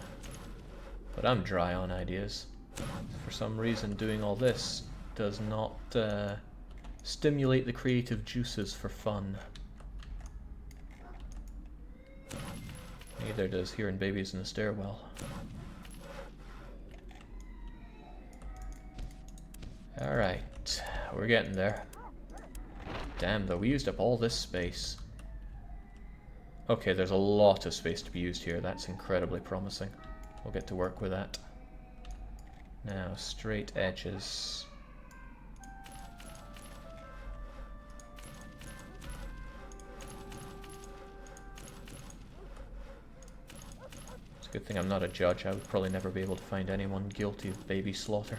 But I'm dry on ideas. For some reason, doing all this does not stimulate the creative juices for fun. Neither does hearing babies in a stairwell. Alright, we're getting there. Damn though, we used up all this space. Okay, there's a lot of space to be used here. That's incredibly promising. We'll get to work with that. Now, straight edges. Good thing I'm not a judge. I would probably never be able to find anyone guilty of baby slaughter.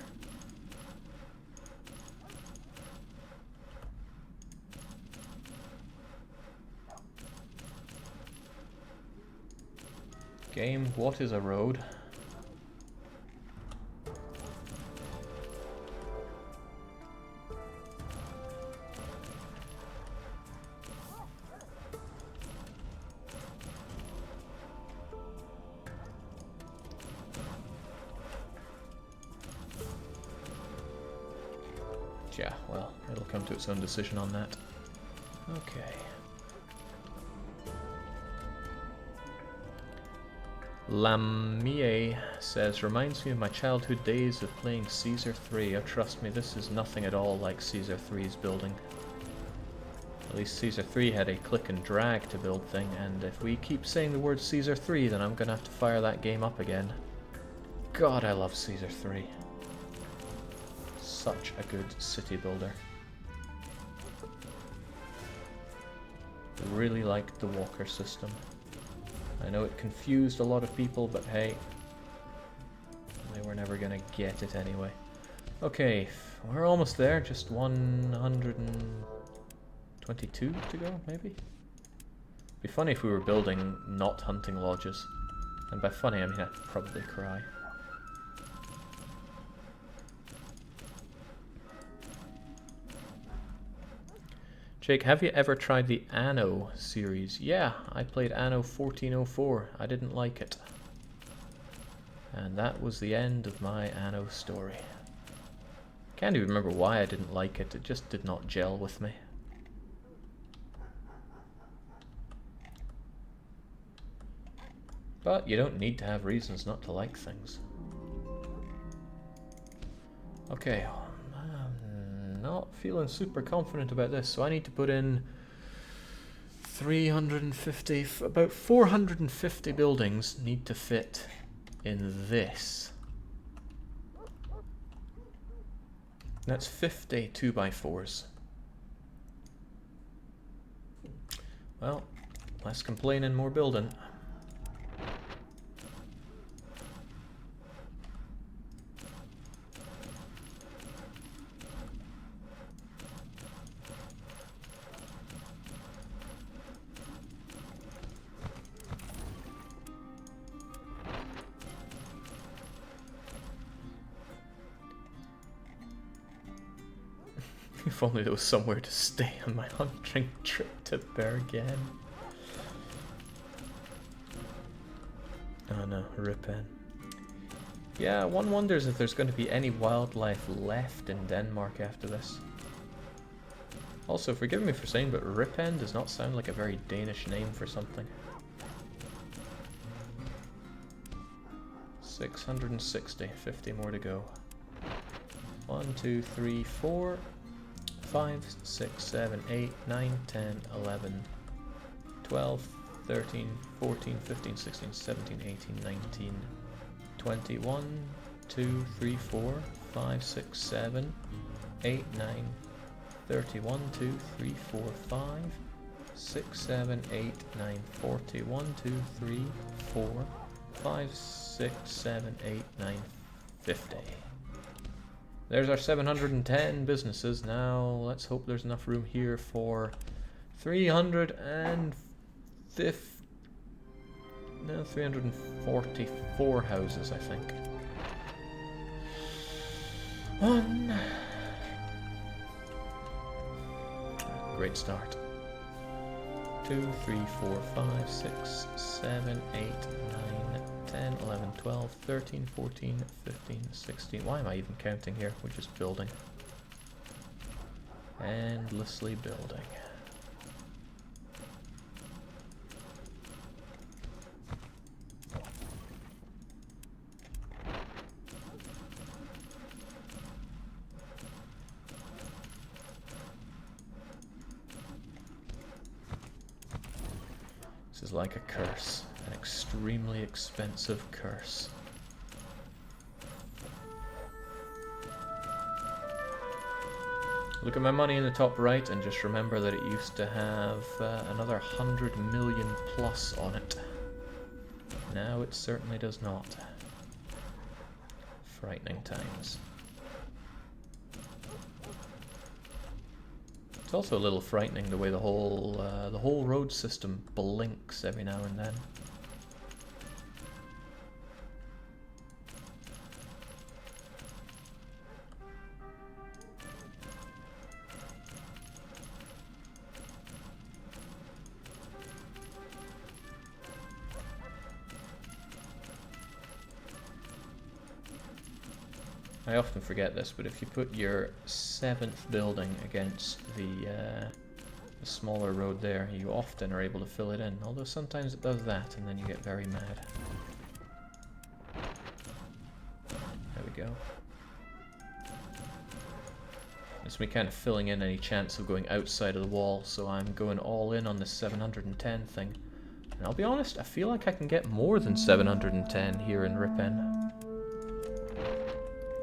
Game, what is a road? Yeah, well, it'll come to its own decision on that. Okay. Lamie says, reminds me of my childhood days of playing Caesar 3. Oh, trust me, this is nothing at all like Caesar 3's building. At least Caesar 3 had a click and drag to build thing, and if we keep saying the word Caesar 3, then I'm gonna have to fire that game up again. God, I love Caesar 3. Such a good city builder. Really liked the walker system. I know it confused a lot of people, but hey, they were never gonna get it anyway. Okay, we're almost there, just 122 to go, maybe? It'd be funny if we were building not hunting lodges. And by funny, I mean I'd probably cry. Jake, have you ever tried the Anno series? Yeah, I played Anno 1404. I didn't like it. And that was the end of my Anno story. Can't even remember why I didn't like it. It just did not gel with me. But you don't need to have reasons not to like things. Okay. Not feeling super confident about this, so I need to put in 350, about 450 buildings need to fit in this. That's 50 2x4s. Well, less complaining, more building. If only there was somewhere to stay on my hunting trip to Bergen. Oh no, Ripon. Yeah, one wonders if there's going to be any wildlife left in Denmark after this. Also, forgive me for saying, but Ripon does not sound like a very Danish name for something. 660, 50 more to go. 1, 2, 3, 4, 5, 6, 7, 8, 9, 10, 11, 12, 13, 14, 15, 16, 17, 18, 19, 20, 1, 2, 3, 4, 5, 6, 7, 8, 9, 30, 1, 2, 3, 4, 5, 6, 7, 8, 9, 40, 1, 2, 3, 4, 5, 6, 7, 8, 9, 50. There's our 710 businesses. Now let's hope there's enough room here for 344 houses, I think. One. Great start. 2, 3, 4, 5, 6, 7, 8, 9, 10, 11, 12, 13, 14, 15, 16. Why am I even counting here? We're just building. Endlessly building. This is like a curse. An extremely expensive curse. Look at my money in the top right and just remember that it used to have another 100 million plus on it. Now it certainly does not. Frightening times. It's also a little frightening the way the whole road system blinks every now and then. I often forget this, but if you put your 7th building against the smaller road there, you often are able to fill it in. Although sometimes it does that, and then you get very mad. There we go. It's me kind of filling in any chance of going outside of the wall, so I'm going all in on the 710 thing. And I'll be honest, I feel like I can get more than 710 here in Ripon.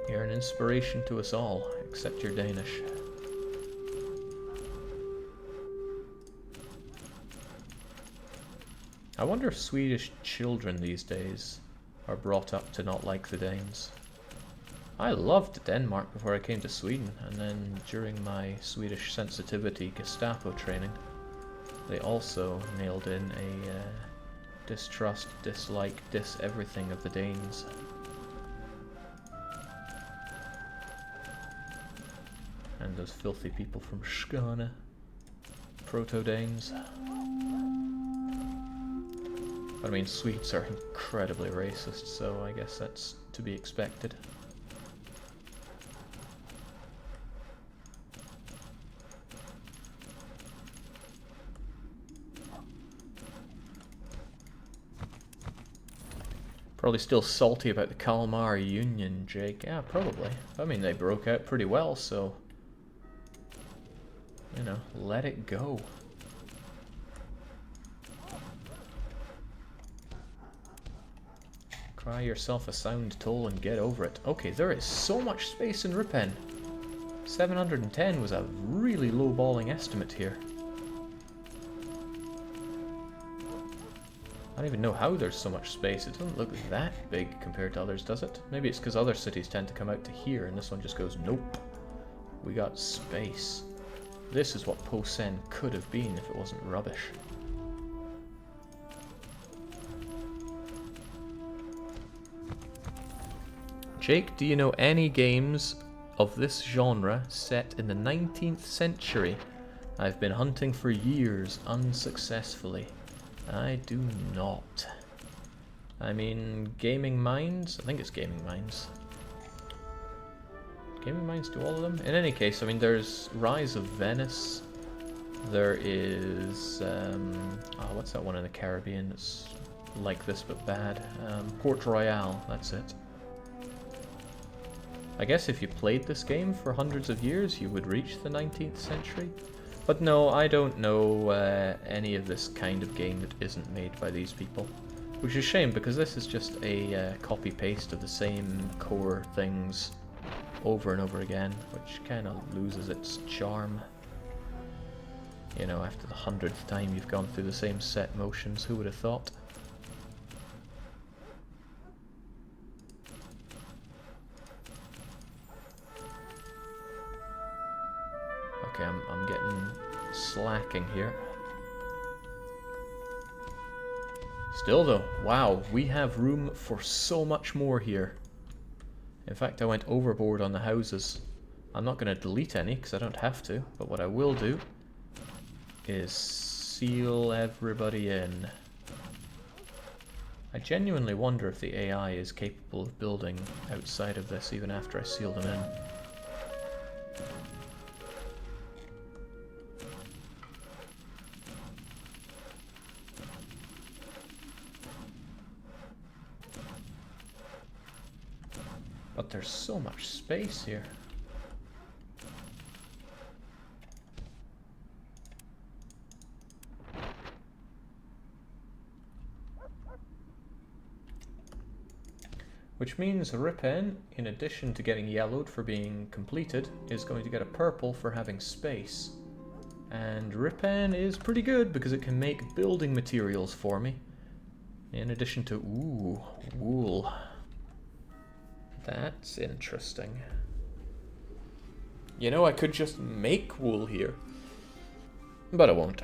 You're an inspiration to us all, except you're Danish. I wonder if Swedish children these days are brought up to not like the Danes. I loved Denmark before I came to Sweden, and then during my Swedish sensitivity Gestapo training, they also nailed in a distrust, dislike, everything of the Danes. And those filthy people from Skåne. Proto-Danes. But I mean, Swedes are incredibly racist, so I guess that's to be expected. Probably still salty about the Kalmar Union, Jake. Yeah, probably. I mean, they broke out pretty well, so... you know, let it go. Cry yourself a sound toll and get over it. Okay, there is so much space in Ripon. 710 was a really low-balling estimate here. I don't even know how there's so much space. It doesn't look that big compared to others, does it? Maybe it's because other cities tend to come out to here and this one just goes, nope. We got space. This is what Posen could have been if it wasn't rubbish. Jake, do you know any games of this genre set in the 19th century. I've been hunting for years unsuccessfully. I do not. I mean, Gaming Minds? I think it's Gaming Minds. Gaming Minds do all of them? In any case, I mean, there's Rise of Venice. There is... what's that one in the Caribbean? It's like this but bad. Port Royale, that's it. I guess if you played this game for hundreds of years, you would reach the 19th century. But no, I don't know any of this kind of game that isn't made by these people. Which is a shame, because this is just a copy-paste of the same core things over and over again, which kind of loses its charm. You know, after the 100th time you've gone through the same set motions, who would have thought? Okay, I'm getting slacking here. Still though, wow, we have room for so much more here. In fact, I went overboard on the houses. I'm not going to delete any because I don't have to, but what I will do is seal everybody in. I genuinely wonder if the AI is capable of building outside of this even after I seal them in. But there's so much space here. Which means Ripon, in addition to getting yellowed for being completed, is going to get a purple for having space. And Ripon is pretty good because it can make building materials for me. In addition to, ooh, wool. That's interesting. You know, I could just make wool here. But I won't.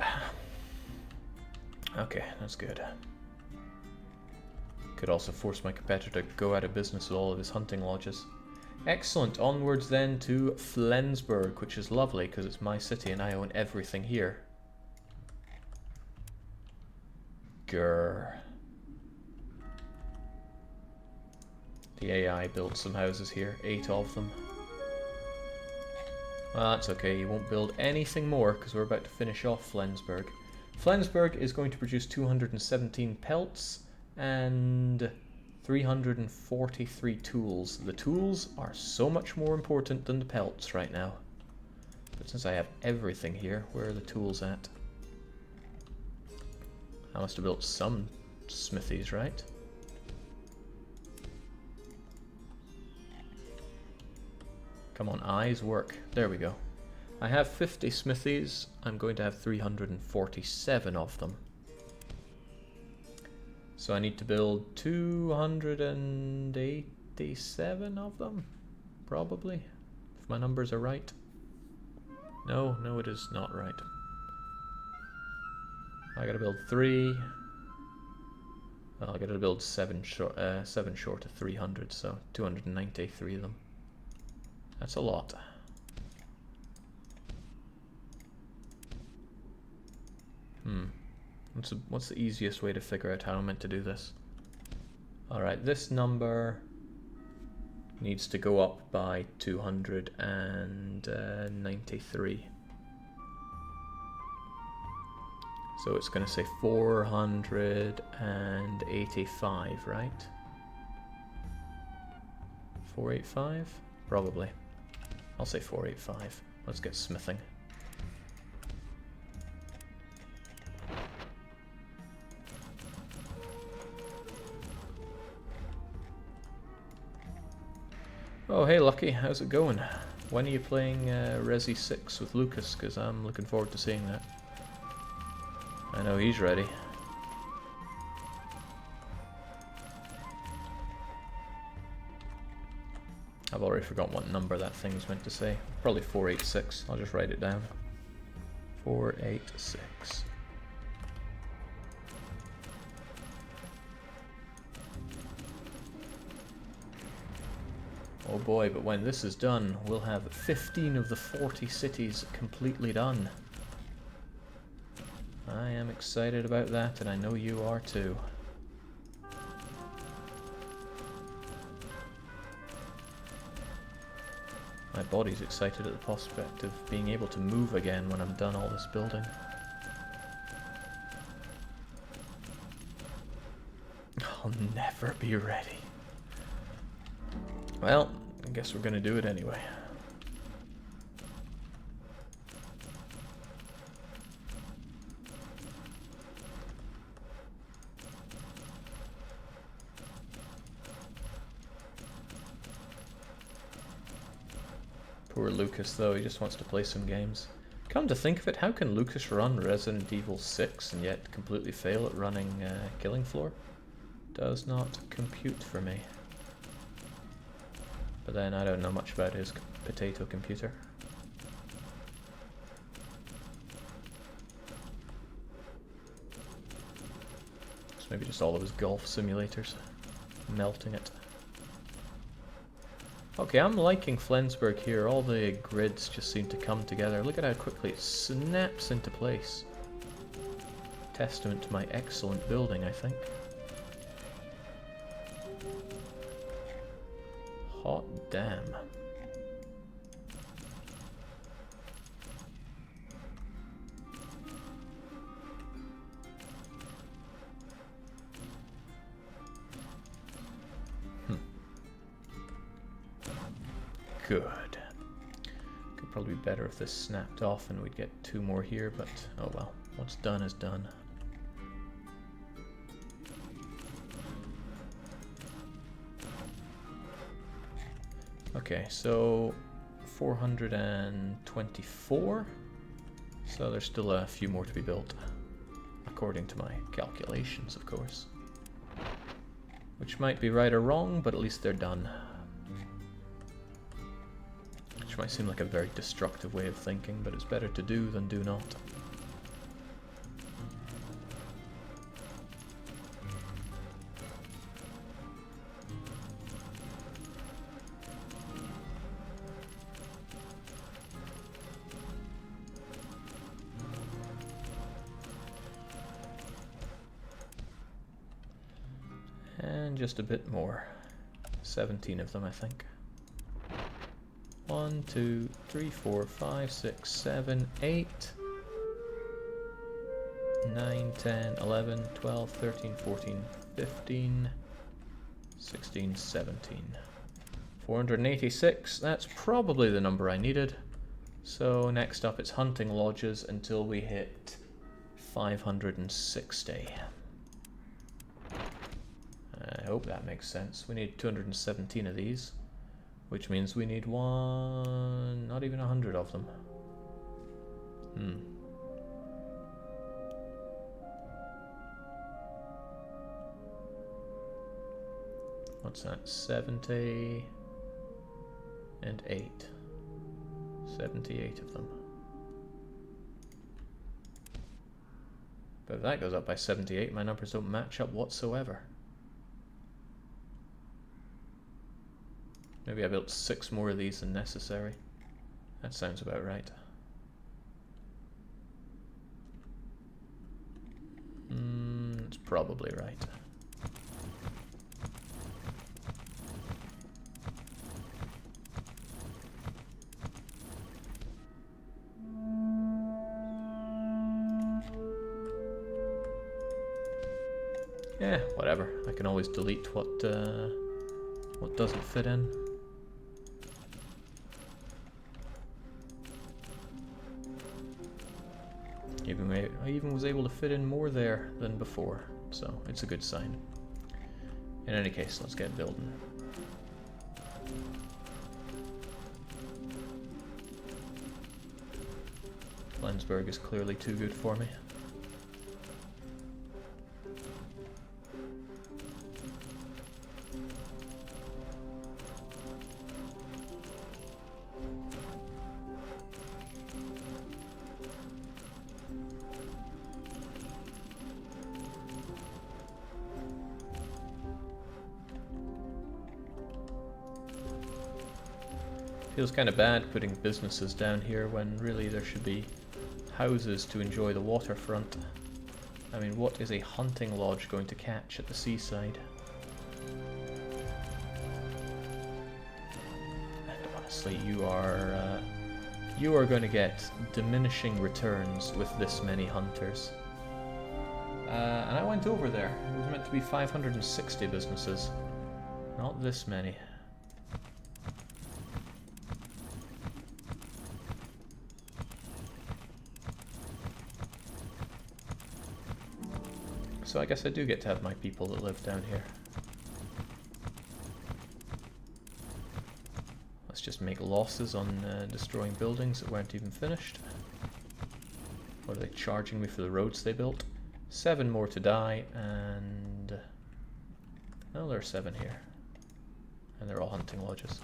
Okay, that's good. Could also force my competitor to go out of business with all of his hunting lodges. Excellent. Onwards then to Flensburg, which is lovely because it's my city and I own everything here. Grr. The AI built some houses here, 8 of them. Well, that's okay, you won't build anything more because we're about to finish off Flensburg. Flensburg is going to produce 217 pelts and 343 tools. The tools are so much more important than the pelts right now. But since I have everything here, where are the tools at? I must have built some smithies, right? Come on, eyes, work. There we go. I have 50 smithies. I'm going to have 347 of them. So I need to build 287 of them, probably, if my numbers are right. No, it is not right. I gotta build 3. Well, I gotta build 7 short of 300, so 293 of them. That's a lot. What's the easiest way to figure out how I'm meant to do this? Alright, this number needs to go up by 293. So it's going to say 485, right? 485? Probably. I'll say 485. Let's get smithing. Oh, hey Lucky, how's it going? When are you playing Resi 6 with Lucas? Because I'm looking forward to seeing that. I know he's ready. I've already forgotten what number that thing's meant to say. Probably 486. I'll just write it down. 486. Oh boy, but when this is done, we'll have 15 of the 40 cities completely done. I am excited about that, and I know you are too. My body's excited at the prospect of being able to move again when I'm done all this building. I'll never be ready. Well, I guess we're gonna do it anyway. Poor Lucas, though, he just wants to play some games. Come to think of it, how can Lucas run Resident Evil 6 and yet completely fail at running Killing Floor? Does not compute for me. But then I don't know much about his potato computer. It's maybe just all of his golf simulators melting it. Okay, I'm liking Flensburg here. All the grids just seem to come together. Look at how quickly it snaps into place. Testament to my excellent building, I think. Hot damn. Good. Could probably be better if this snapped off and we'd get 2 more here, but oh well. What's done is done. Okay, so 424. So there's still a few more to be built, according to my calculations, of course. Which might be right or wrong, but at least they're done. Which might seem like a very destructive way of thinking, but it's better to do than do not. And just a bit more. 17 of them, I think. 1, 2, 3, 4, 5, 6, 7, 8, 9, 10, 11, 12, 13, 14, 15, 16, 17. 486, that's probably the number I needed. So next up it's hunting lodges until we hit 560. I hope that makes sense. We need 217 of these, which means we need not even 100 of them. What's that? 70 and 8. 78 of them. But if that goes up by 78, my numbers don't match up whatsoever. Maybe I built 6 more of these than necessary. That sounds about right. It's probably right. Yeah, whatever. I can always delete what doesn't fit in. I even was able to fit in more there than before, so it's a good sign. In any case, let's get building. Flensburg is clearly too good for me. Feels kind of bad putting businesses down here when really there should be houses to enjoy the waterfront. I mean, what is a hunting lodge going to catch at the seaside? And honestly, you are going to get diminishing returns with this many hunters. And I went over there. It was meant to be 560 businesses. Not this many. So I guess I do get to have my people that live down here. Let's just make losses on destroying buildings that weren't even finished. What are they charging me for the roads they built? 7 more to die, and... oh, there are 7 here. And they're all hunting lodges.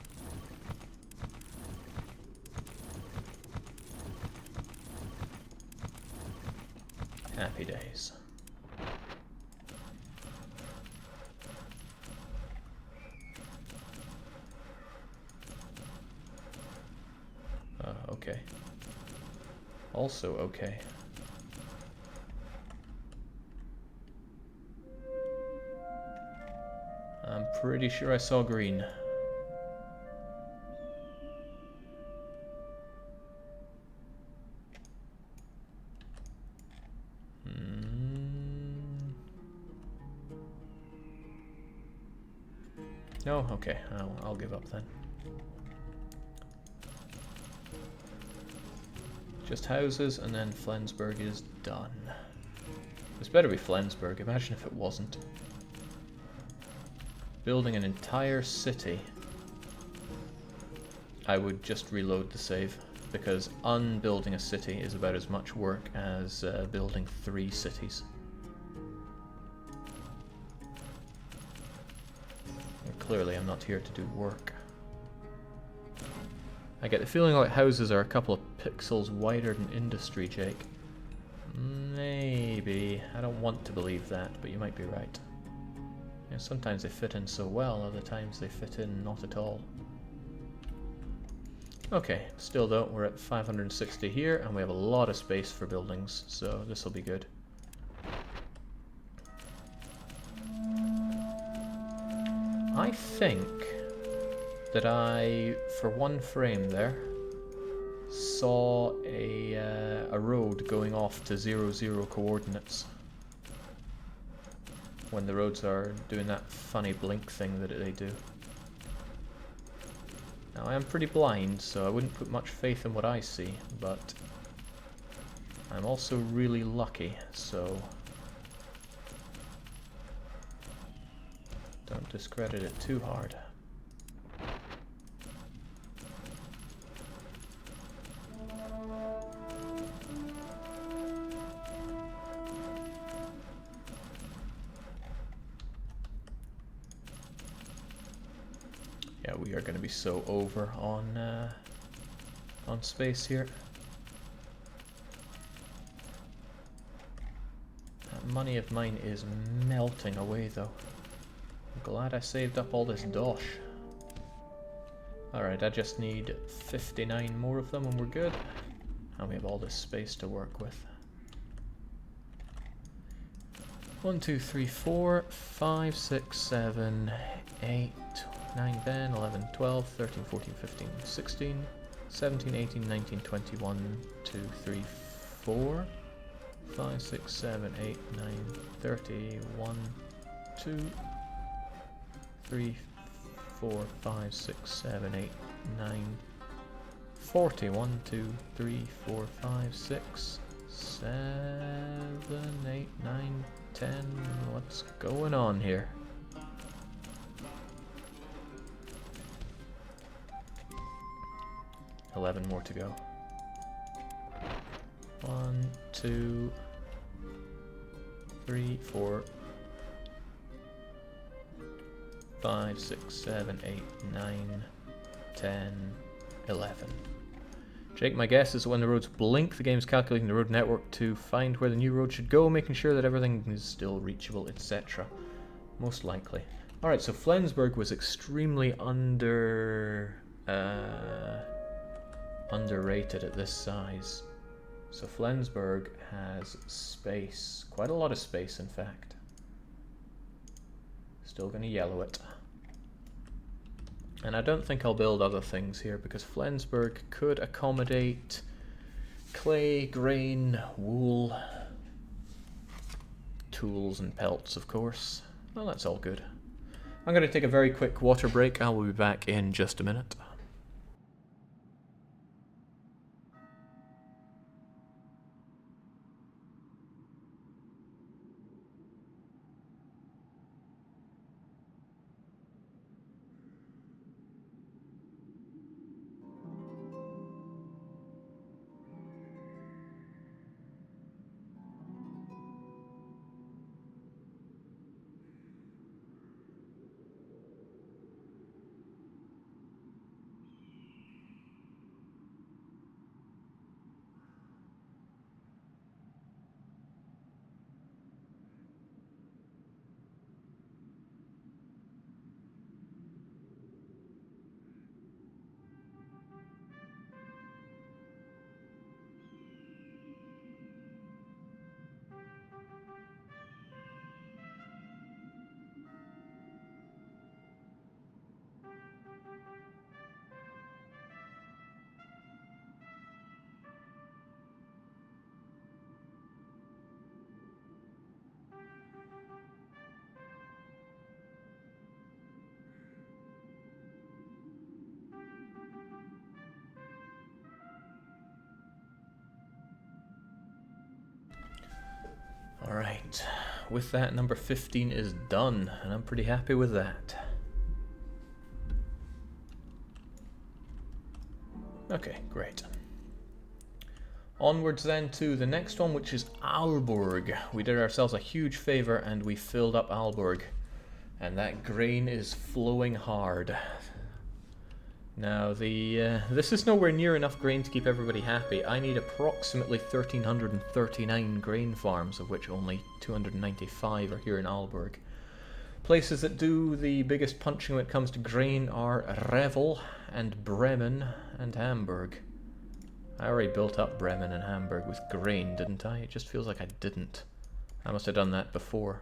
Happy days. Okay. Also okay. I'm pretty sure I saw green. No? Okay, I'll give up then. Just houses, and then Flensburg is done. This better be Flensburg. Imagine if it wasn't. Building an entire city. I would just reload the save, because unbuilding a city is about as much work as building 3 cities. And clearly I'm not here to do work. I get the feeling like houses are a couple of pixels wider than industry, Jake. Maybe. I don't want to believe that, but you might be right. Yeah, sometimes they fit in so well, other times they fit in not at all. Okay, still though, we're at 560 here, and we have a lot of space for buildings, so this will be good. I think that I, for one frame there, saw a road going off to 0, coordinates. When the roads are doing that funny blink thing that they do. Now I am pretty blind, so I wouldn't put much faith in what I see, but I'm also really lucky, so don't discredit it too hard. Yeah, we are going to be so over on space here. That money of mine is melting away, though. I'm glad I saved up all this dosh. Alright, I just need 59 more of them and we're good. And we have all this space to work with. 1, 2, 3, 4, 5, 6, 7, 8, 9, 10, 11, 12, 13, 14, 15, 16, 17, 18, 19, 20, 1, 2, 3, 4, 5, 6, 7, 8, 9, 30, 1, 2, 3, 4, 5, 6, 7, 8, 9, 40, 1, 2, 3, 4, 5, 6, 7, 8, 9, 10, what's going on here? $11 more to go. 1, 2, 3, 4, 5, 6, 7, 8, 9, 10, 11. Jake, my guess is when the roads blink, the game's calculating the road network to find where the new road should go, making sure that everything is still reachable, etc. Most likely. Alright, so Flensburg was extremely underrated at this size. So Flensburg has space. Quite a lot of space, in fact. Still going to yellow it. And I don't think I'll build other things here, because Flensburg could accommodate clay, grain, wool, tools and pelts, of course. Well, that's all good. I'm going to take a very quick water break. I will be back in just a minute. Alright, with that, number 15 is done, and I'm pretty happy with that. Okay, great. Onwards then to the next one, which is Aalborg. We did ourselves a huge favour and we filled up Aalborg. And that grain is flowing hard. Now, this is nowhere near enough grain to keep everybody happy. I need approximately 1,339 grain farms, of which only 295 are here in Aalborg. Places that do the biggest punching when it comes to grain are Revel and Bremen and Hamburg. I already built up Bremen and Hamburg with grain, didn't I? It just feels like I didn't. I must have done that before.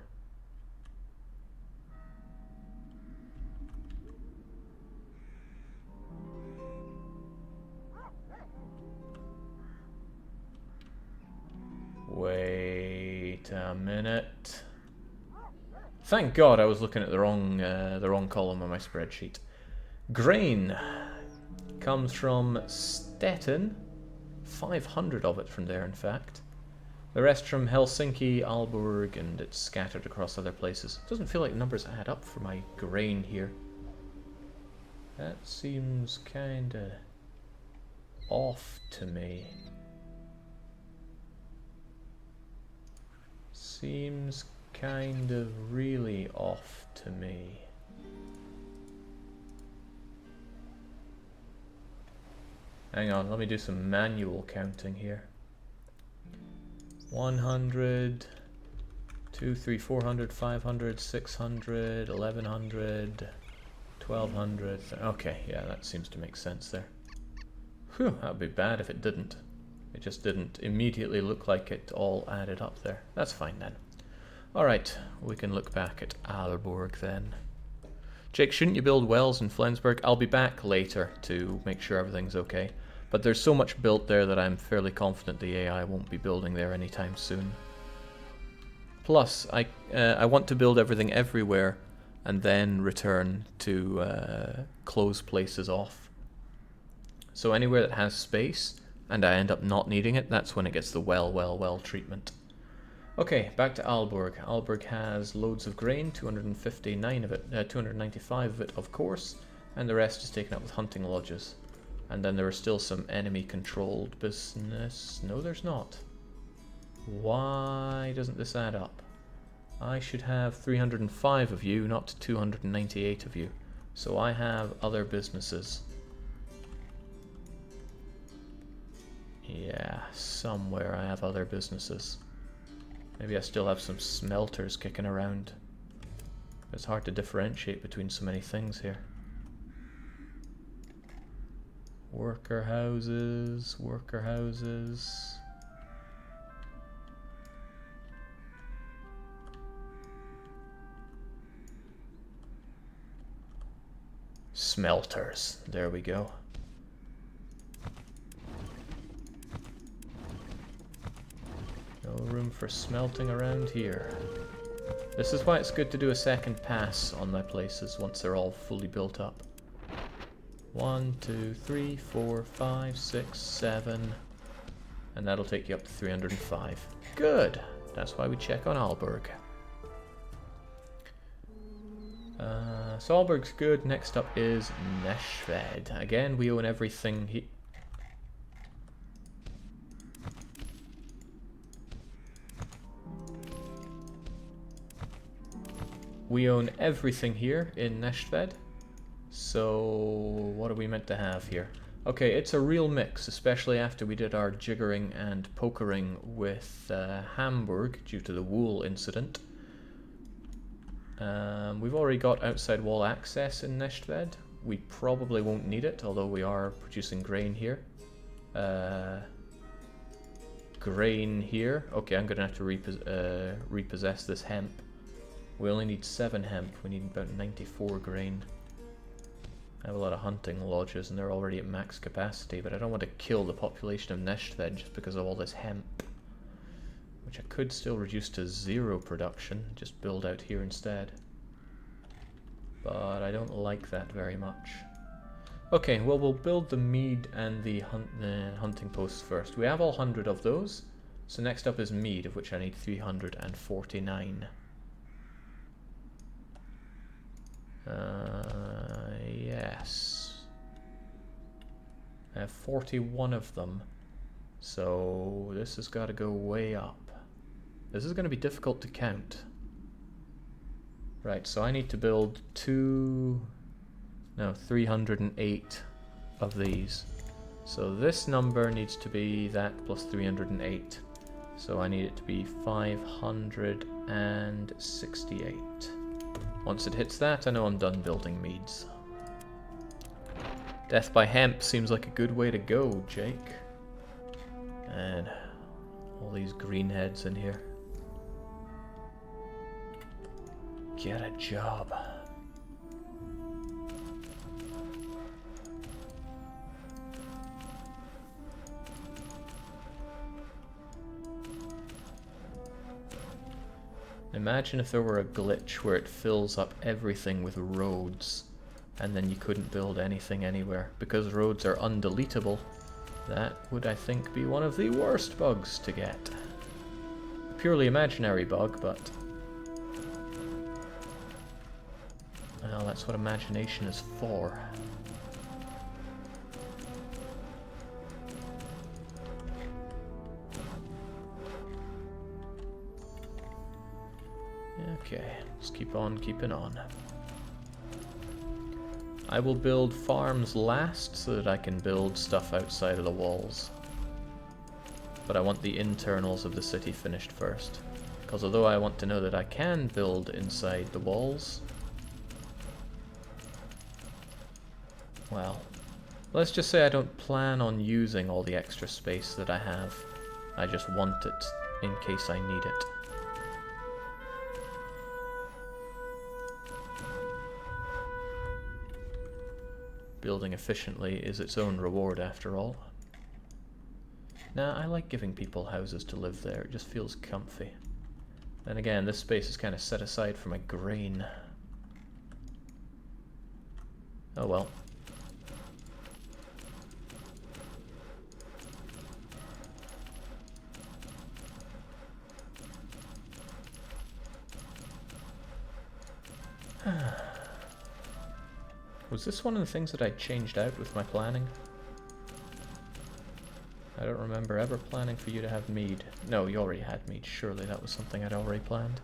Wait a minute. Thank God I was looking at the wrong column on my spreadsheet. Grain comes from Stettin. 500 of it from there, in fact. The rest from Helsinki, Aalborg, and it's scattered across other places. It doesn't feel like numbers add up for my grain here. That seems kinda off to me. Seems kind of really off to me. Hang on, let me do some manual counting here. 100, 2, 3, 400, 500, 600, 1100, 1200. Okay, yeah, that seems to make sense there. Whew, that would be bad if it didn't. It just didn't immediately look like it all added up there. That's fine then. Alright, we can look back at Aalborg then. Jake, shouldn't you build wells in Flensburg? I'll be back later to make sure everything's okay. But there's so much built there that I'm fairly confident the AI won't be building there anytime soon. Plus, I want to build everything everywhere and then return to close places off. So anywhere that has space, and I end up not needing it, that's when it gets the well treatment. Okay, back to Aalborg. Aalborg has loads of grain, 259 of it, 295 of it, of course, and the rest is taken up with hunting lodges. And then there are still some enemy-controlled business. No, there's not. Why doesn't this add up? I should have 305 of you, not 298 of you. So I have other businesses. Yeah, somewhere I have other businesses. Maybe I still have some smelters kicking around. It's hard to differentiate between so many things here. Worker houses, worker houses. Smelters, there we go. No room for smelting around here. This is why it's good to do a second pass on my places once they're all fully built up. 1, 2, 3, 4, 5, 6, 7. And that'll take you up to 305. Good! That's why we check on Aalborg. So Aalborg's good. Next up is Neshved. Again, we own everything here. We own everything here in Neshved. So what are we meant to have here? Okay, it's a real mix, especially after we did our jiggering and pokering with Hamburg due to the wool incident. We've already got outside wall access in Neshved. We probably won't need it, although we are producing grain here. Grain here. Okay, I'm going to have to repossess this hemp. We only need 7 hemp. We need about 94 grain. I have a lot of hunting lodges and they're already at max capacity, but I don't want to kill the population of Neshved just because of all this hemp. Which I could still reduce to 0 production, just build out here instead. But I don't like that very much. Okay, well we'll build the mead and the hunting posts first. We have all 100 of those, so next up is mead, of which I need 349. Yes. I have 41 of them, so this has got to go way up. This is going to be difficult to count. Right, so I need to build 308 of these. So this number needs to be that plus 308. So I need it to be 568. Once it hits that, I know I'm done building meads. Death by hemp seems like a good way to go, Jake. And all these green heads in here. Get a job. Imagine if there were a glitch where it fills up everything with roads and then you couldn't build anything anywhere because roads are undeletable. That would, I think, be one of the worst bugs to get. A purely imaginary bug, but well, that's what imagination is for. Okay, let's keep on keeping on. I will build farms last so that I can build stuff outside of the walls. But I want the internals of the city finished first. Because although I want to know that I can build inside the walls, well, let's just say I don't plan on using all the extra space that I have. I just want it in case I need it. Building efficiently is its own reward after all. Nah, I like giving people houses to live there, it just feels comfy. Then again, this space is kind of set aside for my grain. Oh well. Was this one of the things that I changed out with my planning? I don't remember ever planning for you to have mead. No, you already had mead. Surely that was something I'd already planned.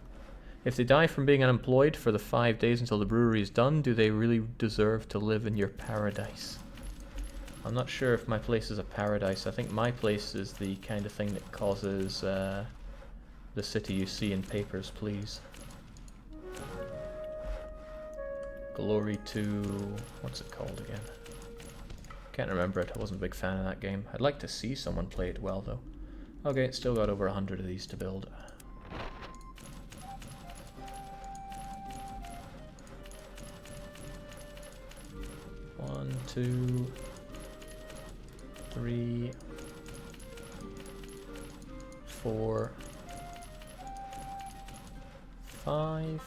If they die from being unemployed for the 5 days until the brewery is done, do they really deserve to live in your paradise? I'm not sure if my place is a paradise. I think my place is the kind of thing that causes the city you see in Papers, Please. Glory to... what's it called again? Can't remember it. I wasn't a big fan of that game. I'd like to see someone play it well, though. Okay, it's still got over 100 of these to build. One, two, three, 4, 5,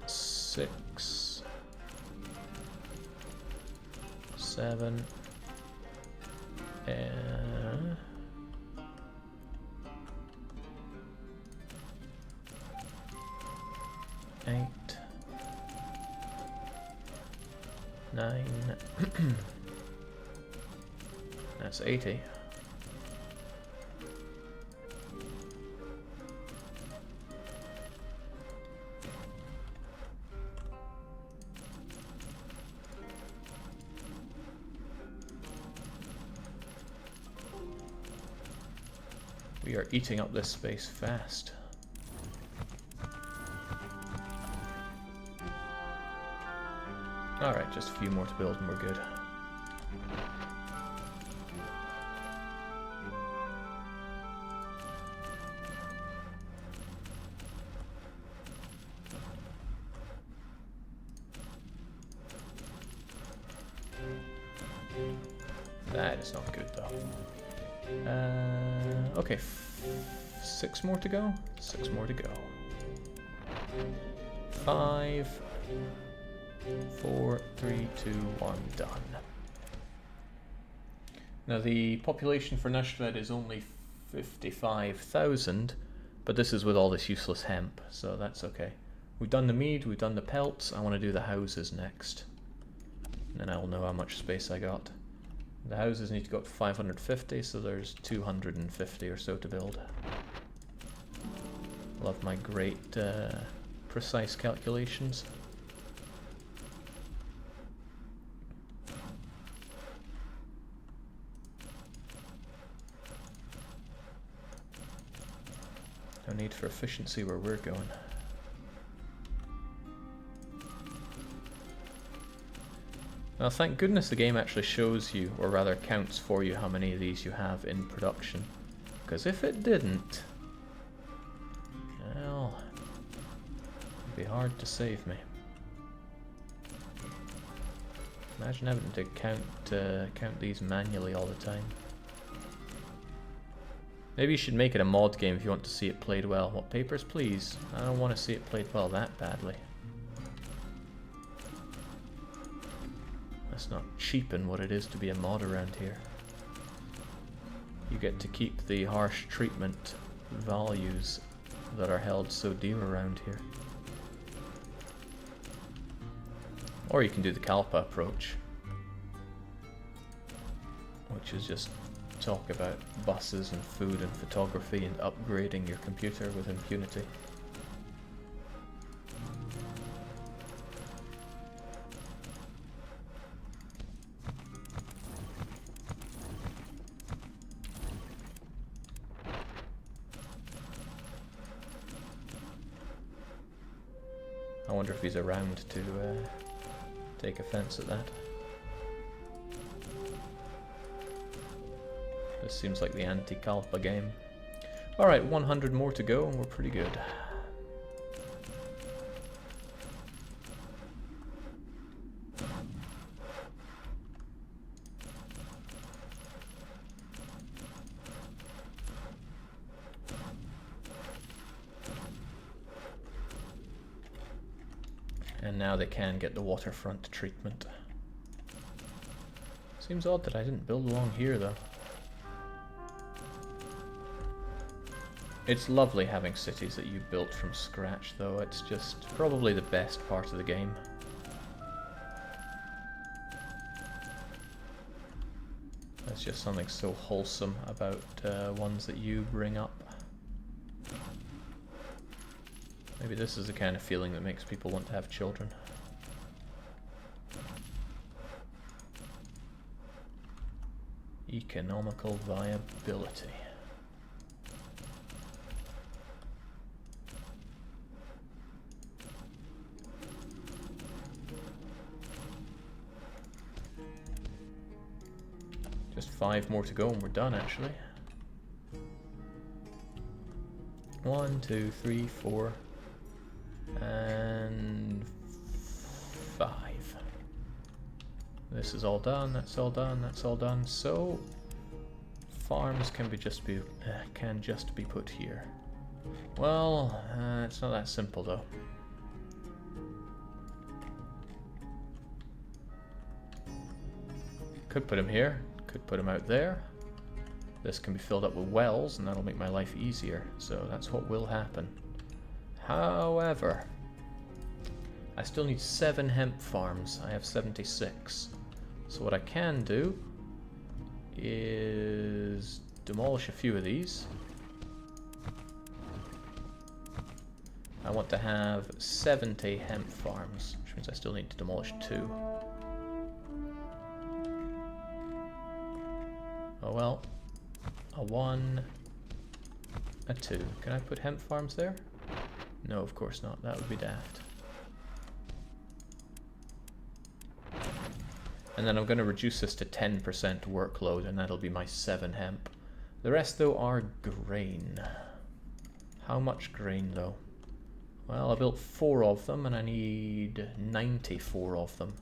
6, 7, and 8, 9. That's 80. We are eating up this space fast. Alright, just a few more to build and we're good. That is not good though. Okay, 6 more to go? 6 more to go. 5, 4, 3, 2, 1, done. Now the population for Nashved is only 55,000, but this is with all this useless hemp, so that's okay. We've done the mead, we've done the pelts, I want to do the houses next. And then I'll know how much space I got. The houses need to go up to 550, so there's 250 or so to build. Love my great precise calculations. No need for efficiency where we're going. Now, thank goodness the game actually shows you, or rather counts for you, how many of these you have in production. Because if it didn't, well, it'd be hard to save me. Imagine having to count these manually all the time. Maybe you should make it a mod game if you want to see it played well. What, papers, please? I don't want to see it played well that badly. Let's not cheapen what it is to be a mod around here. You get to keep the harsh treatment values that are held so dear around here. Or you can do the Kalpa approach, which is just talk about buses and food and photography and upgrading your computer with impunity. I wonder if he's around to take offense at that. This seems like the anti-Kalpa game. Alright, 100 more to go and we're pretty good. And now they can get the waterfront treatment. Seems odd that I didn't build along here though. It's lovely having cities that you built from scratch though, it's just probably the best part of the game. There's just something so wholesome about ones that you bring up. Maybe this is the kind of feeling that makes people want to have children. Economical viability. Just 5 more to go and we're done, actually. 1, 2, 3, 4, and 5. This is all done, that's all done, that's all done. So farms can just be put here. Well, it's not that simple though. Could put him here, could put him out there. This can be filled up with wells and that'll make my life easier. So that's what will happen. However, I still need 7 hemp farms. I have 76. So what I can do is demolish a few of these. I want to have 70 hemp farms, which means I still need to demolish 2. Oh well. A 1, a 2. Can I put hemp farms there? No, of course not. That would be daft. And then I'm going to reduce this to 10% workload, and that'll be my 7 hemp. The rest, though, are grain. How much grain, though? Well, I built 4 of them, and I need 94 of them.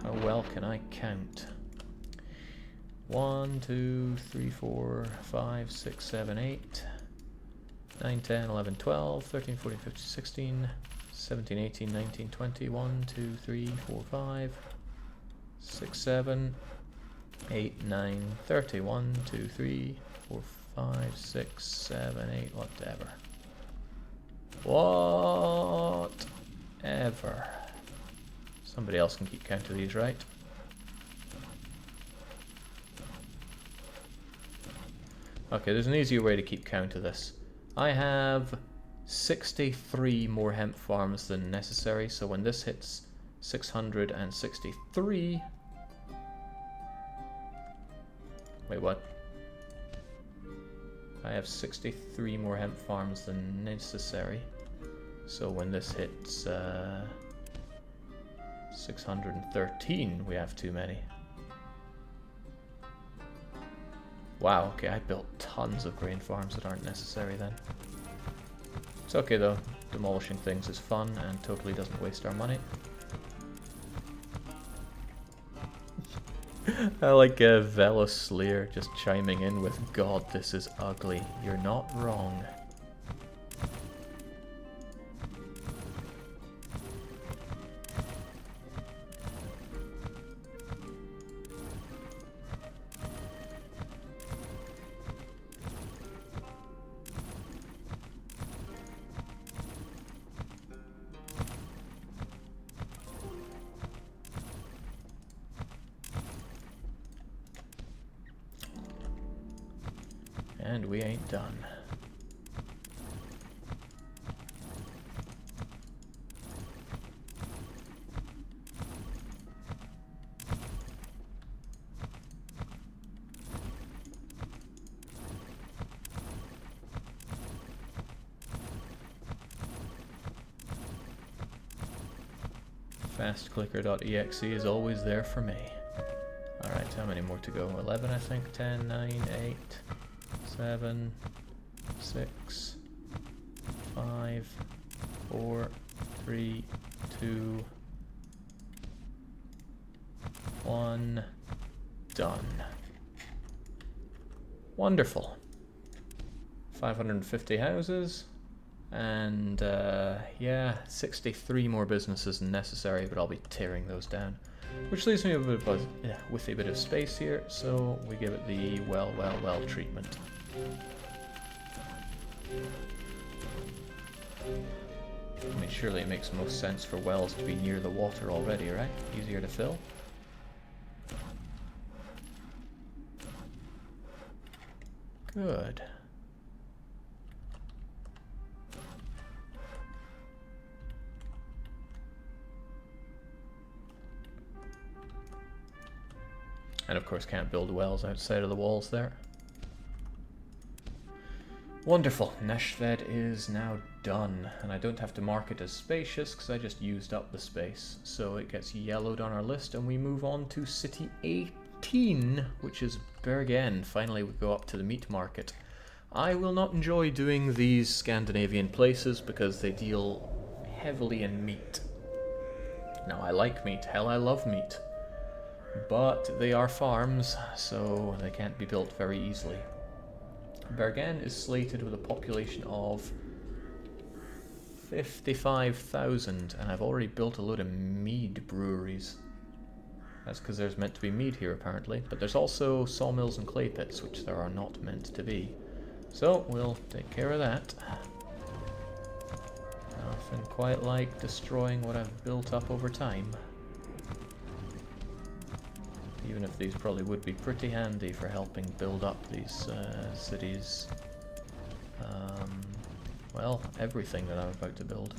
How well can I count? 1, 2, 3, 4, 5, 6, 7, 8, 9, 10, 11, 12, 13, 14, 15, 16, 17, 18, 19, 20, 1, 2, 3, 4, 5, 6, 7, 8, 9, 30, 1, 2, 3, 4, 5, 6, 7, 8, whatever. Whatever. Somebody else can keep count of these, right? Okay, there's an easier way to keep count of this. I have 63 more hemp farms than necessary, so when this hits 663... Wait, what? I have 63 more hemp farms than necessary, so when this hits 613, we have too many. Wow, okay, I built tons of grain farms that aren't necessary then. It's okay though, demolishing things is fun and totally doesn't waste our money. I like Veloslayer just chiming in with, "God, this is ugly. You're not wrong." And we ain't done. Fastclicker.exe is always there for me. Alright, how many more to go? 11, I think. 10, 9, 8... 7, 6, 5, 4, 3, 2, 1, done. Wonderful. 550 houses, and yeah, 63 more businesses necessary, but I'll be tearing those down. Which leaves me with a bit of space here, so we give it the well treatment. I mean, surely it makes most sense for wells to be near the water already, right? Easier to fill. Good. And of course can't build wells outside of the walls there. Wonderful, Neshved is now done, and I don't have to mark it as spacious because I just used up the space. So it gets yellowed on our list and we move on to City 8 14, which is Bergen. Finally we go up to the meat market. I will not enjoy doing these Scandinavian places because they deal heavily in meat. Now, I like meat. Hell, I love meat. But they are farms, so they can't be built very easily. Bergen is slated with a population of 55,000, and I've already built a load of mead breweries. That's because there's meant to be mead here, apparently. But there's also sawmills and clay pits, which there are not meant to be. So, we'll take care of that. Nothing quite like destroying what I've built up over time. Even if these probably would be pretty handy for helping build up these cities. Well, everything that I'm about to build.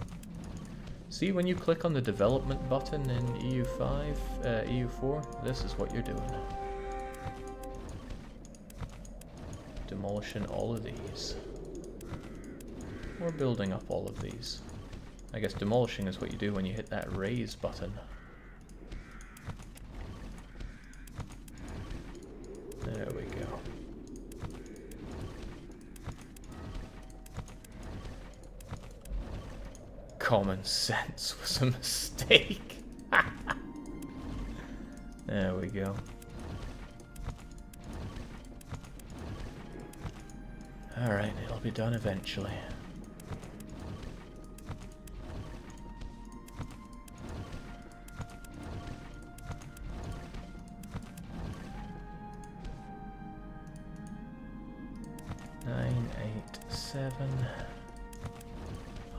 See, when you click on the development button in EU4, this is what you're doing. Demolishing all of these. Or building up all of these. I guess demolishing is what you do when you hit that raise button. There we go. Common sense was a mistake. There we go. Alright, it'll be done eventually.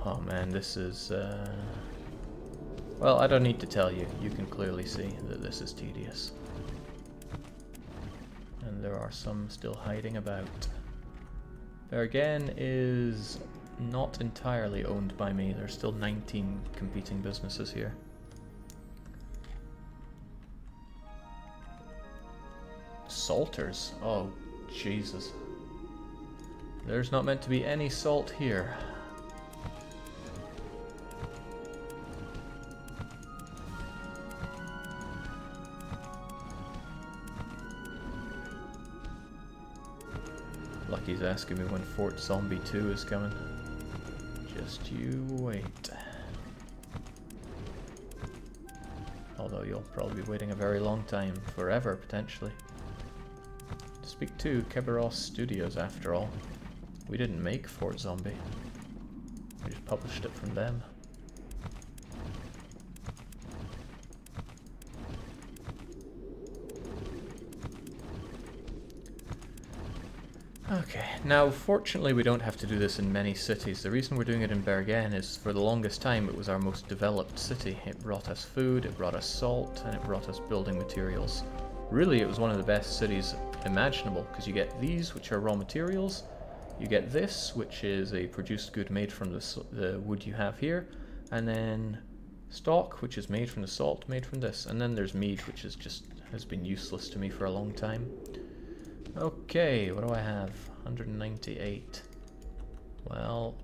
Oh man, this is, well, I don't need to tell you. You can clearly see that this is tedious. And there are some still hiding about. Bergen is not entirely owned by me. There's still 19 competing businesses here. Salters? Oh, Jesus. There's not meant to be any salt here. Lucky's asking me when Fort Zombie 2 is coming. Just you wait. Although you'll probably be waiting a very long time. Forever, potentially. Speak to Keberos Studios, after all. We didn't make Fort Zombie. We just published it from them. Okay, now fortunately we don't have to do this in many cities. The reason we're doing it in Bergen is for the longest time it was our most developed city. It brought us food, it brought us salt, and it brought us building materials. Really, it was one of the best cities imaginable, because you get these, which are raw materials, you get this, which is a produced good made from the wood you have here, and then stock, which is made from the salt made from this, and then there's mead, which is has been useless to me for a long time. Okay, what do I have? 198. Well,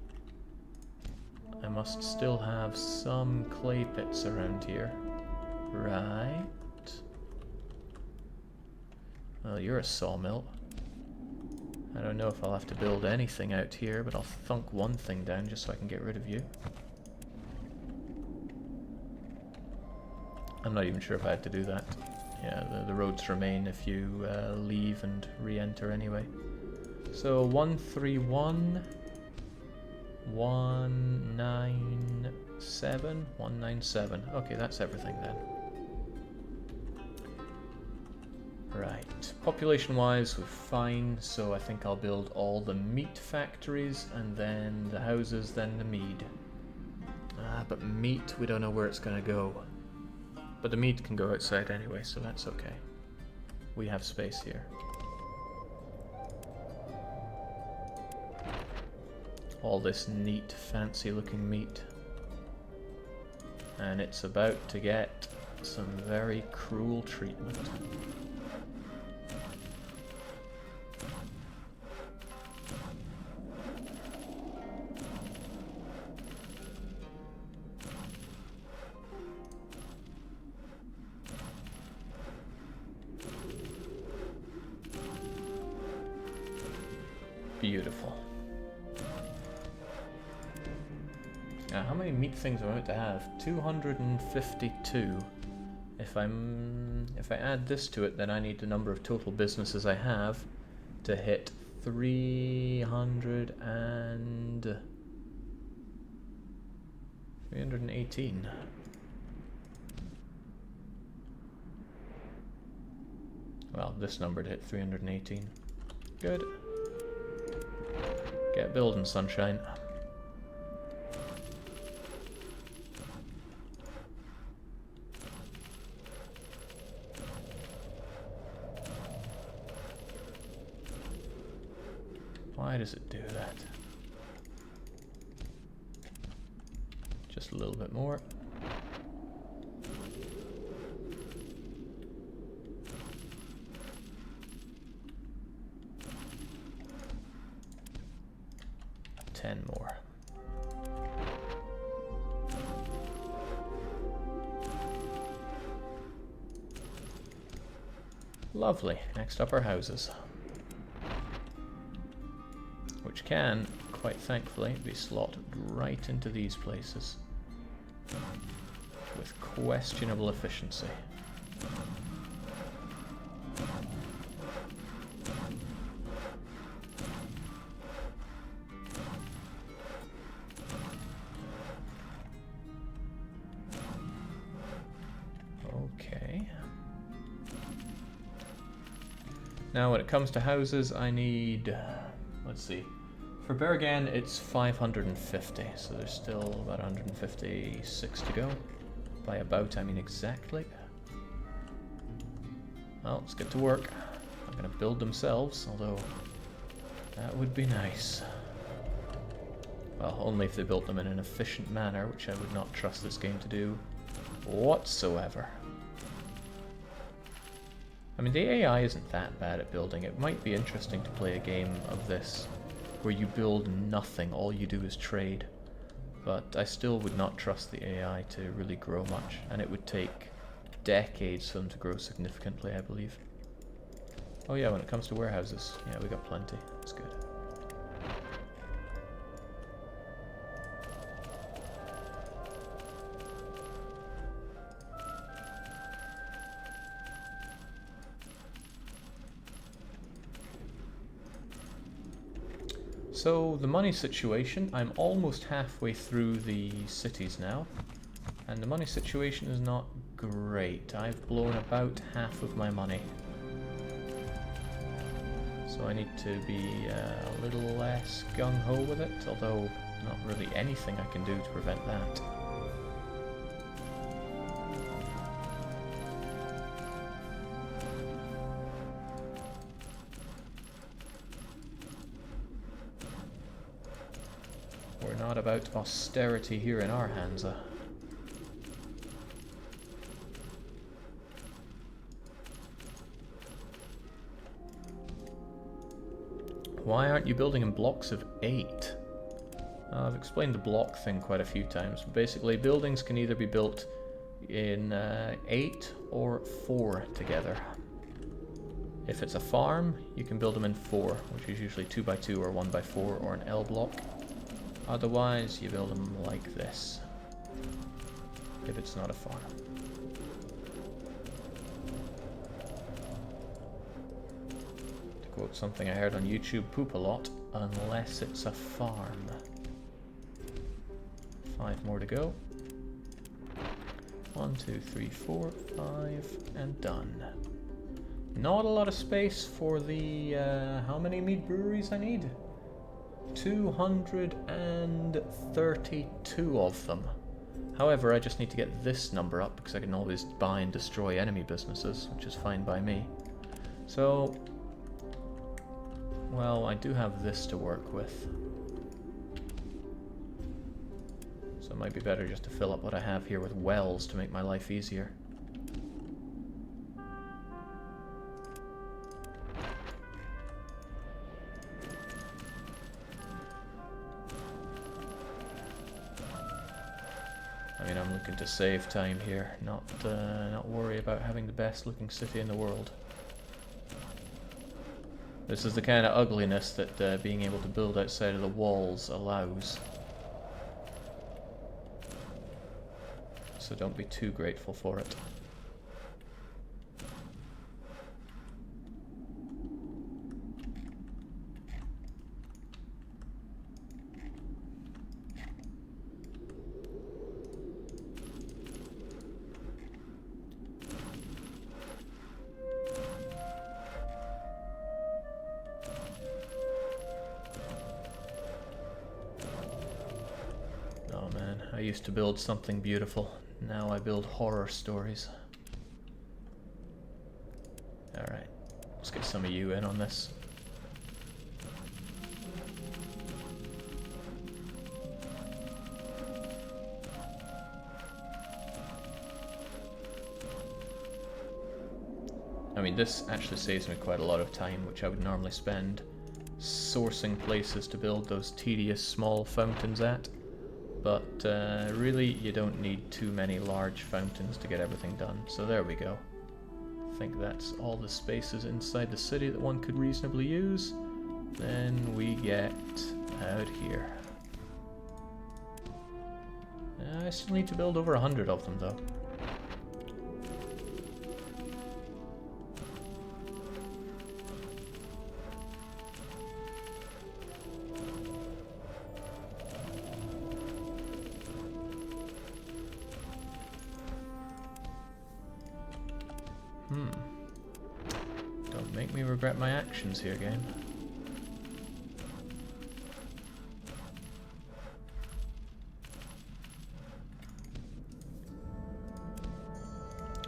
I must still have some clay pits around here. Right. Well, you're a sawmill. I don't know if I'll have to build anything out here, but I'll thunk one thing down just so I can get rid of you. I'm not even sure if I had to do that. Yeah, the roads remain if you leave and re-enter anyway. So 131, 197, 197. Okay, that's everything then. Right, population-wise we're fine, so I think I'll build all the meat factories, and then the houses, then the mead. But meat, we don't know where it's gonna go. But the meat can go outside anyway, so that's okay. We have space here. All this neat, fancy-looking meat. And it's about to get some very cruel treatment. Beautiful. Now, how many meat things am I about to have? 252. If I add this to it, then I need the number of total businesses I have to hit 318. Well, this number to hit 318. Good. Get building, sunshine. Why does it do that? Just a little bit more. Ten more. Lovely. Next up are houses, which can, quite thankfully, be slotted right into these places with questionable efficiency. Okay. Now when it comes to houses, I need, let's see, for Bergen it's 550, so there's still about 156 to go. By about, I mean exactly. Well, let's get to work. I'm gonna build themselves, although that would be nice. Well, only if they built them in an efficient manner, which I would not trust this game to do whatsoever. I mean, the AI isn't that bad at building. It might be interesting to play a game of this where you build nothing, all you do is trade. But I still would not trust the AI to really grow much, and it would take decades for them to grow significantly, I believe. Oh yeah, when it comes to warehouses, yeah, we got plenty. That's good. So, the money situation, I'm almost halfway through the cities now, and the money situation is not great. I've blown about half of my money. So I need to be a little less gung-ho with it, although not really anything I can do to prevent that. We're not about austerity here in our Hansa. Why aren't you building in blocks of 8? I've explained the block thing quite a few times. Basically, buildings can either be built in 8 or 4 together. If it's a farm, you can build them in 4, which is usually 2x2 or 1x4 or an L block. Otherwise, you build them like this, if it's not a farm. To quote something I heard on YouTube, poop a lot, unless it's a farm. 5 more to go. 1, 2, 3, 4, 5, and done. Not a lot of space for the, how many mead breweries I need? 232 of them. However, I just need to get this number up because I can always buy and destroy enemy businesses, which is fine by me. So, well, I do have this to work with. So it might be better just to fill up what I have here with wells to make my life easier. I mean, I'm looking to save time here, not worry about having the best looking city in the world. This is the kind of ugliness that being able to build outside of the walls allows. So don't be too grateful for it. Oh man, I used to build something beautiful. Now I build horror stories. Alright, let's get some of you in on this. I mean, this actually saves me quite a lot of time, which I would normally spend sourcing places to build those tedious small fountains at. But really, you don't need too many large fountains to get everything done. So there we go. I think that's all the spaces inside the city that one could reasonably use. Then we get out here. I still need to build over 100 of them though. Don't make me regret my actions here, game.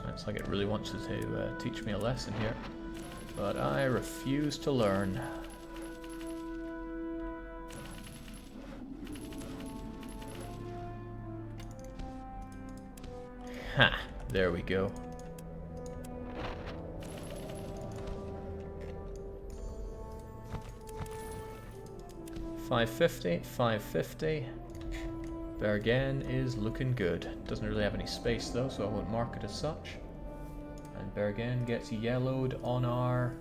Looks like it really wants to teach me a lesson here, but I refuse to learn. Ha! There we go. 550, 550. Bergen is looking good. Doesn't really have any space though, so I won't mark it as such. And Bergen gets yellowed on our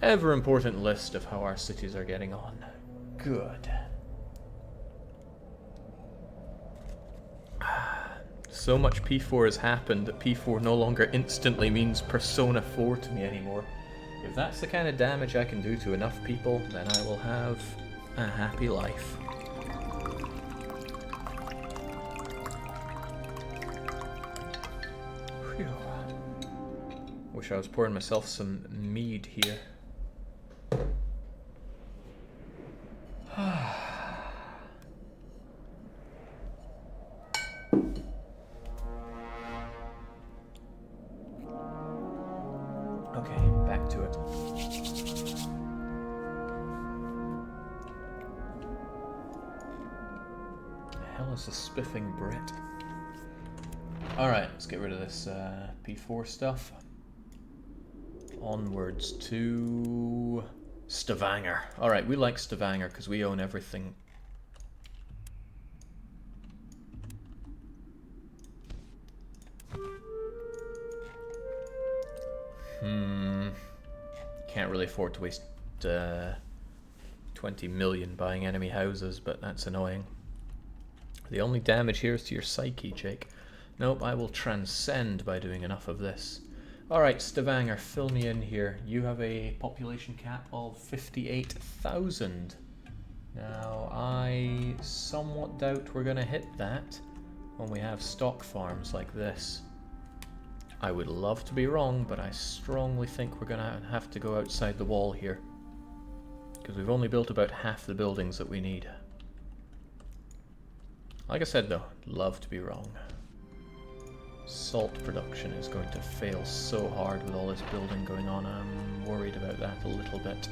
ever important list of how our cities are getting on. Good. So much P4 has happened that P4 no longer instantly means Persona 4 to me anymore. If that's the kind of damage I can do to enough people, then I will have a happy life. Whew. Wish I was pouring myself some mead here. Okay, back to it. Is a spiffing Brit. Alright, let's get rid of this P4 stuff. Onwards to Stavanger. Alright, we like Stavanger because we own everything. Can't really afford to waste 20 million buying enemy houses, but that's annoying. The only damage here is to your psyche, Jake. Nope, I will transcend by doing enough of this. Alright, Stavanger, fill me in here. You have a population cap of 58,000. Now, I somewhat doubt we're going to hit that when we have stock farms like this. I would love to be wrong, but I strongly think we're going to have to go outside the wall here. Because we've only built about half the buildings that we need. Like I said though, love to be wrong. Salt production is going to fail so hard with all this building going on. I'm worried about that a little bit.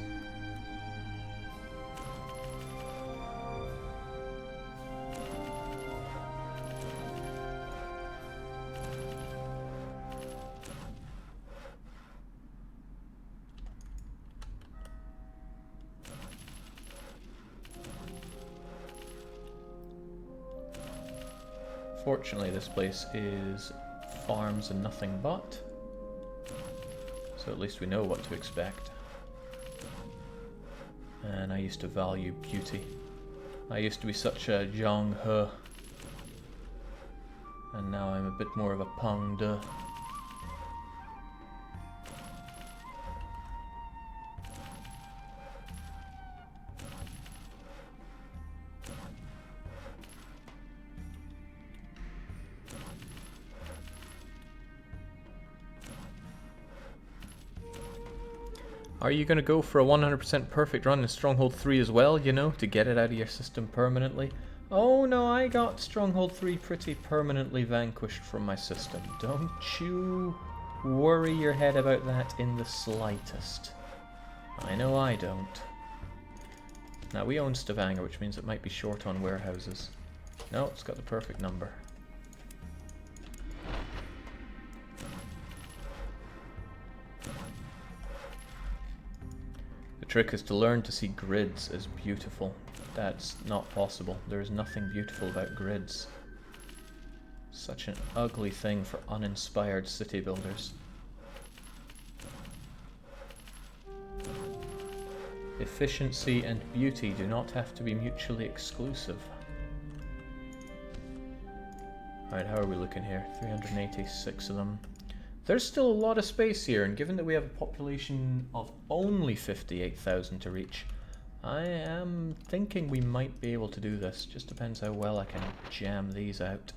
Fortunately, this place is farms and nothing but, so at least we know what to expect. And I used to value beauty. I used to be such a Zhang He. And now I'm a bit more of a Peng De. Are you going to go for a 100% perfect run in Stronghold 3 as well, you know, to get it out of your system permanently? Oh no, I got Stronghold 3 pretty permanently vanquished from my system. Don't you worry your head about that in the slightest. I know I don't. Now we own Stavanger, which means it might be short on warehouses. No, it's got the perfect number. The trick is to learn to see grids as beautiful. That's not possible. There is nothing beautiful about grids. Such an ugly thing for uninspired city builders. Efficiency and beauty do not have to be mutually exclusive. Alright, how are we looking here? 386 of them. There's still a lot of space here, and given that we have a population of only 58,000 to reach, I am thinking we might be able to do this. Just depends how well I can jam these out.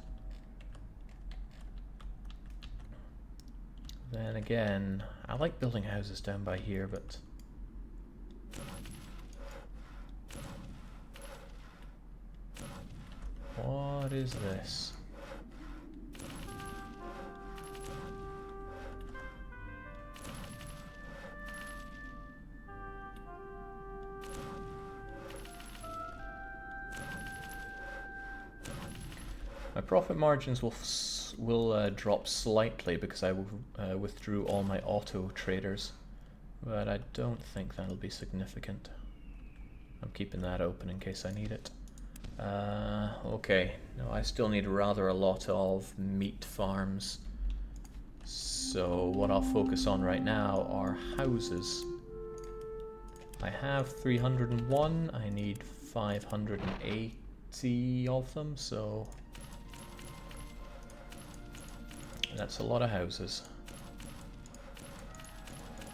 Then again, I like building houses down by here, but... what is this? My profit margins will drop slightly because I withdrew all my auto traders, but I don't think that'll be significant. I'm keeping that open in case I need it. Okay, no, I still need rather a lot of meat farms. So what I'll focus on right now are houses. I have 301, I need 580 of them, so... that's a lot of houses.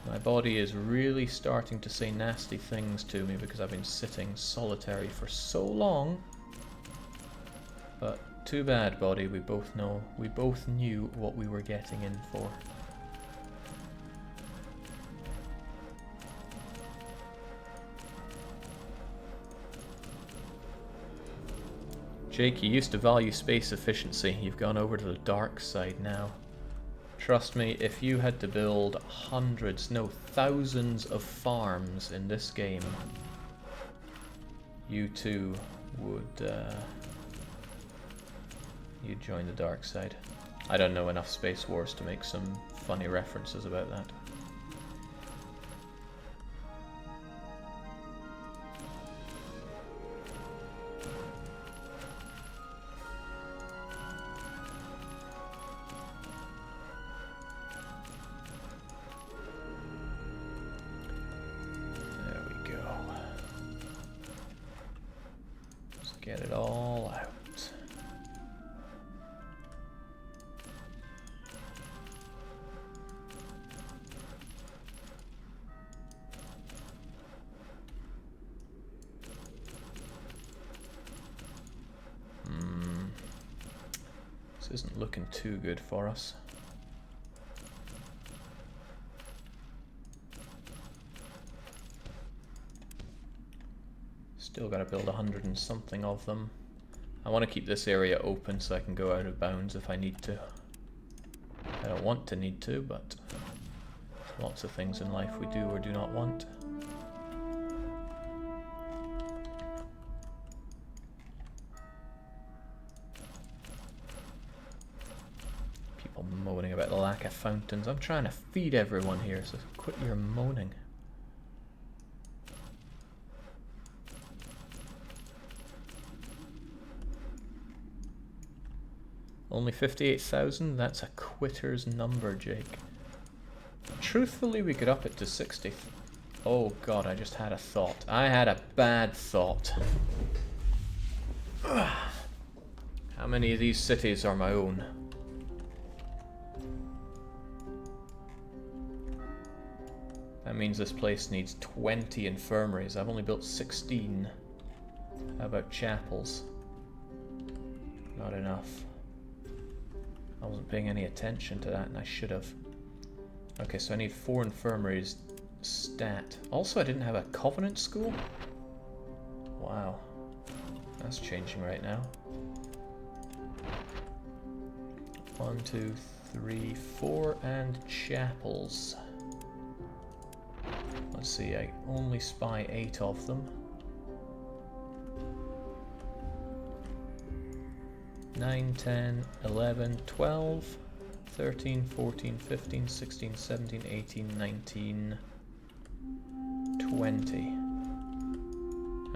My body is really starting to say nasty things to me because I've been sitting solitary for so long. But too bad, body. We both knew what we were getting in for. Jake, you used to value space efficiency. You've gone over to the dark side now. Trust me, if you had to build hundreds, no, thousands of farms in this game, you too would, you'd join the dark side. I don't know enough Space Wars to make some funny references about that. Get it all out. This isn't looking too good for us. Still gotta build 100 and something of them. I want to keep this area open so I can go out of bounds if I need to. I don't want to need to, but lots of things in life we do or do not want. People moaning about the lack of fountains. I'm trying to feed everyone here, so quit your moaning. Only 58,000? That's a quitter's number, Jake. Truthfully, we could up it to 60. Oh god, I just had a thought. I had a bad thought. How many of these cities are my own? That means this place needs 20 infirmaries. I've only built 16. How about chapels? Not enough. I wasn't paying any attention to that, and I should have. Okay, so I need 4 infirmaries stat. Also, I didn't have a covenant school? Wow. That's changing right now. 1, 2, 3, 4, and chapels. Let's see, I only spy 8 of them. 9, 10, 11, 12, 13, 14, 15, 16, 17, 18, 19, 20.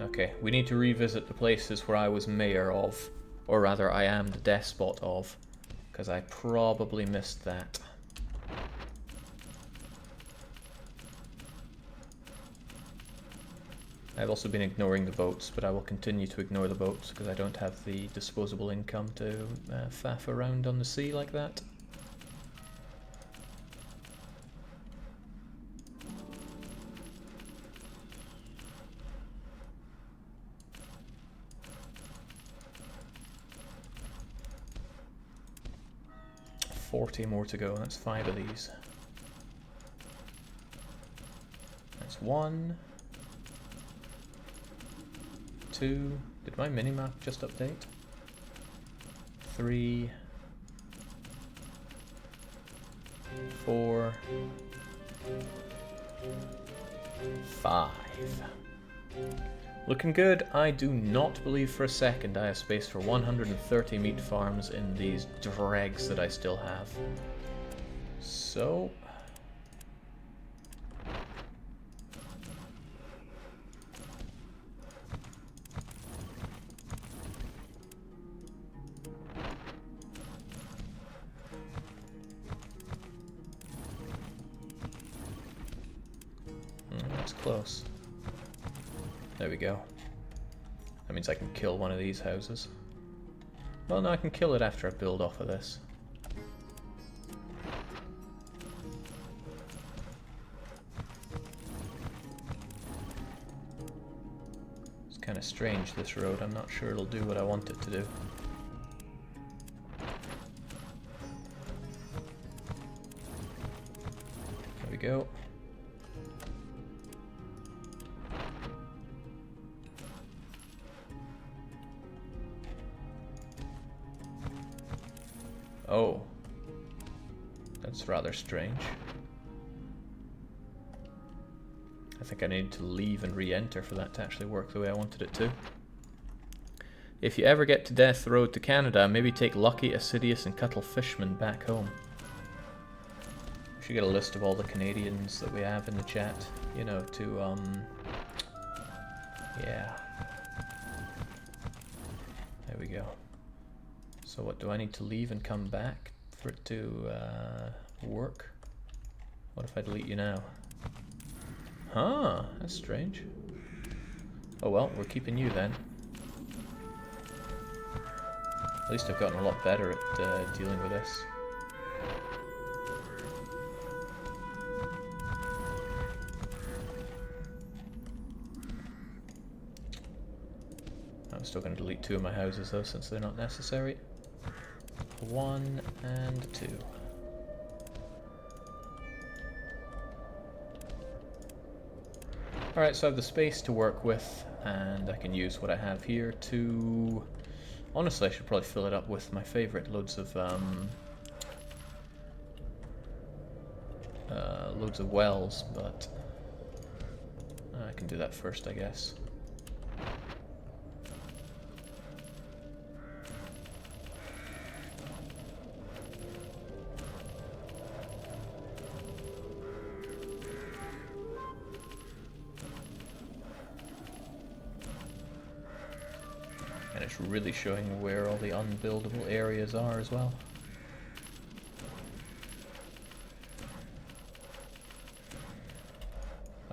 Okay, we need to revisit the places where I was mayor of, or rather I am the despot of, because I probably missed that. I've also been ignoring the boats, but I will continue to ignore the boats because I don't have the disposable income to faff around on the sea like that. $40 more to go, that's 5 of these. That's 1. 2. Did my minimap just update? 3. 4. 5. Looking good. I do not believe for a second I have space for 130 meat farms in these dregs that I still have. So... that's close. There we go. That means I can kill one of these houses. Well, no, I can kill it after I build off of this. It's kind of strange, this road. I'm not sure it'll do what I want it to do. There we go. Oh, that's rather strange. I think I need to leave and re-enter for that to actually work the way I wanted it to. If you ever get to Death Road to Canada, maybe take Lucky, Assidious, and Cuttle Fishman back home. We should get a list of all the Canadians that we have in the chat, you know, to, yeah. There we go. So what, do I need to leave and come back for it to work? What if I delete you now? Huh, that's strange. Oh well, we're keeping you then. At least I've gotten a lot better at dealing with this. I'm still going to delete 2 of my houses though, since they're not necessary. 1 and 2. Alright, so I have the space to work with, and I can use what I have here to... Honestly, I should probably fill it up with my favourite, loads of wells, but I can do that first, I guess. And it's really showing where all the unbuildable areas are as well.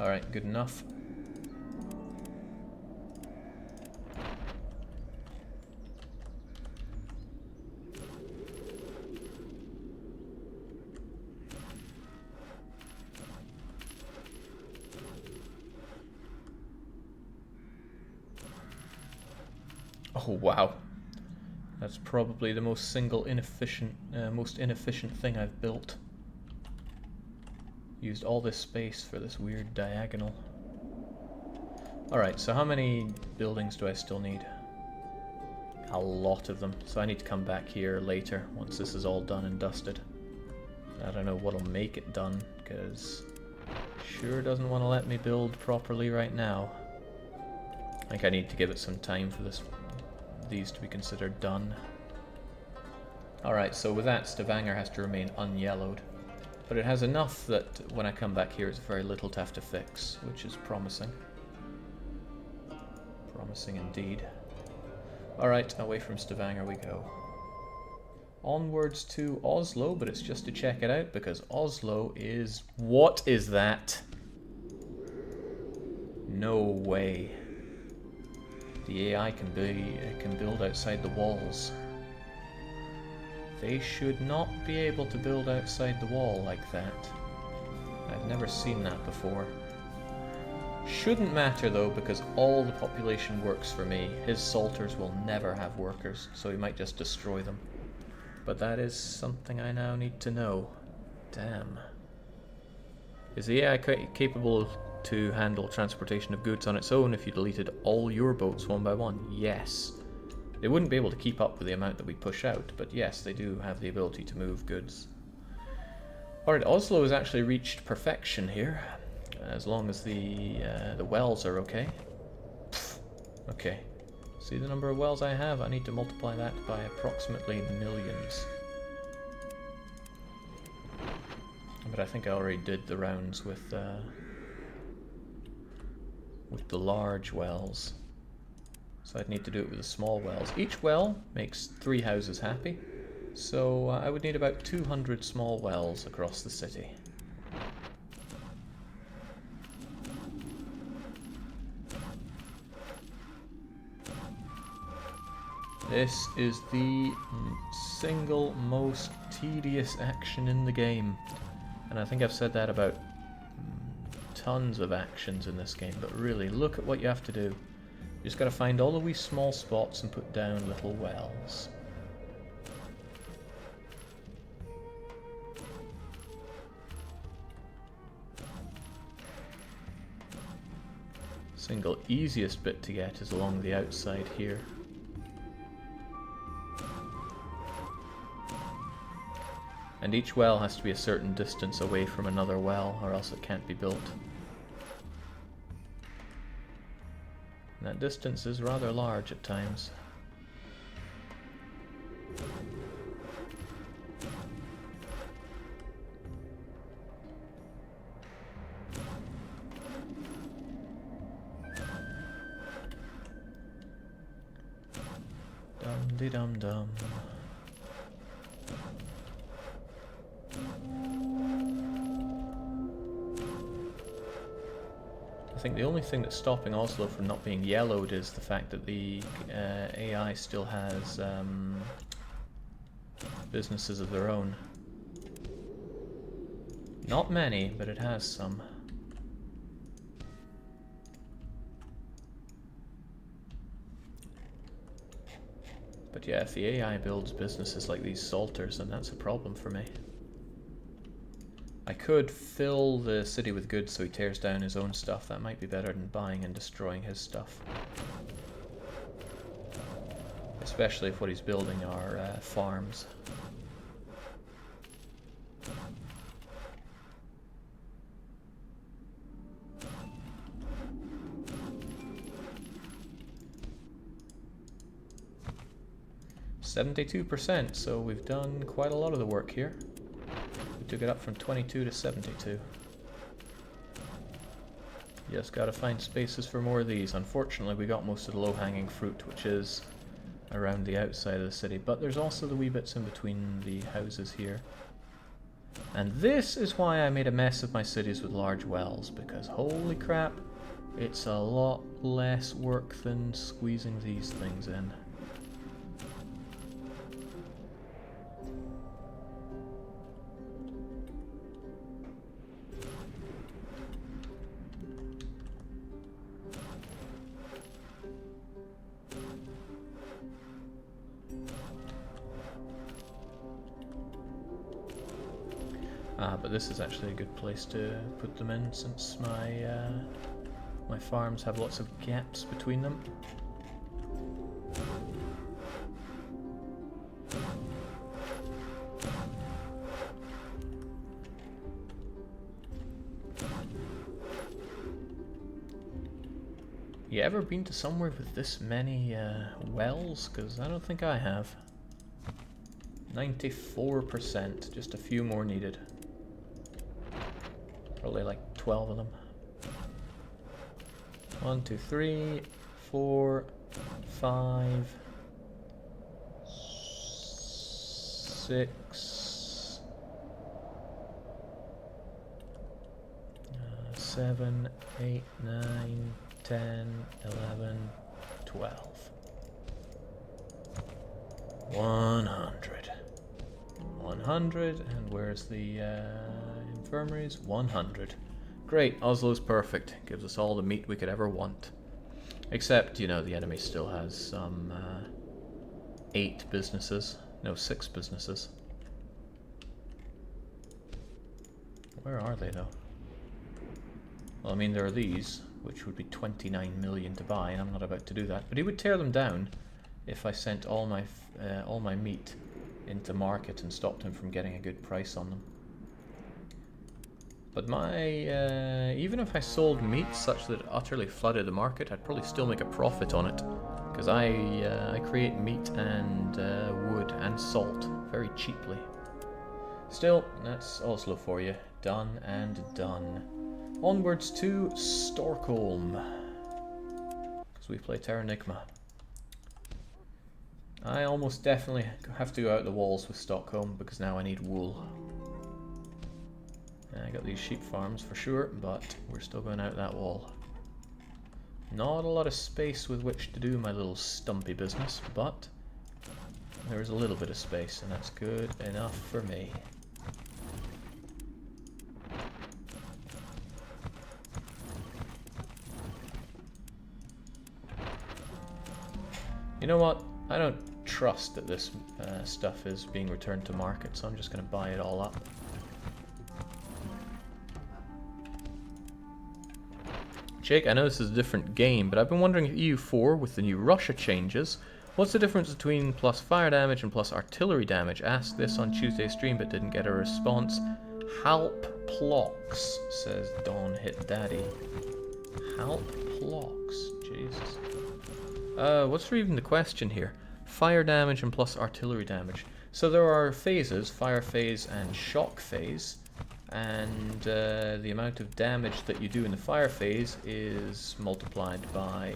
Alright, good enough. Oh wow, that's probably the most most inefficient thing I've built. Used all this space for this weird diagonal. Alright, so how many buildings do I still need? A lot of them, so I need to come back here later once this is all done and dusted. I don't know what'll make it done, because sure doesn't want to let me build properly right now. I think I need to give it some time for these to be considered done. Alright, so with that, Stavanger has to remain unyellowed. But it has enough that when I come back here it's very little to have to fix, which is promising. Promising indeed. Alright, away from Stavanger we go. Onwards to Oslo, but it's just to check it out because Oslo is... What is that? No way. The AI can build outside the walls. They should not be able to build outside the wall like that. I've never seen that before. Shouldn't matter though, because all the population works for me. His salters will never have workers, so he might just destroy them. But that is something I now need to know. Damn. Is the AI capable to handle transportation of goods on its own if you deleted all your boats one by one? Yes. They wouldn't be able to keep up with the amount that we push out, but yes, they do have the ability to move goods. Alright, Oslo has actually reached perfection here, as long as the wells are okay. Pfft. Okay. See the number of wells I have? I need to multiply that by approximately millions. But I think I already did the rounds with the large wells. So I'd need to do it with the small wells. Each well makes 3 houses happy, so I would need about 200 small wells across the city. This is the single most tedious action in the game, and I think I've said that about tons of actions in this game, but really, look at what you have to do. You just gotta find all the wee small spots and put down little wells. Single easiest bit to get is along the outside here. And each well has to be a certain distance away from another well, or else it can't be built. And that distance is rather large at times. Dum-de-dum-dum. I think the only thing that's stopping Oslo from not being yellowed is the fact that the AI still has businesses of their own. Not many, but it has some. But yeah, if the AI builds businesses like these salters, then that's a problem for me. I could fill the city with goods so he tears down his own stuff. That might be better than buying and destroying his stuff. Especially if what he's building are farms. %, so we've done quite a lot of the work here. We took it up from 22 to 72. Just gotta find spaces for more of these. Unfortunately, we got most of the low-hanging fruit, which is around the outside of the city, but there's also the wee bits in between the houses here. And this is why I made a mess of my cities with large wells, because holy crap, it's a lot less work than squeezing these things in. But this is actually a good place to put them in, since my farms have lots of gaps between them. You ever been to somewhere with this many wells? Because I don't think I have. 94%, just a few more needed. Probably like 12 of them. 1, 2, 3, 4, 5, 6, 7, 8, 9, 10, 11, 12. 100. 100, and where's the infirmaries? 100. Great, Oslo's perfect. Gives us all the meat we could ever want. Except, you know, the enemy still has some 8 businesses. No, 6 businesses. Where are they, though? Well, I mean, there are these, which would be 29 million to buy, and I'm not about to do that. But he would tear them down if I sent all my meat into market and stopped him from getting a good price on them. But even if I sold meat such that it utterly flooded the market, I'd probably still make a profit on it, because I create meat and wood and salt very cheaply. Still, that's Oslo for you. Done and done. Onwards to Stockholm, because we play Terranigma. I almost definitely have to go out the walls with Stockholm, because now I need wool. I got these sheep farms for sure, but we're still going out that wall. Not a lot of space with which to do my little stumpy business, but there is a little bit of space, and that's good enough for me. You know what? I don't trust that this stuff is being returned to market, so I'm just going to buy it all up. Jake, I know this is a different game, but I've been wondering if EU4, with the new Russia changes, what's the difference between plus fire damage and plus artillery damage? Asked this on Tuesday's stream, but didn't get a response. Halp Plox, says Don Hit Daddy. Halp Plox, Jesus. What's even the question here? Fire damage and plus artillery damage. So there are phases, fire phase and shock phase, and the amount of damage that you do in the fire phase is multiplied by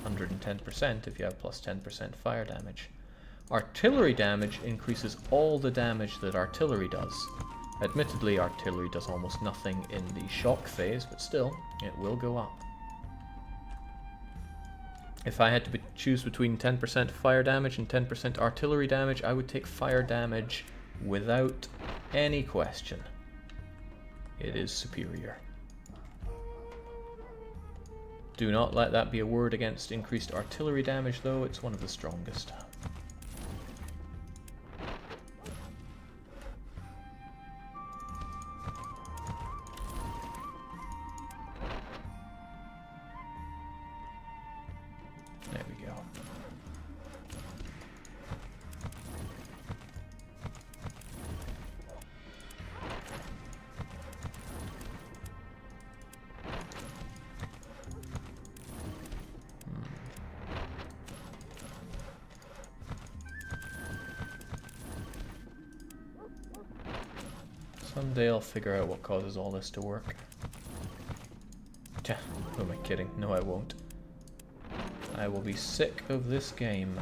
110% if you have plus 10% fire damage. Artillery damage increases all the damage that artillery does. Admittedly, artillery does almost nothing in the shock phase, but still, it will go up. If I had to choose between 10% fire damage and 10% artillery damage, I would take fire damage without any question. It is superior. Do not let that be a word against increased artillery damage, though. It's one of the strongest. There we go. Someday I'll figure out what causes all this to work. Who am I kidding? No, I won't. I will be sick of this game.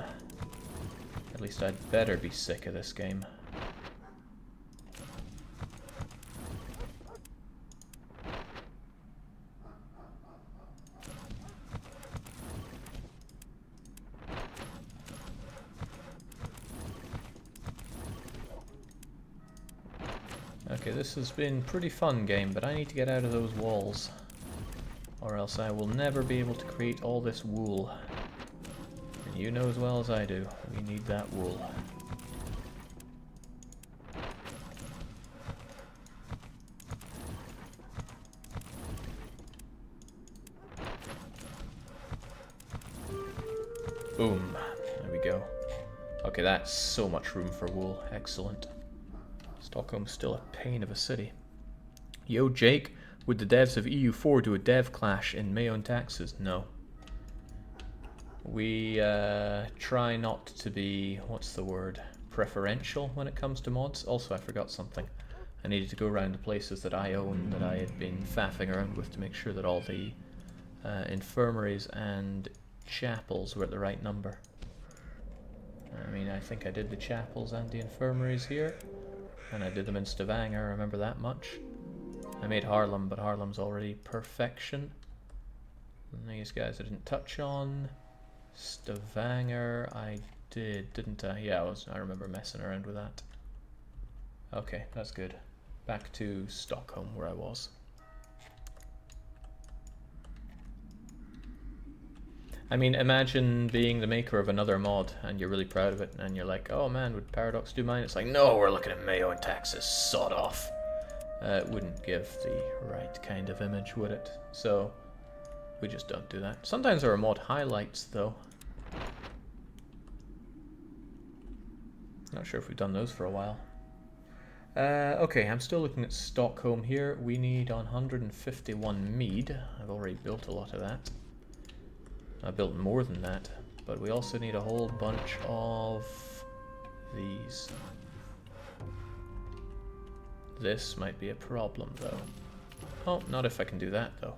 At least I'd better be sick of this game. Okay, this has been pretty fun game, but I need to get out of those walls, or else I will never be able to create all this wool. And you know as well as I do, we need that wool. Boom. There we go. Okay, that's so much room for wool. Excellent. Stockholm's still a pain of a city. Yo, Jake, would the devs of EU4 do a dev clash in Mayo and taxes? No. We try not to be, what's the word, preferential when it comes to mods. Also, I forgot something. I needed to go around the places that I own that I had been faffing around with to make sure that all the infirmaries and chapels were at the right number. I mean, I think I did the chapels and the infirmaries here, and I did them in Stavanger, I remember that much. I made Haarlem, but Haarlem's already perfection. And these guys I didn't touch on. Stavanger I did, didn't I? Yeah, I remember messing around with that. Okay, that's good. Back to Stockholm, where I was. I mean, imagine being the maker of another mod and you're really proud of it and you're like, oh man, would Paradox do mine? It's like, no, we're looking at Mayo and taxes, sod off. It wouldn't give the right kind of image, would it? So, we just don't do that. Sometimes there are mod highlights, though. Not sure if we've done those for a while. Okay, I'm still looking at Stockholm here. We need 151 mead. I've already built a lot of that. I built more than that, but we also need a whole bunch of these. This might be a problem, though. Oh, not if I can do that, though.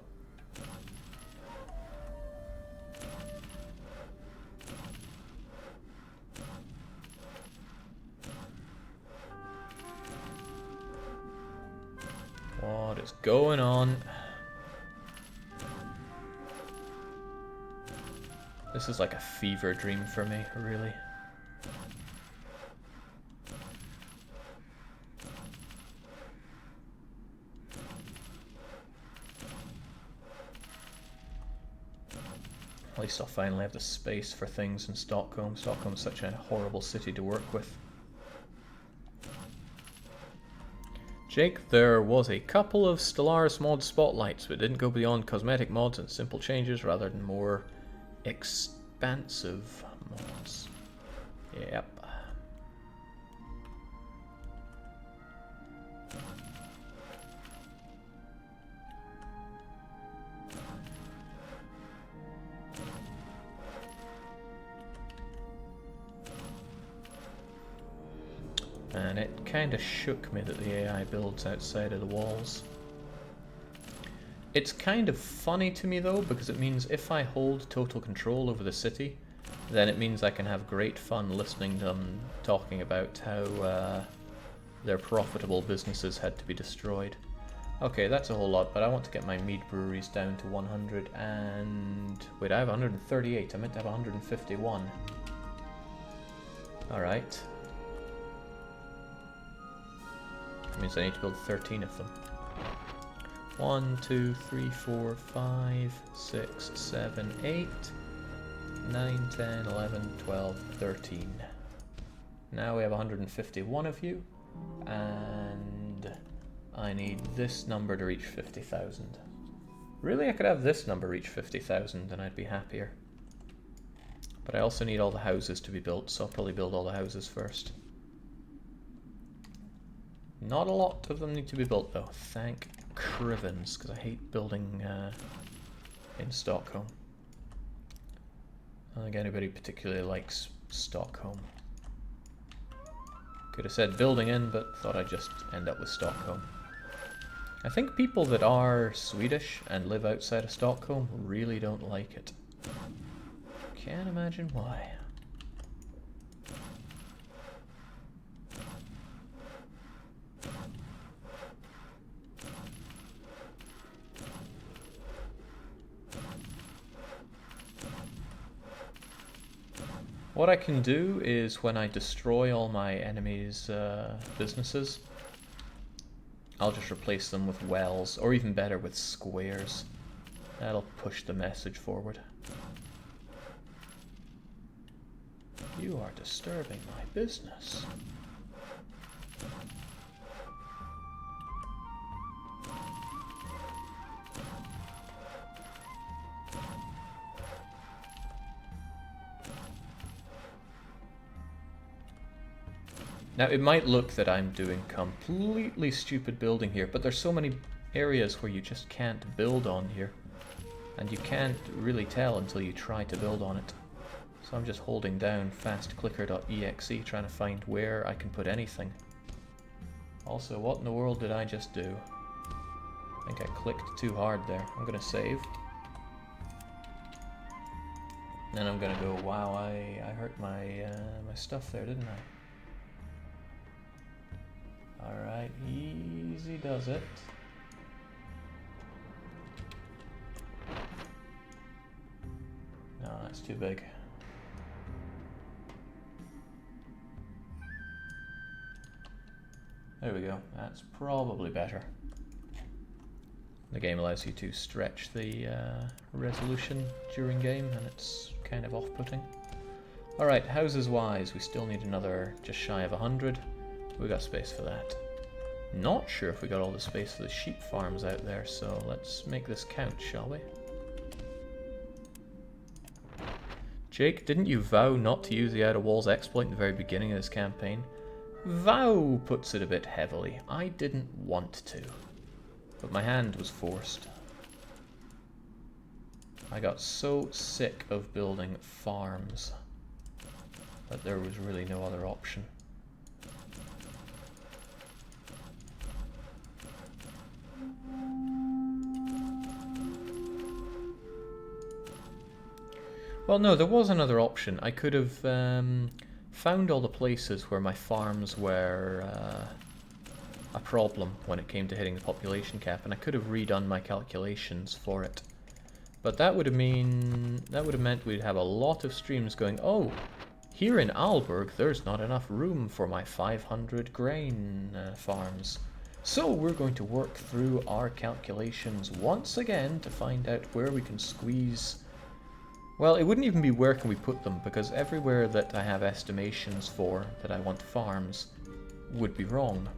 What is going on? This is like a fever dream for me, really. At least I'll finally have the space for things in Stockholm. Stockholm's such a horrible city to work with. Jake, there was a couple of Stellaris mod spotlights, but didn't go beyond cosmetic mods and simple changes rather than more expansive mods. Yep. And it kind of shook me that the AI builds outside of the walls. It's kind of funny to me though, because it means if I hold total control over the city, then it means I can have great fun listening to them talking about how their profitable businesses had to be destroyed. Okay, that's a whole lot, but I want to get my mead breweries down to 100 and... Wait, I have 138. I meant to have 151. Alright. That means I need to build 13 of them. 1, 2, 3, 4, 5, 6, 7, 8, 9, 10, 11, 12, 13. Now we have 151 of you, and I need this number to reach 50,000. Really, I could have this number reach 50,000 and I'd be happier. But I also need all the houses to be built, so I'll probably build all the houses first. Not a lot of them need to be built though, thank Crivens, because I hate building in Stockholm. I don't think anybody particularly likes Stockholm. Could have said building in, but thought I'd just end up with Stockholm. I think people that are Swedish and live outside of Stockholm really don't like it. Can't imagine why. What I can do is when I destroy all my enemies' businesses, I'll just replace them with wells, or even better, with squares. That'll push the message forward. You are disturbing my business. Now, it might look that I'm doing completely stupid building here, but there's so many areas where you just can't build on here. And you can't really tell until you try to build on it. So I'm just holding down fastclicker.exe trying to find where I can put anything. Also, what in the world did I just do? I think I clicked too hard there. I'm going to save. Then I'm going to go, wow, I hurt my stuff there, didn't I? Alright, easy does it. No, that's too big. There we go, that's probably better. The game allows you to stretch the resolution during game, and it's kind of off-putting. Alright, houses wise, we still need another just shy of 100. We got space for that. Not sure if we got all the space for the sheep farms out there, so let's make this count, shall we? Jake, didn't you vow not to use the Outer Walls exploit in the very beginning of this campaign? Vow puts it a bit heavily. I didn't want to, but my hand was forced. I got so sick of building farms that there was really no other option. Well, no, there was another option. I could have found all the places where my farms were a problem when it came to hitting the population cap, and I could have redone my calculations for it. But that would have meant we'd have a lot of streams going, oh, here in Aalborg there's not enough room for my 500 grain farms. So we're going to work through our calculations once again to find out where we can squeeze. Well, it wouldn't even be where can we put them, because everywhere that I have estimations for that I want farms would be wrong.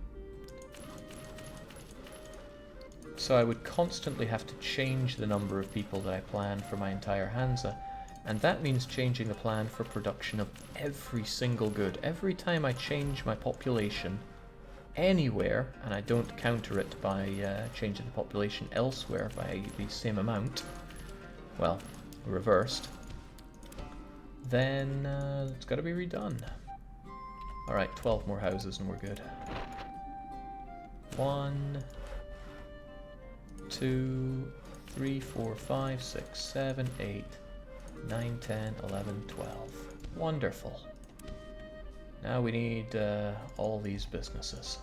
So I would constantly have to change the number of people that I plan for my entire Hansa, and that means changing the plan for production of every single good. Every time I change my population anywhere, and I don't counter it by changing the population elsewhere by the same amount, well, reversed, then it's got to be redone. Alright, 12 more houses and we're good. 1, 2, 3, 4, 5, 6, 7, 8, 9, 10, 11, 12. Wonderful. Now we need all these businesses.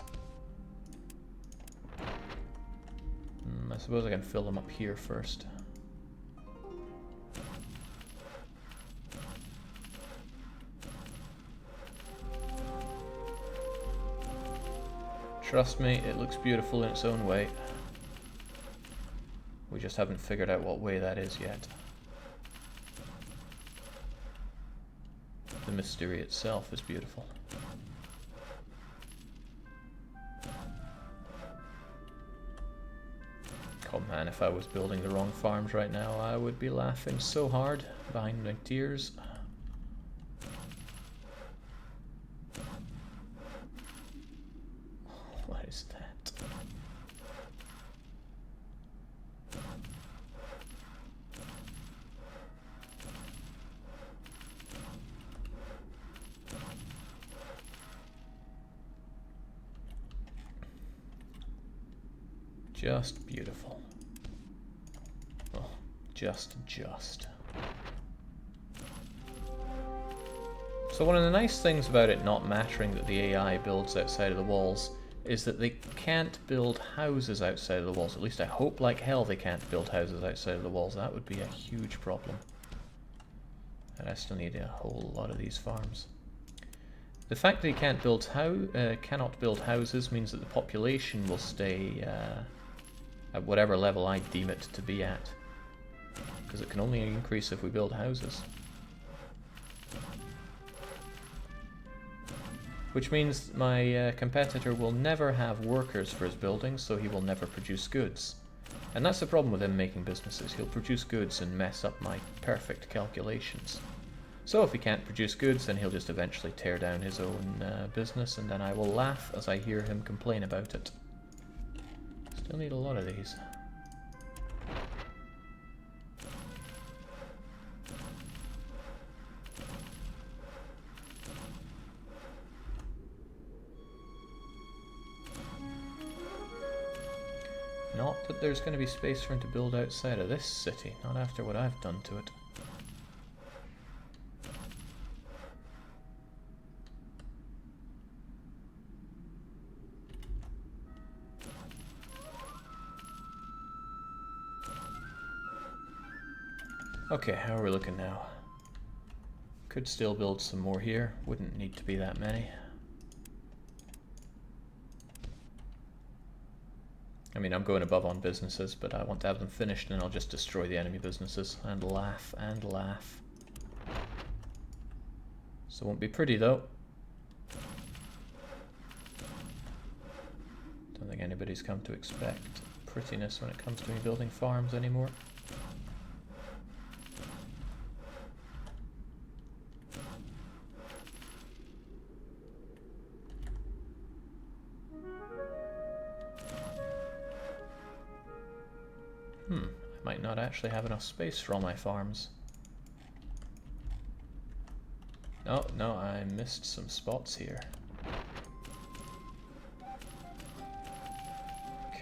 I suppose I can fill them up here first. Trust me, it looks beautiful in its own way. We just haven't figured out what way that is yet. The mystery itself is beautiful. Oh man, if I was building the wrong farms right now, I would be laughing so hard behind my tears. What is that? Just beautiful. Oh, just. So one of the nice things about it not mattering that the AI builds outside of the walls is that they can't build houses outside of the walls. At least I hope like hell they can't build houses outside of the walls. That would be a huge problem. And I still need a whole lot of these farms. The fact that he cannot build houses means that the population will stay at whatever level I deem it to be at. Because it can only increase if we build houses. Which means my competitor will never have workers for his buildings, so he will never produce goods. And that's the problem with him making businesses. He'll produce goods and mess up my perfect calculations. So if he can't produce goods, then he'll just eventually tear down his own business, and then I will laugh as I hear him complain about it. Still need a lot of these. Not that there's going to be space for him to build outside of this city, not after what I've done to it. Okay, how are we looking now? Could still build some more here, wouldn't need to be that many. I mean, I'm going above on businesses, but I want to have them finished and I'll just destroy the enemy businesses and laugh and laugh. So it won't be pretty though. Don't think anybody's come to expect prettiness when it comes to me building farms anymore. I might not actually have enough space for all my farms. Oh, no, I missed some spots here.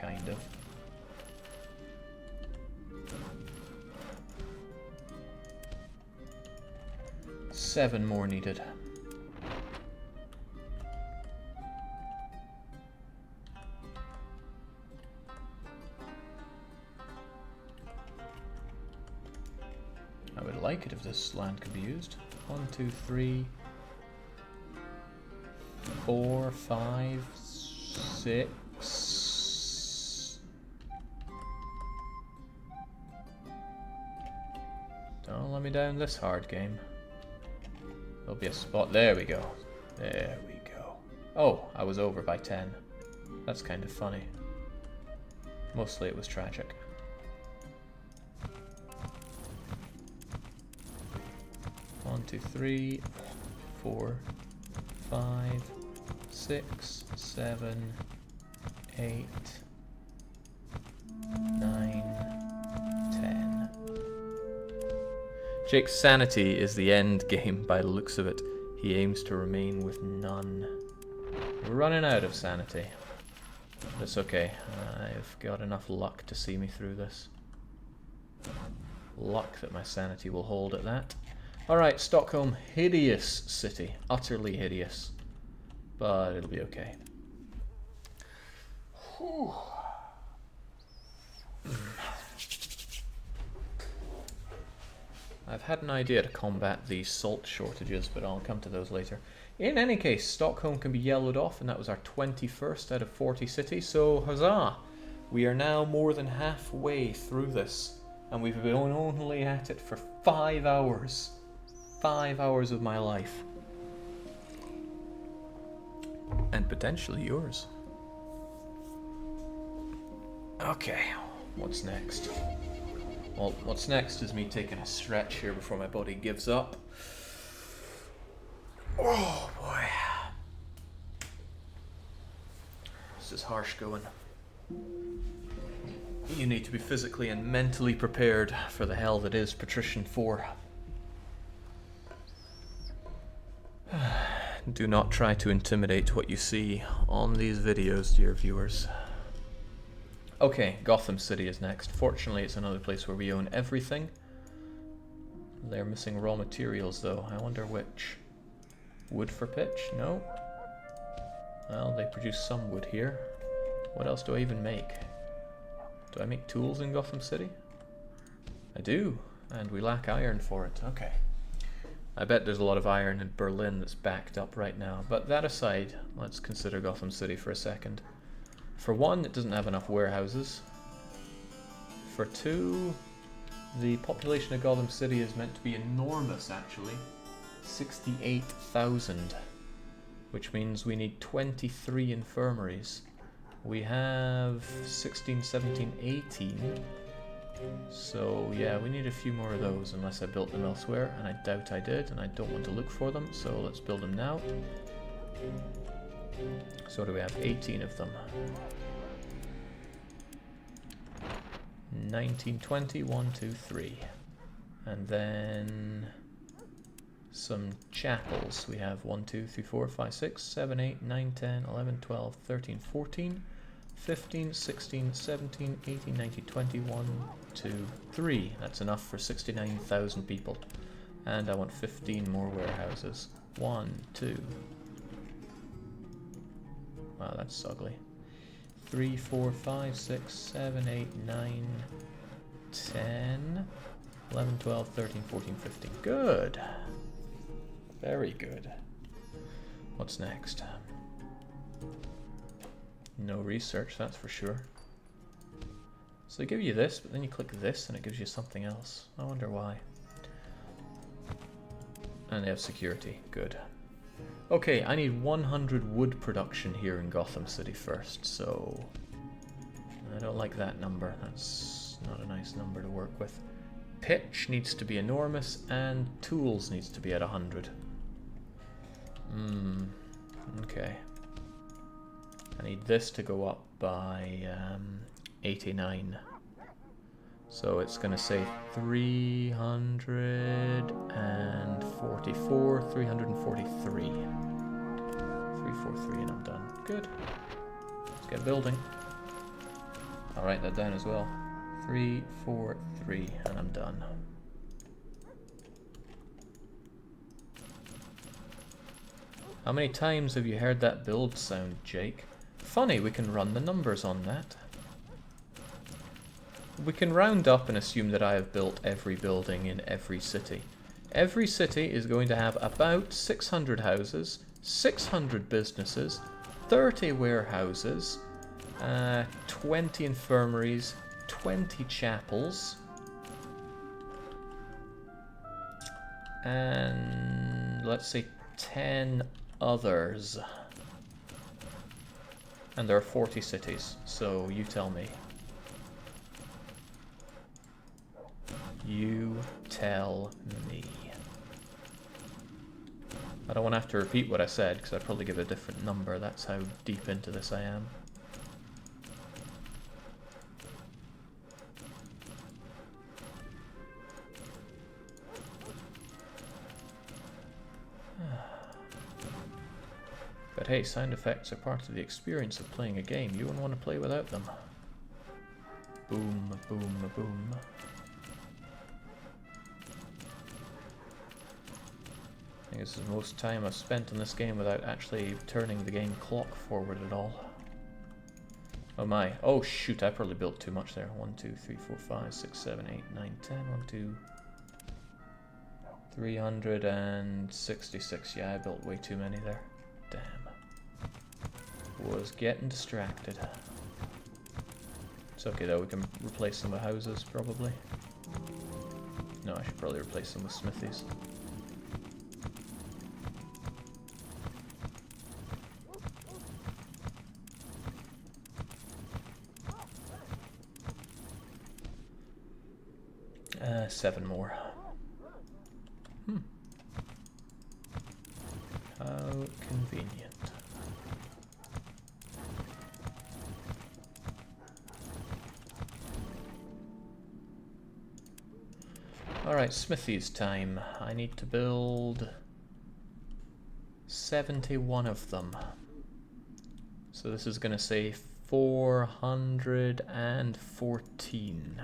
Kind of. Seven more needed. I would like it if this land could be used. 1, 2, 3, 4, 5, 6. Don't let me down this hard game. There'll be a spot. There we go. There we go. Oh, I was over by 10. That's kind of funny. Mostly it was tragic. 1, 2, 3, 4, 5, 6, 7, 8, 9, 10. Jake's sanity is the end game by the looks of it. He aims to remain with none. We're running out of sanity. That's okay. I've got enough luck to see me through this. Luck that my sanity will hold at that. Alright, Stockholm, hideous city. Utterly hideous. But it'll be okay. Whew. I've had an idea to combat these salt shortages, but I'll come to those later. In any case, Stockholm can be yellowed off, and that was our 21st out of 40 cities, so huzzah! We are now more than halfway through this, and we've been only at it for 5 hours. 5 hours of my life. And potentially yours. Okay, what's next? Well, what's next is me taking a stretch here before my body gives up. Oh boy. This is harsh going. You need to be physically and mentally prepared for the hell that is Patrician 4. Do not try to intimidate what you see on these videos, dear viewers. Okay, Gotham City is next. Fortunately, it's another place where we own everything. They're missing raw materials, though. I wonder which. Wood for pitch? No. Well, they produce some wood here. What else do I even make? Do I make tools in Gotham City? I do, and we lack iron for it. Okay. I bet there's a lot of iron in Berlin that's backed up right now. But that aside, let's consider Gotham City for a second. For one, it doesn't have enough warehouses. For two, the population of Gotham City is meant to be enormous, actually. 68,000. Which means we need 23 infirmaries. We have 16, 17, 18. So yeah, we need a few more of those unless I built them elsewhere, and I doubt I did, and I don't want to look for them, so let's build them now. So do we have 18 of them? 19, 20, 1, 2, 3. And then some chapels. We have 1, 2, 3, 4, 5, 6, 7, 8, 9, 10, 11, 12, 13, 14, 15, 16, 17, 18, 19, 20, 1, 2, 3. That's enough for 69,000 people. And I want 15 more warehouses. 1, 2. Wow, that's ugly. 3, 4, 5, 6, 7, 8, 9, 10, 11, 12, 13, 14, 15. Good. Very good. What's next? No research, that's for sure. So they give you this, but then you click this and it gives you something else. I wonder why. And they have security. Good. Okay, I need 100 wood production here in Gotham City first, so I don't like that number. That's not a nice number to work with. Pitch needs to be enormous, and tools needs to be at 100. Okay. I need this to go up by 89. So it's going to say 344, 343. 343 and I'm done. Good. Let's get building. I'll write that down as well. 343 and I'm done. How many times have you heard that build sound, Jake? Funny, we can run the numbers on that. We can round up and assume that I have built every building in every city. Every city is going to have about 600 houses, 600 businesses, 30 warehouses, 20 infirmaries, 20 chapels, and let's say 10 others. And there are 40 cities, so you tell me. You tell me. I don't want to have to repeat what I said, because I'd probably give a different number. That's how deep into this I am. But hey, sound effects are part of the experience of playing a game. You wouldn't want to play without them. Boom, boom, boom. I think this is the most time I've spent on this game without actually turning the game clock forward at all. Oh my. Oh shoot, I probably built too much there. 1, 2, 3, 4, 5, 6, 7, 8, 9, 10. 1, 2, 366. Yeah, I built way too many there. Damn. Was getting distracted. It's okay though, we can replace them with houses probably. No, I should probably replace them with smithies. Seven more. How convenient. Alright, smithies time. I need to build 71 of them. So this is going to say 414.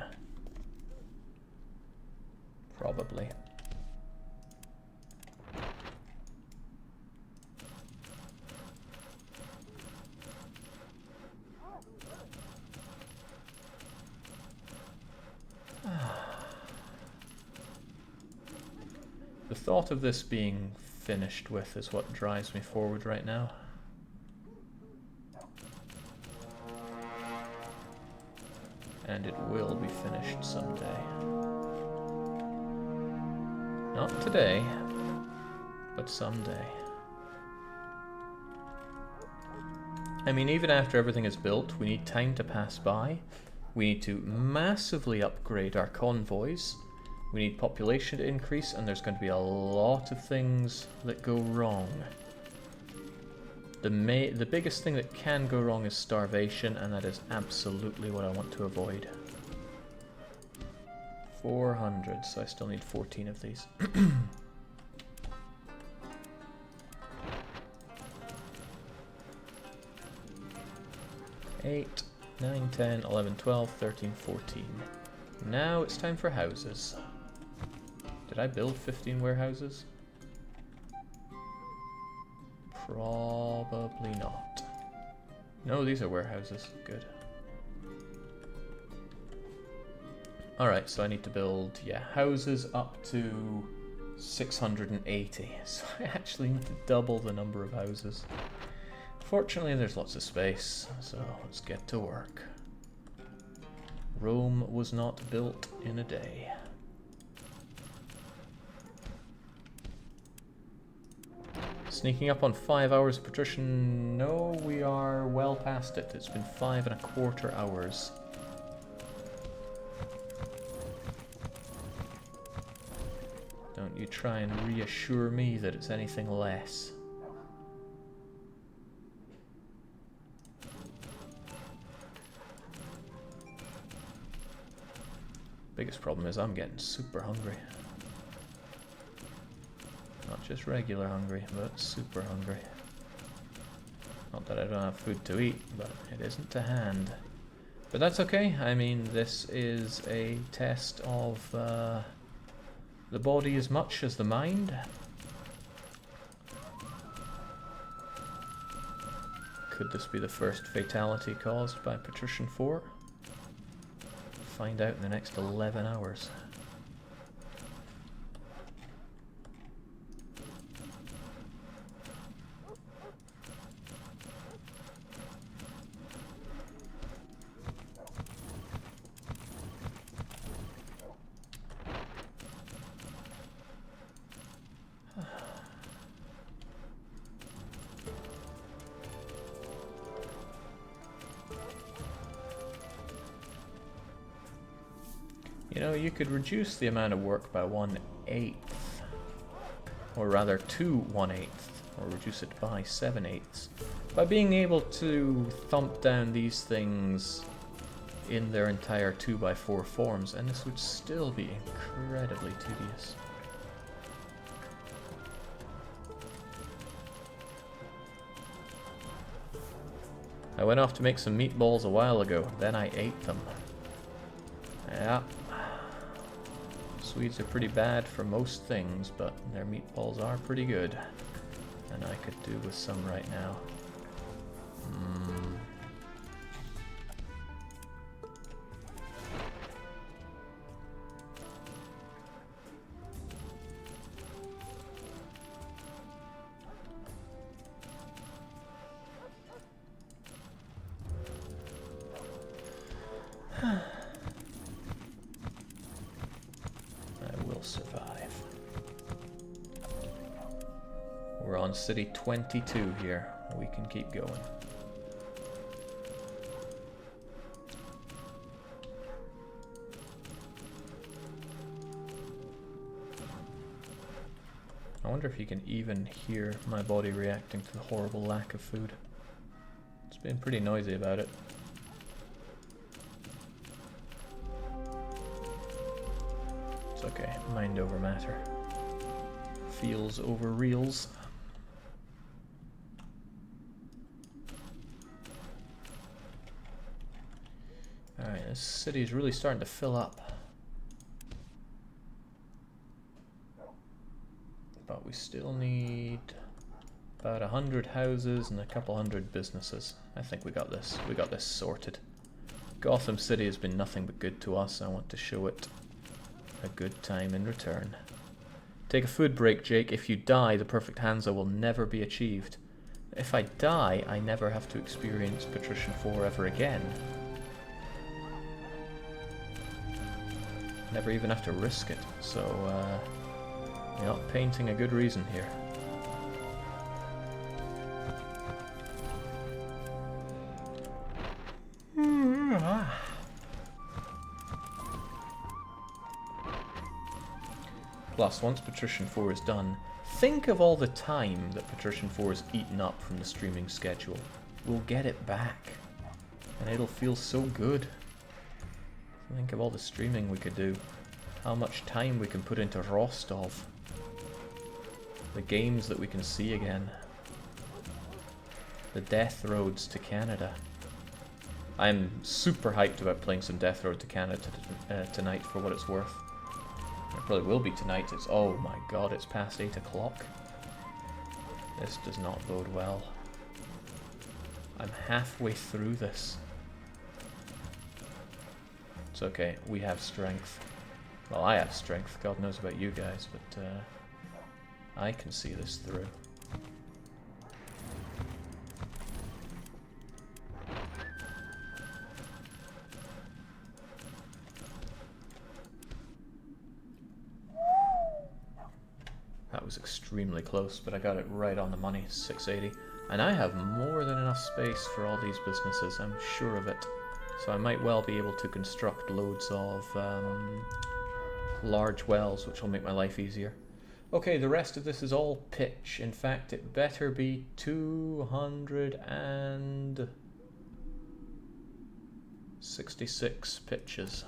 Probably. The thought of this being finished with is what drives me forward right now. And it will be finished someday. Not today, but someday. I mean, even after everything is built, we need time to pass by. We need to massively upgrade our convoys. We need population to increase, and there's going to be a lot of things that go wrong. The biggest thing that can go wrong is starvation, and that is absolutely what I want to avoid. 400, so I still need 14 of these. 8, 9, 10, 11, 12, 13, 14. Now it's time for houses. Did I build 15 warehouses? Probably not. No, these are warehouses. Good. Alright, so I need to build, yeah, houses up to 680. So I actually need to double the number of houses. Fortunately, there's lots of space, so let's get to work. Rome was not built in a day. Sneaking up on 5 hours of Patrician. No, we are well past it. It's been 5¼ hours. Don't you try and reassure me that it's anything less. Biggest problem is I'm getting super hungry. Not just regular hungry, but super hungry. Not that I don't have food to eat, but it isn't to hand. But that's okay. I mean, this is a test of the body as much as the mind. Could this be the first fatality caused by Patrician 4? Find out in the next 11 hours. You know, you could reduce the amount of work by 1/8, or rather to 1/8, or reduce it by 7/8, by being able to thump down these things in their entire 2x4 forms, and this would still be incredibly tedious. I went off to make some meatballs a while ago, then I ate them. Yeah. Swedes are pretty bad for most things, but their meatballs are pretty good. And I could do with some right now. Survive. We're on city 22 here. We can keep going. I wonder if you can even hear my body reacting to the horrible lack of food. It's been pretty noisy about it. Okay, mind over matter. Feels over reels. Alright, this city is really starting to fill up. But we still need about 100 houses and a couple hundred businesses. I think we got this. We got this sorted. Gotham City has been nothing but good to us. I want to show it a good time in return. Take a food break, Jake. If you die, the perfect Hansa will never be achieved. If I die, I never have to experience Patrician 4 ever again. Never even have to risk it. So, you're not painting a good reason here. Plus, once Patrician 4 is done, think of all the time that Patrician 4 is eaten up from the streaming schedule. We'll get it back. And it'll feel so good. Think of all the streaming we could do. How much time we can put into Rostov. The games that we can see again. The Death Roads to Canada. I'm super hyped about playing some Death Road to Canada tonight for what it's worth. It probably will be tonight. It's, oh my god, it's past 8 o'clock. This does not bode well. I'm halfway through this. It's okay, we have strength. Well, I have strength, God knows about you guys, but I can see this through. That was extremely close, but I got it right on the money, 680. And I have more than enough space for all these businesses, I'm sure of it. So I might well be able to construct loads of large wells, which will make my life easier. Okay, the rest of this is all pitch. In fact, it better be 266 pitches.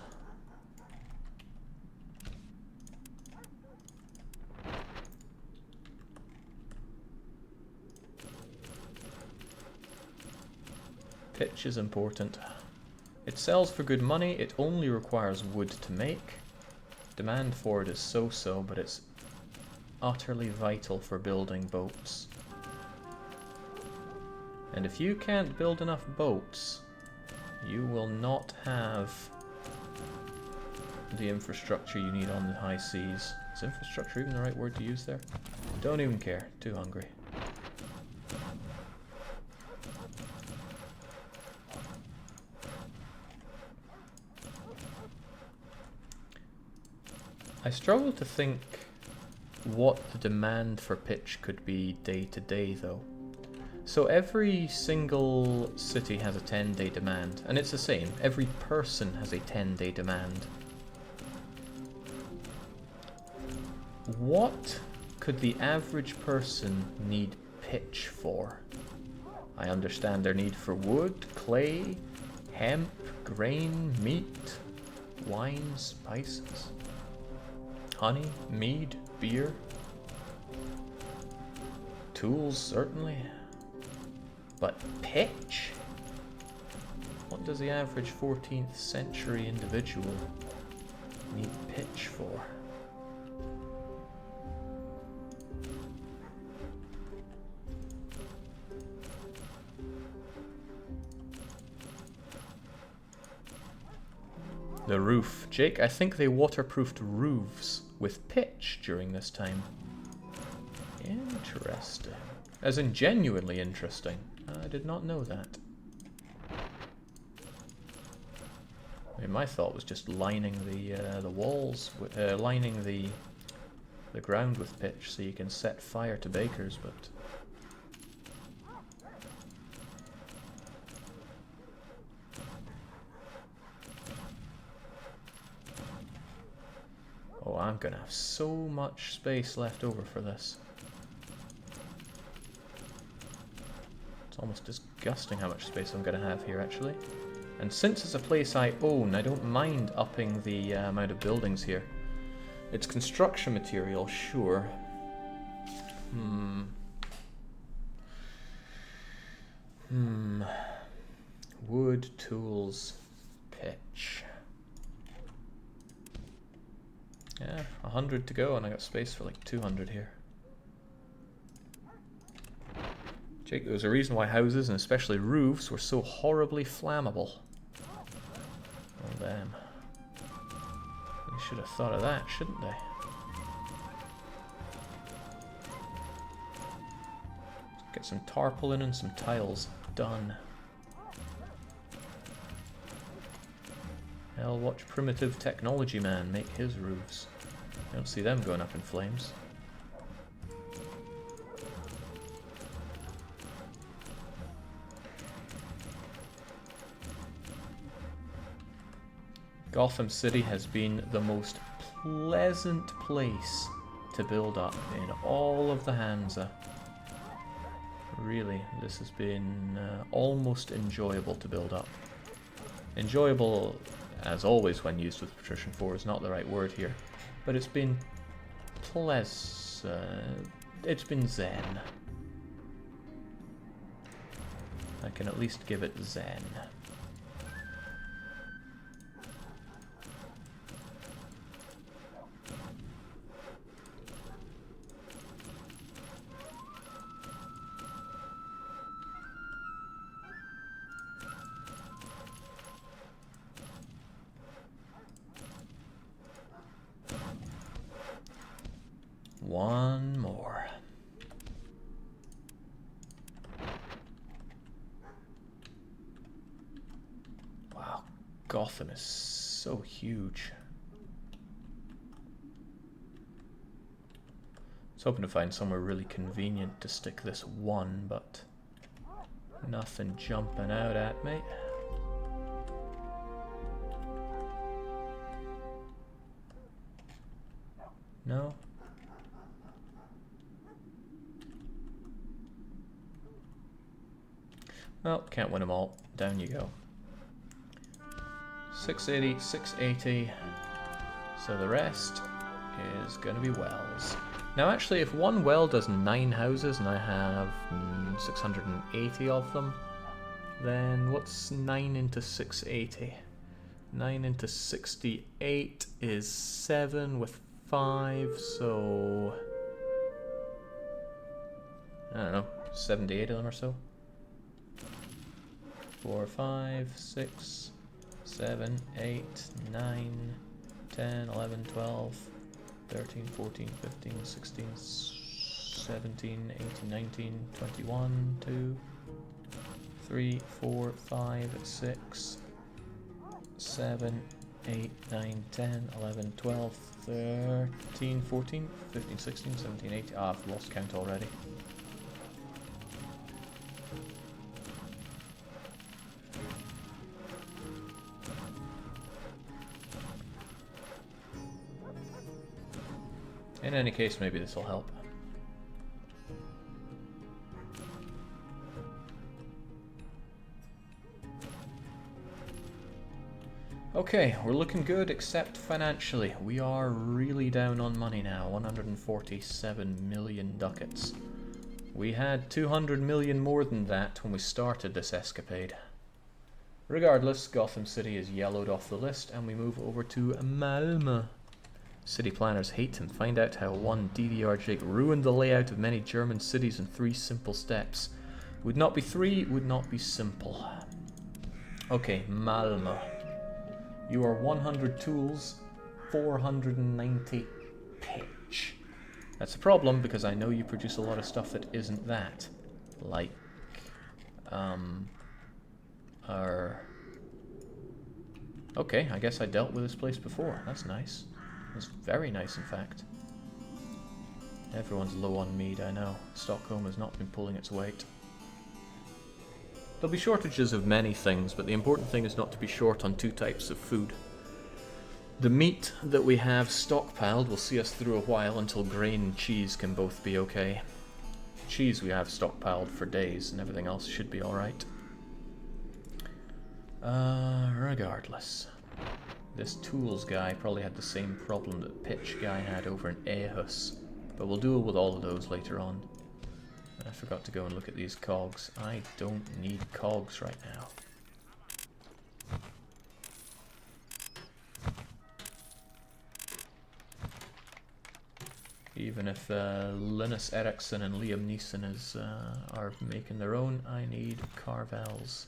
Pitch is important. It sells for good money, it only requires wood to make. Demand for it is so-so, but it's utterly vital for building boats. And if you can't build enough boats, you will not have the infrastructure you need on the high seas. Is infrastructure even the right word to use there? Don't even care, too hungry. I struggle to think what the demand for pitch could be day to day though. So every single city has a 10-day demand, and it's the same. Every person has a 10-day demand. What could the average person need pitch for? I understand their need for wood, clay, hemp, grain, meat, wine, spices. Honey, mead, beer, tools, certainly. But pitch? What does the average 14th century individual need pitch for? The roof. Jake, I think they waterproofed roofs with pitch during this time. Interesting. As in genuinely interesting. I did not know that. I mean, my thought was just lining the walls, lining the ground with pitch so you can set fire to bakers, but... Oh, I'm gonna have so much space left over for this. It's almost disgusting how much space I'm gonna have here, actually. And since it's a place I own, I don't mind upping the amount of buildings here. It's construction material, sure. Wood, tools, pitch. Yeah, 100 to go, and I got space for like 200 here. Jake, there was a reason why houses, and especially roofs, were so horribly flammable. Oh, damn. They should have thought of that, shouldn't they? Get some tarpaulin and some tiles done. Hell, watch Primitive Technology Man make his roofs. I don't see them going up in flames. Gotham City has been the most pleasant place to build up in all of the Hansa. Really, this has been almost enjoyable to build up. Enjoyable, as always when used with Patrician 4, is not the right word here, but it's been it's been zen. I can at least give it zen. One more. Wow, Gotham is so huge. I was hoping to find somewhere really convenient to stick this one, but nothing jumping out at me. No? Well, can't win them all. Down you go. 680, 680. So the rest is going to be wells. Now actually, if one well does 9 houses and I have 680 of them, then what's 9 into 680? 9 into 68 is 7 with 5, so... I don't know, 78 of them or so? 4, 5, 6, 7, 8, 9, 10, 11, 12, 13, 14, 15, 16, 17, 18, 19, 21, 2, 3, 4, 5, 6, 7, 8, 9, 10, 11, 12, 13, 14, 15, 16, 17, 18. Ah, I've lost count already. In any case, maybe this will help. Okay, we're looking good except financially. We are really down on money now, 147 million ducats. We had 200 million more than that when we started this escapade. Regardless, Gotham City is yellowed off the list and we move over to Malmö. City planners hate him. Find out how one DDR Jake ruined the layout of many German cities in 3 simple steps. Would not be 3, would not be simple. Okay, Malmö. You are 100 tools, 490 pitch. That's a problem because I know you produce a lot of stuff that isn't that. Like, okay, I guess I dealt with this place before. That's nice. It's very nice, in fact. Everyone's low on mead, I know. Stockholm has not been pulling its weight. There'll be shortages of many things, but the important thing is not to be short on 2 types of food. The meat that we have stockpiled will see us through a while until grain and cheese can both be okay. Cheese we have stockpiled for days, and everything else should be alright. Regardless. This tools guy probably had the same problem that pitch guy had over in Aarhus, but we'll deal with all of those later on. I forgot to go and look at these cogs. I don't need cogs right now. Even if Linus Eriksson and Liam Neeson are making their own, I need Carvels.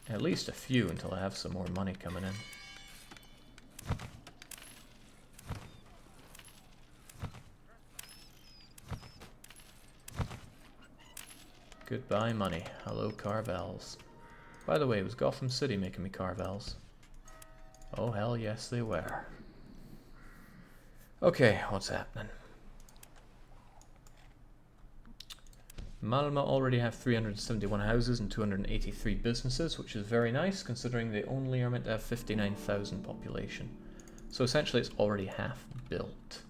At least a few until I have some more money coming in. Goodbye, money. Hello, Carvels. By the way, was Gotham City making me Carvels? Oh, hell yes, they were. Okay, what's happening? Malmö already have 371 houses and 283 businesses, which is very nice, considering they only are meant to have 59,000 population. So essentially it's already half built.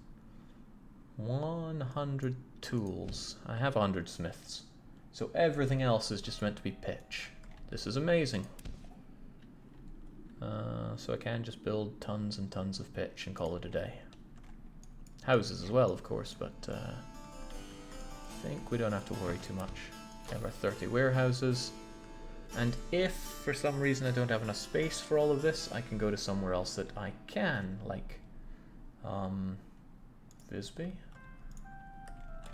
100 tools. I have 100 smiths. So everything else is just meant to be pitch. This is amazing. So I can just build tons and tons of pitch and call it a day. Houses as well, of course, but I think we don't have to worry too much. We have our 30 warehouses. And if for some reason I don't have enough space for all of this, I can go to somewhere else that I can, like Visby.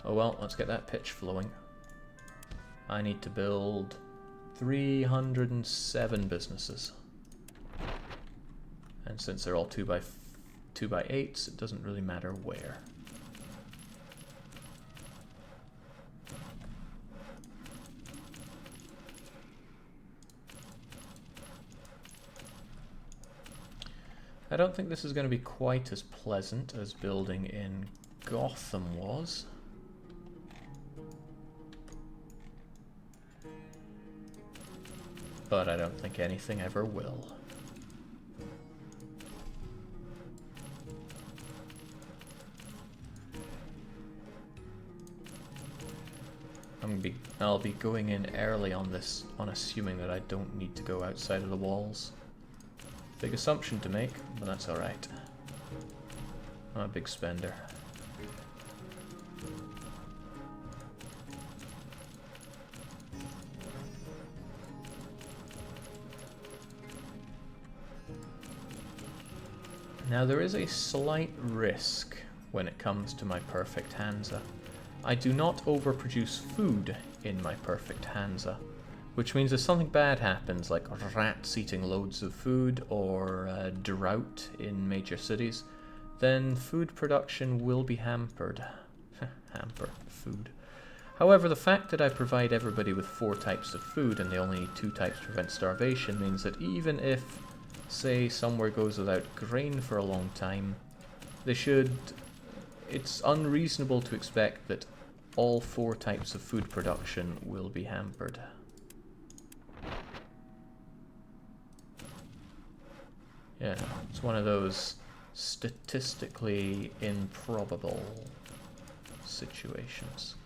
Oh well, let's get that pitch flowing. I need to build 307 businesses. And since they're all 2x8s, it doesn't really matter where. I don't think this is going to be quite as pleasant as building in Gotham was. But I don't think anything ever will. I'll be going in early on this, on assuming that I don't need to go outside of the walls. Big assumption to make, but that's alright. I'm a big spender. Now there is a slight risk when it comes to my perfect Hansa. I do not overproduce food in my perfect Hansa, which means if something bad happens, like rats eating loads of food or drought in major cities, then food production will be hampered. Hamper food. However, the fact that I provide everybody with 4 types of food and they only need 2 types to prevent starvation means that even if, say, somewhere goes without grain for a long time, it's unreasonable to expect that all 4 types of food production will be hampered. Yeah, it's one of those statistically improbable situations.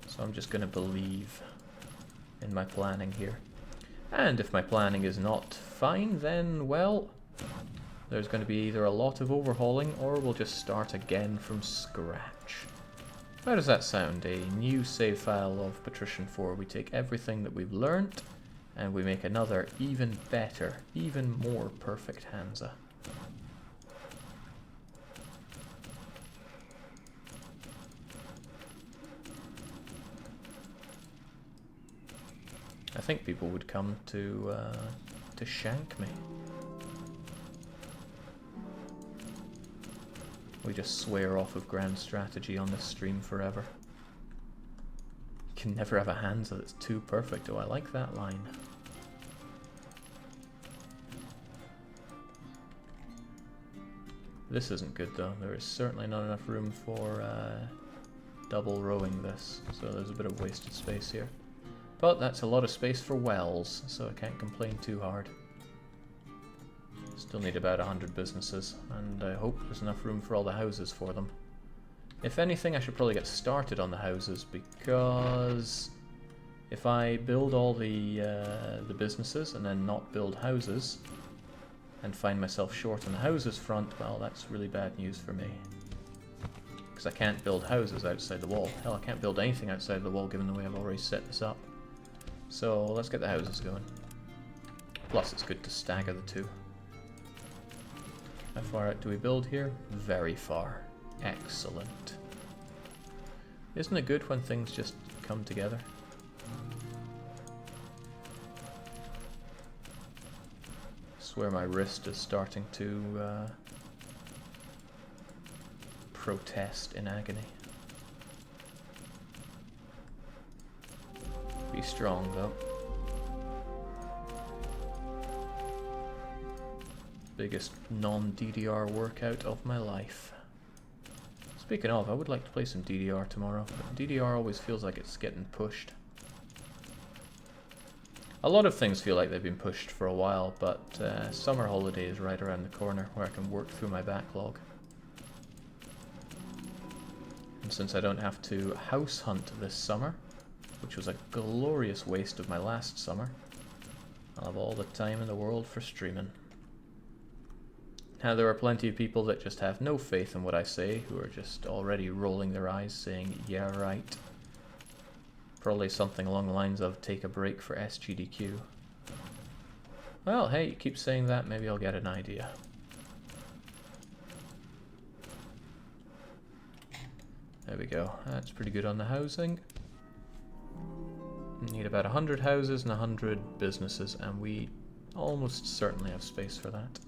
So I'm just going to believe in my planning here. And if my planning is not fine, then, well, there's going to be either a lot of overhauling or we'll just start again from scratch. How does that sound? A new save file of Patrician 4. We take everything that we've learnt and we make another even better, even more perfect Hansa. I think people would come to shank me. We just swear off of grand strategy on this stream forever. You can never have a Hansa that's too perfect. Oh, I like that line. This isn't good though. There is certainly not enough room for double rowing this, so there's a bit of wasted space here. But that's a lot of space for wells, so I can't complain too hard. Still need about 100 businesses, and I hope there's enough room for all the houses for them. If anything, I should probably get started on the houses, because if I build all the businesses and then not build houses, and find myself short on the houses front, well, that's really bad news for me. Because I can't build houses outside the wall. Hell, I can't build anything outside the wall given the way I've already set this up. So let's get the houses going. Plus it's good to stagger the two. How far out do we build here? Very far. Excellent. Isn't it good when things just come together? I swear my wrist is starting to protest in agony. Be strong, though. Biggest non-DDR workout of my life. Speaking of, I would like to play some DDR tomorrow, but DDR always feels like it's getting pushed. A lot of things feel like they've been pushed for a while, but summer holiday is right around the corner where I can work through my backlog. And since I don't have to house hunt this summer, which was a glorious waste of my last summer, I'll have all the time in the world for streaming. Now, there are plenty of people that just have no faith in what I say, who are just already rolling their eyes saying, yeah, right. Probably something along the lines of, take a break for SGDQ. Well, hey, you keep saying that, maybe I'll get an idea. There we go, that's pretty good on the housing. Need about 100 houses and 100 businesses, and we almost certainly have space for that.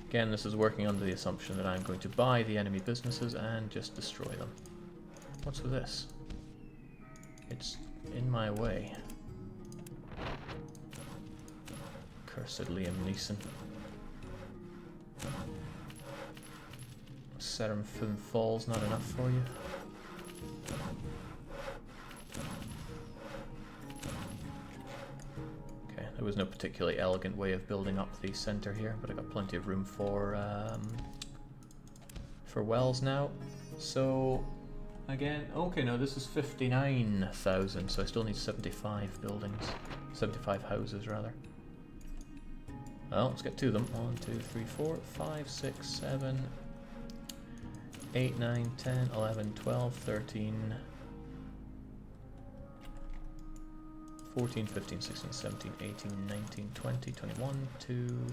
Again, this is working under the assumption that I'm going to buy the enemy businesses and just destroy them. What's with this? It's in my way. Cursed Liam Neeson. Seraphim Falls not enough for you? There was no particularly elegant way of building up the center here, but I got plenty of room for wells now. So again, okay, no, this is 59,000, so I still need 75 buildings, 75 houses rather. Well, let's get to them. 1, 2, 3, 4, 5, 6, 7, 8, 9, 10, 11, 12, 13. 14, 15, 16, 17, 18, 19, 20, 21, 2,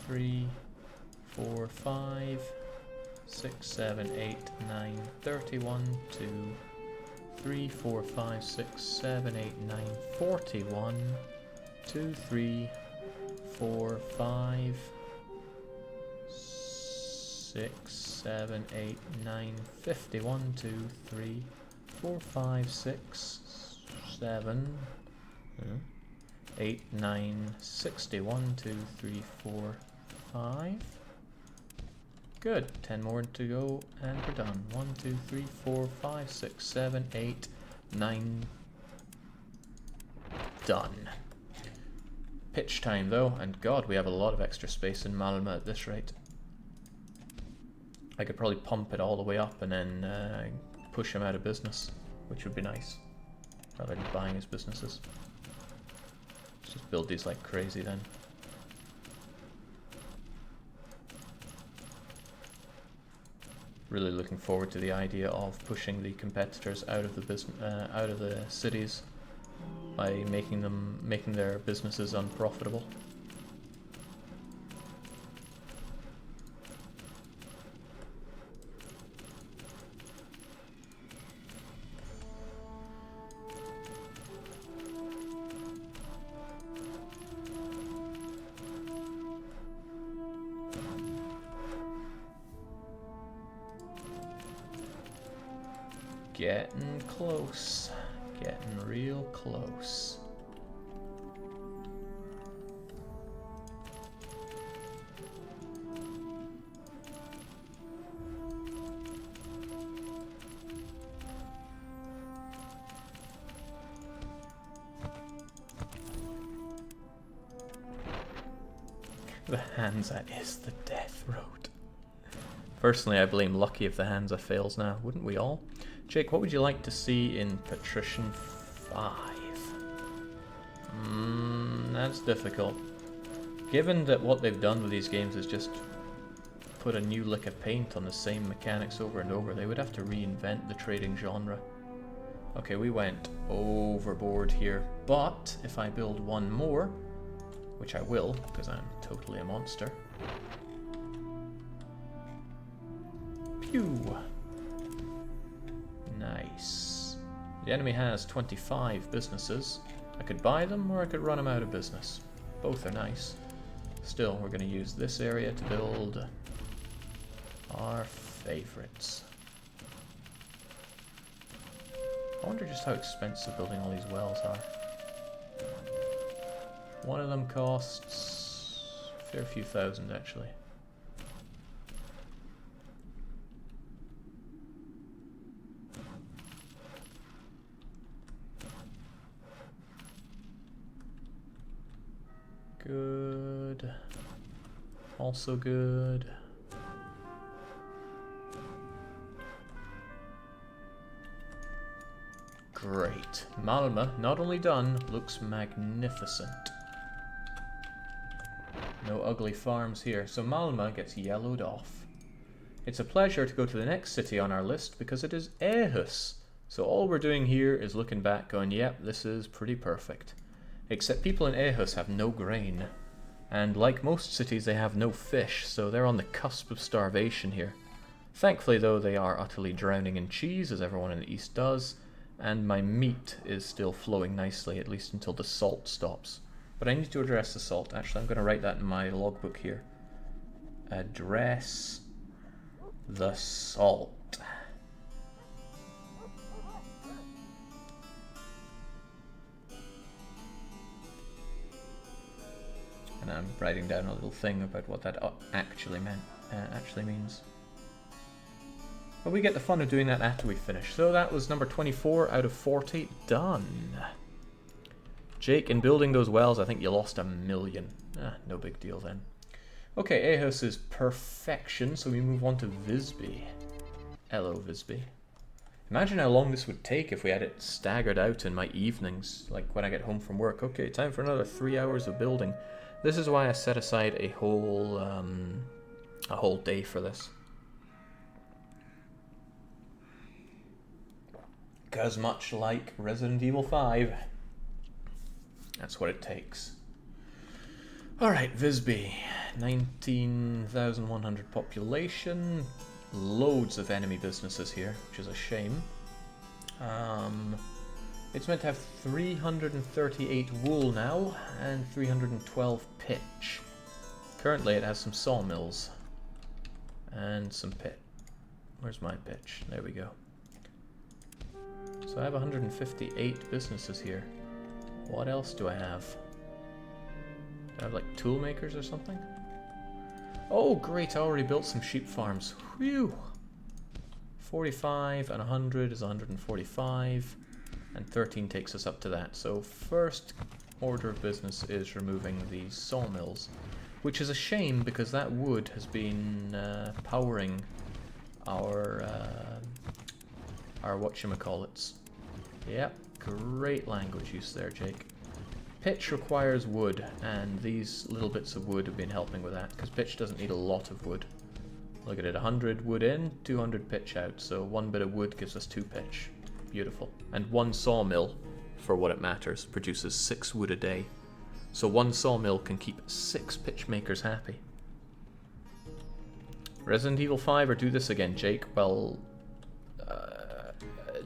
3, 4, 5, 6, 7, 8, 9, 31, 2, 3, 4, 5, 6, 7, 8, 9, 41, 2, 3, 4, 5, 6, 7, 8, 9, 51, 2, 3, 4, 5, 6, 7, 8, 9, 61, 2, 3, 4, 5. Good. 10 more to go and we're done. 1, 2, 3, 4, 5, 6, 7, 8, 9. Done. Pitch time though, and god, we have a lot of extra space in Malmö at this rate. I could probably pump it all the way up and then push him out of business, which would be nice, rather than buying his businesses. Just build these like crazy then. Really looking forward to the idea of pushing the competitors out of the out of the cities by making their businesses unprofitable. Getting close. Getting real close. The Hansa is the death road. Personally, I blame Lucky if the Hansa fails now. Wouldn't we all? Jake, what would you like to see in Patrician 5? That's difficult. Given that what they've done with these games is just put a new lick of paint on the same mechanics over and over, they would have to reinvent the trading genre. Okay, we went overboard here, but if I build one more, which I will, because I'm totally a monster. Pew! Nice. The enemy has 25 businesses. I could buy them or I could run them out of business. Both are nice. Still, we're going to use this area to build our favorites. I wonder just how expensive building all these wells are. One of them costs a fair few thousand, actually. Good. Also good. Great. Malma, not only done, looks magnificent. No ugly farms here, so Malma gets yellowed off. It's a pleasure to go to the next city on our list because it is Aarhus. So all we're doing here is looking back going, yep, this is pretty perfect. Except people in Aarhus have no grain. And like most cities, they have no fish, so they're on the cusp of starvation here. Thankfully, though, they are utterly drowning in cheese, as everyone in the east does. And my meat is still flowing nicely, at least until the salt stops. But I need to address the salt. Actually, I'm going to write that in my logbook here. Address the salt. And I'm writing down a little thing about what that actually means. But we get the fun of doing that after we finish. So that was number 24 out of 40 done. Jake, in building those wells, I think you lost 1 million. No big deal then. Okay, Aarhus is perfection, so we move on to Visby. Hello, Visby. Imagine how long this would take if we had it staggered out in my evenings, like when I get home from work. Okay, time for another 3 hours of building. This is why I set aside a whole day for this. Because much like Resident Evil 5, that's what it takes. Alright, Visby. 19,100 population. Loads of enemy businesses here, which is a shame. It's meant to have 338 wool now, and 312 pitch. Currently it has some sawmills. And some pit. Where's my pitch? There we go. So I have 158 businesses here. What else do I have? Do I have like tool makers or something? Oh great, I already built some sheep farms. Whew! 45 and 100 is 145. And 13 takes us up to that. So first order of business is removing these sawmills. Which is a shame because that wood has been powering our whatchamacallits. Yep, great language use there, Jake. Pitch requires wood, and these little bits of wood have been helping with that, because pitch doesn't need a lot of wood. Look at it, 100 wood in, 200 pitch out, so 1 bit of wood gives us 2 pitch. Beautiful. And 1 sawmill, for what it matters, produces 6 wood a day. So 1 sawmill can keep 6 pitch makers happy. Resident Evil 5 or do this again, Jake? Well,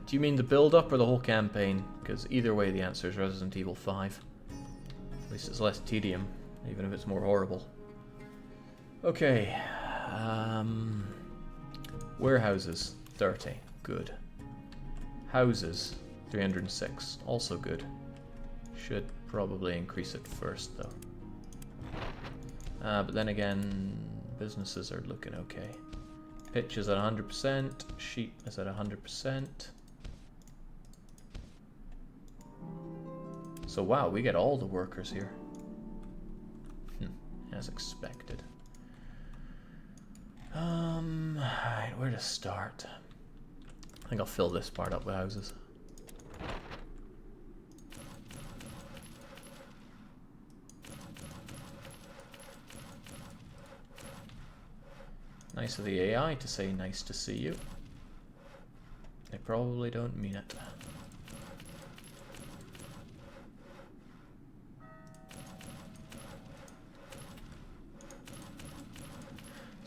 do you mean the build-up or the whole campaign? Because either way the answer is Resident Evil 5. At least it's less tedium, even if it's more horrible. Okay. Warehouses, 30. Good. Houses, 306. Also good. Should probably increase it first, though. But then again, businesses are looking okay. Pitch is at 100%. Sheep is at 100%. So wow, we get all the workers here. As expected. Alright, where to start? I think I'll fill this part up with houses. Nice of the AI to say nice to see you. They probably don't mean it.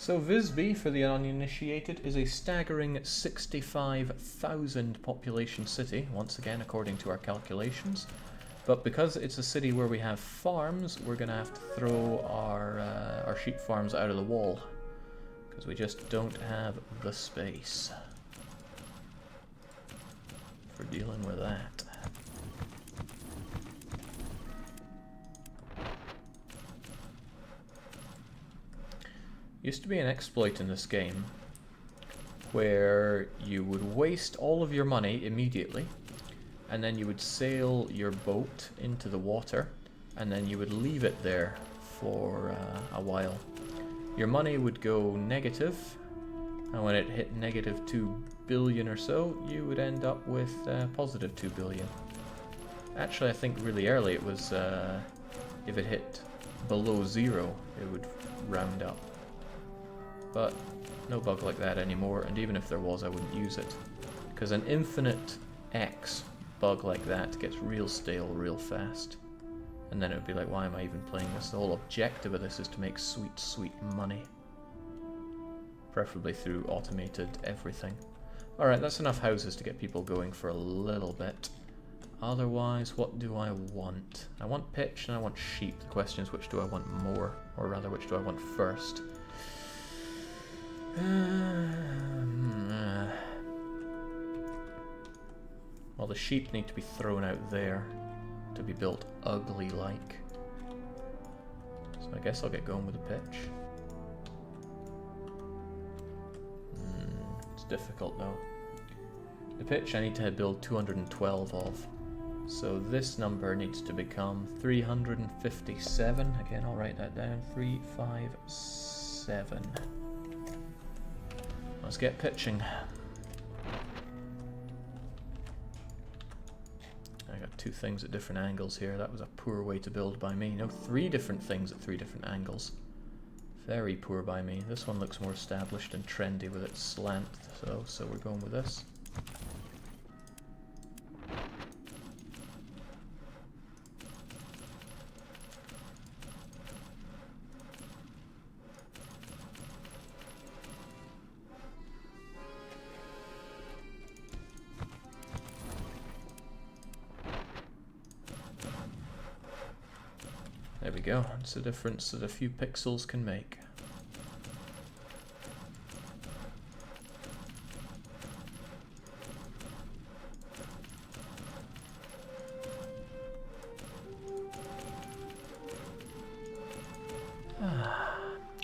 So Visby, for the uninitiated, is a staggering 65,000 population city, once again according to our calculations. But because it's a city where we have farms, we're going to have to throw our sheep farms out of the wall. Because we just don't have the space for dealing with that. Used to be an exploit in this game where you would waste all of your money immediately, and then you would sail your boat into the water, and then you would leave it there for a while. Your money would go negative, and when it hit negative 2 billion or so, you would end up with positive 2 billion. Actually, I think really early it was, if it hit below 0, it would round up. But no bug like that anymore, and even if there was, I wouldn't use it. Because an infinite X bug like that gets real stale real fast. And then it would be like, why am I even playing this? The whole objective of this is to make sweet, sweet money. Preferably through automated everything. Alright, that's enough houses to get people going for a little bit. Otherwise, what do I want? I want pitch and I want sheep. The question is, which do I want more? Or rather, which do I want first? Well, the sheep need to be thrown out there to be built ugly-like. So I guess I'll get going with the pitch. It's difficult though. The pitch I need to build 212 of. So this number needs to become 357. Again, I'll write that down. 357. Let's get pitching. I got 2 things at different angles here. That was a poor way to build by me. No, 3 different things at 3 different angles. Very poor by me. This one looks more established and trendy with its slant, so we're going with this. There we go, it's a difference that a few pixels can make.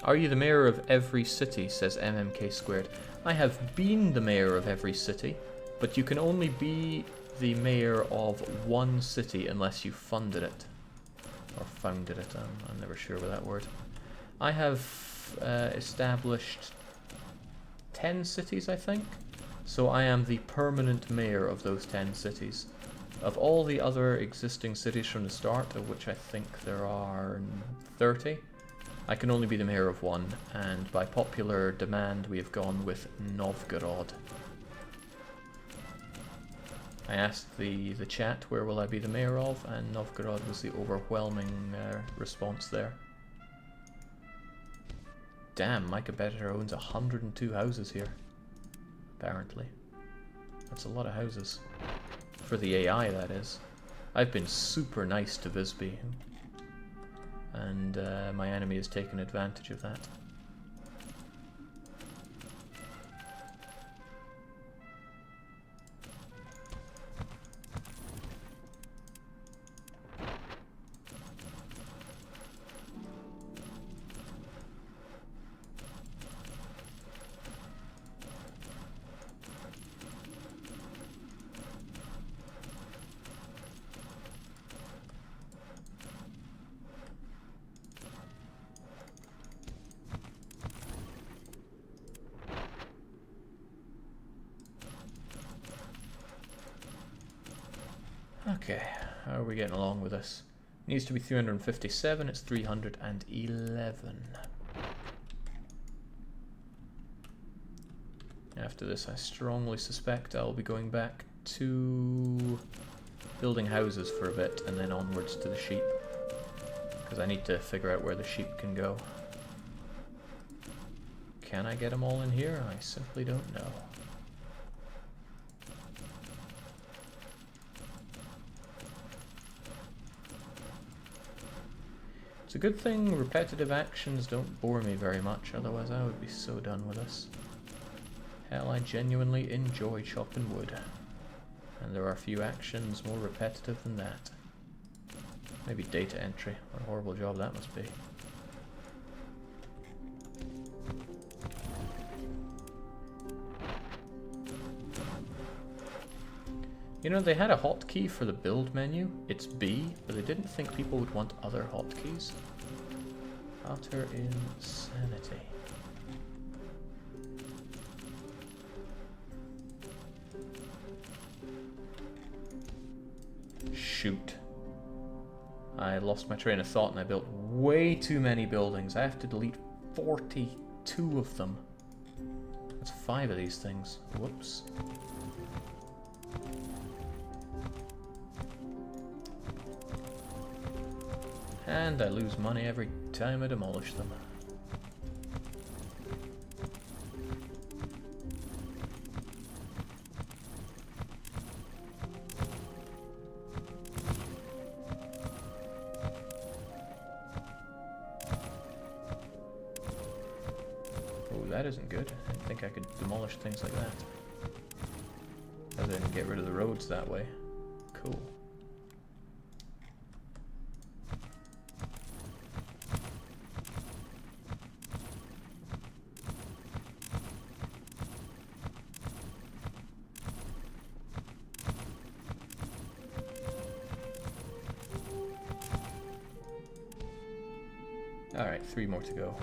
Are you the mayor of every city, says MMK squared. I have been the mayor of every city, but you can only be the mayor of one city unless you funded it. Or founded it, I'm never sure with that word. I have established 10 cities, I think. So I am the permanent mayor of those 10 cities. Of all the other existing cities from the start, of which I think there are 30, I can only be the mayor of one, and by popular demand we have gone with Novgorod. I asked the chat where will I be the mayor of, and Novgorod was the overwhelming response there. Damn, my competitor owns 102 houses here, apparently. That's a lot of houses. For the AI, that is. I've been super nice to Visby, and my enemy has taken advantage of that. Okay, how are we getting along with this? It needs to be 357, it's 311. After this, I strongly suspect I'll be going back to building houses for a bit and then onwards to the sheep. Because I need to figure out where the sheep can go. Can I get them all in here? I simply don't know. It's a good thing repetitive actions don't bore me very much, otherwise I would be so done with this. Hell, I genuinely enjoy chopping wood. And there are few actions more repetitive than that. Maybe data entry. What a horrible job that must be. You know, they had a hotkey for the build menu. It's B, but they didn't think people would want other hotkeys. Utter insanity. Shoot. I lost my train of thought and I built way too many buildings. I have to delete 42 of them. That's 5 of these things. Whoops. And I lose money every time I demolish them. Oh, that isn't good. I didn't think I could demolish things like that. Other than get rid of the roads that way. Cool. Alright, 3 more to go.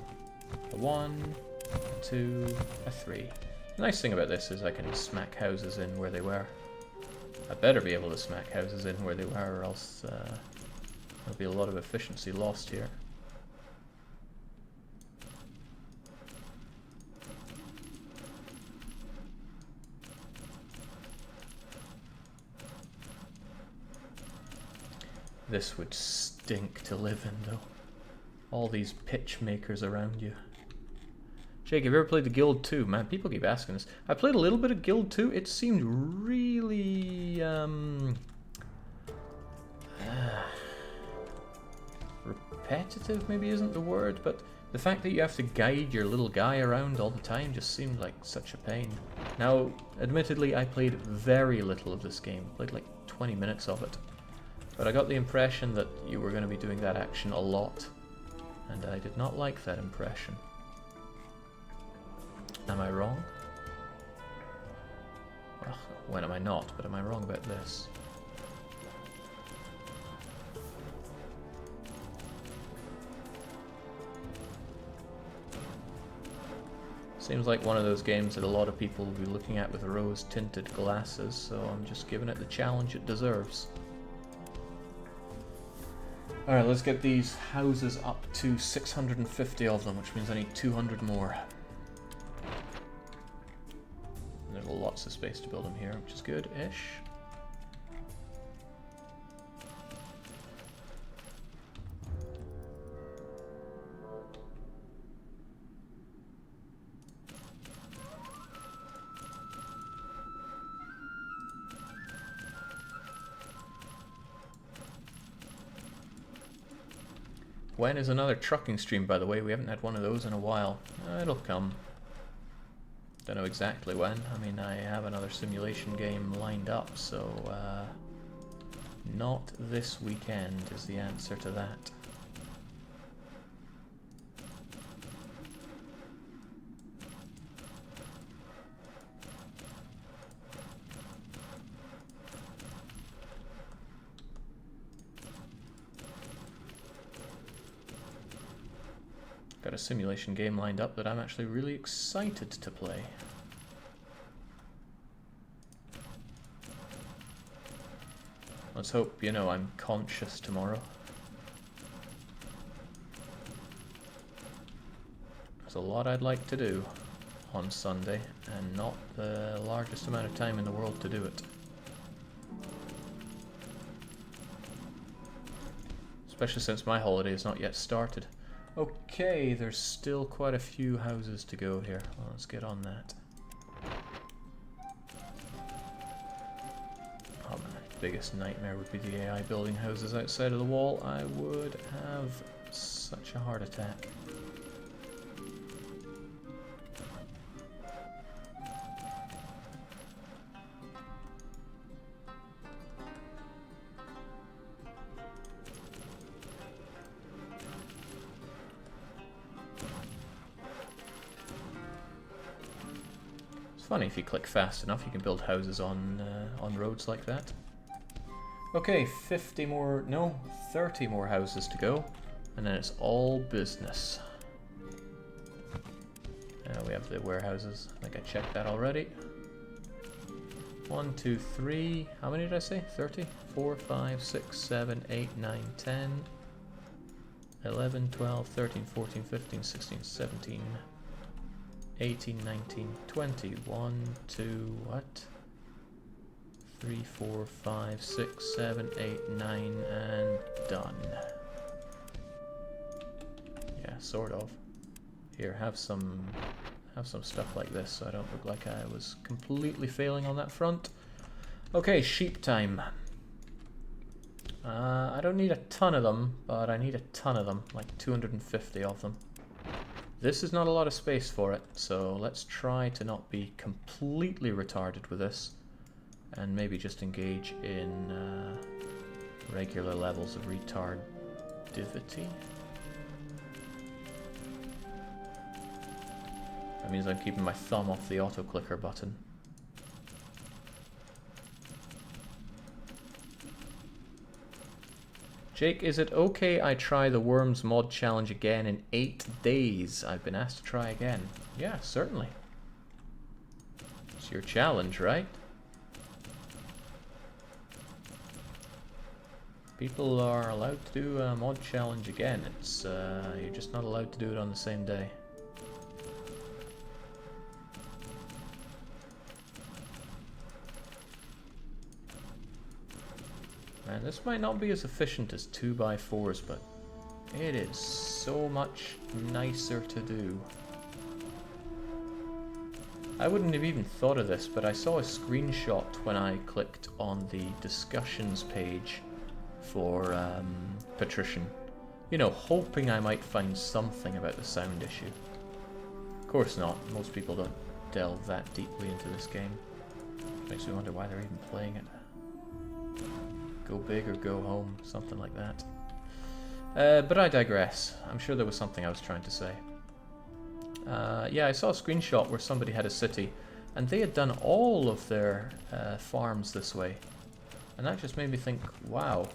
A 1, a 2, a 3. The nice thing about this is I can smack houses in where they were. I better be able to smack houses in where they were, or else there'll be a lot of efficiency lost here. This would stink to live in, though. All these pitch makers around you. Jake, have you ever played the Guild 2? Man, people keep asking this. I played a little bit of Guild 2. It seemed really... repetitive maybe isn't the word, but the fact that you have to guide your little guy around all the time just seemed like such a pain. Now, admittedly, I played very little of this game. Played like 20 minutes of it. But I got the impression that you were going to be doing that action a lot. And I did not like that impression. Am I wrong? Well, when am I not, but am I wrong about this? Seems like one of those games that a lot of people will be looking at with rose-tinted glasses, so I'm just giving it the challenge it deserves. Alright, let's get these houses up to 650 of them, which means I need 200 more. And there's lots of space to build them here, which is good-ish. When is another trucking stream, by the way? We haven't had one of those in a while. It'll come. Don't know exactly when. I mean, I have another simulation game lined up, so not this weekend is the answer to that. Got a simulation game lined up that I'm actually really excited to play. Let's hope, you know, I'm conscious tomorrow. There's a lot I'd like to do on Sunday, and not the largest amount of time in the world to do it. Especially since my holiday has not yet started. Okay, there's still quite a few houses to go here. Well, let's get on that. Oh, my biggest nightmare would be the AI building houses outside of the wall. I would have such a heart attack. Funny, if you click fast enough, you can build houses on roads like that. Okay, 50 more, no, 30 more houses to go, and then it's all business. We have the warehouses. I think I checked that already. 1, 2, 3. How many did I say? 30? 4, 5, 6, 7, 8, 9, 10, 11, 12, 13, 14, 15, 16, 17. 18, 19, 20, 1, 2, what? 3, 4, 5, 6, 7, 8, 9, and done. Yeah, sort of. Here, have some stuff like this so I don't look like I was completely failing on that front. Okay, sheep time. I don't need a ton of them, but I need a ton of them, like 250 of them. This is not a lot of space for it, so let's try to not be completely retarded with this, and maybe just engage in regular levels of retardivity. That means I'm keeping my thumb off the auto-clicker button. Jake, is it okay I try the Worms mod challenge again in 8 days? I've been asked to try again. Yeah, certainly. It's your challenge, right? People are allowed to do a mod challenge again. It's you're just not allowed to do it on the same day. Man, this might not be as efficient as 2x4s, but it is so much nicer to do. I wouldn't have even thought of this, but I saw a screenshot when I clicked on the discussions page for Patrician. You know, hoping I might find something about the sound issue. Of course not. Most people don't delve that deeply into this game. Makes me wonder why they're even playing it. Go big or go home, something like that. But I digress. I'm sure there was something I was trying to say. Yeah, I saw a screenshot where somebody had a city, and they had done all of their farms this way. And that just made me think, wow,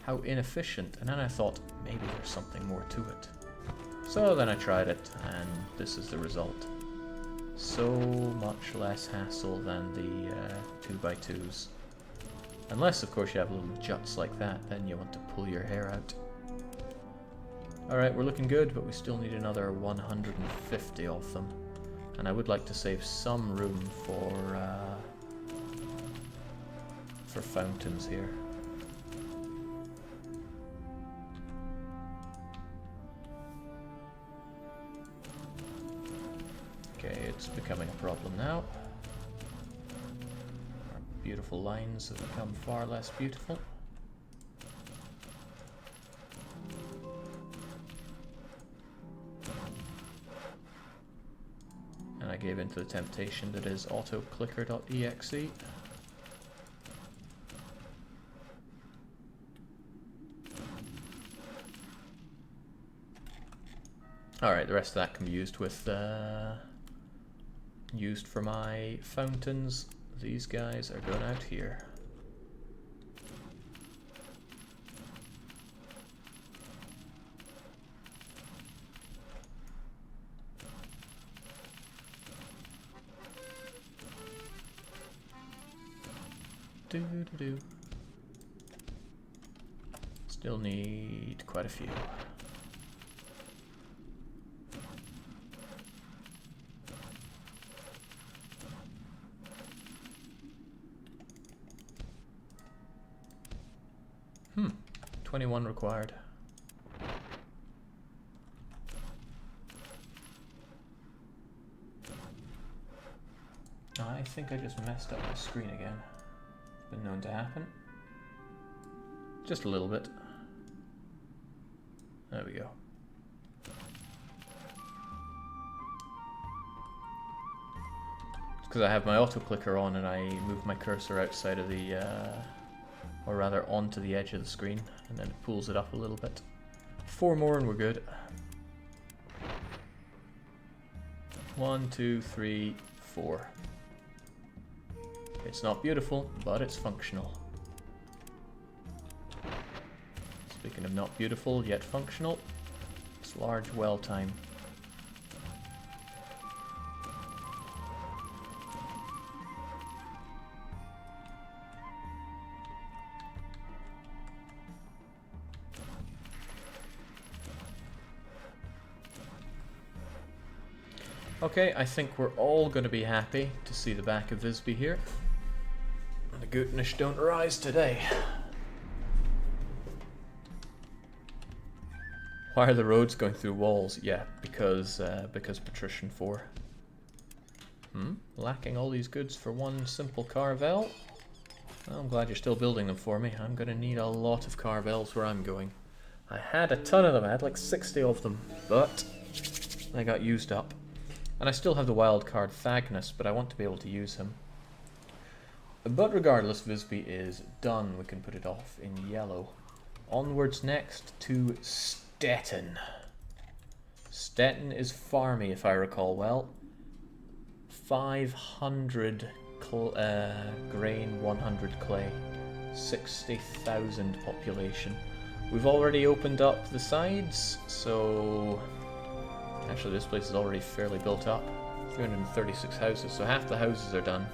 how inefficient. And then I thought, maybe there's something more to it. So then I tried it, and this is the result. So much less hassle than the 2x2s. Unless, of course, you have little juts like that, then you want to pull your hair out. Alright, we're looking good, but we still need another 150 of them. And I would like to save some room for fountains here. Okay, it's becoming a problem now. Beautiful lines have become far less beautiful. And I gave in to the temptation that is autoclicker.exe. Alright, the rest of that can be used with used for my fountains. These guys are going out here. Do. Still need quite a few. Hmm, 21 required. I think I just messed up my screen again. Been known to happen. Just a little bit. There we go. It's because I have my auto clicker on and I move my cursor outside of the, or rather onto the edge of the screen, and then it pulls it up a little bit. 4 more and we're good. 1, 2, 3, 4. It's not beautiful, but it's functional. Speaking of not beautiful, yet functional, it's large well time. Okay, I think we're all going to be happy to see the back of Visby here. The Gutnish don't rise today. Why are the roads going through walls? Yeah, because Patrician 4. Lacking all these goods for one simple Carvel? Well, I'm glad you're still building them for me. I'm going to need a lot of Carvels where I'm going. I had a ton of them, I had like 60 of them, but they got used up. And I still have the wild card Thagnus, but I want to be able to use him. But regardless, Visby is done. We can put it off in yellow. Onwards next to Stettin. Stettin is farmy, if I recall well. 500 grain, 100 clay. 60,000 population. We've already opened up the sides, so... Actually, this place is already fairly built up. 336 houses, so half the houses are done.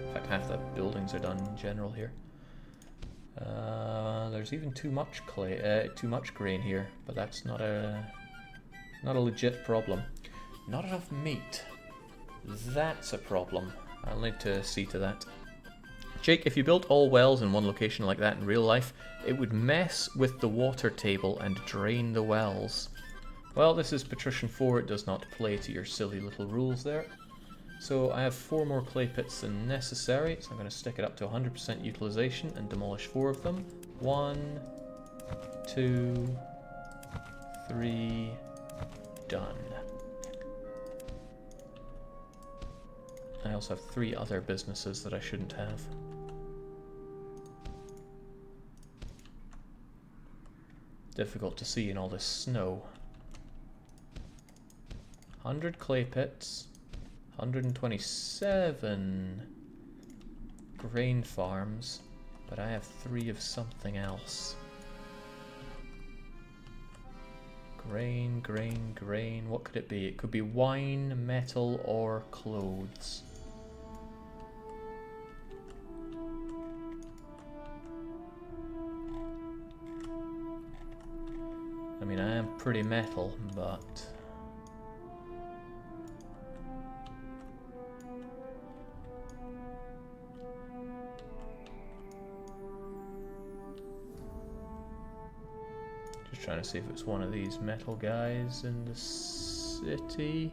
In fact, half the buildings are done in general here. There's even too much grain here, but that's not a legit problem. Not enough meat. That's a problem. I'll need to see to that. Jake, if you built all wells in one location like that in real life, it would mess with the water table and drain the wells. Well, this is Patrician 4, it does not play to your silly little rules there. So I have 4 more clay pits than necessary, so I'm going to stick it up to 100% utilization and demolish 4 of them. 1, 2, 3, done. I also have 3 other businesses that I shouldn't have. Difficult to see in all this snow. 100 clay pits, 127 grain farms, but I have 3 of something else. Grain, grain, grain, what could it be? It could be wine, metal, or clothes. I mean, I am pretty metal, but... trying to see if it's one of these metal guys in the city.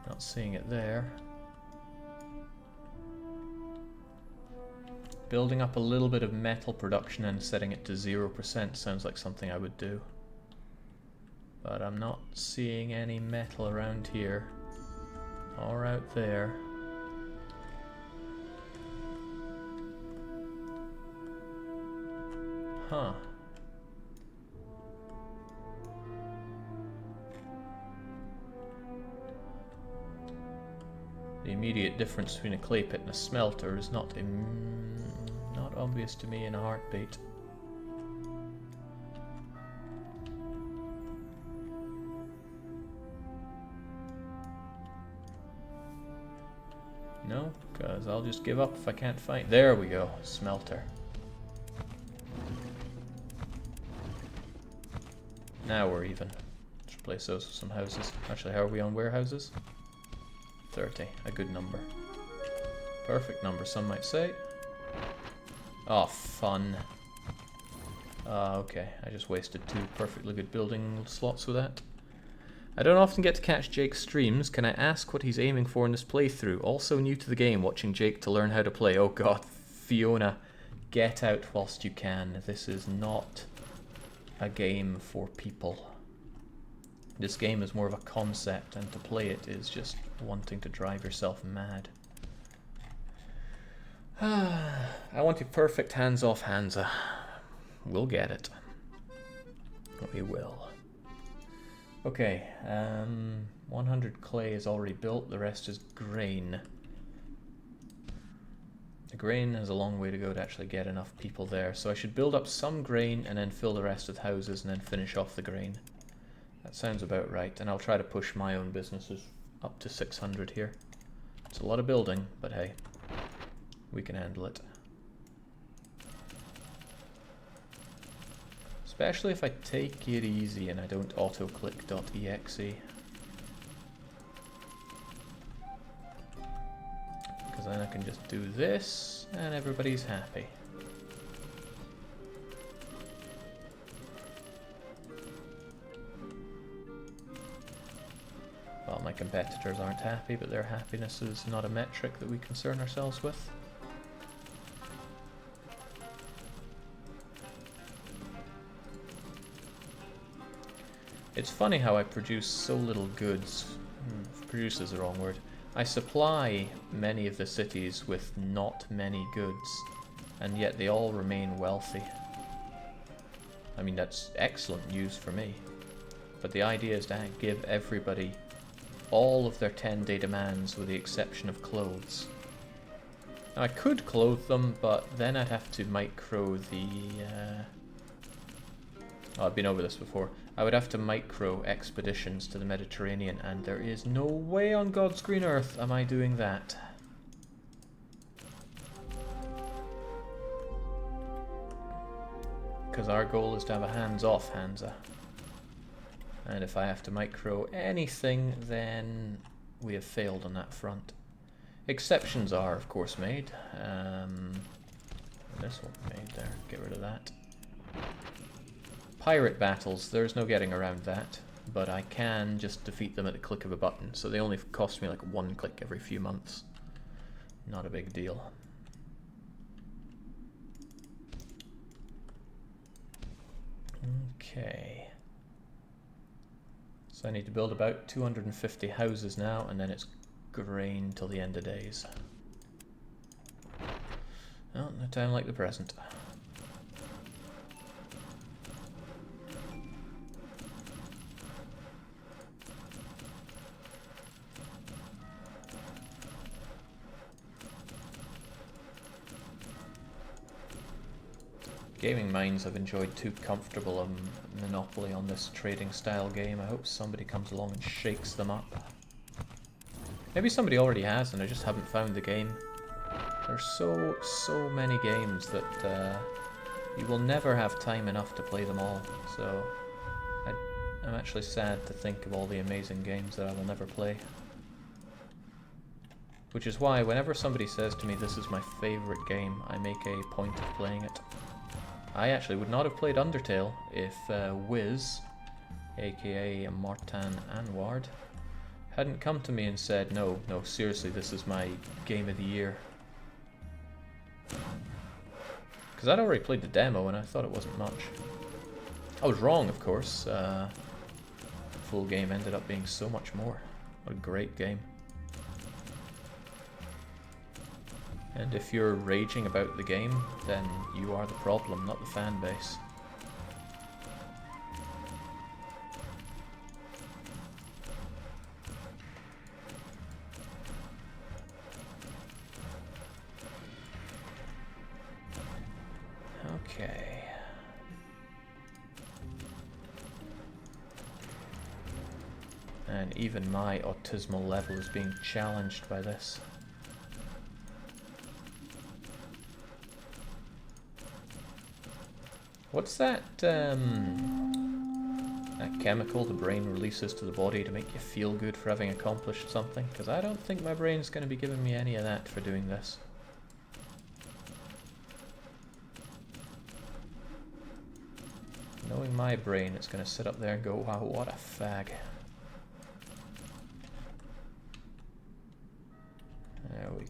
Not seeing it there. Building up a little bit of metal production and setting it to 0% sounds like something I would do. But I'm not seeing any metal around here or out there. Huh. The immediate difference between a clay pit and a smelter is not obvious to me in a heartbeat. No, because I'll just give up if I can't find... There we go, smelter. Now we're even. Let's replace those with some houses. Actually, how are we on warehouses? 30, a good number. Perfect number, some might say. Oh, fun. Okay, I just wasted 2 perfectly good building slots with that. I don't often get to catch Jake's streams. Can I ask what he's aiming for in this playthrough? Also new to the game, watching Jake to learn how to play. Oh god, Fiona, get out whilst you can. This is not a game for people. This game is more of a concept, and to play it is just wanting to drive yourself mad. I want a perfect hands-off Hansa. We'll get it. We will. Okay, 100 clay is already built, the rest is grain. The grain has a long way to go to actually get enough people there, so I should build up some grain and then fill the rest with houses and then finish off the grain. That sounds about right, and I'll try to push my own businesses up to 600 here. It's a lot of building, but hey, we can handle it. Especially if I take it easy and I don't auto-click .exe. Because then I can just do this and everybody's happy. Well, my competitors aren't happy, but their happiness is not a metric that we concern ourselves with. It's funny how I produce so little goods. Produce is the wrong word. I supply many of the cities with not many goods, and yet they all remain wealthy. I mean, that's excellent news for me. But the idea is to give everybody all of their 10-day demands with the exception of clothes. Now, I could clothe them, but then I'd have to micro the... Oh, I've been over this before. I would have to micro expeditions to the Mediterranean, and there is no way on God's green earth am I doing that. Because our goal is to have a hands-off Hansa. And if I have to micro anything, then we have failed on that front. Exceptions are, of course, made. This one made there. Get rid of that. Pirate battles, there's no getting around that, but I can just defeat them at the click of a button, so they only cost me like one click every few months. Not a big deal. Okay. So I need to build about 250 houses now, and then it's grain till the end of days. Oh, no time like the present. Gaming minds have enjoyed too comfortable a monopoly on this trading style game. I hope somebody comes along and shakes them up. Maybe somebody already has and I just haven't found the game. There's so many games that you will never have time enough to play them all. So I'm actually sad to think of all the amazing games that I will never play. Which is why whenever somebody says to me this is my favourite game, I make a point of playing it. I actually would not have played Undertale if Wiz, aka Martin Anward, hadn't come to me and said, no, seriously, this is my game of the year. Because I'd already played the demo and I thought it wasn't much. I was wrong, of course. The full game ended up being so much more. What a great game. And if you're raging about the game, then you are the problem, not the fan base. Okay. And even my autismal level is being challenged by this. What's that chemical the brain releases to the body to make you feel good for having accomplished something? Because I don't think my brain's going to be giving me any of that for doing this. Knowing my brain, it's going to sit up there and go, wow, what a fag.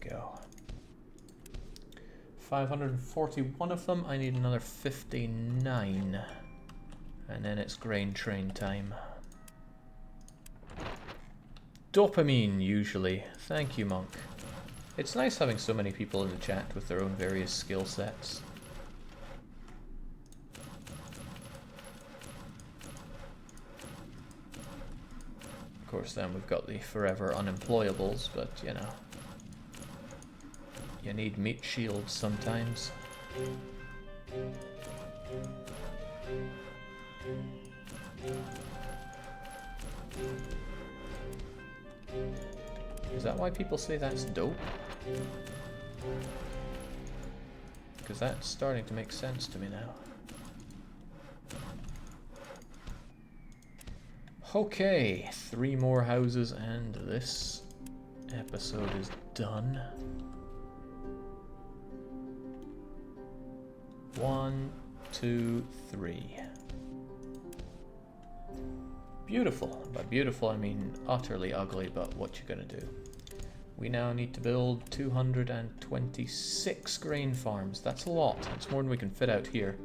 we go. 541 of them. I need another 59. And then it's grain train time. Dopamine, usually. Thank you, Monk. It's nice having so many people in the chat with their own various skill sets. Of course, then we've got the forever unemployables, but you know. You need meat shields sometimes. Is that why people say that's dope? Because that's starting to make sense to me now. Okay, 3 more houses and this episode is done. 1, 2, 3. Beautiful. By beautiful I mean utterly ugly, but what you gonna do? We now need to build 226 grain farms. That's a lot. That's more than we can fit out here.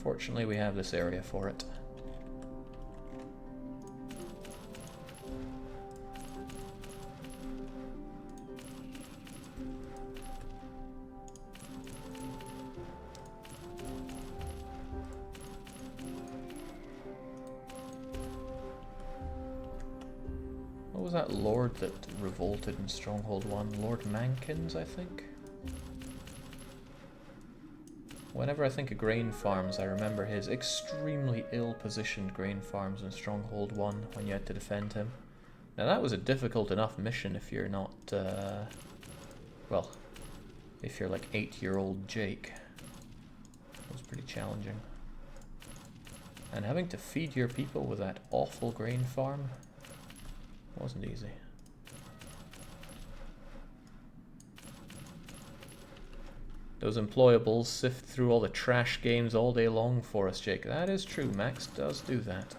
Fortunately, we have this area for it. What was that lord that revolted in Stronghold 1? Lord Mankins, I think? Whenever I think of grain farms, I remember his extremely ill-positioned grain farms in Stronghold 1 when you had to defend him. Now that was a difficult enough mission if you're not, well, if you're like 8-year-old Jake. It was pretty challenging. And having to feed your people with that awful grain farm wasn't easy. Those employables sift through all the trash games all day long for us, Jake. That is true, Max does do that.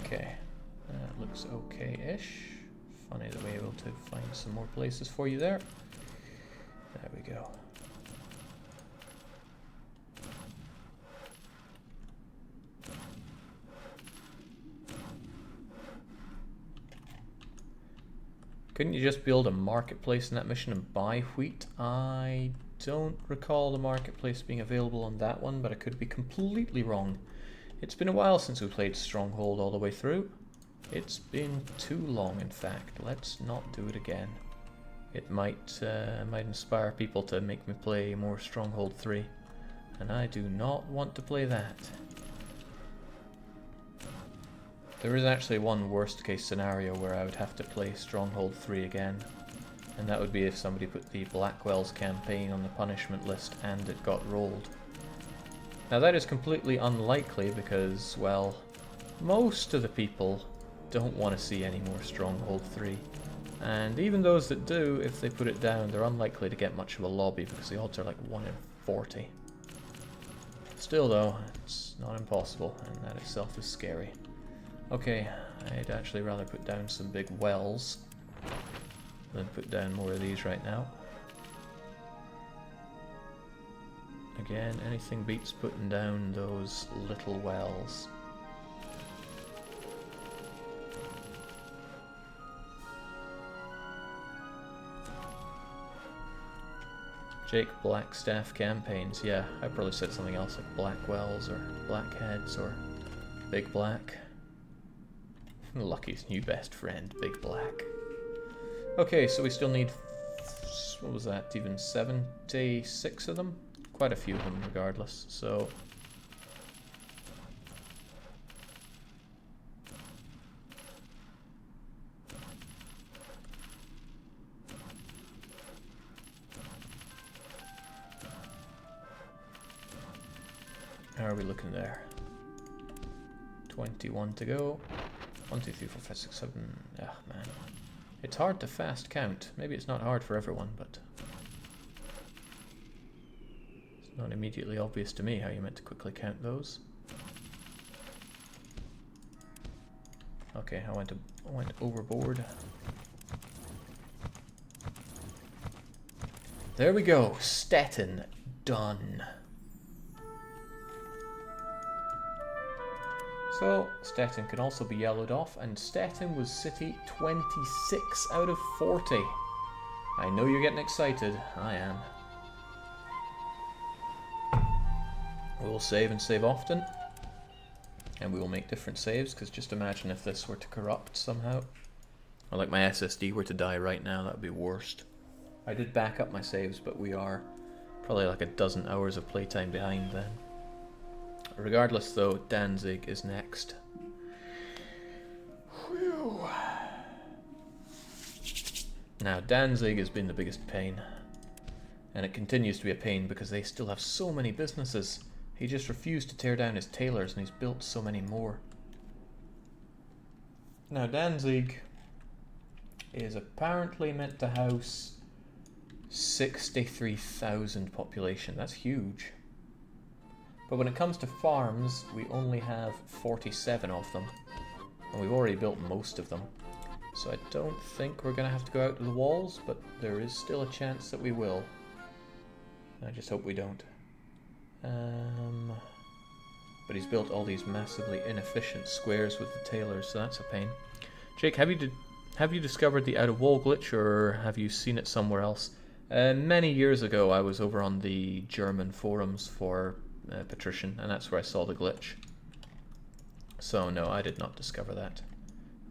Okay, that looks okay-ish. Funny that we're able to find some more places for you there. There we go. Couldn't you just build a marketplace in that mission and buy wheat? I don't recall the marketplace being available on that one, but I could be completely wrong. It's been a while since we played Stronghold all the way through. It's been too long, in fact. Let's not do it again. It might inspire people to make me play more Stronghold 3, and I do not want to play that. There is actually one worst case scenario where I would have to play Stronghold 3 again, and that would be if somebody put the Blackwell's campaign on the punishment list and it got rolled. Now that is completely unlikely because, well, most of the people don't want to see any more Stronghold 3, and even those that do, if they put it down, they're unlikely to get much of a lobby because the odds are like 1 in 40. Still though, it's not impossible, and that itself is scary. Okay, I'd actually rather put down some big wells than put down more of these right now. Again, anything beats putting down those little wells. Jake Blackstaff campaigns, yeah, I probably said something else like Blackwells or Blackheads or Big Black. Lucky's new best friend, Big Black. Okay, so we still need, what was that, even 76 of them? Quite a few of them regardless, so... How are we looking there? 21 to go. 1, 2, 3, 4, 5, 6, 7. Ah, man. It's hard to fast count. Maybe it's not hard for everyone, but it's not immediately obvious to me how you meant to quickly count those. Okay, I went overboard. There we go. Stettin done. So, Stettin can also be yellowed off, and Stettin was city 26 out of 40. I know you're getting excited. I am. We will save and save often. And we will make different saves, because just imagine if this were to corrupt somehow. Or like my SSD were to die right now, that would be worst. I did back up my saves, but we are probably like a dozen hours of playtime behind then. Regardless though, Danzig is next. Whew. Now Danzig has been the biggest pain. And it continues to be a pain because they still have so many businesses. He just refused to tear down his tailors and he's built so many more. Now Danzig is apparently meant to house 63,000 population. That's huge. But when it comes to farms, we only have 47 of them. And we've already built most of them. So I don't think we're going to have to go out to the walls, but there is still a chance that we will. I just hope we don't. But he's built all these massively inefficient squares with the tailors, so that's a pain. Jake, have you discovered the out-of-wall glitch, or have you seen it somewhere else? Many years ago, I was over on the German forums for Patrician, and that's where I saw the glitch. So no, I did not discover that.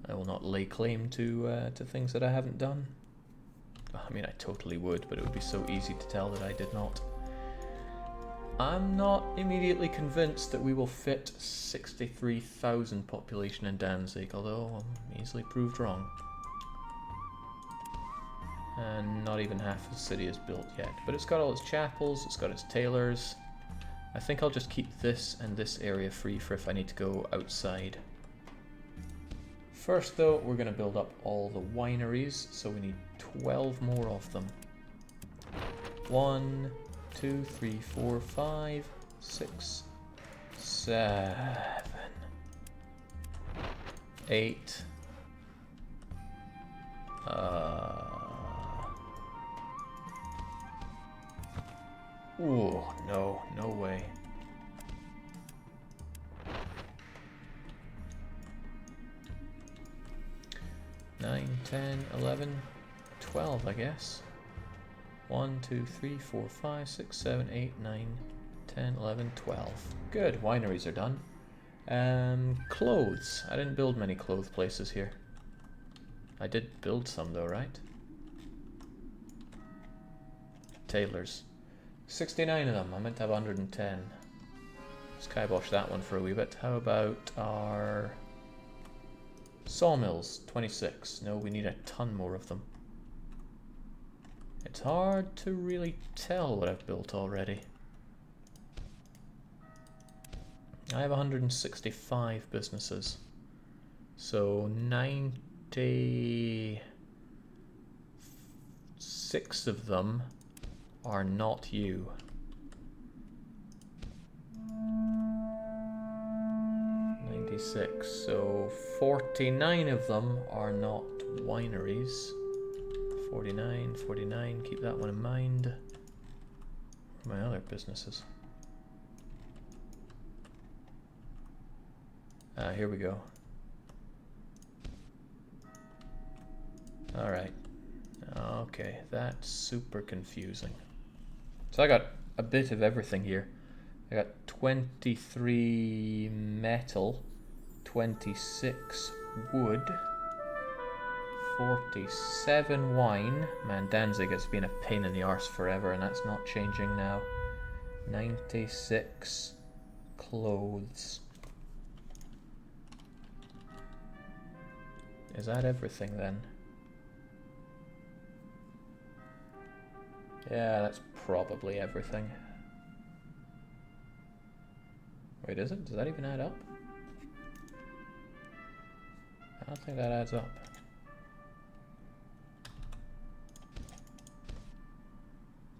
I will not lay claim to things that I haven't done. I mean, I totally would, but it would be so easy to tell that I did not. I'm not immediately convinced that we will fit 63,000 population in Danzig, although I'm easily proved wrong. And not even half the city is built yet. But it's got all its chapels, it's got its tailors. I think I'll just keep this and this area free for if I need to go outside. First though, we're going to build up all the wineries, so we need 12 more of them. 1, 2, 3, 4, 5, 6, 7, 8. Oh, no, no way. 9, 10, 11, 12, I guess. 1, 2, 3, 4, 5, 6, 7, 8, 9, 10, 11, 12. Good, wineries are done. Clothes. I didn't build many clothes places here. I did build some though, right? Tailors. 69 of them. I meant to have 110. Skybosh that one for a wee bit. How about our sawmills? 26. No, we need a ton more of them. It's hard to really tell what I've built already. I have 165 businesses. So 96 of them are not you. 96. So 49 of them are not wineries. 49, 49, keep that one in mind. Where are my other businesses? Here we go. Alright. Okay, that's super confusing. So I got a bit of everything here. I got 23 metal, 26 wood, 47 wine. Man, Danzig has been a pain in the arse forever, and that's not changing now. 96 clothes. Is that everything then? Yeah, that's probably everything. Wait, is it? Does that even add up? I don't think that adds up.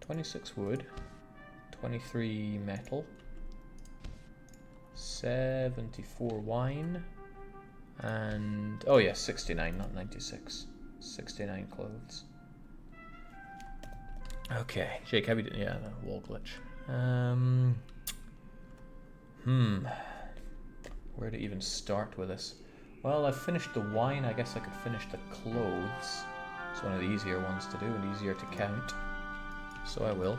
$26 wood, 23 metal, 74 wine, And, oh yeah, 69, not 96. 69 clothes. Okay, Jake, have you done? Yeah, the wall glitch. Where to even start with this? Well, I've finished the wine. I guess I could finish the clothes. It's one of the easier ones to do and easier to count. So I will.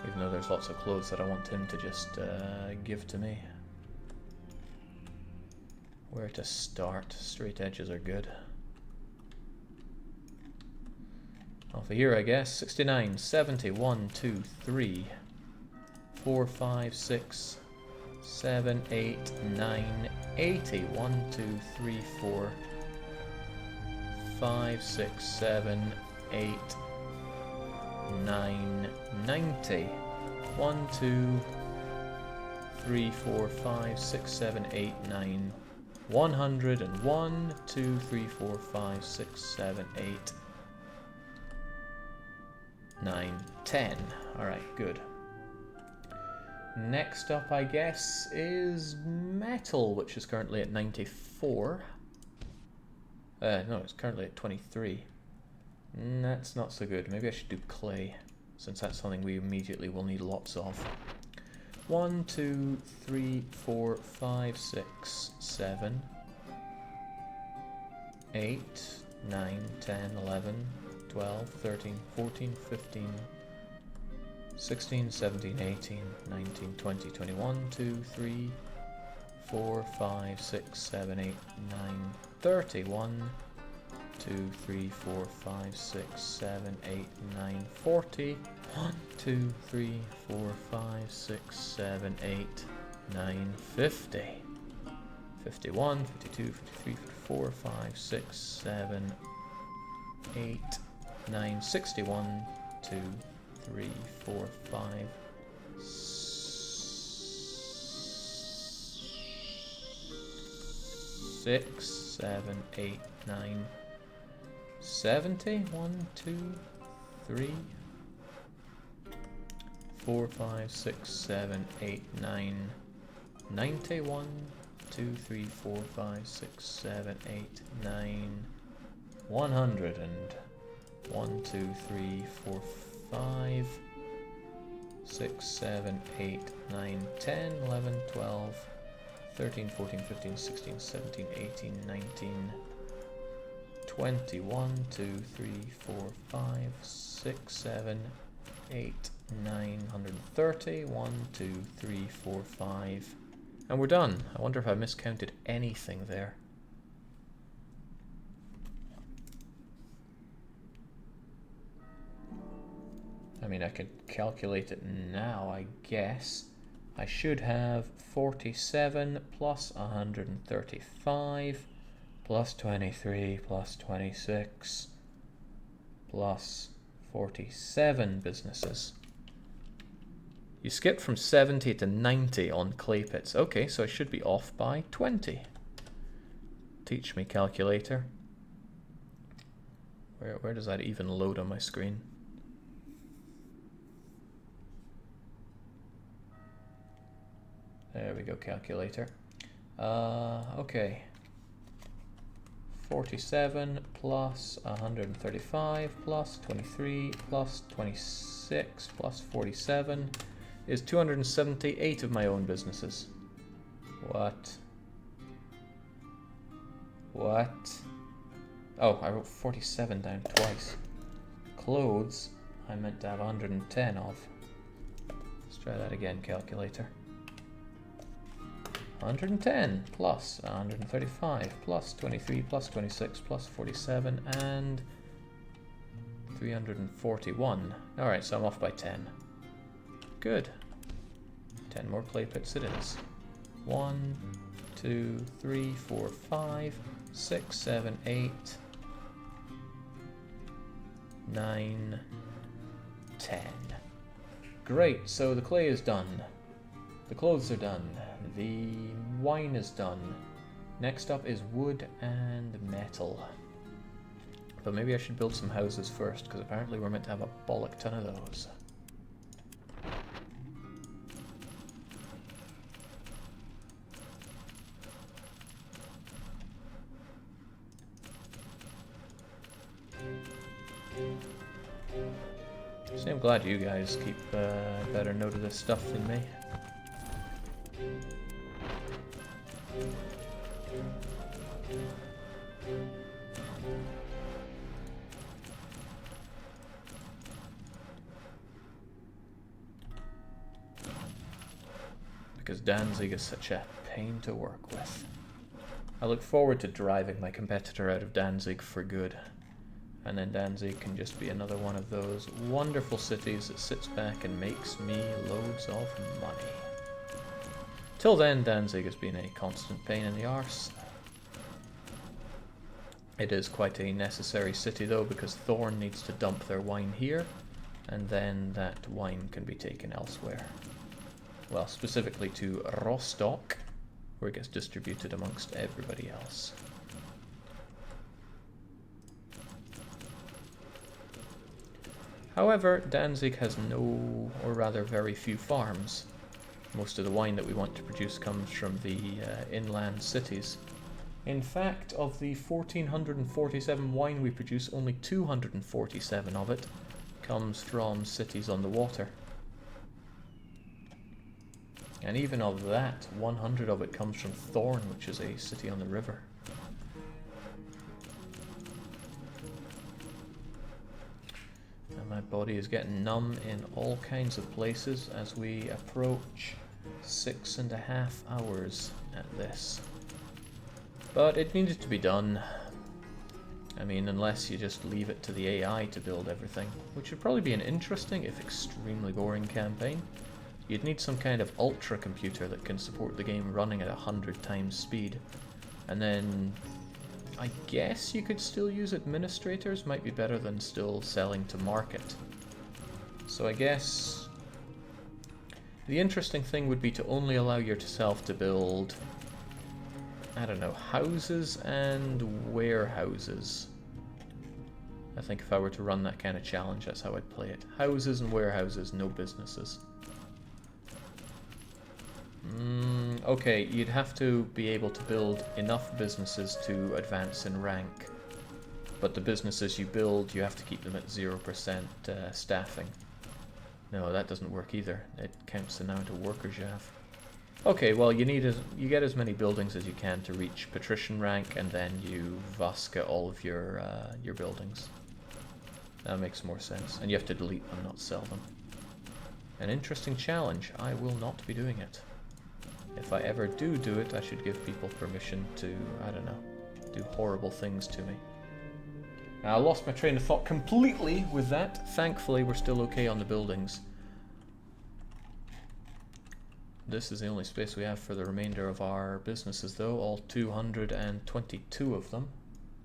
Even though there's lots of clothes that I want him to just give to me. Where to start? Straight edges are good. Off of here, I guess. 69, 70, 1, 2, 3, 4, 5, 6, 7, 8, 9, 80. 1, 2, 3, 4, 5, 6, 7, 8, 9, 90. 1, 2, 3, 4, 5, 6, 7, 8, 9, 100. And 1, 2, 3, 4, 5, 6, 7, 8, 9, 10. Alright, good. Next up, I guess, is metal, which is currently at 94. No, it's currently at 23. That's not so good. Maybe I should do clay, since that's something we immediately will need lots of. 1, 2, 3, 4, 5, 6, 7, 8, 9, 10, 11, 12, 13, 14, 15, 16, 17, 18, 19, 20, 21, 2, 3, 4, 5, 6, 7, 8, 9, 30. 1, 2, 3, 4, 5, 6, 7, 8, 9, 40. 1, 2, 3, 4, 5, 6, 7, 8, 9, 50. 51, 52, 53, 54, 5, 6, 7, 8, 9, 61, 2, 3, 4, 5, 6, 7, 8, 9, 70. 1, 2, 3, 4, 5, 6, 7, 8, 9, 90. 1, 2, 3, 4, 5, 6, 7, 8, 9, 100. And 1, 2, 3, 4, 5, 6, 7, 8, 9, 10, 11, 12, 13, 14, 15, 16, 17, 18, 19, 20. 1, 2, 3, 4, 5, 6, 7, 8, 9, 130. 1, 2, 3, 4, 5. And we're done. I wonder if I miscounted anything there. I mean, I could calculate it now, I guess. I should have 47 plus 135 plus 23 plus 26 plus 47 businesses. You skipped from 70 to 90 on clay pits. Okay, so I should be off by 20. Teach me, calculator. Where does that even load on my screen? There we go, calculator. Okay. 47 plus 135 plus 23 plus 26 plus 47 is 278 of my own businesses. What? What? Oh, I wrote 47 down twice. Clothes, I meant to have 110 of. Let's try that again, calculator. 110 plus 135 plus 23 plus 26 plus 47 and 341. Alright, so I'm off by 10. Good. 10 more clay pits it is. 1, 2, 3, 4, 5, 6, 7, 8, 9, 10. Great, so the clay is done. The clothes are done. The wine is done. Next up is wood and metal. But maybe I should build some houses first, because apparently we're meant to have a bollock ton of those. See, I'm glad you guys keep better note of this stuff than me. Because Danzig is such a pain to work with. I look forward to driving my competitor out of Danzig for good. And then Danzig can just be another one of those wonderful cities that sits back and makes me loads of money. Till then, Danzig has been a constant pain in the arse. It is quite a necessary city though, because Thorn needs to dump their wine here, and then that wine can be taken elsewhere. Well, specifically to Rostock, where it gets distributed amongst everybody else. However, Danzig has no, or rather very few farms. Most of the wine that we want to produce comes from the inland cities. In fact, of the 1,447 wine we produce, only 247 of it comes from cities on the water. And even of that, 100 of it comes from Thorn, which is a city on the river. And my body is getting numb in all kinds of places as we approach 6.5 hours at this. But it needed to be done. I mean, unless you just leave it to the AI to build everything, which would probably be an interesting, if extremely boring campaign. You'd need some kind of ultra computer that can support the game running at 100 times speed. And then I guess you could still use administrators, might be better than still selling to market. So I guess the interesting thing would be to only allow yourself to build, I don't know, houses and warehouses. I think if I were to run that kind of challenge, that's how I'd play it. Houses and warehouses, no businesses. Okay, you'd have to be able to build enough businesses to advance in rank. But the businesses you build, you have to keep them at 0% staffing. No, that doesn't work either. It counts the amount of workers you have. Okay, well you get as many buildings as you can to reach Patrician rank, and then you Vaska all of your buildings. That makes more sense. And you have to delete them, not sell them. An interesting challenge. I will not be doing it. If I ever do it, I should give people permission to, I don't know, do horrible things to me. Now, I lost my train of thought completely with that. Thankfully, we're still okay on the buildings. This is the only space we have for the remainder of our businesses, though. All 222 of them.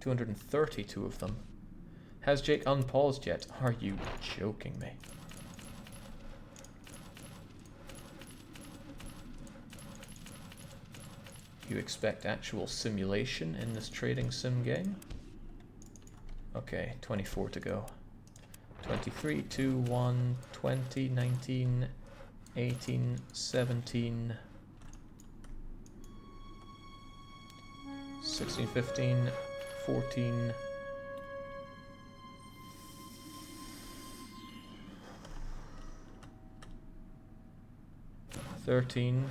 232 of them. Has Jake unpaused yet? Are you joking me? You expect actual simulation in this trading sim game? Okay, 24 to go. 23, 2, 1, 20, 19, 18, 17, 16, 15, 14, 13,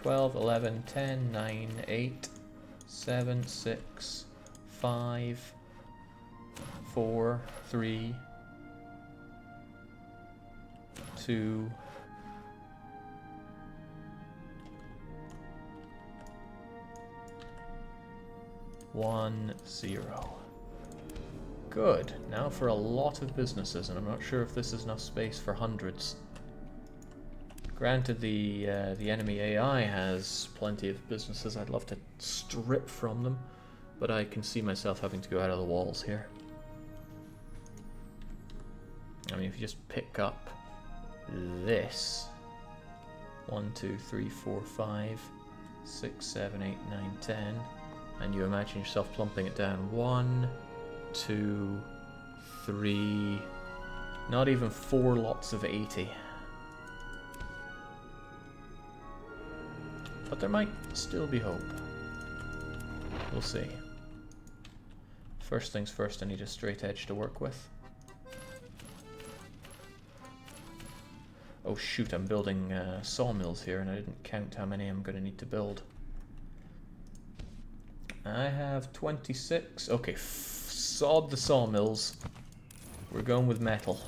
12, 11, 10, 9, 8, 7, 6, 5, 4, 3, 2, 1, 0. Good. Now for a lot of businesses, and I'm not sure if this is enough space for hundreds. Granted, the enemy AI has plenty of businesses I'd love to strip from them, but I can see myself having to go out of the walls here. I mean, if you just pick up this 1, 2, 3, 4, 5, 6, 7, 8, 9, 10, and you imagine yourself plumping it down 1, 2, 3, not even 4 lots of 80. But there might still be hope. We'll see. First things first, I need a straight edge to work with. Oh shoot, I'm building sawmills here and I didn't count how many I'm going to need to build. I have 26. Okay, sod the sawmills. We're going with metal.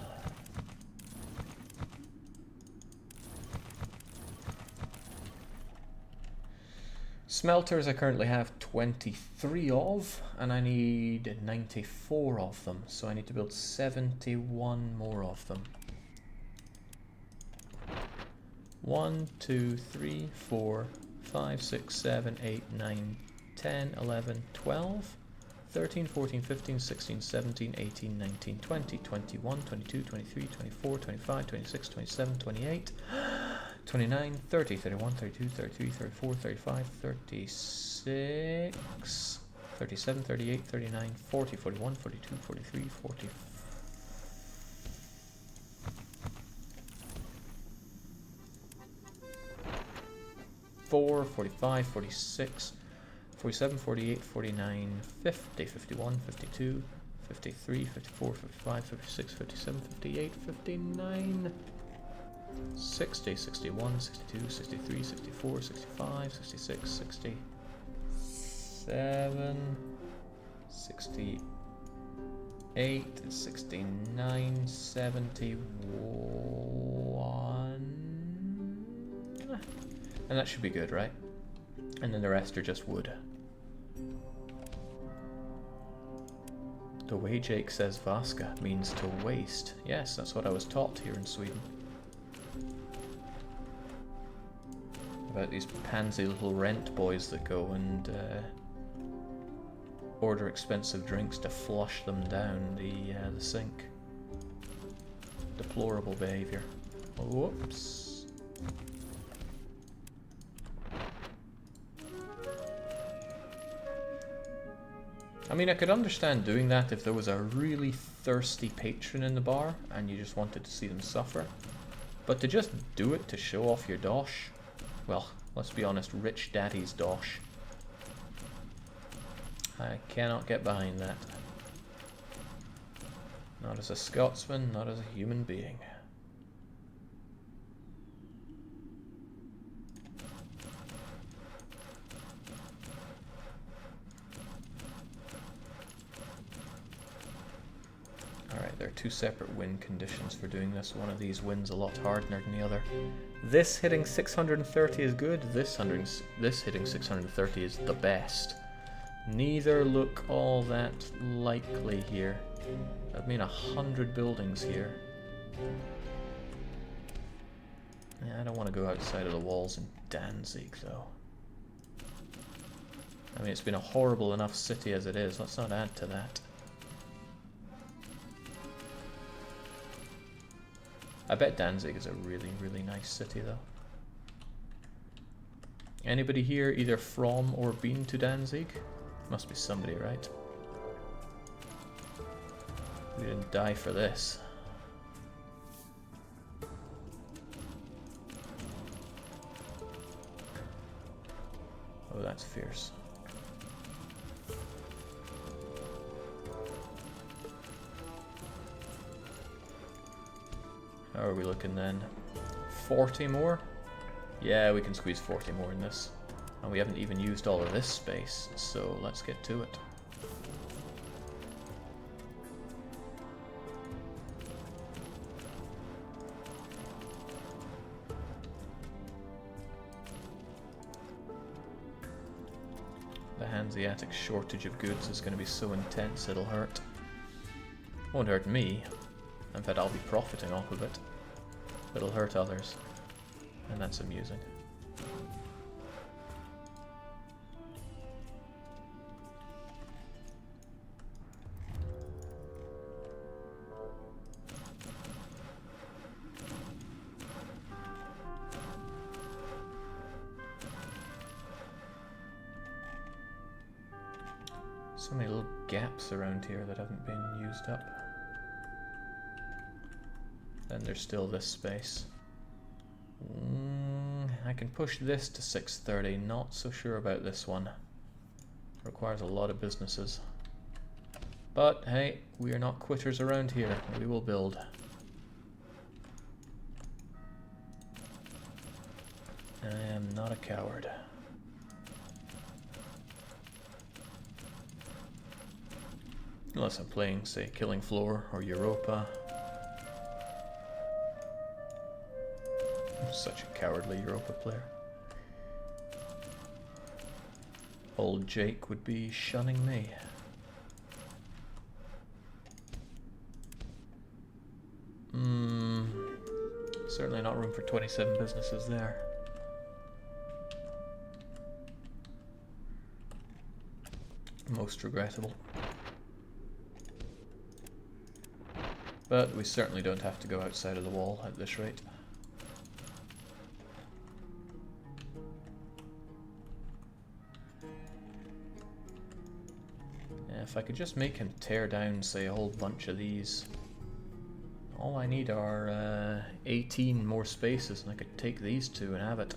Smelters I currently have 23 of, and I need 94 of them, so I need to build 71 more of them. 1, 2, 3, 4, 5, 6, 7, 8, 9, 10, 11, 12, 13, 14, 15, 16, 17, 18, 19, 20, 21, 22, 23, 24, 25, 26, 27, 28, 29, 30, 31, 32, 33, 34, 35, 36, 37, 38, 39, 40, 41, 42, 43, 44, 45, 46, 47, 48, 49, 50, 51, 52, 53, 54, 55, 56, 57, 58, 59, 60, 61, 62, 63, 64, 65, 66, 67, 68, 69, 71. And that should be good, right? And then the rest are just wood. The way Jake says Vaska means to waste. Yes, that's what I was taught here in Sweden. About these pansy little rent boys that go and order expensive drinks to flush them down the sink. Deplorable behavior. Whoops. I mean, I could understand doing that if there was a really thirsty patron in the bar and you just wanted to see them suffer. But to just do it to show off your dosh, well, let's be honest, rich daddy's dosh. I cannot get behind that. Not as a Scotsman, not as a human being. Alright, there are two separate win conditions for doing this. One of these wins a lot harder than the other. This hitting 630 is good, this hitting 630 is the best. Neither look all that likely here. That'd mean 100 buildings here. Yeah, I don't want to go outside of the walls in Danzig, though. I mean, it's been a horrible enough city as it is. Let's not add to that. I bet Danzig is a really, really nice city, though. Anybody here either from or been to Danzig? Must be somebody, right? We didn't die for this. Oh, that's fierce. How are we looking then? 40 more? Yeah, we can squeeze 40 more in this. And we haven't even used all of this space, so let's get to it. The Hanseatic shortage of goods is going to be so intense it'll hurt. Won't hurt me. In fact, I'll be profiting off of it. It'll hurt others. And that's amusing. So many little gaps around here that haven't been used up. Then there's still this space. I can push this to 630, not so sure about this one. Requires a lot of businesses. But hey, we are not quitters around here. We will build. I am not a coward. Unless I'm playing, say, Killing Floor or Europa. I'm such a cowardly Europa player. Old Jake would be shunning me. Certainly not room for 27 businesses there. Most regrettable. But we certainly don't have to go outside of the wall at this rate. If I could just make him tear down, say, a whole bunch of these. All I need are 18 more spaces and I could take these two and have it.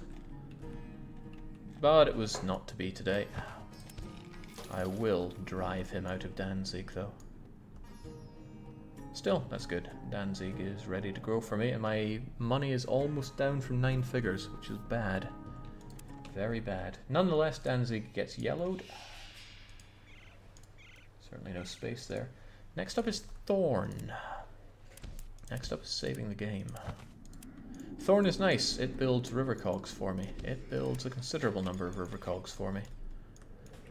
But it was not to be today. I will drive him out of Danzig though. Still, that's good. Danzig is ready to grow for me and my money is almost down from 9 figures, which is bad. Very bad. Nonetheless, Danzig gets yellowed. Certainly no space there. Next up is Thorn. Next up is saving the game. Thorn is nice. It builds river cogs for me. It builds a considerable number of river cogs for me.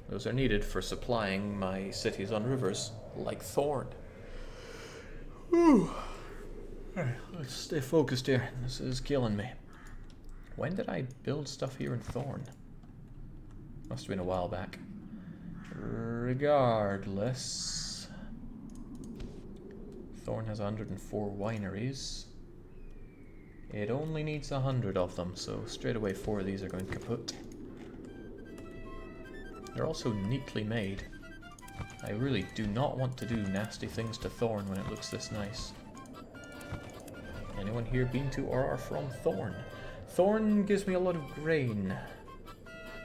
Those are needed for supplying my cities on rivers, like Thorn. Whew. Alright, let's stay focused here. This is killing me. When did I build stuff here in Thorn? Must have been a while back. Regardless, Thorn has 104 wineries. It only needs 100 of them, so straight away 4 of these are going kaput. They're also neatly made. I really do not want to do nasty things to Thorn when it looks this nice. Anyone here been to or are from Thorn? Thorn gives me a lot of grain.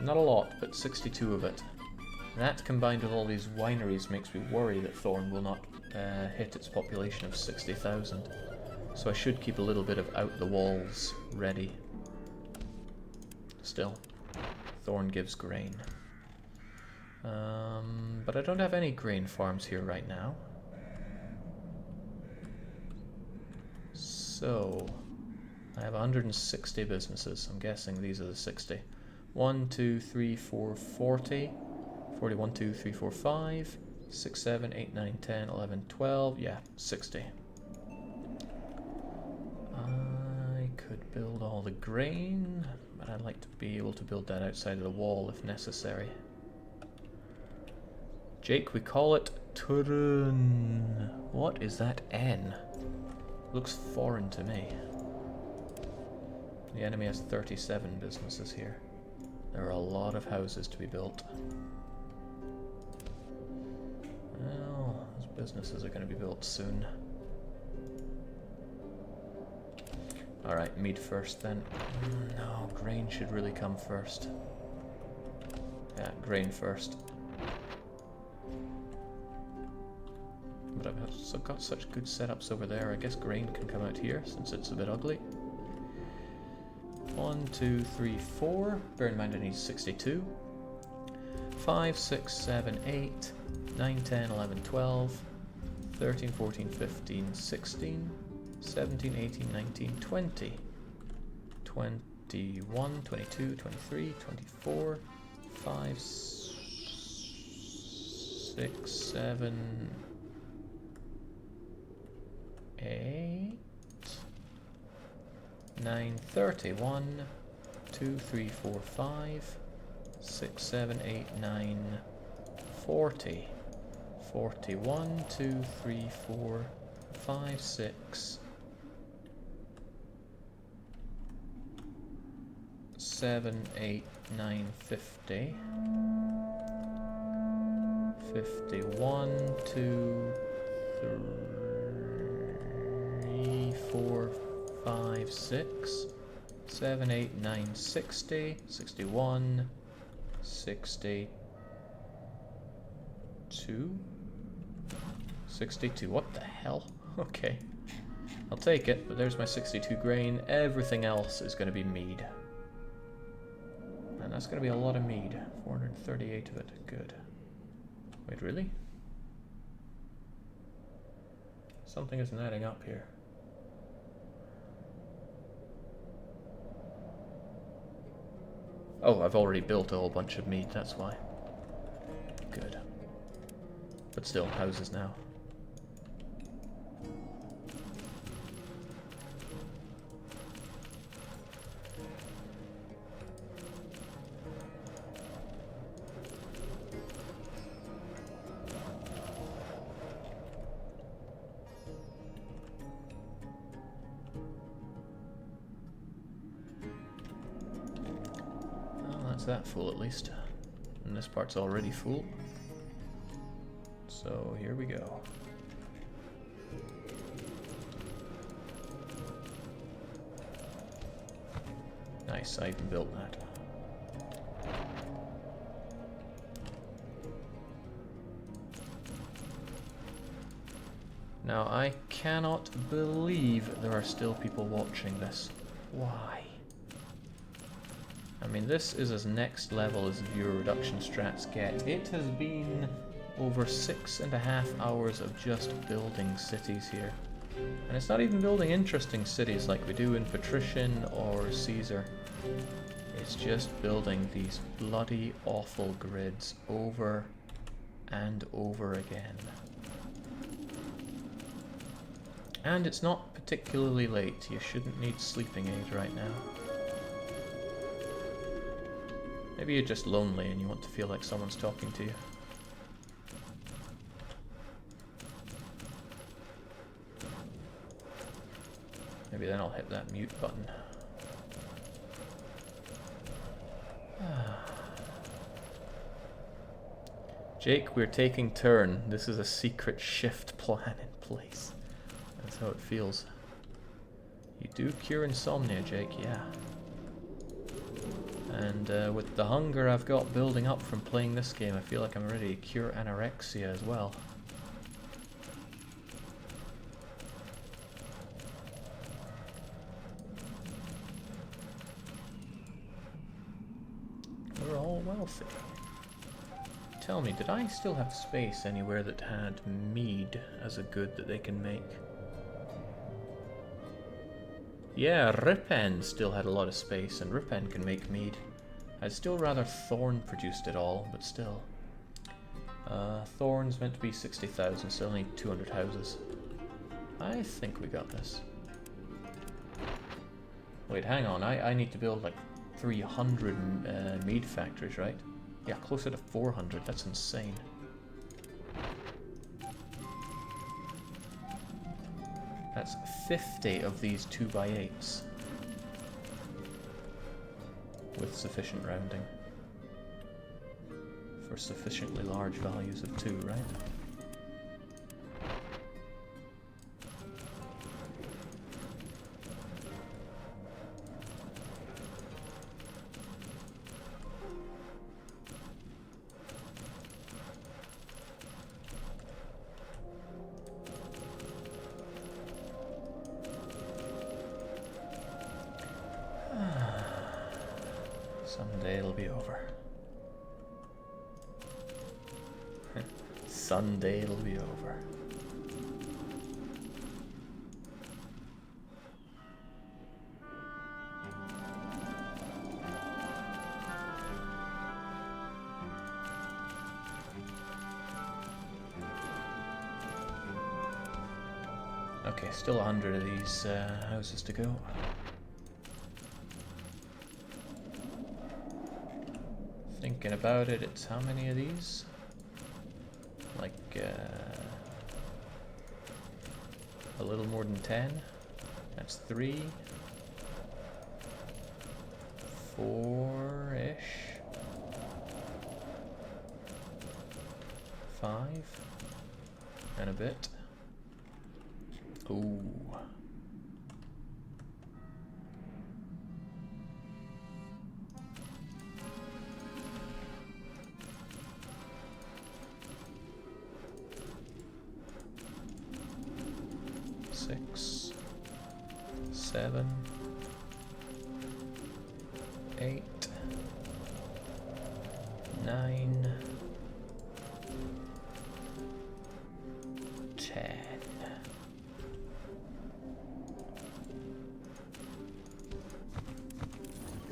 Not a lot, but 62 of it. That combined with all these wineries makes me worry that Thorn will not hit its population of 60,000. So I should keep a little bit of out the walls ready. Still, Thorn gives grain. But I don't have any grain farms here right now. So, I have 160 businesses. I'm guessing these are the 60. 1, 2, 3, 4, 40. 41, 2, 3, 4, 5, 6, 7, 8, 9, 10, 11, 12, yeah, 60. I could build all the grain, but I'd like to be able to build that outside of the wall if necessary. Jake, we call it Turun. What is that N? Looks foreign to me. The enemy has 37 businesses here. There are a lot of houses to be built. Well, those businesses are going to be built soon. Alright, meat first then. No, grain should really come first. Yeah, grain first. But I've got such good setups over there. I guess grain can come out here since it's a bit ugly. 1, 2, 3, 4. Bear in mind I need 62. 5, 6, 7, 8. 9, 10, 11, 12, 13, 14, 15, 16, 17, 18, 19, 20, 21, 22, 23, 24, 5, 6, 7, 8, 9, 30, 1, 2, 3, 4, 5, 6, 7, 8, 9, 40. 41, 2, 3, 4, 5, 6, 7, 8, 9, 50. 51, 2, 3, 4, 5, 6, 7, 8, 9, 60, 61, 62. 62. What the hell? Okay. I'll take it, but there's my 62 grain. Everything else is going to be mead. And that's going to be a lot of mead. 438 of it. Good. Wait, really? Something isn't adding up here. Oh, I've already built a whole bunch of mead, that's why. Good. But still, houses now. That full at least, and this part's already full, so here we go. Nice, I even built that. Now I cannot believe there are still people watching this. Why? I mean, this is as next level as viewer reduction strats get. It has been over 6.5 hours of just building cities here. And it's not even building interesting cities like we do in Patrician or Caesar. It's just building these bloody awful grids over and over again. And it's not particularly late. You shouldn't need sleeping aid right now. Maybe you're just lonely and you want to feel like someone's talking to you. Maybe then I'll hit that mute button. Jake, we're taking turn. This is a secret shift plan in place. That's how it feels. You do cure insomnia, Jake, yeah. And with the hunger I've got building up from playing this game, I feel like I'm ready to cure anorexia as well. We're all wealthy. Tell me, did I still have space anywhere that had mead as a good that they can make? Yeah, Ripon still had a lot of space, and Ripon can make mead. I'd still rather Thorn produced it all, but still. Thorn's meant to be 60,000, so only 200 houses. I think we got this. Wait, hang on, I need to build like 300 mead factories, right? Yeah, closer to 400, that's insane. That's 50 of these 2x8s. With sufficient rounding. For sufficiently large values of 2, right? Someday it'll be over. Someday it'll be over. Okay, still 100 of these houses to go. Thinking about it, it's how many of these? Like, a little more than 10. That's 3. 4-ish. 5. And a bit. Ooh. 6, 7, 8, 9, 10.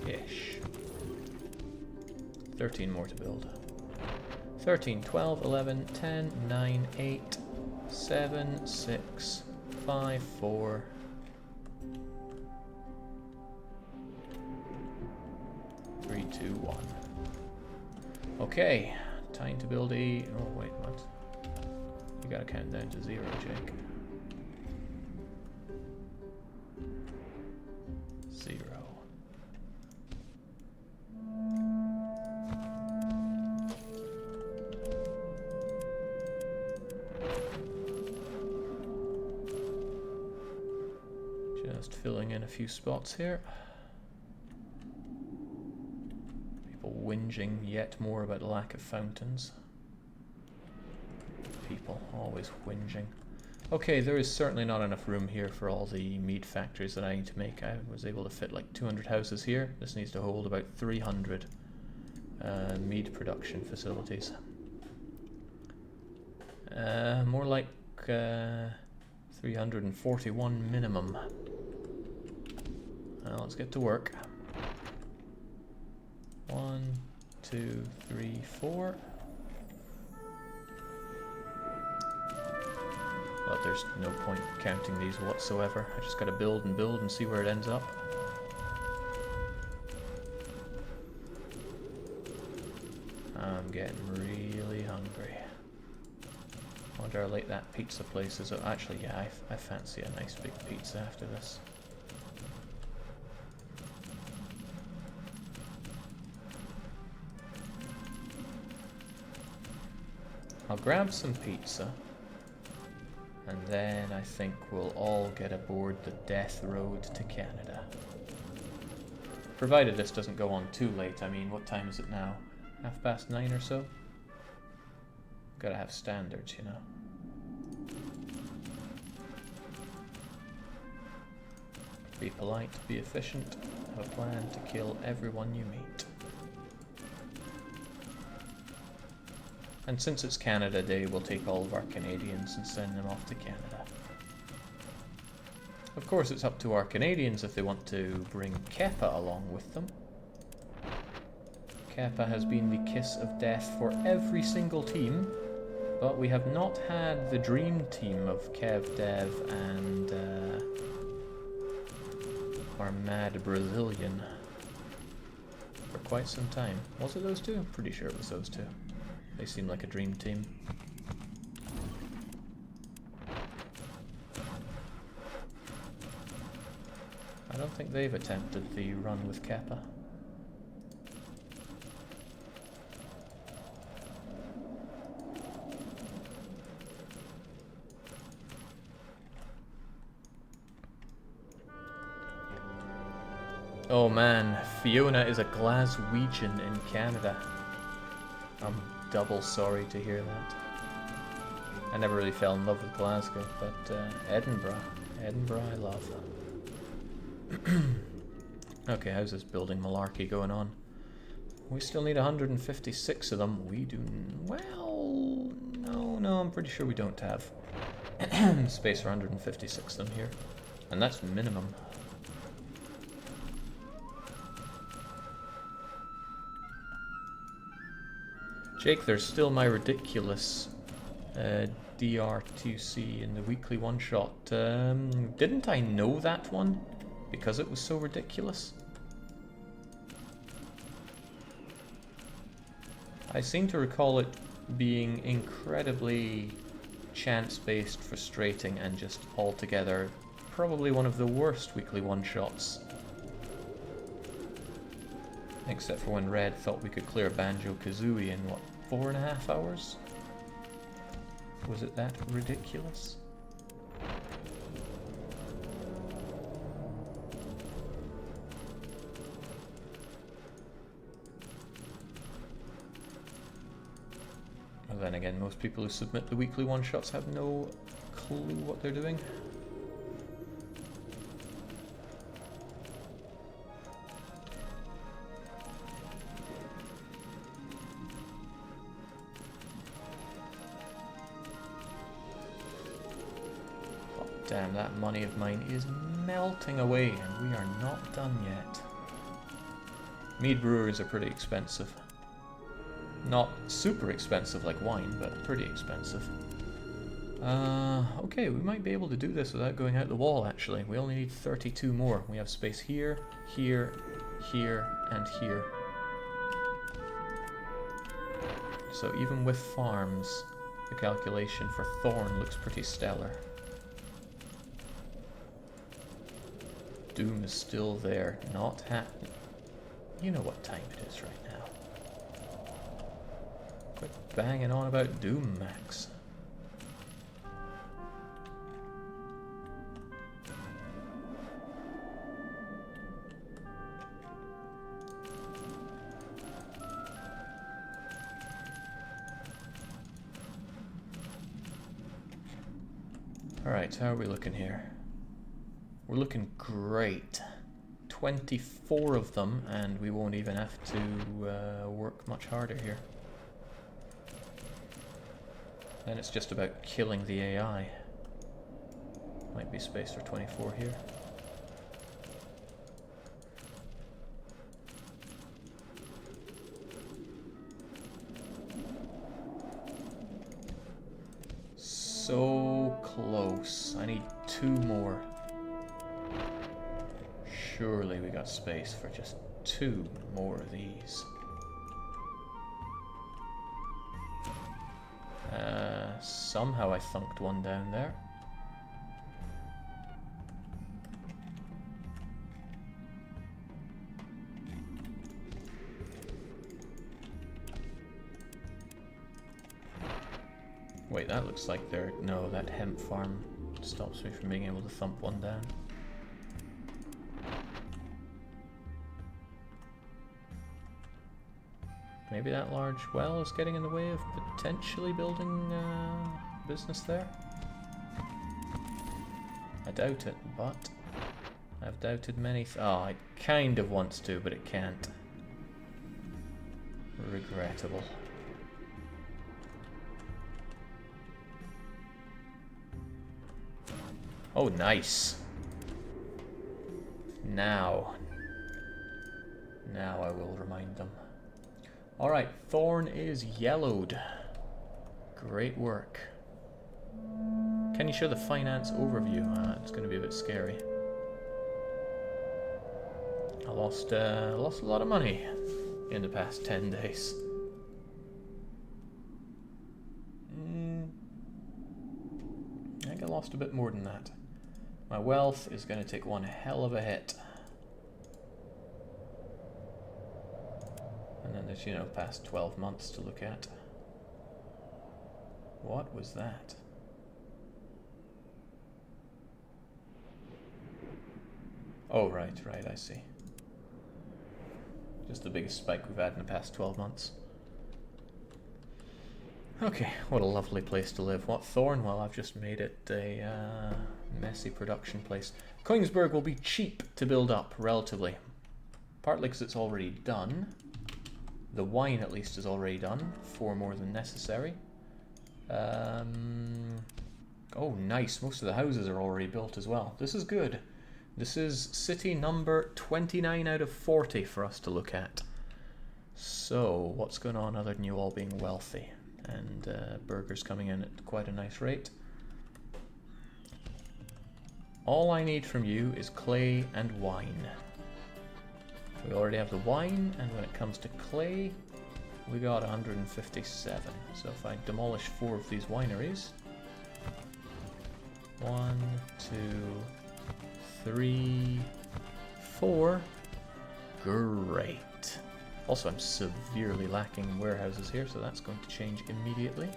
Ish. 13 more to build. 13, 12, 11, 10, 9, 8, 7, 6, 5, 4, 3, 2, 1. Okay, time to build a... Oh, wait, what? You gotta count down to 0, Jake. 0. Just filling in a few spots here. People whinging yet more about the lack of fountains. People always whinging. Okay, there is certainly not enough room here for all the meat factories that I need to make. I was able to fit like 200 houses here. This needs to hold about 300 meat production facilities. More like 341 minimum. Let's get to work. 1, 2, 3, 4. But there's no point counting these whatsoever. I just gotta build and see where it ends up. I'm getting really hungry. I wonder how late that pizza place is. Actually, yeah, I fancy a nice big pizza after this. I'll grab some pizza. And then I think we'll all get aboard the death road to Canada. Provided this doesn't go on too late. I mean, what time is it now? 9:30 or so? Gotta have standards, you know. Be polite, be efficient, have a plan to kill everyone you meet. And since it's Canada Day, we'll take all of our Canadians and send them off to Canada. Of course, it's up to our Canadians if they want to bring Keppa along with them. Keppa has been the kiss of death for every single team, but we have not had the dream team of Kev, Dev, and our mad Brazilian for quite some time. Was it those two? I'm pretty sure it was those two. They seem like a dream team. I don't think they've attempted the run with Kappa. Oh man, Fiona is a Glaswegian in Canada. I'm double sorry to hear that. I never really fell in love with Glasgow, but Edinburgh I love. Okay, how's this building malarkey going on? We still need 156 of them. We do... well... No, I'm pretty sure we don't have space for 156 of them here. And that's minimum. Jake, there's still my ridiculous DR2C in the weekly one-shot. Didn't I know that one? Because it was so ridiculous? I seem to recall it being incredibly chance-based, frustrating, and just altogether probably one of the worst weekly one-shots. Except for when Red thought we could clear Banjo-Kazooie in, what, 4.5 hours? Was it that ridiculous? Well, then again, most people who submit the weekly one-shots have no clue what they're doing. Damn, that money of mine is melting away, and we are not done yet. Mead breweries are pretty expensive. Not super expensive like wine, but pretty expensive. Okay, we might be able to do this without going out the wall, actually. We only need 32 more. We have space here, here, here, and here. So even with farms, the calculation for Thorn looks pretty stellar. Doom is still there, not happening. You know what time it is right now. Quit banging on about Doom, Max. Alright, how are we looking here? We're looking great. 24 of them, and we won't even have to work much harder here. Then it's just about killing the AI. Might be space for 24 here. So close. I need 2 more. Surely we got space for just 2 more of these. Somehow I thunked one down there. Wait, that looks like they're... No, that hemp farm stops me from being able to thump one down. Maybe that large well is getting in the way of potentially building business there? I doubt it, but I've doubted many oh, it kind of wants to, but it can't. Regrettable. Oh, nice. Now I will remind them. Alright, Thorn is yellowed. Great work. Can you show the finance overview? It's going to be a bit scary. I lost a lot of money in the past 10 days. I think I lost a bit more than that. My wealth is going to take one hell of a hit. And then there's, you know, past 12 months to look at. What was that? Oh, right, I see. Just the biggest spike we've had in the past 12 months. Okay, what a lovely place to live. What Thorn? Well, I've just made it a messy production place. Koenigsberg will be cheap to build up, relatively. Partly because it's already done. The wine, at least, is already done. 4 more than necessary. Oh, nice. Most of the houses are already built as well. This is good. This is city number 29 out of 40 for us to look at. So, what's going on other than you all being wealthy? And burgers coming in at quite a nice rate. All I need from you is clay and wine. We already have the wine, and when it comes to clay, we got 157. So if I demolish 4 of these wineries... 1, 2, 3, 4. Great. Also, I'm severely lacking warehouses here, so that's going to change immediately.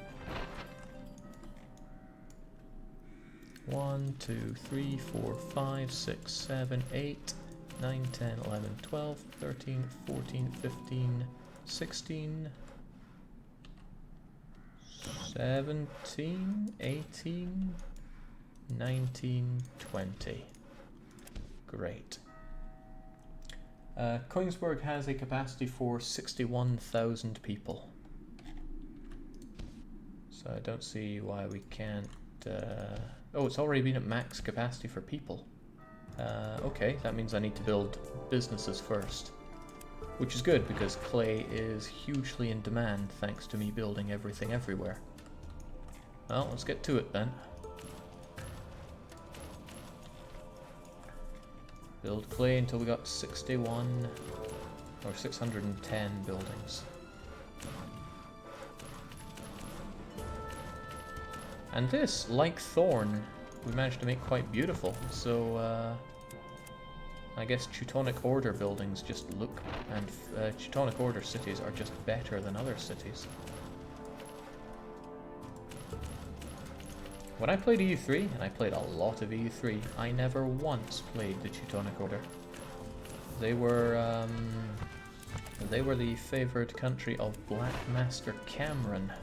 1, 2, 3, 4, 5, 6, 7, 8, 9, 10, 11, 12, 13, 14, 15, 16, 17, 18, 19, 20. Great. Koenigsberg has a capacity for 61,000 people. So I don't see why we can't Oh, it's already been at max capacity for people. Okay, that means I need to build businesses first. Which is good, because clay is hugely in demand thanks to me building everything everywhere. Well, let's get to it then. Build clay until we got 61 or 610 buildings. And this, like Thorn, we managed to make quite beautiful, so I guess Teutonic Order buildings just look, and Teutonic Order cities are just better than other cities. When I played EU3, and I played a lot of EU3, I never once played the Teutonic Order. They were the favoured country of Black Master Cameron.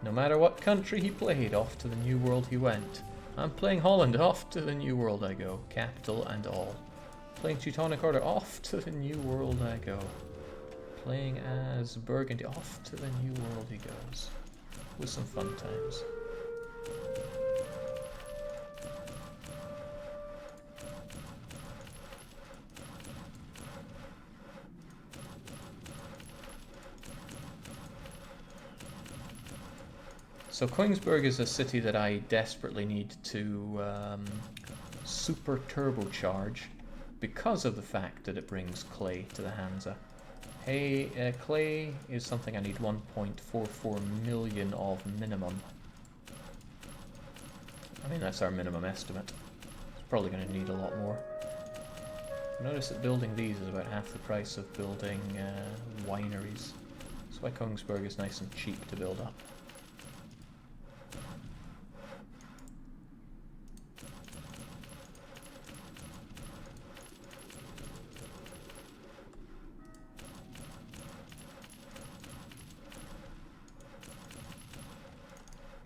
No matter what country he played, off to the New World he went. I'm playing Holland, off to the New World I go, capital and all. Playing Teutonic Order, off to the New World I go. Playing as Burgundy, off to the New World he goes. With some fun times. So Kongsberg is a city that I desperately need to super turbocharge because of the fact that it brings clay to the Hansa. Hey, clay is something I need 1.44 million of minimum. I mean, that's our minimum estimate. It's probably going to need a lot more. Notice that building these is about half the price of building wineries. That's why Kongsberg is nice and cheap to build up.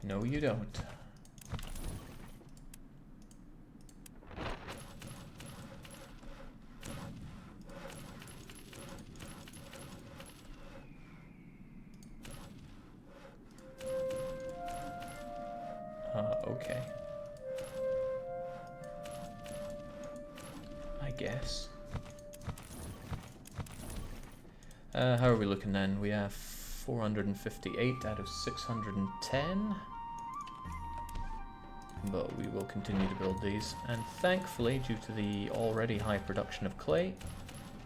No, you don't. Okay. I guess. How are we looking then? We have 458 out of 610. But we will continue to build these, and thankfully, due to the already high production of clay,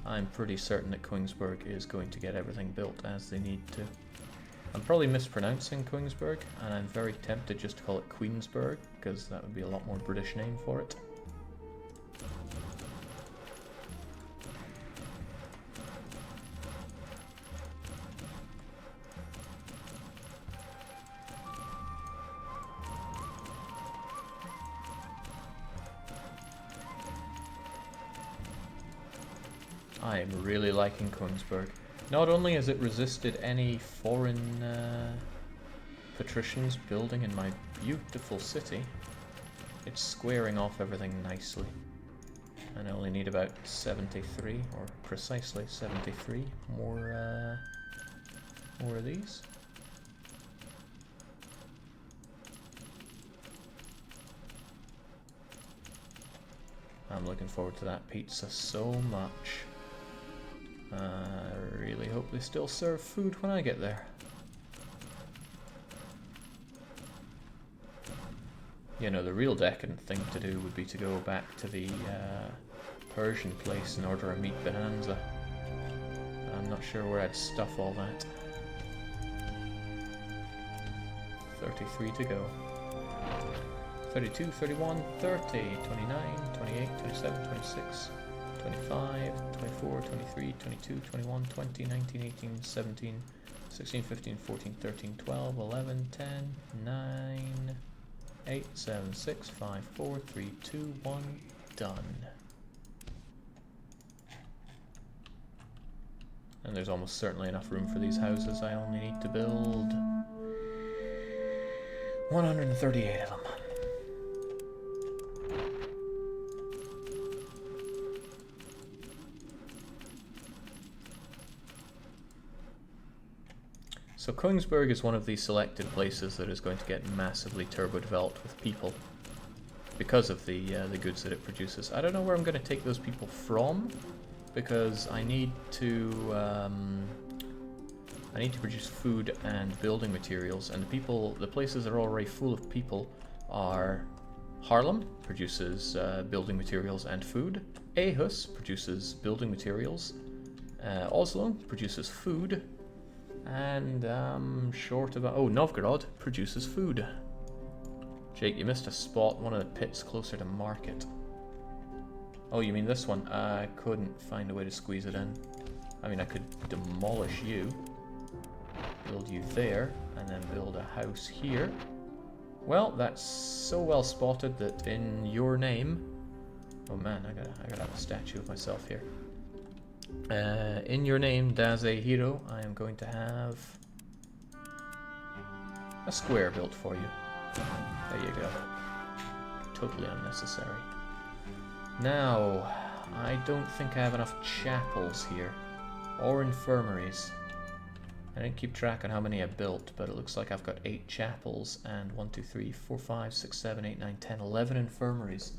I'm pretty certain that Kongsberg is going to get everything built as they need to. I'm probably mispronouncing Kongsberg, and I'm very tempted just to call it Queensberg, because that would be a lot more British name for it. I am really liking Kongsberg. Not only has it resisted any foreign patricians building in my beautiful city, it's squaring off everything nicely. And I only need about 73, or precisely 73, more of these. I'm looking forward to that pizza so much. I really hope they still serve food when I get there. You know, the real decadent thing to do would be to go back to the Persian place and order a meat bonanza. I'm not sure where I'd stuff all that. 33 to go. 32, 31, 30, 29, 28, 27, 26, 25, 24, 23, 22, 21, 20, 19, 18, 17, 16, 15, 14, 13, 12, 11, 10, 9, 8, 7, 6, 5, 4, 3, 2, 1, done. And there's almost certainly enough room for these houses. I only need to build 138 of them. So Kongsberg is one of the selected places that is going to get massively turbo developed with people. because of the goods that it produces. I don't know where I'm going to take those people from, because I need to produce food and building materials, and the places that are already full of people are Haarlem, produces building materials and food. Aarhus produces building materials. Oslo produces food. And Novgorod produces food. Jake, you missed a spot, one of the pits closer to market. Oh, you mean this one? I couldn't find a way to squeeze it in. I mean, I could demolish you, build you there, and then build a house here. Well, that's so well spotted that in your name... Oh man, I gotta have a statue of myself here. In your name, Daze Hiro, I am going to have a square built for you. There you go. Totally unnecessary. Now, I don't think I have enough chapels here, or infirmaries. I didn't keep track on how many I built, but it looks like I've got 8 chapels and 1, 2, 3, 4, 5, 6, 7, 8, 9, 10, 11 infirmaries.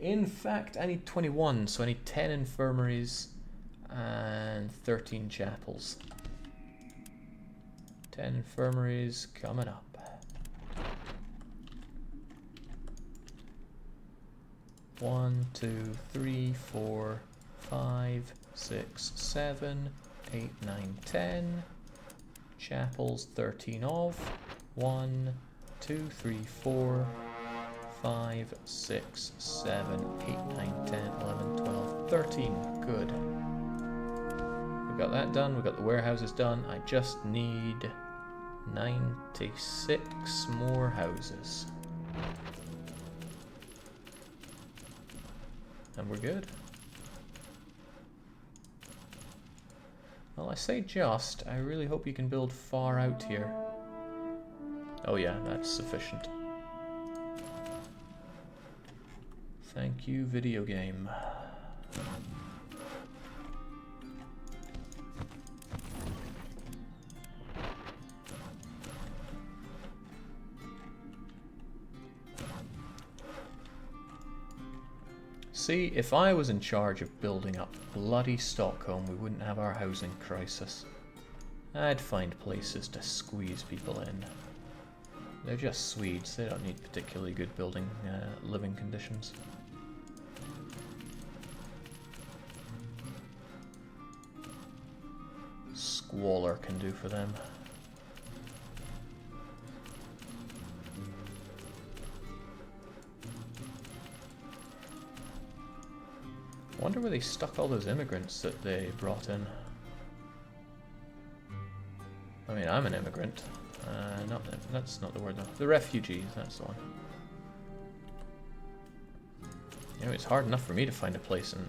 In fact, I need 21, so I need 10 infirmaries and 13 chapels. 10 infirmaries coming up. One, 2, 3, 4, 5, 6, 7, 8, 9, 10. Chapels 13 of. 1, 2, 3, 4, 5, 6, 7, 8, 9, 10, 11, 12, 13. Good. We've got that done. We've got the warehouses done. I just need 96 more houses. And we're good. Well, I say just. I really hope you can build far out here. Oh yeah, that's sufficient. Thank you, video game. See, if I was in charge of building up bloody Stockholm, we wouldn't have our housing crisis. I'd find places to squeeze people in. They're just Swedes, they don't need particularly good living conditions. Squalor can do for them. I wonder where they stuck all those immigrants that they brought in. I mean, I'm an immigrant. That's not the word though. The refugees, that's the one. You know, it's hard enough for me to find a place, and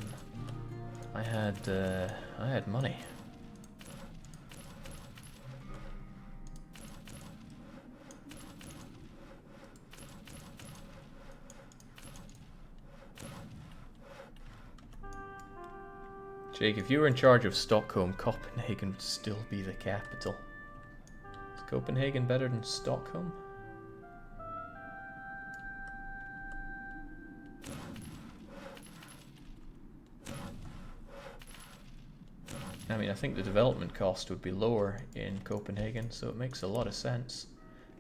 I had money. Jake, if you were in charge of Stockholm, Copenhagen would still be the capital. Is Copenhagen better than Stockholm? I mean, I think the development cost would be lower in Copenhagen, so it makes a lot of sense.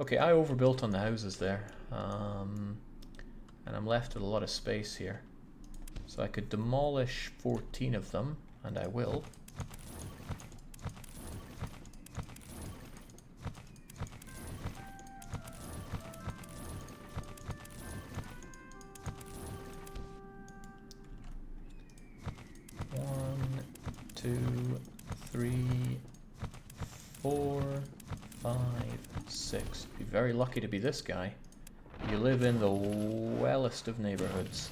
Okay, I overbuilt on the houses there, and I'm left with a lot of space here. So I could demolish 14 of them, and I will. One, 2, 3, 4, 5, 6. Be very lucky to be this guy. You live in the wellest of neighborhoods.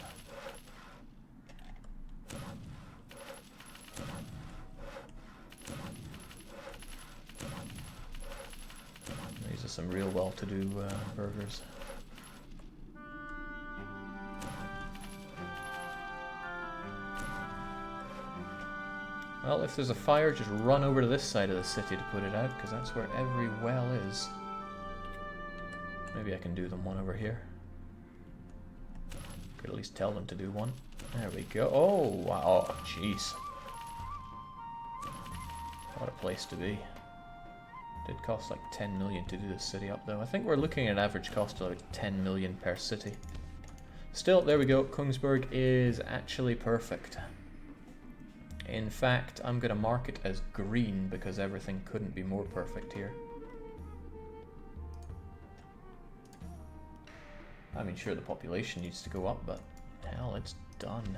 These are some real well-to-do burgers. Well, if there's a fire, just run over to this side of the city to put it out, because that's where every well is. Maybe I can do them one over here. Could at least tell them to do one. There we go. Oh, wow. Oh, jeez. What a place to be. Did cost like 10 million to do this city up though. I think we're looking at an average cost of like 10 million per city. Still, there we go. Kongsberg is actually perfect. In fact, I'm going to mark it as green because everything couldn't be more perfect here. I mean, sure, the population needs to go up, but hell, it's done.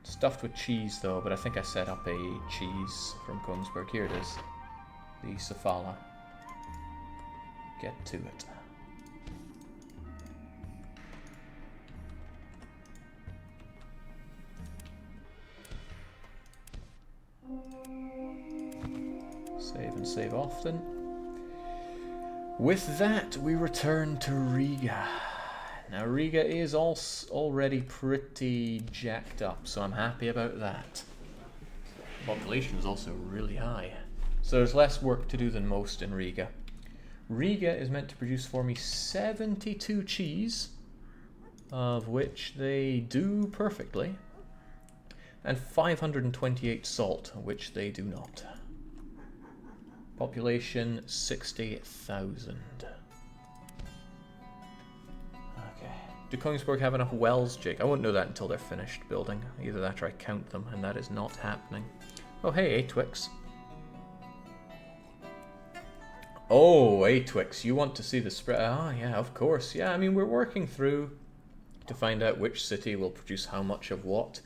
Stuffed with cheese though, but I think I set up a cheese from Kongsberg. Here it is. The Safala. Get to it. Save and save often. With that, we return to Riga. Now, Riga is already pretty jacked up, so I'm happy about that. Population is also really high, so there's less work to do than most in Riga. Riga is meant to produce for me 72 cheese, of which they do perfectly, and 528 salt, which they do not. Population 60,000. Okay. Do Kongsberg have enough wells, Jake? I won't know that until they're finished building. Either that or I count them, and that is not happening. Oh, hey, Atwix. Oh, Atwix, you want to see the spread? Ah, yeah, of course. Yeah, I mean, we're working through to find out which city will produce how much of what.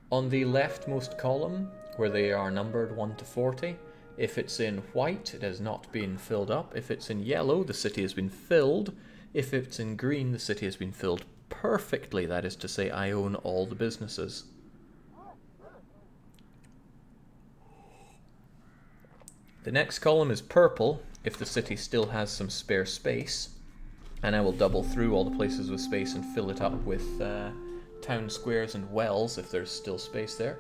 On the leftmost column, where they are numbered 1 to 40, if it's in white, it has not been filled up. If it's in yellow, the city has been filled. If it's in green, the city has been filled perfectly. That is to say, I own all the businesses. The next column is purple, if the city still has some spare space. And I will double through all the places with space and fill it up with town squares and wells, if there's still space there.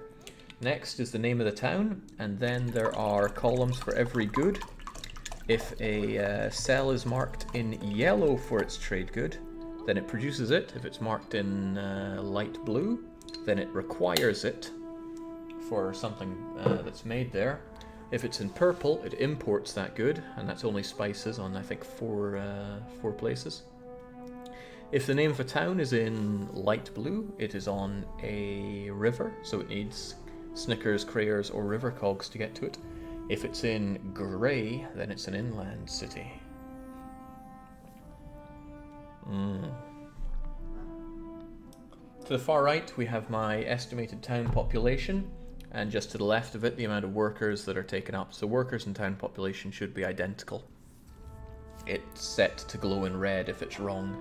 Next is the name of the town, and then there are columns for every good. If a cell is marked in yellow for its trade good, then it produces it. If it's marked in light blue, then it requires it for something that's made there. If it's in purple, it imports that good, and that's only spices on, I think, four places. If the name of a town is in light blue, it is on a river, so it needs Snickers, Crayers, or river cogs to get to it. If it's in grey, then it's an inland city. To the far right, we have my estimated town population, and just to the left of it, the amount of workers that are taken up. So workers and town population should be identical. It's set to glow in red if it's wrong.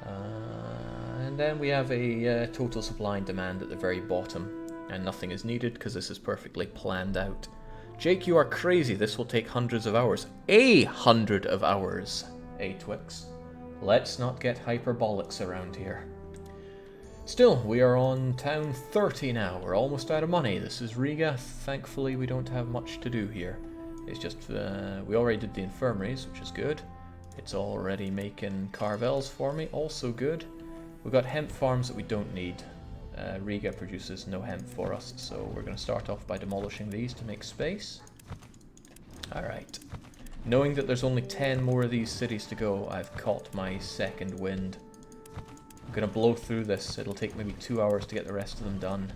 And then we have a total supply and demand at the very bottom. And nothing is needed because this is perfectly planned out. Jake, you are crazy. This will take hundreds of hours. 100 of hours, Atwix. Let's not get hyperbolics around here. Still, we are on town 30 now. We're almost out of money. This is Riga. Thankfully, we don't have much to do here. It's just, we already did the infirmaries, which is good. It's already making carvels for me, also good. We've got hemp farms that we don't need. Riga produces no hemp for us, so we're going to start off by demolishing these to make space. Alright. Knowing that there's only 10 more of these cities to go, I've caught my second wind. I'm going to blow through this. It'll take maybe 2 hours to get the rest of them done.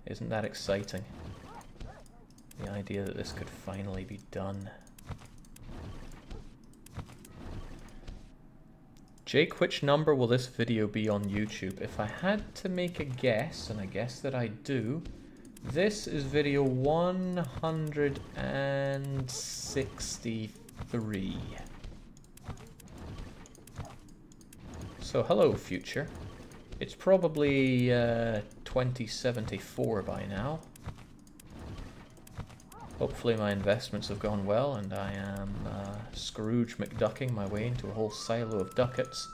Isn't that exciting? The idea that this could finally be done. Jake, which number will this video be on YouTube? If I had to make a guess, and I guess that I do, this is video 163. So hello, future. It's probably 2074 by now. Hopefully my investments have gone well and I am Scrooge McDucking my way into a whole silo of ducats.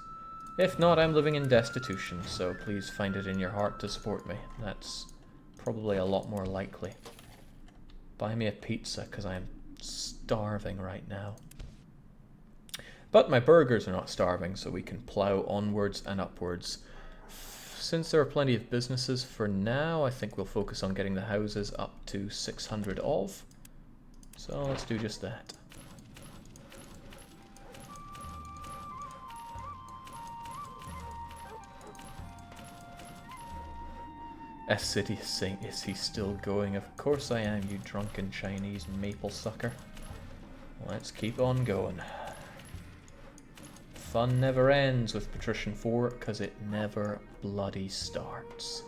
If not, I'm living in destitution, so please find it in your heart to support me. That's probably a lot more likely. Buy me a pizza, because I am starving right now. But my burgers are not starving, so we can plow onwards and upwards. Since there are plenty of businesses for now, I think we'll focus on getting the houses up to 600 of. So let's do just that. City Saint, is he still going? Of course I am, you drunken Chinese maple sucker. Let's keep on going. Fun never ends with Patrician 4, because it never bloody starts.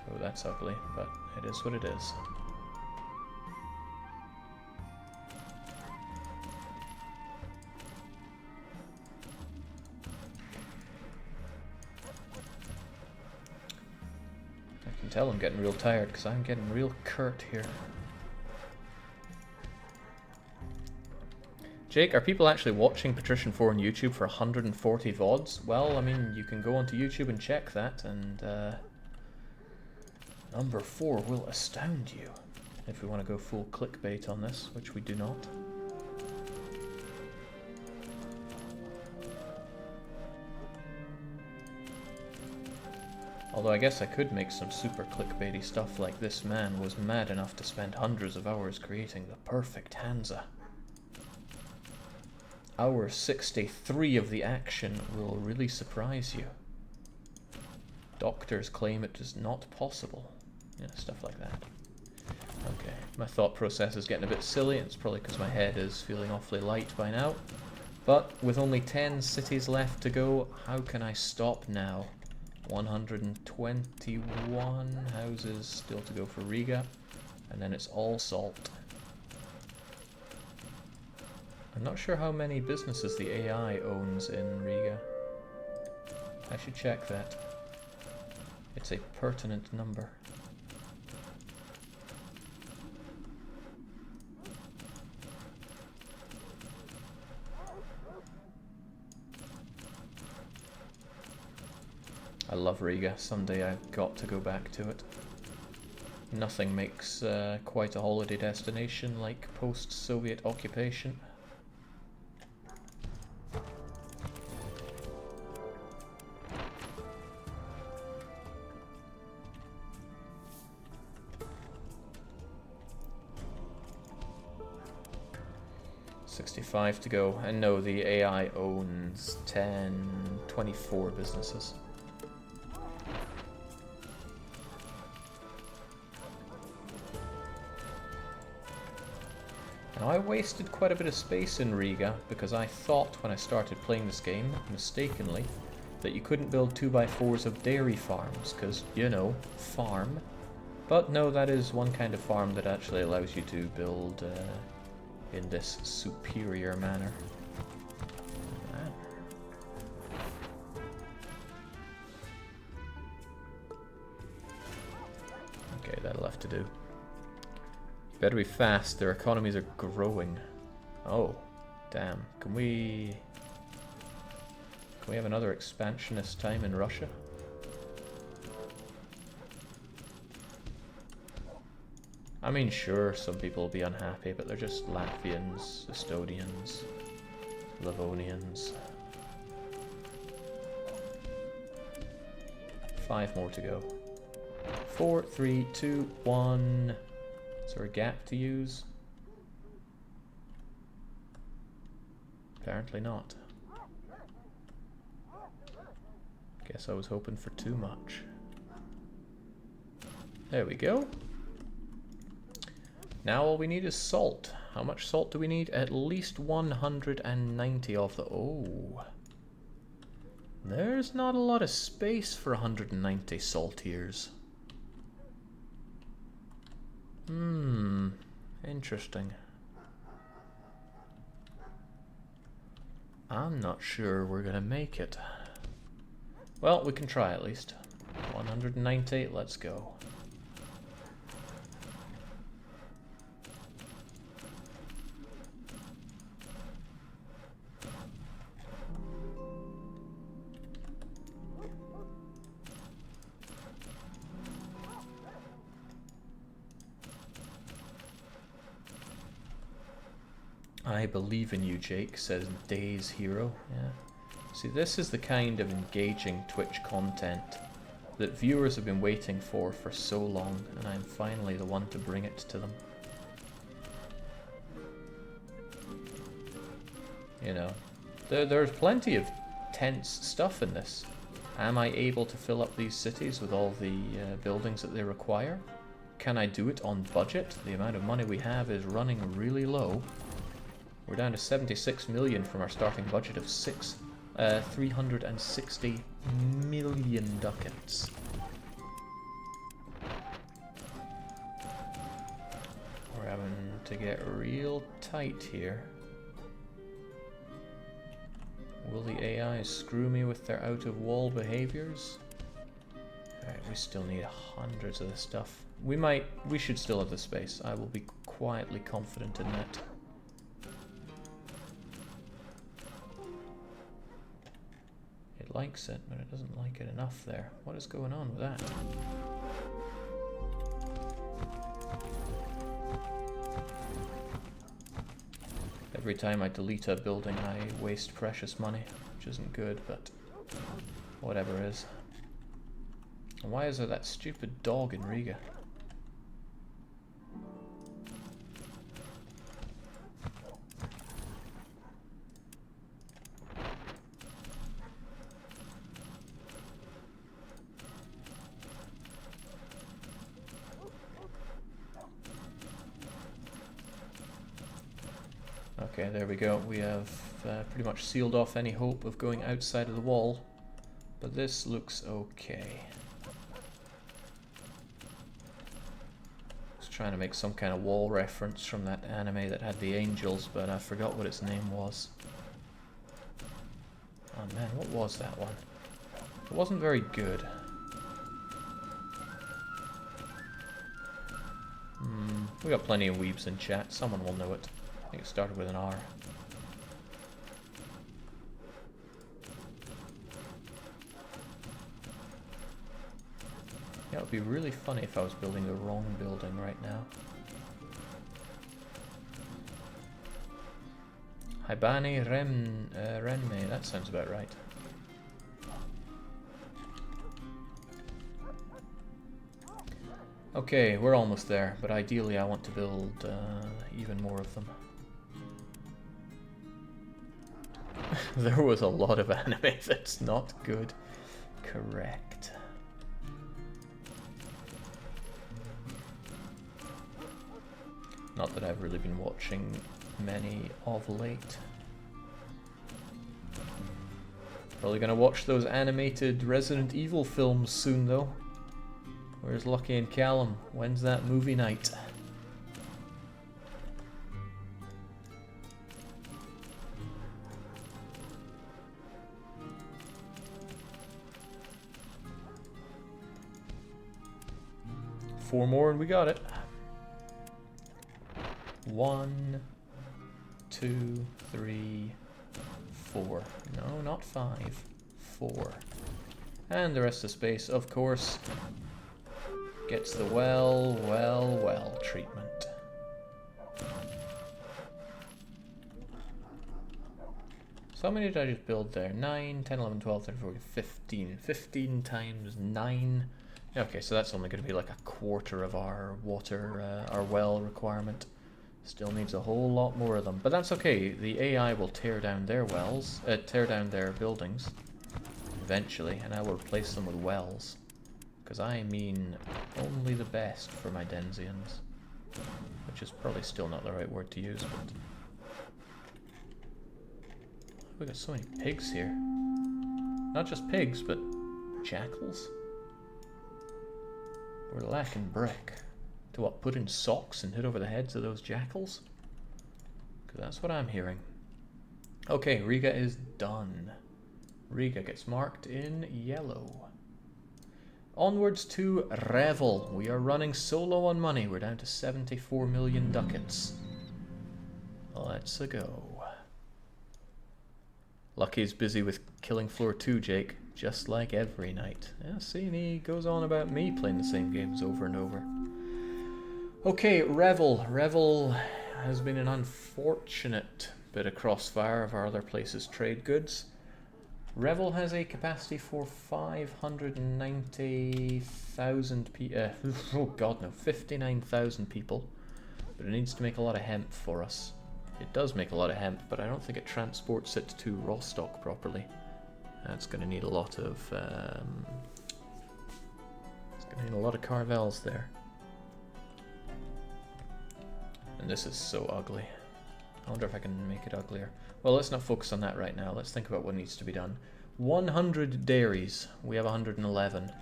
Oh, that's ugly, but it is what it is. I can tell I'm getting real tired because I'm getting real curt here. Jake, are people actually watching Patrician 4 on YouTube for 140 VODs? Well, I mean, you can go onto YouTube and check that, and number 4 will astound you. If we want to go full clickbait on this, which we do not. Although I guess I could make some super clickbaity stuff like this man was mad enough to spend hundreds of hours creating the perfect Hansa. Hour 63 of the action will really surprise you. Doctors claim it is not possible. Yeah, stuff like that. Okay, my thought process is getting a bit silly. It's probably because my head is feeling awfully light by now. But with only 10 cities left to go, how can I stop now? 121 houses still to go for Riga, and then it's all salt. I'm not sure how many businesses the AI owns in Riga. I should check that. It's a pertinent number. I love Riga. Someday I've got to go back to it. Nothing makes quite a holiday destination like post-Soviet occupation. $65 to go, and no, the AI owns 24 businesses. Now, I wasted quite a bit of space in Riga because I thought when I started playing this game, mistakenly, that you couldn't build 2x4s of dairy farms because, you know, farm. But no, that is one kind of farm that actually allows you to build in this superior manner. Okay, that'll have to do. Better be fast, their economies are growing. Oh, damn. Can we have another expansionist time in Russia? I mean, sure, some people will be unhappy, but they're just Latvians, Estonians, Livonians. 5 more to go. 4, 3, 2, 1. Is there a gap to use? Apparently not. Guess I was hoping for too much. There we go. Now all we need is salt. How much salt do we need? At least 190 of the... Oh. There's not a lot of space for 190 saltiers. Interesting. I'm not sure we're gonna make it. Well, we can try at least. 190, let's go. I believe in you, Jake, says Days Hero. Yeah. See, this is the kind of engaging Twitch content that viewers have been waiting for so long, and I'm finally the one to bring it to them. You know, there's plenty of tense stuff in this. Am I able to fill up these cities with all the buildings that they require? Can I do it on budget? The amount of money we have is running really low. We're down to 76 million from our starting budget of 360 million ducats. We're having to get real tight here. Will the AI screw me with their out-of-wall behaviors? Alright, we still need hundreds of this stuff. We should still have the space. I will be quietly confident in that. It likes it, but it doesn't like it enough there. What is going on with that? Every time I delete a building, I waste precious money, which isn't good, but whatever is. And why is there that stupid dog in Riga? Okay, there we go. We have pretty much sealed off any hope of going outside of the wall, but this looks okay. I was trying to make some kind of wall reference from that anime that had the angels, but I forgot what its name was. Oh man, what was that one? It wasn't very good. We got plenty of weebs in chat, someone will know it. I think it started with an R. Yeah, it would be really funny if I was building the wrong building right now. Haibane Renme, that sounds about right. Okay, we're almost there, but ideally I want to build even more of them. There was a lot of anime that's not good. Correct. Not that I've really been watching many of late. Probably gonna watch those animated Resident Evil films soon though. Where's Lucky and Callum? When's that movie night? Four more and we got it. 1, 2, 3, 4. No, not 5. 4. And the rest of the space, of course, gets the well treatment. So how many did I just build there? 9, 10, 11, 12, 13, 14, 15. 15 times 9. Okay, so that's only going to be like a quarter of our water, our well requirement. Still needs a whole lot more of them. But that's okay, the AI will tear down their wells, tear down their buildings, eventually, and I will replace them with wells. Because I mean only the best for my Denzians. Which is probably still not the right word to use, but... We got so many pigs here. Not just pigs, but jackals. We're lacking brick. To what, put in socks and hit over the heads of those jackals? Because that's what I'm hearing. Okay, Riga is done. Riga gets marked in yellow. Onwards to Revel. We are running so low on money. We're down to 74 million ducats. Let's go. Lucky's busy with killing floor 2, Jake. Just like every night. Yeah, see, and he goes on about me playing the same games over and over. Okay, Revel. Revel has been an unfortunate bit of crossfire of our other places' trade goods. Revel has a capacity for 590,000 people. Oh god, no, 59,000 people. But it needs to make a lot of hemp for us. It does make a lot of hemp, but I don't think it transports it to Rostock properly. That's going to need a lot of. It's going to need a lot of Carvels there. And this is so ugly. I wonder if I can make it uglier. Well, let's not focus on that right now. Let's think about what needs to be done. 100 dairies. We have 111.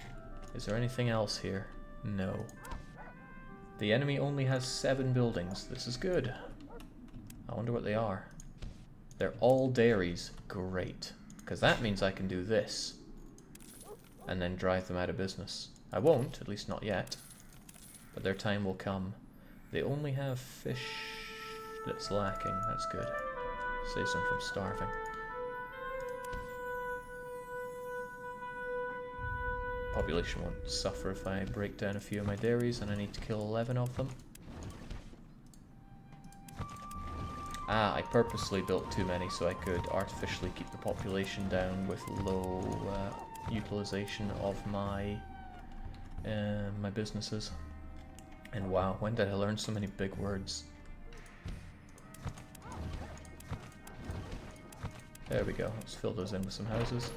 Is there anything else here? No. The enemy only has 7 buildings. This is good. I wonder what they are. They're all dairies. Great. Because that means I can do this. And then drive them out of business. I won't, at least not yet. But their time will come. They only have fish that's lacking. That's good. Saves them from starving. Population won't suffer if I break down a few of my dairies, and I need to kill 11 of them. Ah, I purposely built too many so I could artificially keep the population down with low utilization of my my businesses. And wow, when did I learn so many big words? There we go, let's fill those in with some houses.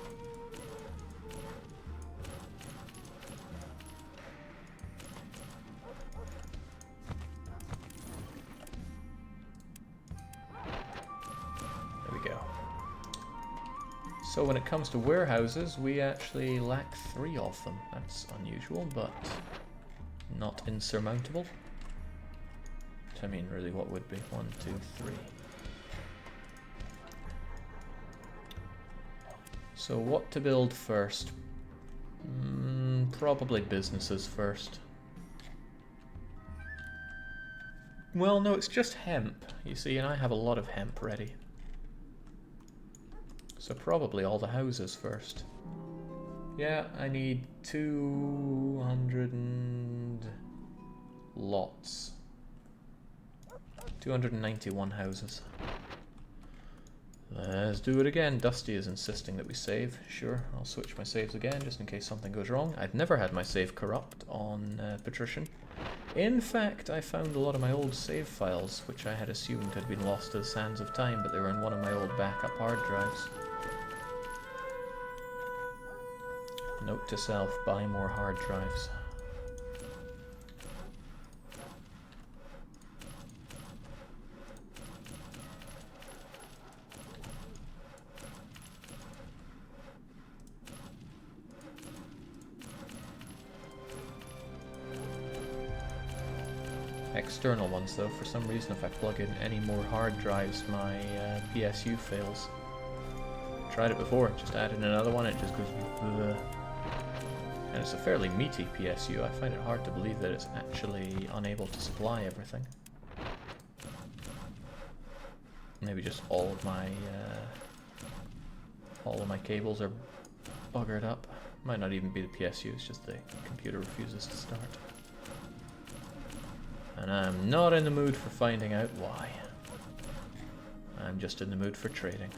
So when it comes to warehouses, we actually lack 3 of them. That's unusual, but not insurmountable. I mean, really, what would be? 1, 2, 3. So what to build first? Probably businesses first. Well, no, it's just hemp, you see, and I have a lot of hemp ready. So probably all the houses first. Yeah, I need 200 and lots. 291 houses. Let's do it again. Dusty is insisting that we save. Sure, I'll switch my saves again just in case something goes wrong. I've never had my save corrupt on Patrician. In fact, I found a lot of my old save files, which I had assumed had been lost to the sands of time, but they were in one of my old backup hard drives. Note to self, buy more hard drives. External ones though, for some reason if I plug in any more hard drives my PSU fails. Tried it before, just added another one, it just goes bleh. And it's a fairly meaty PSU. I find it hard to believe that it's actually unable to supply everything. Maybe just all of my cables are buggered up. Might not even be the PSU, it's just the computer refuses to start. And I'm not in the mood for finding out why. I'm just in the mood for trading.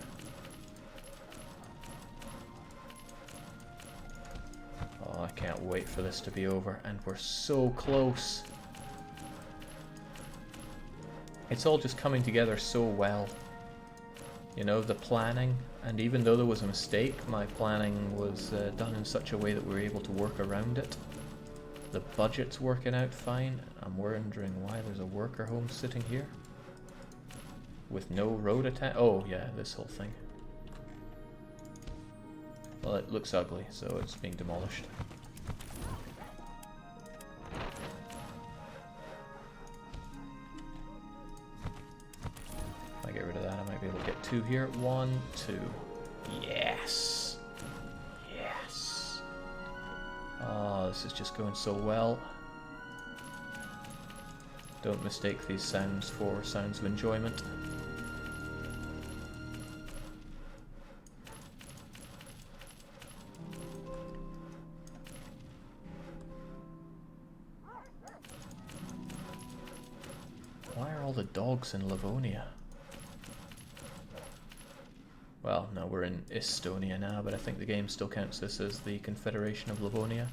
Oh, I can't wait for this to be over, and we're so close. It's all just coming together so well. You know, the planning, and even though there was a mistake, my planning was done in such a way that we were able to work around it. The budget's working out fine. I'm wondering why there's a worker home sitting here with no road attached. Oh yeah, this whole thing. Well, it looks ugly, so it's being demolished. If I get rid of that, I might be able to get 2 here. 1, 2. Yes! Yes! Oh, this is just going so well. Don't mistake these sounds for sounds of enjoyment. Why are all the dogs in Livonia? Well, no, we're in Estonia now, but I think the game still counts this as the Confederation of Livonia.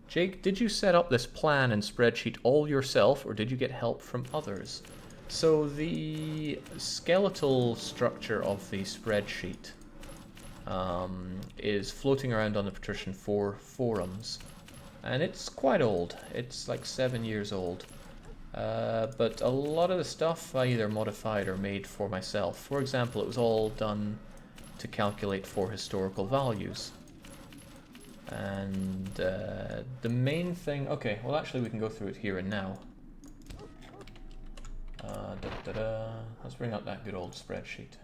Jake, did you set up this plan and spreadsheet all yourself, or did you get help from others? So the skeletal structure of the spreadsheet is floating around on the Patrician 4 forums, and it's quite old. It's like 7 years old. But a lot of the stuff I either modified or made for myself. For example, it was all done to calculate for historical values. And the main thing... Okay, well actually we can go through it here and now. Let's bring up that good old spreadsheet.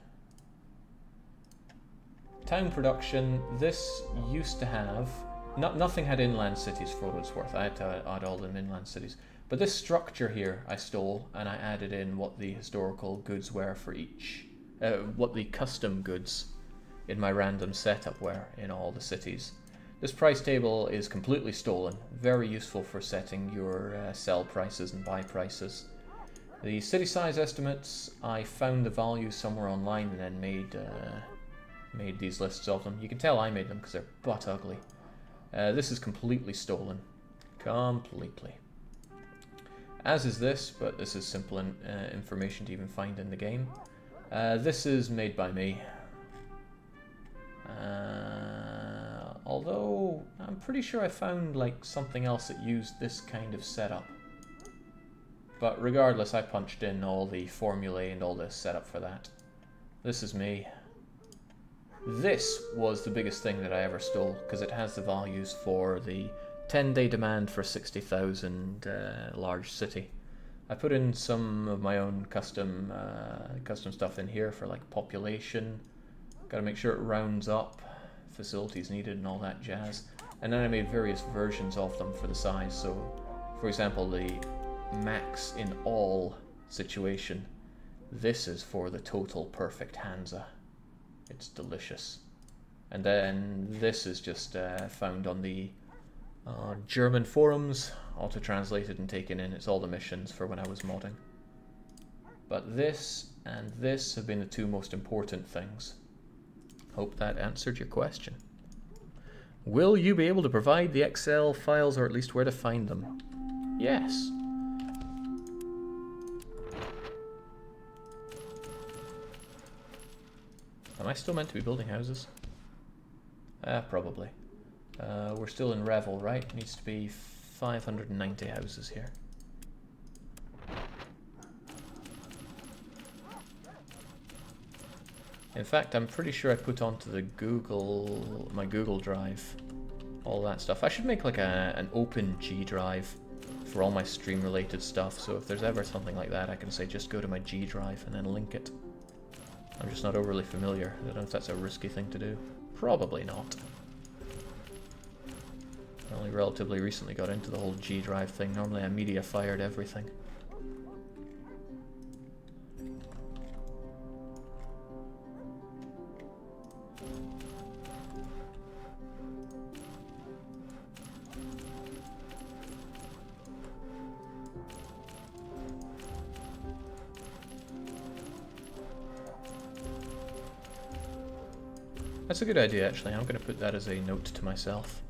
Town production. This used to have... nothing had inland cities for what it's worth. I had to add all them inland cities. But this structure here I stole, and I added in what the historical goods were for each... what the custom goods in my random setup were in all the cities. This price table is completely stolen, very useful for setting your sell prices and buy prices. The city size estimates, I found the values somewhere online and then made these lists of them. You can tell I made them because they're butt ugly. This is completely stolen. Completely. As is this, but this is simple information to even find in the game. This is made by me. Although, I'm pretty sure I found like something else that used this kind of setup. But regardless, I punched in all the formulae and all this setup for that. This is me. This was the biggest thing that I ever stole, because it has the values for the 10-day demand for 60,000 large city. I put in some of my own custom stuff in here for like population. Got to make sure it rounds up, facilities needed and all that jazz. And then I made various versions of them for the size. So, for example, the max in all situation. This is for the total perfect Hansa. It's delicious. And then this is just found on the German forums, auto-translated and taken in. It's all the missions for when I was modding. But this and this have been the two most important things. Hope that answered your question. Will you be able to provide the Excel files, or at least where to find them? Yes. Am I still meant to be building houses? Probably. We're still in Revel, right? Needs to be 590 houses here. In fact, I'm pretty sure I put onto the my Google Drive, all that stuff. I should make like an open G drive for all my stream related stuff, so if there's ever something like that, I can say just go to my G drive and then link it. I'm just not overly familiar. I don't know if that's a risky thing to do. Probably not. I only relatively recently got into the whole G drive thing. Normally I media fired everything. That's a good idea, actually. I'm going to put that as a note to myself.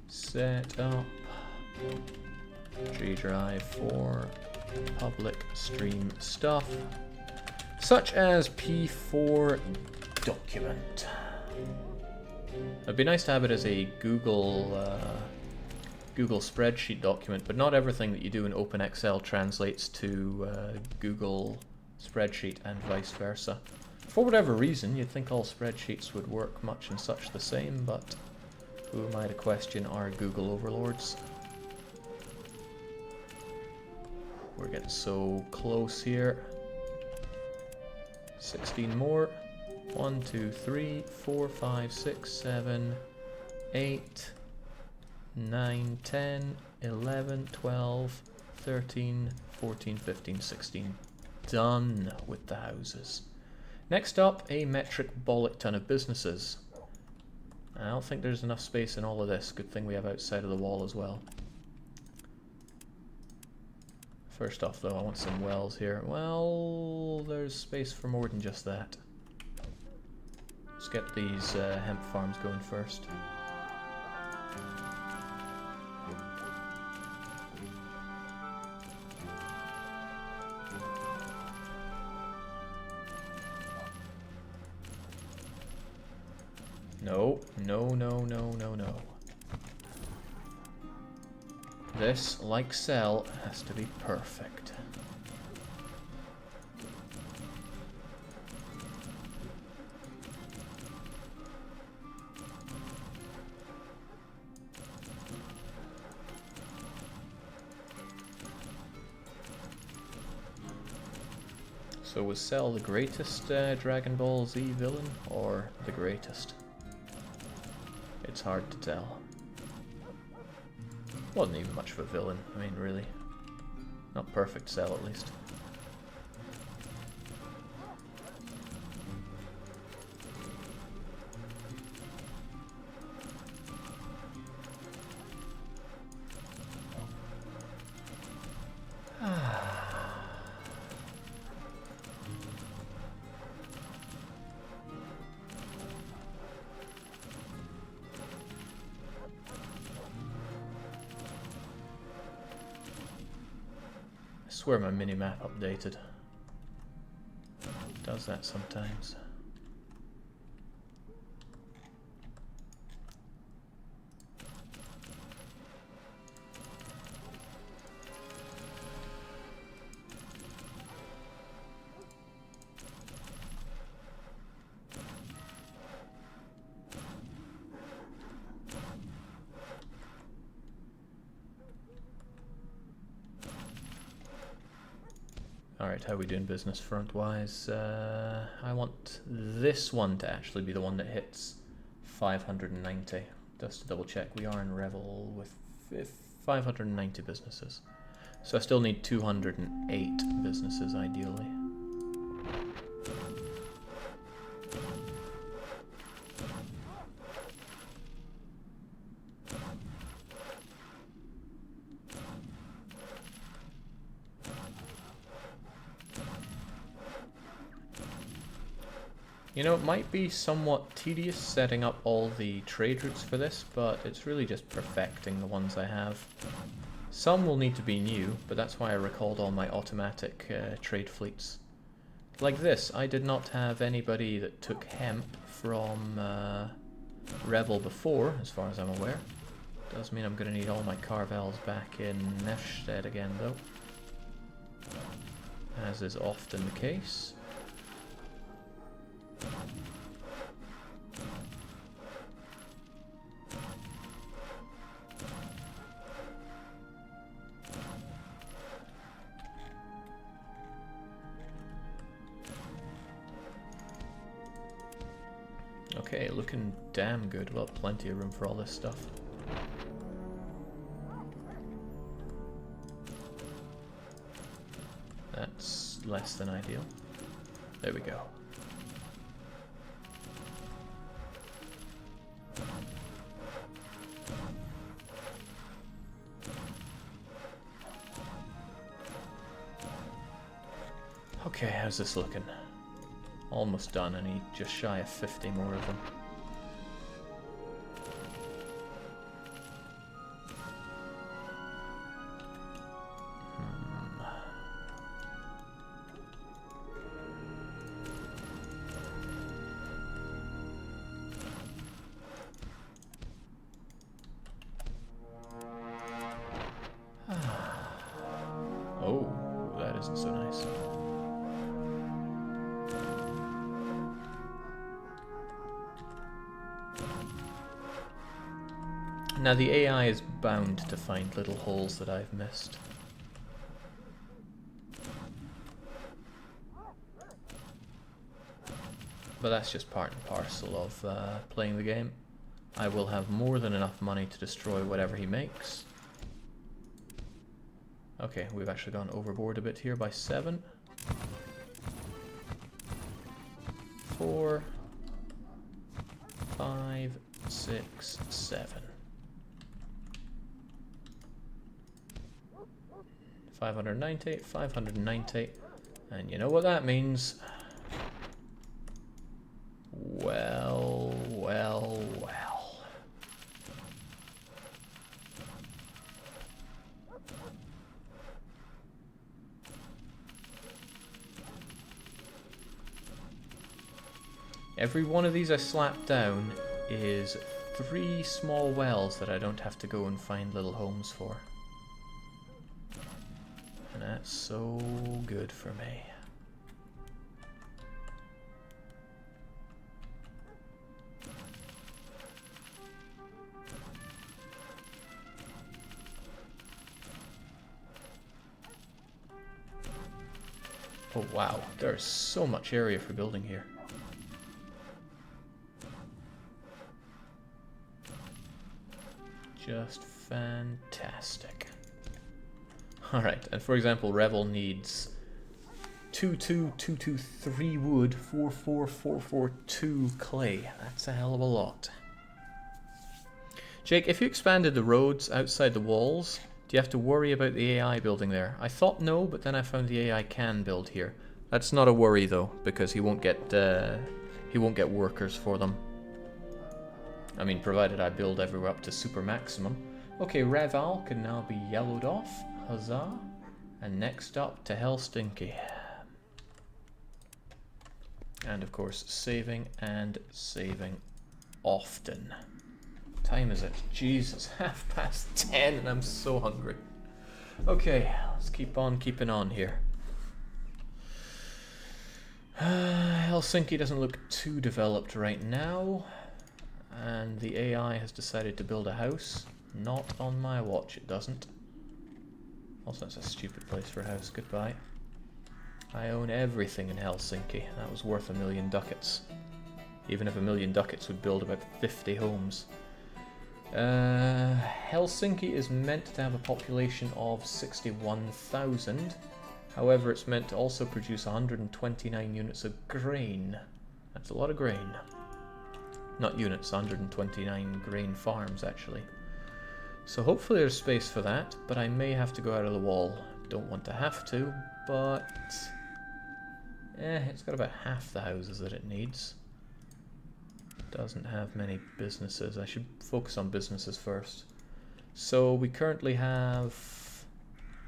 Set up G drive for public stream stuff, such as P4 document. It'd be nice to have it as a Google spreadsheet document, but not everything that you do in OpenExcel translates to Google spreadsheet and vice versa. For whatever reason, you'd think all spreadsheets would work much and such the same, but who am I to question our Google overlords? We're getting so close here. 16 more. 1, 2, 3, 4, 5, 6, 7, 8, 9, 10, 11, 12, 13, 14, 15, 16. Done with the houses. Next up, a metric bollock ton of businesses. I don't think there's enough space in all of this. Good thing we have outside of the wall as well. First off though, I want some wells here. Well, there's space for more than just that. Let's get these hemp farms going first. No, no, no, no, no, no. This, like cell, has to be perfect. So was Cell the greatest Dragon Ball Z villain, or the greatest? It's hard to tell. Wasn't even much of a villain, I mean, really. Not perfect Cell, at least. I swear my mini-map updated. It does that sometimes. Alright, how are we doing business front-wise? I want this one to actually be the one that hits 590. Just to double check, we are in Revel with 590 businesses. So I still need 208 businesses, ideally. You know, it might be somewhat tedious setting up all the trade routes for this, but it's really just perfecting the ones I have. Some will need to be new, but that's why I recalled all my automatic trade fleets. Like this, I did not have anybody that took hemp from Revel before, as far as I'm aware. Does mean I'm going to need all my Carvels back in Nefstead again, though. As is often the case. Okay, looking damn good. We'll have plenty of room for all this stuff. That's less than ideal. There we go. Okay, how's this looking? Almost done. I need just shy of 50 more of them. Oh, that isn't so nice. Now the AI is bound to find little holes that I've missed. But that's just part and parcel of playing the game. I will have more than enough money to destroy whatever he makes. Okay, we've actually gone overboard a bit here by 7. 4. 5. 6, 7. 590, 590. And you know what that means? Well, well, well. Every one of these I slap down is 3 small wells that I don't have to go and find little homes for. And that's so good for me. Oh wow, there's so much area for building here. Just fantastic. Alright, and for example, Revel needs 22223 wood, 44442 clay. That's a hell of a lot. Jake, if you expanded the roads outside the walls, do you have to worry about the AI building there? I thought no, but then I found the AI can build here. That's not a worry though, because he won't get workers for them. I mean, provided I build everywhere up to super maximum. Okay, Reval can now be yellowed off. Huzzah. And next up to Helsinki. And of course, saving and saving often. Time is it? Jesus, 10:30 and I'm so hungry. Okay, let's keep on keeping on here. Helsinki doesn't look too developed right now. And the AI has decided to build a house. Not on my watch, it doesn't. Also, that's a stupid place for a house. Goodbye. I own everything in Helsinki. That was worth 1,000,000 ducats. Even if 1,000,000 ducats would build about 50 homes. Helsinki is meant to have a population of 61,000. However, it's meant to also produce 129 units of grain. That's a lot of grain. Not units, 129 grain farms actually. So hopefully there's space for that, but I may have to go out of the wall. Don't want to have to, but it's got about half the houses that it needs. Doesn't have many businesses. I should focus on businesses first. So we currently have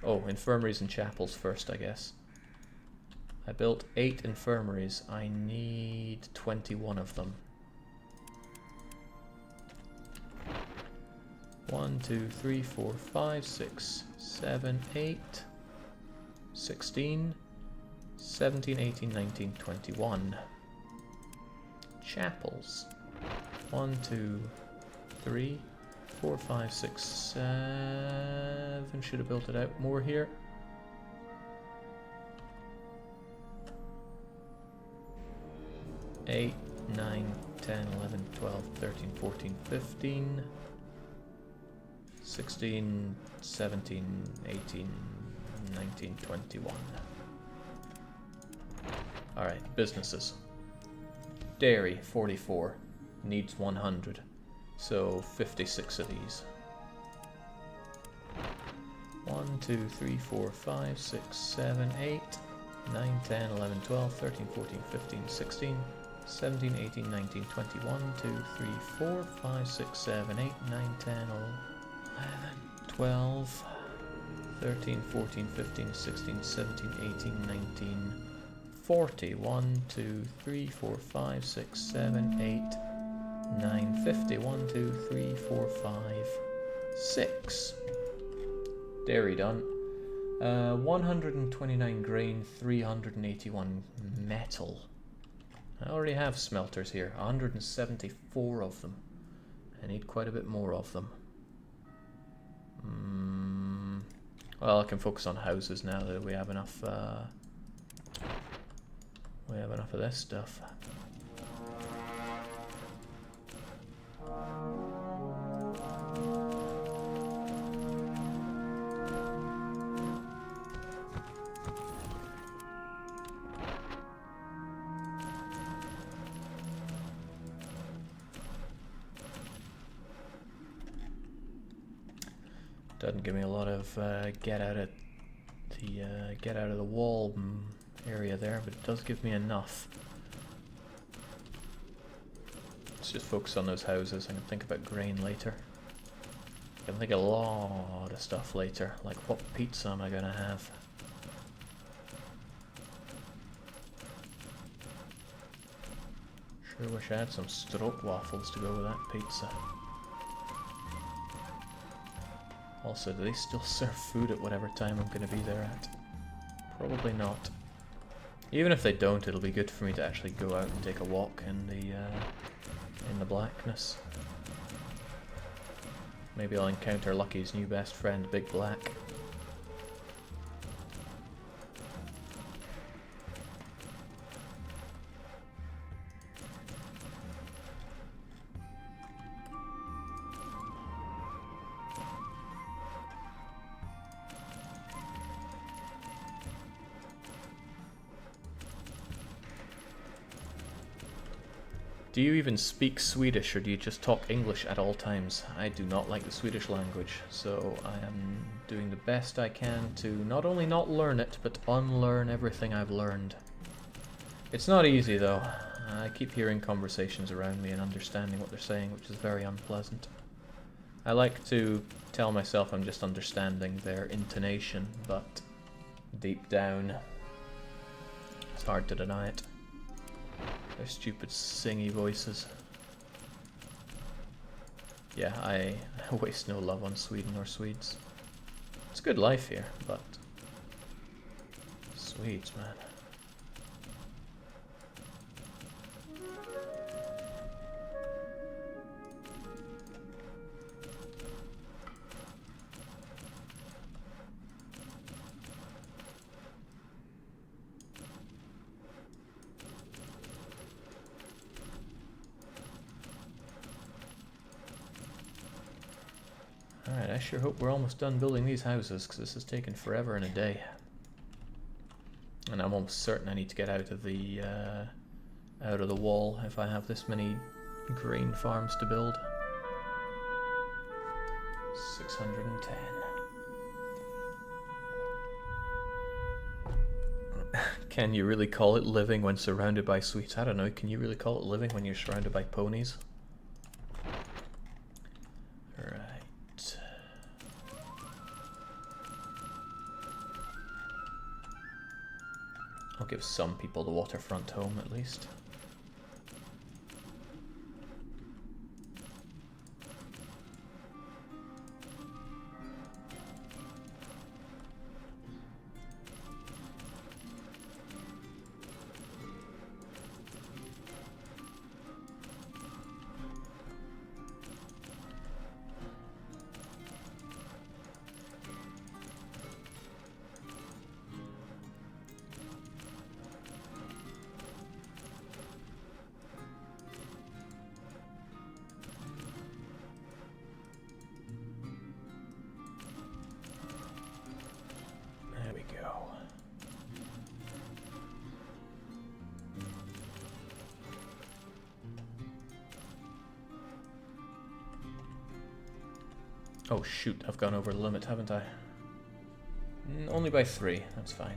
infirmaries and chapels first, I guess. I built 8 infirmaries. I need 21 of them. 1, 2, 3, 4, 5, 6, 7, 8, 16, 17, 18, 19, 21. Chapels. 1, 2, 3, 4, 5, 6, 7. Should have built it out more here. Eight, 9, 10, 11, 12, 13, 14, 15. 16, 17, 18, 19, 21. Alright, businesses. Dairy, 44. Needs 100. So 56 of these. 1, 2, 3, 4, 5, 6, 7, 8, 9, 10, 11, 12, 13, 14, 15, 16, 17, 18, 19, 20, 1, 2, 3, 4, 5, 6, 7, 8, 9, 10, 11, 12, 13, 14, 15, 16, 17, 18, 19, 40. 1, 2, 3, 4, 5, 6, 7, 8, 9, 50. 1, 2, 3, 4, 5, 6. Dairy done. 129 grain, 381 metal. I already have smelters here, 174 of them. I need quite a bit more of them. Well, I can focus on houses now that we have enough. We have enough of this stuff. Doesn't give me a lot of get out of the wall area there, but it does give me enough. Let's just focus on those houses. I can think about grain later. I can think a lot of stuff later, like what pizza am I gonna have? Sure wish I had some stroke waffles to go with that pizza. Also, do they still serve food at whatever time I'm going to be there at? Probably not. Even if they don't, it'll be good for me to actually go out and take a walk in the blackness. Maybe I'll encounter Lucky's new best friend, Big Black. Do you even speak Swedish, or do you just talk English at all times? I do not like the Swedish language, so I am doing the best I can to not only not learn it, but unlearn everything I've learned. It's not easy, though. I keep hearing conversations around me and understanding what they're saying, which is very unpleasant. I like to tell myself I'm just understanding their intonation, but deep down, it's hard to deny it. Their stupid singy voices. Yeah, I waste no love on Sweden or Swedes. It's a good life here, but Swedes, man. Alright, I sure hope we're almost done building these houses, because this has taken forever and a day. And I'm almost certain I need to get out of the wall if I have this many grain farms to build. 610. Can you really call it living when surrounded by sweets? I don't know, can you really call it living when you're surrounded by ponies? I'll give some people the waterfront home, at least. Oh shoot, I've gone over the limit, haven't I? Only by 3, that's fine.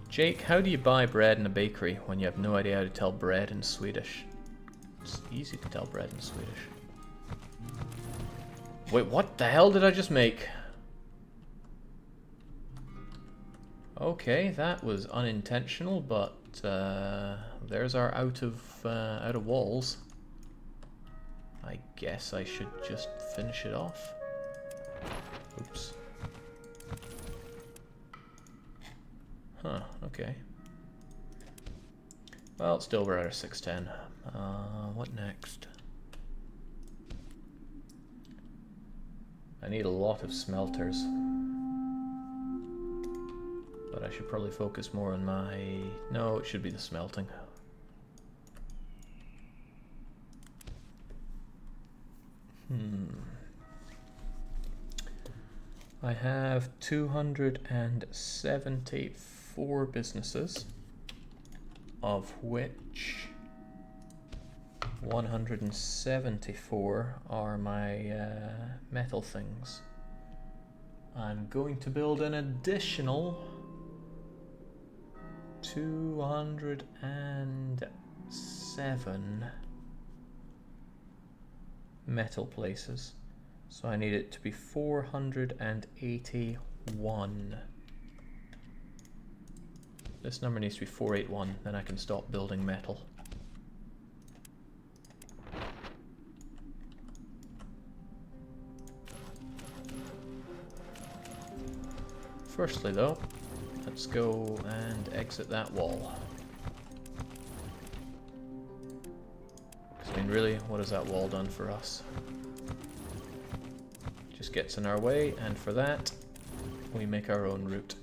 Jake, how do you buy bread in a bakery when you have no idea how to tell bread in Swedish? It's easy to tell bread in Swedish. Wait, what the hell did I just make? Okay, that was unintentional, but there's our out of walls. I guess I should just finish it off. Oops. Huh, okay. Well, still we're at our 610. What next? I need a lot of smelters. But I should probably focus more on my... No, it should be the smelting. I have 274 businesses, of which 174 are my metal things. I'm going to build an additional 207 metal places. So I need it to be 481. This number needs to be 481, then I can stop building metal. Firstly though, let's go and exit that wall. Because I mean really, what has that wall done for us? Just gets in our way, and for that, we make our own route.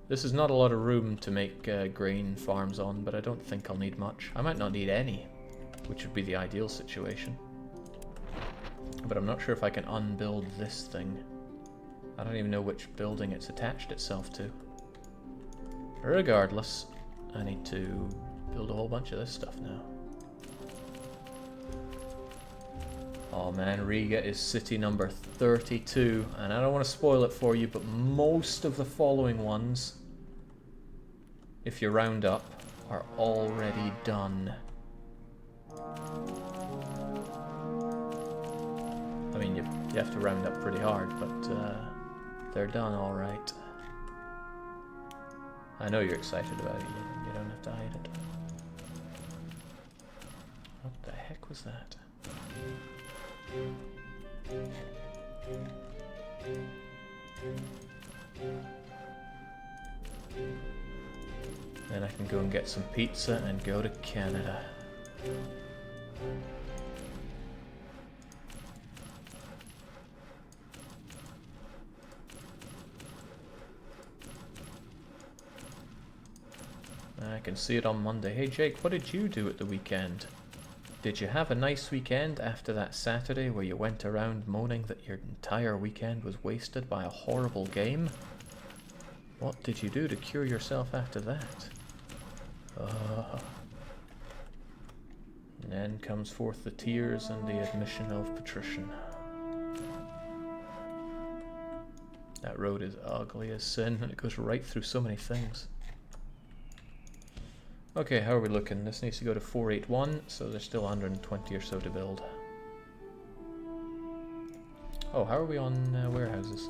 This is not a lot of room to make grain farms on, but I don't think I'll need much. I might not need any, which would be the ideal situation. But I'm not sure if I can unbuild this thing. I don't even know which building it's attached itself to. Regardless, I need to build a whole bunch of this stuff now. Oh man, Riga is city number 32, and I don't want to spoil it for you, but most of the following ones, if you round up, are already done. I mean, you have to round up pretty hard, but they're done all right. I know you're excited about it, you don't have to hide it. What the heck was that? Then I can go and get some pizza and go to Canada. I can see it on Monday. Hey Jake, what did you do at the weekend? Did you have a nice weekend after that Saturday where you went around moaning that your entire weekend was wasted by a horrible game? What did you do to cure yourself after that? And then comes forth the tears and the admission of Patrician. That road is ugly as sin, and it goes right through so many things. Okay, how are we looking? This needs to go to 481, so there's still 120 or so to build. Oh, how are we on warehouses?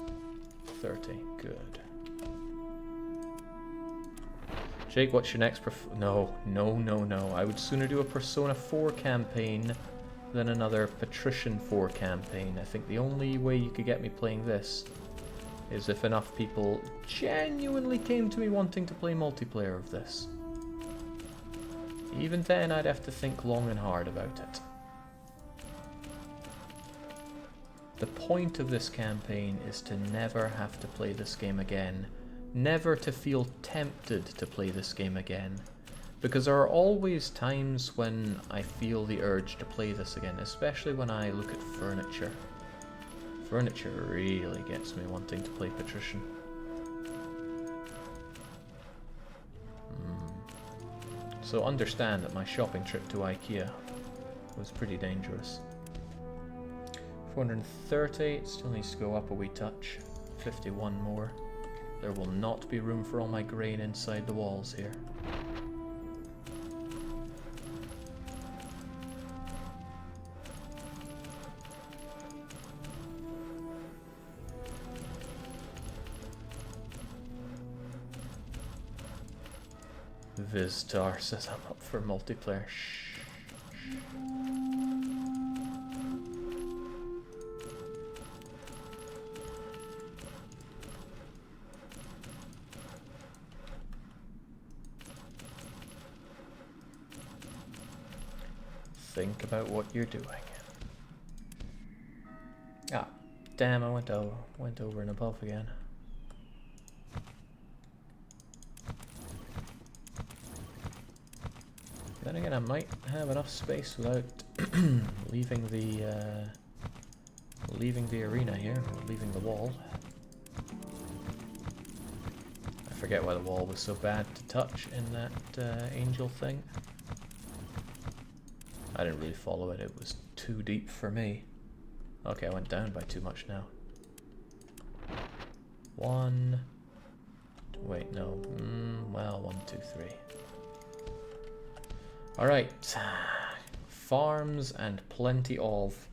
30, good. Jake, what's your next No. I would sooner do a Persona 4 campaign than another Patrician 4 campaign. I think the only way you could get me playing this is if enough people genuinely came to me wanting to play multiplayer of this. Even then, I'd have to think long and hard about it. The point of this campaign is to never have to play this game again. Never to feel tempted to play this game again. Because there are always times when I feel the urge to play this again, especially when I look at furniture. Furniture really gets me wanting to play Patrician. So understand that my shopping trip to IKEA was pretty dangerous. 430, it still needs to go up a wee touch. 51 more. There will not be room for all my grain inside the walls here. Viztar says I'm up for multiplayer. Shh. Think about what you're doing. Ah, damn, I went over and above again. Then again, I might have enough space without leaving the arena here, or leaving the wall. I forget why the wall was so bad to touch in that angel thing. I didn't really follow it, it was too deep for me. Okay, I went down by too much now. One... Wait, no. Well, 1, 2, 3. Alright. Farms and plenty of.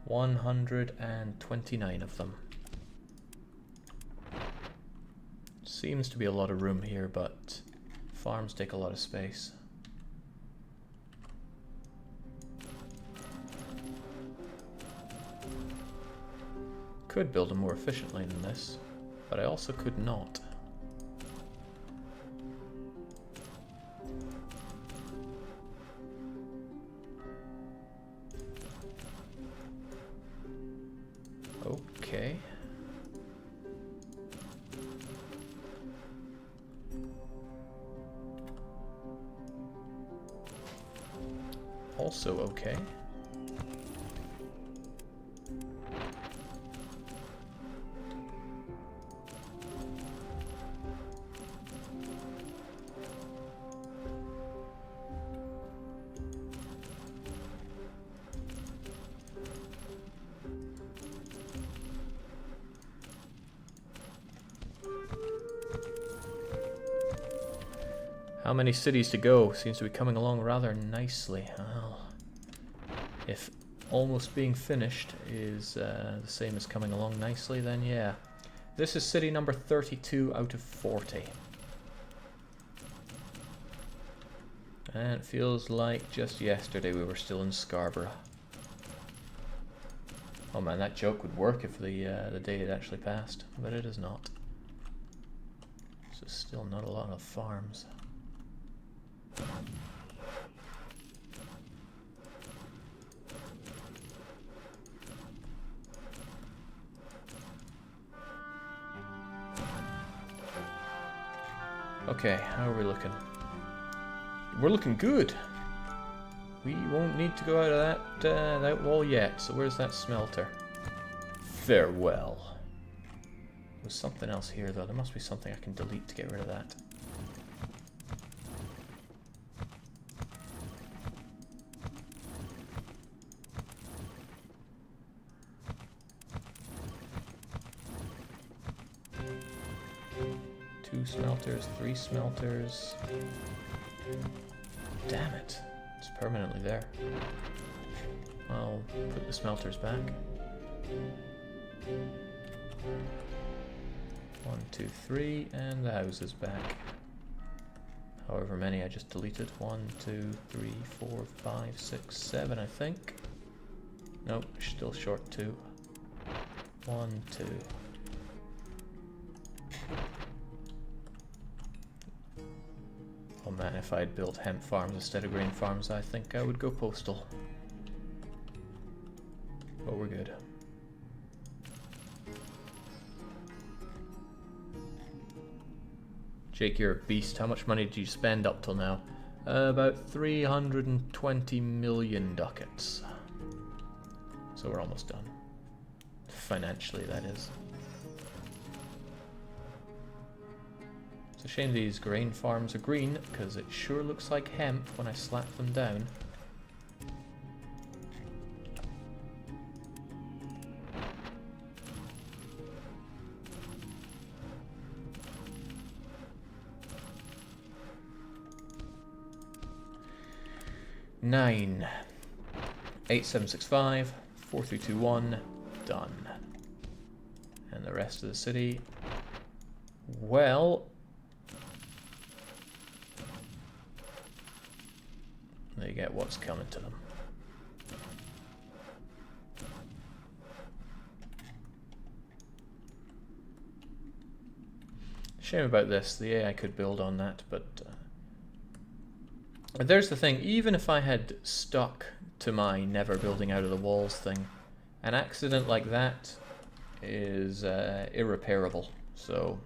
129 of them. Seems to be a lot of room here, but farms take a lot of space. Could build them more efficiently than this, but I also could not. Okay. Also okay. How many cities to go? Seems to be coming along rather nicely. Well, if almost being finished is the same as coming along nicely, then yeah. This is city number 32 out of 40. And it feels like just yesterday we were still in Scarborough. Oh man, that joke would work if the day had actually passed, but it is not. So still not a lot of farms. Okay, how are we looking? We're looking good. We won't need to go out of that wall yet. So where's that smelter? Farewell. There's something else here though. There must be something I can delete to get rid of that. Two smelters, 3 smelters. Damn it. It's permanently there. I'll put the smelters back. 1, 2, 3, and the house is back. However many I just deleted. 1, 2, 3, 4, 5, 6, 7, I think. Nope, still short 2. 1, 2. Oh man, if I'd built hemp farms instead of grain farms, I think I would go postal. But we're good. Jake, you're a beast. How much money did you spend up till now? About 320 million ducats. So we're almost done. Financially, that is. It's a shame these grain farms are green, because it sure looks like hemp when I slap them down. Nine. 8765, 4321, done. And the rest of the city, well, they get what's coming to them. Shame about this. The AI could build on that, but there's the thing. Even if I had stuck to my never building out of the walls thing, an accident like that is irreparable. So,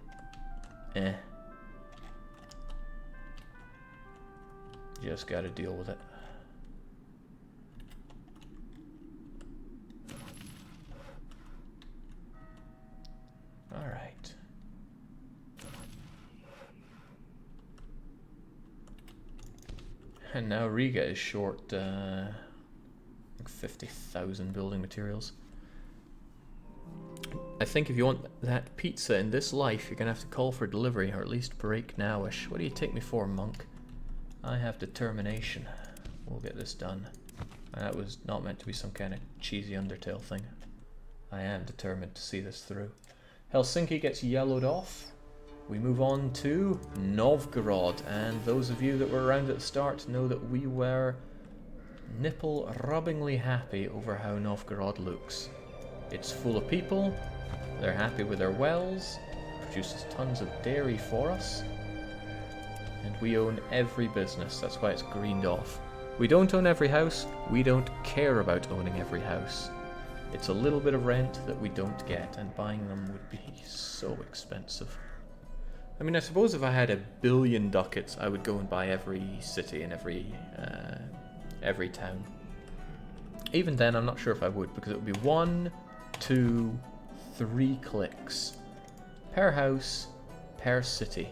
just gotta deal with it. Alright. And now Riga is short 50,000 building materials. I think if you want that pizza in this life, you're going to have to call for delivery, or at least break nowish. What do you take me for, monk? I have determination. We'll get this done. That was not meant to be some kind of cheesy Undertale thing. I am determined to see this through. Helsinki gets yellowed off. We move on to Novgorod, and those of you that were around at the start know that we were nipple-rubbingly happy over how Novgorod looks. It's full of people, they're happy with their wells, produces tons of dairy for us, and we own every business. That's why it's greened off. We don't own every house, we don't care about owning every house. It's a little bit of rent that we don't get, and buying them would be so expensive. I mean, I suppose if I had 1 billion ducats, I would go and buy every city and every town. Even then, I'm not sure if I would, because it would be 1, 2, 3 clicks per house, per city.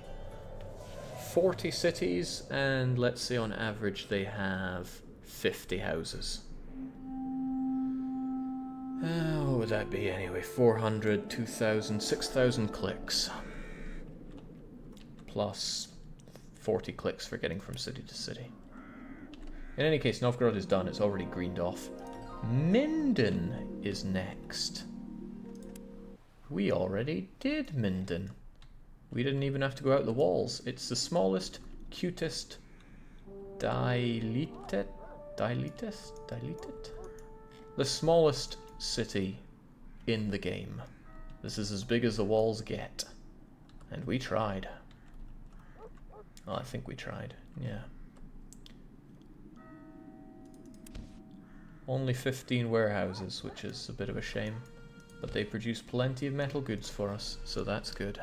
40 cities, and let's say on average they have 50 houses. What would that be anyway? 400, 2,000, 6,000 clicks. Plus 40 clicks for getting from city to city. In any case, Novgorod is done. It's already greened off. Minden is next. We already did Minden. We didn't even have to go out the walls. It's the smallest, cutest, dilated? The smallest city in the game. This is as big as the walls get. And we tried. Well, I think we tried, yeah. Only 15 warehouses, which is a bit of a shame. But they produce plenty of metal goods for us, so that's good.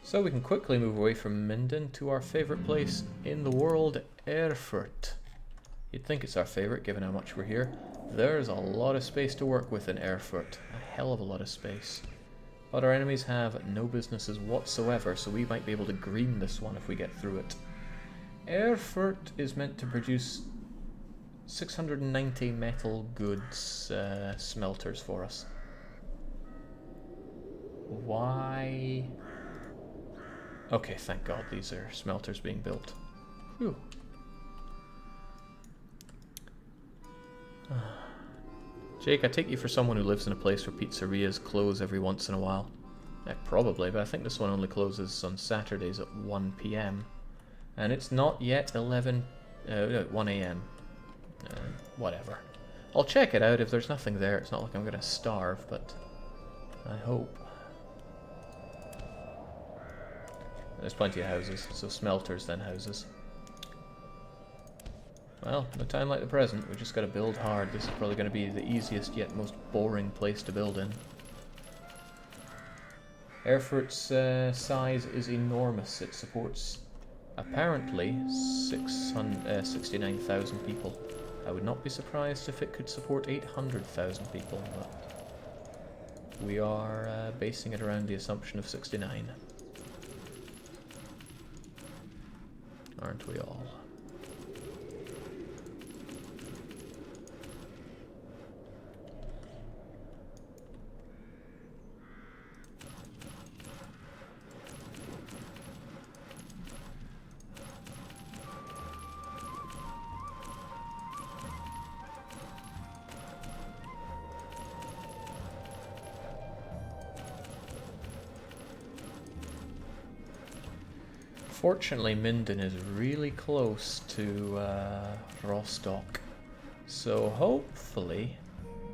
So we can quickly move away from Minden to our favourite place in the world, Erfurt. You'd think it's our favourite, given how much we're here. There's a lot of space to work with in Erfurt. A hell of a lot of space. But our enemies have no businesses whatsoever, so we might be able to green this one if we get through it. Erfurt is meant to produce 690 metal goods smelters for us. Why? Okay, thank God these are smelters being built. Whew. Jake, I take you for someone who lives in a place where pizzerias close every once in a while. Probably, but I think this one only closes on Saturdays at 1 PM. And it's not yet 1 AM. Whatever. I'll check it out. If there's nothing there, it's not like I'm going to starve, but I hope. There's plenty of houses, so smelters then houses. Well, no time like the present, we just gotta build hard. This is probably gonna be the easiest yet most boring place to build in. Erfurt's size is enormous. It supports, apparently, 69,000 people. I would not be surprised if it could support 800,000 people, but we are basing it around the assumption of 69. Aren't we all? Fortunately, Minden is really close to Rostock, so hopefully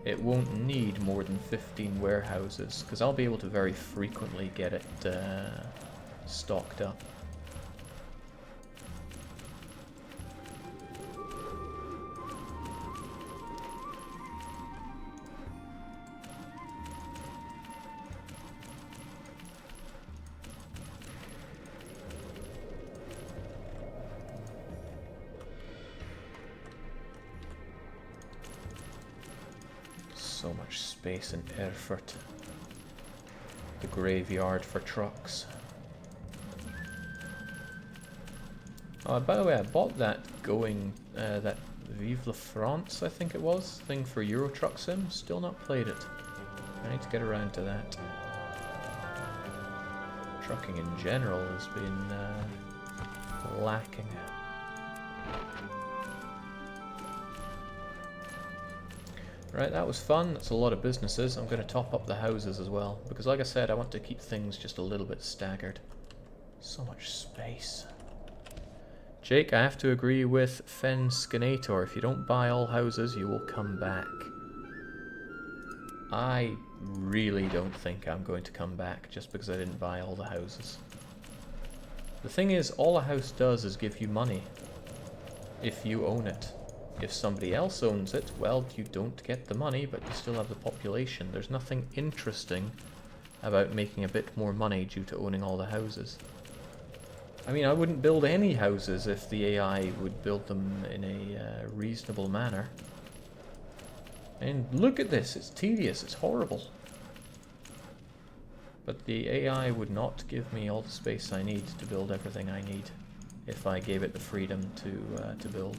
it won't need more than 15 warehouses, because I'll be able to very frequently get it stocked up. So much space in Erfurt. The graveyard for trucks. Oh, by the way, I bought that that Vive la France, I think it was, thing for Euro Truck Sim. Still not played it. I need to get around to that. Trucking in general has been lacking. Right, that was fun. That's a lot of businesses. I'm going to top up the houses as well, because like I said, I want to keep things just a little bit staggered. So much space. Jake, I have to agree with Fen Skinator. If you don't buy all houses, you will come back. I really don't think I'm going to come back just because I didn't buy all the houses. The thing is, all a house does is give you money if you own it. If somebody else owns it, well, you don't get the money, but you still have the population. There's nothing interesting about making a bit more money due to owning all the houses. I mean, I wouldn't build any houses if the AI would build them in a reasonable manner. And look at this, it's tedious, it's horrible. But the AI would not give me all the space I need to build everything I need if I gave it the freedom to build.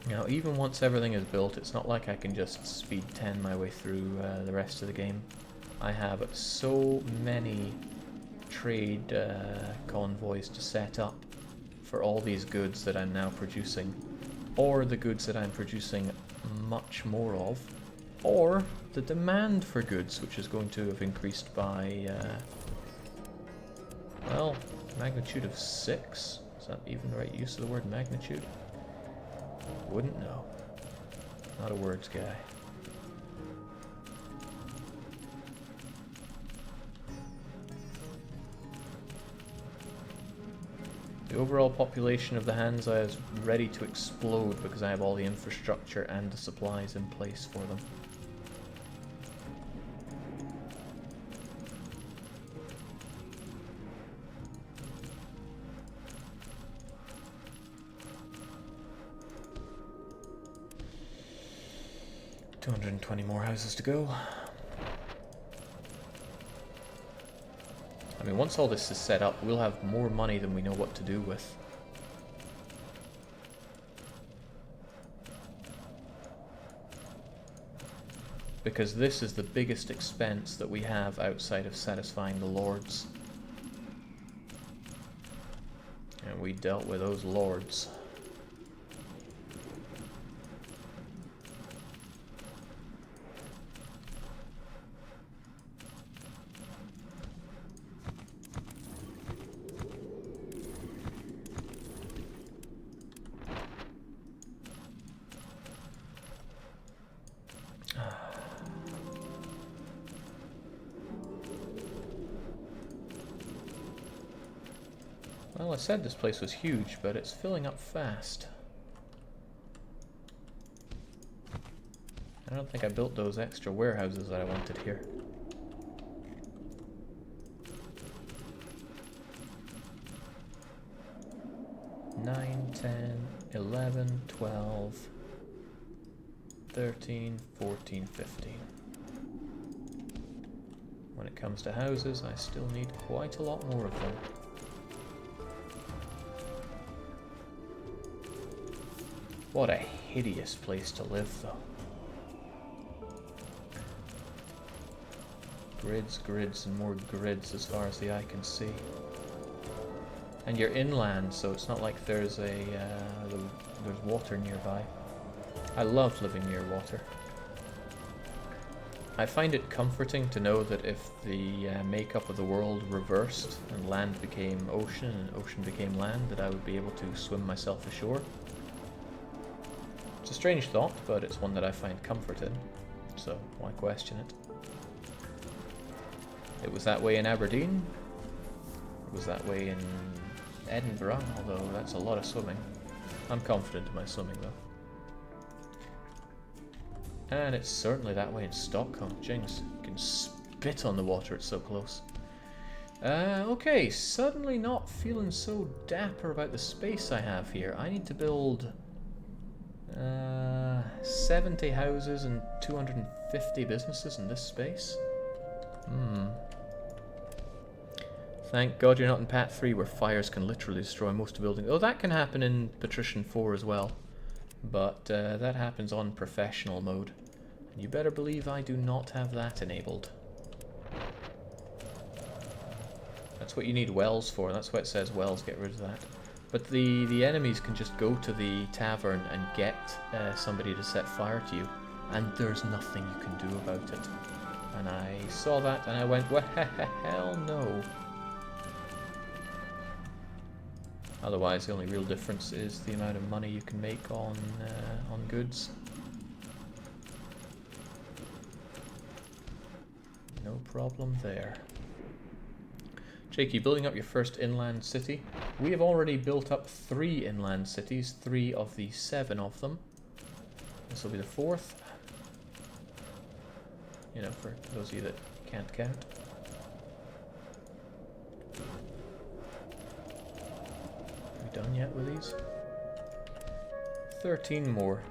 Now, even once everything is built, it's not like I can just speed 10 my way through the rest of the game. I have so many trade convoys to set up for all these goods that I'm now producing, or the goods that I'm producing much more of, or the demand for goods, which is going to have increased by, well, magnitude of 6. Is that even the right use of the word magnitude? Wouldn't know. Not a words guy. The overall population of the Hansa is ready to explode because I have all the infrastructure and the supplies in place for them. $220 more houses to go. I mean, once all this is set up, we'll have more money than we know what to do with. Because this is the biggest expense that we have outside of satisfying the lords. And we dealt with those lords. Well, I said this place was huge, but it's filling up fast. I don't think I built those extra warehouses that I wanted here. Nine, 10, 11, 12, 13, 14, 15. When it comes to houses, I still need quite a lot more of them. What a hideous place to live, though. Grids, grids, and more grids as far as the eye can see. And you're inland, so it's not like there's there's water nearby. I love living near water. I find it comforting to know that if the makeup of the world reversed and land became ocean and ocean became land, that I would be able to swim myself ashore. It's a strange thought, but it's one that I find comfort in, so why question it? It was that way in Aberdeen, it was that way in Edinburgh, although that's a lot of swimming. I'm confident in my swimming though. And it's certainly that way in Stockholm. Jinx, you can spit on the water, it's so close. Okay, suddenly not feeling so dapper about the space I have here. I need to build 70 houses and 250 businesses in this space. Thank God you're not in Pat 3 where fires can literally destroy most of buildings. Oh, that can happen in Patrician 4 as well. But that happens on professional mode. And you better believe I do not have that enabled. That's what you need wells for. That's why it says wells, get rid of that. But the enemies can just go to the tavern and get somebody to set fire to you. And there's nothing you can do about it. And I saw that and I went, well, hell no. Otherwise, the only real difference is the amount of money you can make on goods. No problem there. Jakey, building up your first inland city. We have already built up 3 inland cities, 3 of the 7 of them. This will be the 4th. You know, for those of you that can't count. Done yet with these? 13 more.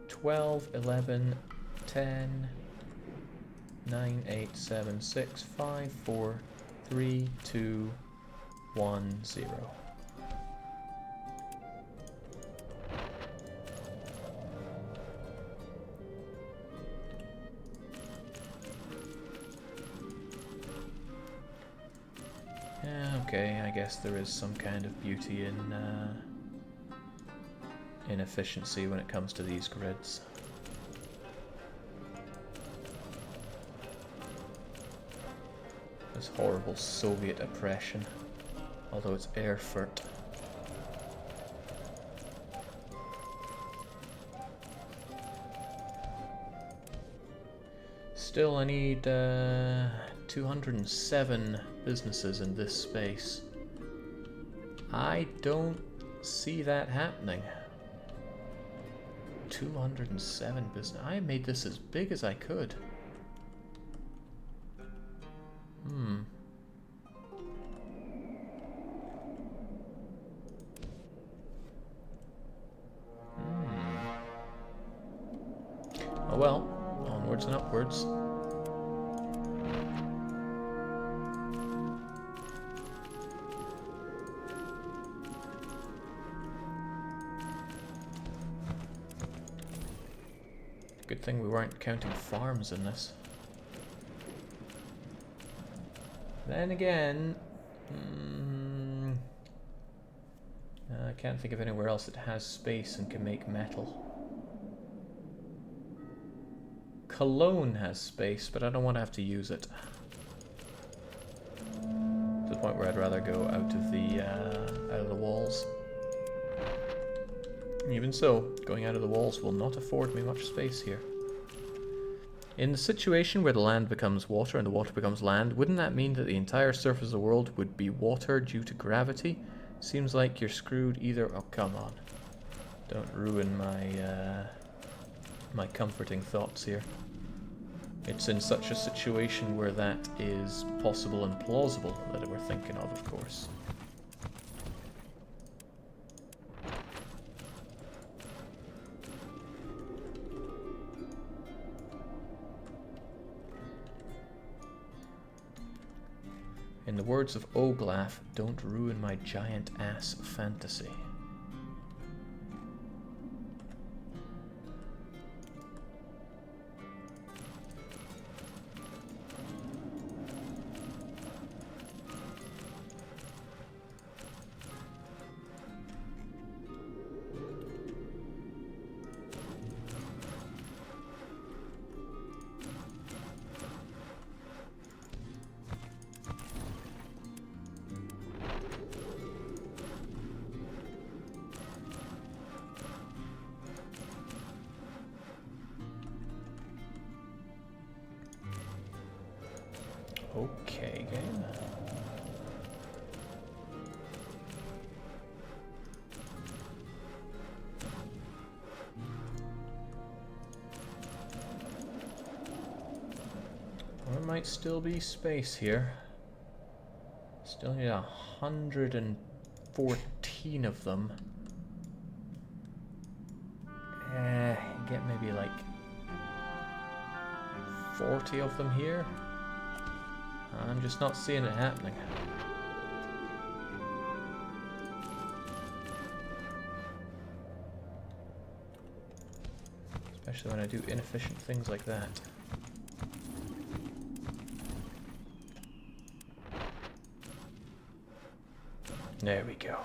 12, 11, 10, 9, 8, 7, 6, 5, 4, 3, 2, 1, 0. Okay, I guess there is some kind of beauty in efficiency when it comes to these grids. This horrible Soviet oppression, although it's Erfurt. Still, I need 207 businesses in this space. I don't see that happening. 207 business. I made this as big as I could. Oh well, onwards and upwards. Good thing we weren't counting farms in this. Then again, I can't think of anywhere else that has space and can make metal. Cologne has space, but I don't want to have to use it. To the point where I'd rather go out of the walls. Even so, going out of the walls will not afford me much space here. In the situation where the land becomes water and the water becomes land, wouldn't that mean that the entire surface of the world would be water due to gravity? Seems like you're screwed either. Oh, come on. Don't ruin my comforting thoughts here. It's in such a situation where that is possible and plausible that we're thinking of course. In the words of Oglaf, don't ruin my giant ass fantasy. Okay, game. There might still be space here. Still need 114 of them. Get maybe like 40 of them here. I'm just not seeing it happening. Especially when I do inefficient things like that. There we go.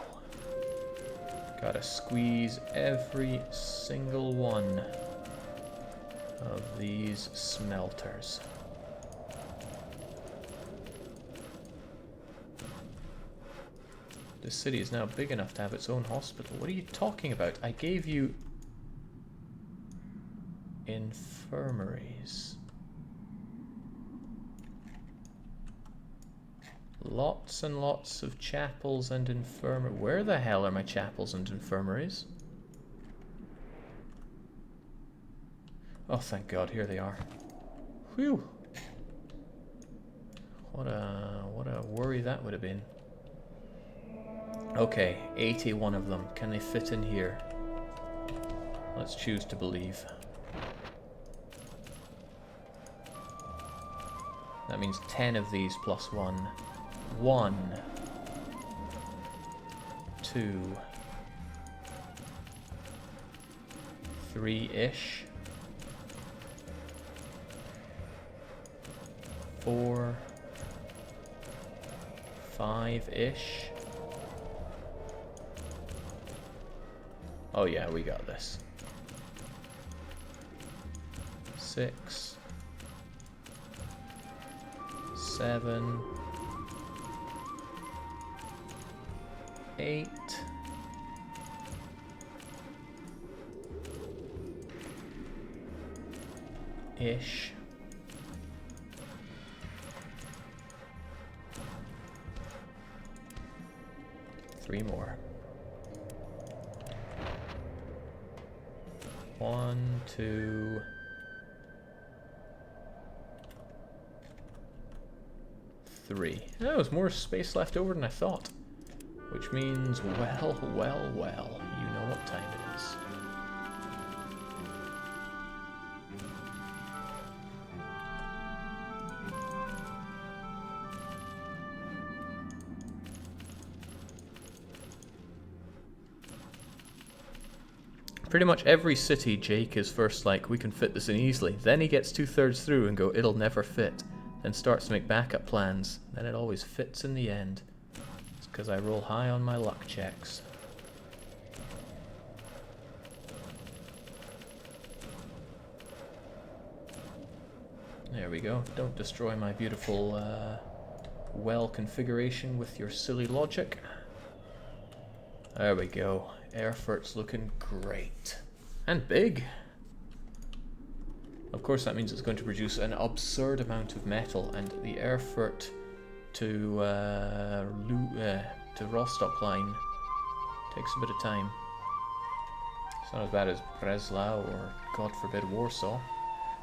Gotta squeeze every single one of these smelters. This city is now big enough to have its own hospital. What are you talking about? I gave you infirmaries. Lots and lots of chapels and infirmaries. Where the hell are my chapels and infirmaries? Oh, thank God, here they are. Whew. What a worry that would have been. Okay, 81 of them. Can they fit in here? Let's choose to believe. That means 10 of these plus 1. 1, 2, 3-ish. 4, 5-ish. Oh yeah, we got this. 6, 7, 8, ish. 3 more. 1, 2, 3. Oh, there's more space left over than I thought. Which means, well, well, well, you know what time it is. Pretty much every city, Jake is first like, we can fit this in easily. Then he gets 2/3 through and go, it'll never fit. Then starts to make backup plans. Then it always fits in the end. It's because I roll high on my luck checks. There we go. Don't destroy my beautiful well configuration with your silly logic. There we go. Erfurt's looking great. And big. Of course that means it's going to produce an absurd amount of metal, and the Erfurt to Rostock line takes a bit of time. It's not as bad as Breslau or, God forbid, Warsaw.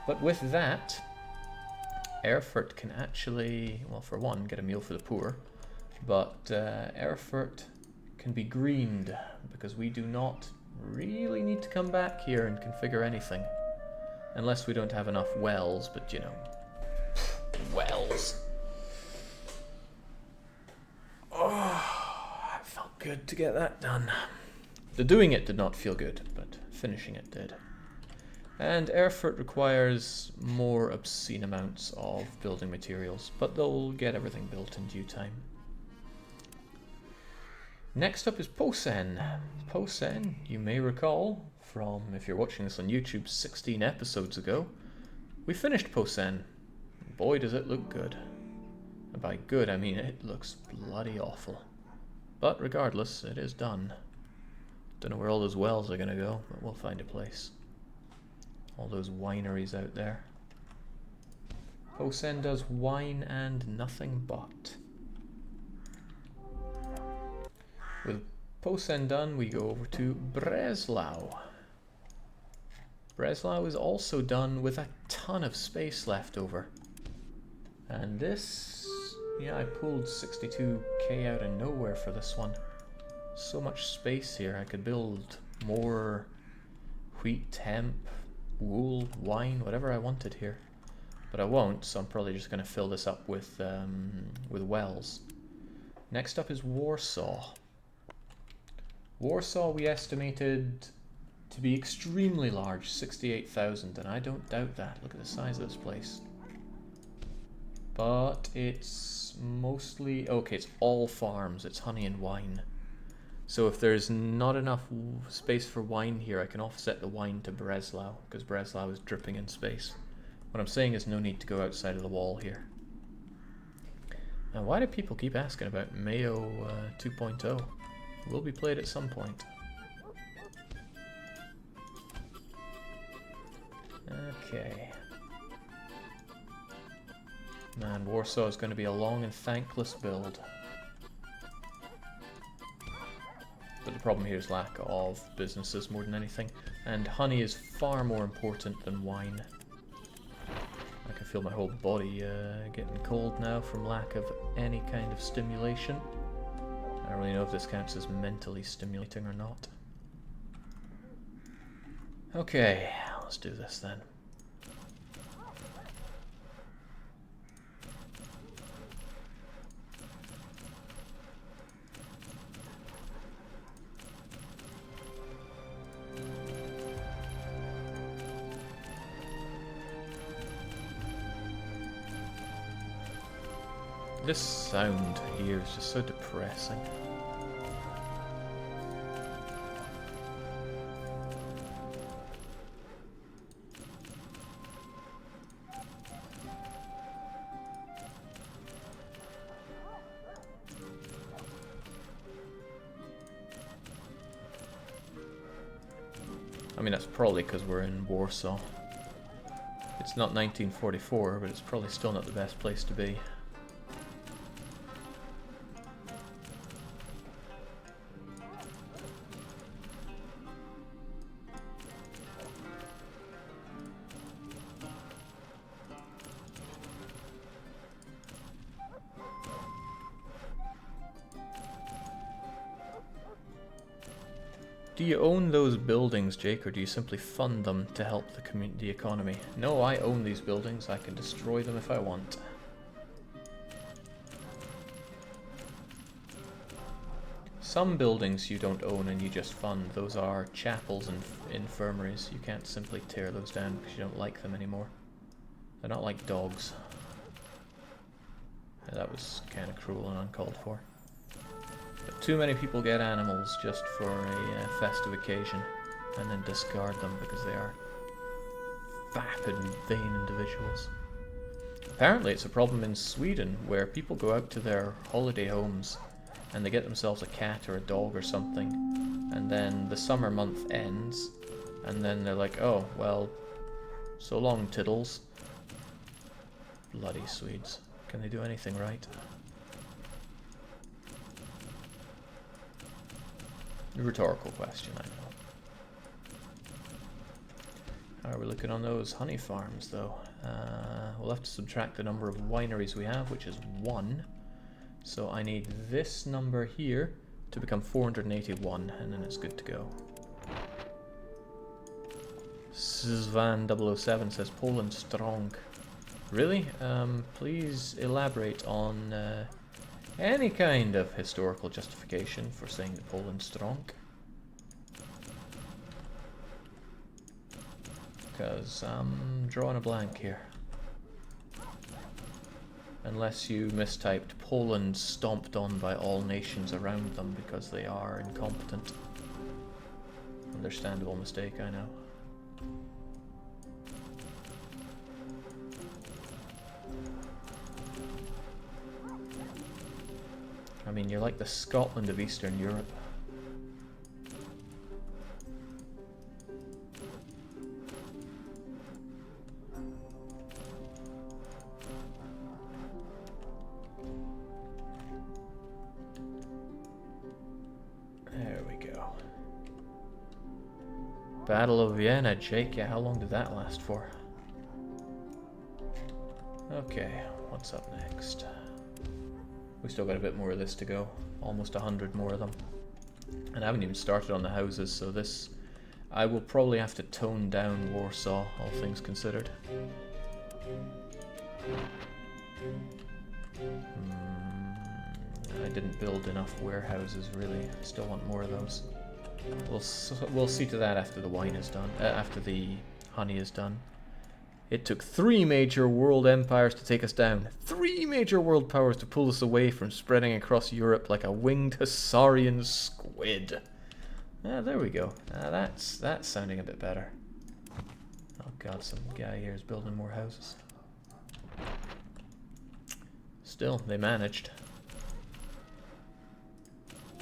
But with that, Erfurt can actually, well, for one, get a meal for the poor, but Erfurt can be greened, because we do not really need to come back here and configure anything. Unless we don't have enough wells, but you know, wells. Oh, it felt good to get that done. The doing it did not feel good, but finishing it did. And Erfurt requires more obscene amounts of building materials, but they'll get everything built in due time. Next up is Posen. Posen, you may recall from, if you're watching this on YouTube, 16 episodes ago, we finished Posen. Boy, does it look good. And by good, I mean it looks bloody awful. But regardless, it is done. Don't know where all those wells are going to go, but we'll find a place. All those wineries out there. Posen does wine and nothing but. With Posen done, we go over to Breslau. Breslau is also done with a ton of space left over. And this, yeah, I pulled 62k out of nowhere for this one. So much space here, I could build more wheat, hemp, wool, wine, whatever I wanted here. But I won't, so I'm probably just going to fill this up with wells. Next up is Warsaw. Warsaw we estimated to be extremely large, 68,000, and I don't doubt that. Look at the size of this place. But it's mostly... okay, it's all farms. It's honey and wine. So if there's not enough space for wine here, I can offset the wine to Breslau, because Breslau is dripping in space. What I'm saying is no need to go outside of the wall here. Now, why do people keep asking about Mayo 2.0? It will be played at some point. Okay. Man, Warsaw is going to be a long and thankless build. But the problem here is lack of businesses more than anything. And honey is far more important than wine. I can feel my whole body getting cold now from lack of any kind of stimulation. I don't really know if this counts as mentally stimulating or not. Okay, let's do this then. This sound here is just so depressing. I mean, that's probably because we're in Warsaw. It's not 1944, but it's probably still not the best place to be. Do you own those buildings, Jake, or do you simply fund them to help the economy? No, I own these buildings. I can destroy them if I want. Some buildings you don't own and you just fund. Those are chapels and infirmaries. You can't simply tear those down because you don't like them anymore. They're not like dogs. Yeah, that was kind of cruel and uncalled for. But too many people get animals just for a festive occasion and then discard them because they are vapid and vain individuals. Apparently it's a problem in Sweden where people go out to their holiday homes and they get themselves a cat or a dog or something, and then the summer month ends and then they're like, oh, well, so long, Tiddles. Bloody Swedes. Can they do anything right? A rhetorical question, I know. How are we looking on those honey farms, though? We'll have to subtract the number of wineries we have, which is 1. So I need this number here to become 481, and then it's good to go. Svan007 says Poland strong. Really? Please elaborate on any kind of historical justification for saying that Poland's strong. Because I'm drawing a blank here. Unless you mistyped Poland stomped on by all nations around them because they are incompetent. Understandable mistake, I know. I mean, you're like the Scotland of Eastern Europe. There we go. Battle of Vienna, Jake. Yeah, how long did that last for? Okay, what's up next? We still got a bit more of this to go. Almost 100 more of them. And I haven't even started on the houses, so this... I will probably have to tone down Warsaw, all things considered. I didn't build enough warehouses, really. I still want more of those. We'll see to that after the wine is done. After the honey is done. It took 3 major world empires to take us down. 3 major world powers to pull us away from spreading across Europe like a winged Husarian squid. There we go. That's sounding a bit better. Oh god, some guy here is building more houses. Still, they managed.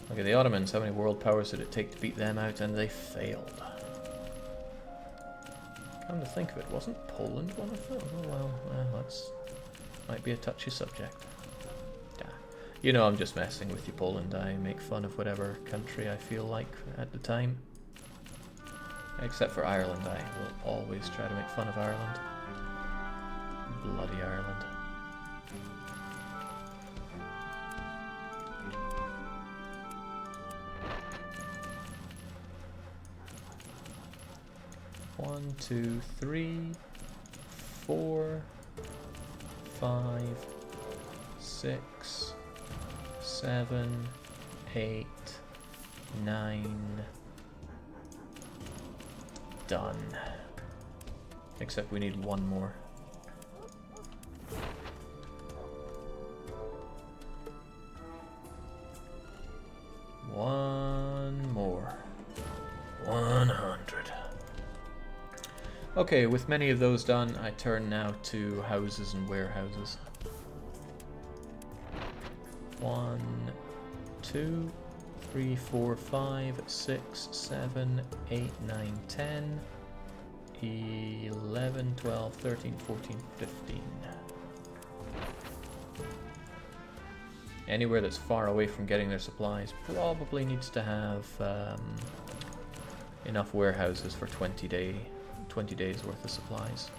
Look at the Ottomans. How many world powers did it take to beat them out? And they failed. Come to think of it, wasn't Poland one of them? Oh well, that's might be a touchy subject. You know I'm just messing with you, Poland. I make fun of whatever country I feel like at the time. Except for Ireland, I will always try to make fun of Ireland. Bloody Ireland. One, 2, 3, 4, 5, 6, 7, 8, 9. Done. Except we need one more. One more. 100. Okay, with many of those done, I turn now to houses and warehouses. 1, 2, 3, 4, 5, 6, 7, 8, 9, 10, 11, 12, 13, 14, 15. Anywhere that's far away from getting their supplies probably needs to have enough warehouses for 20 days worth of supplies.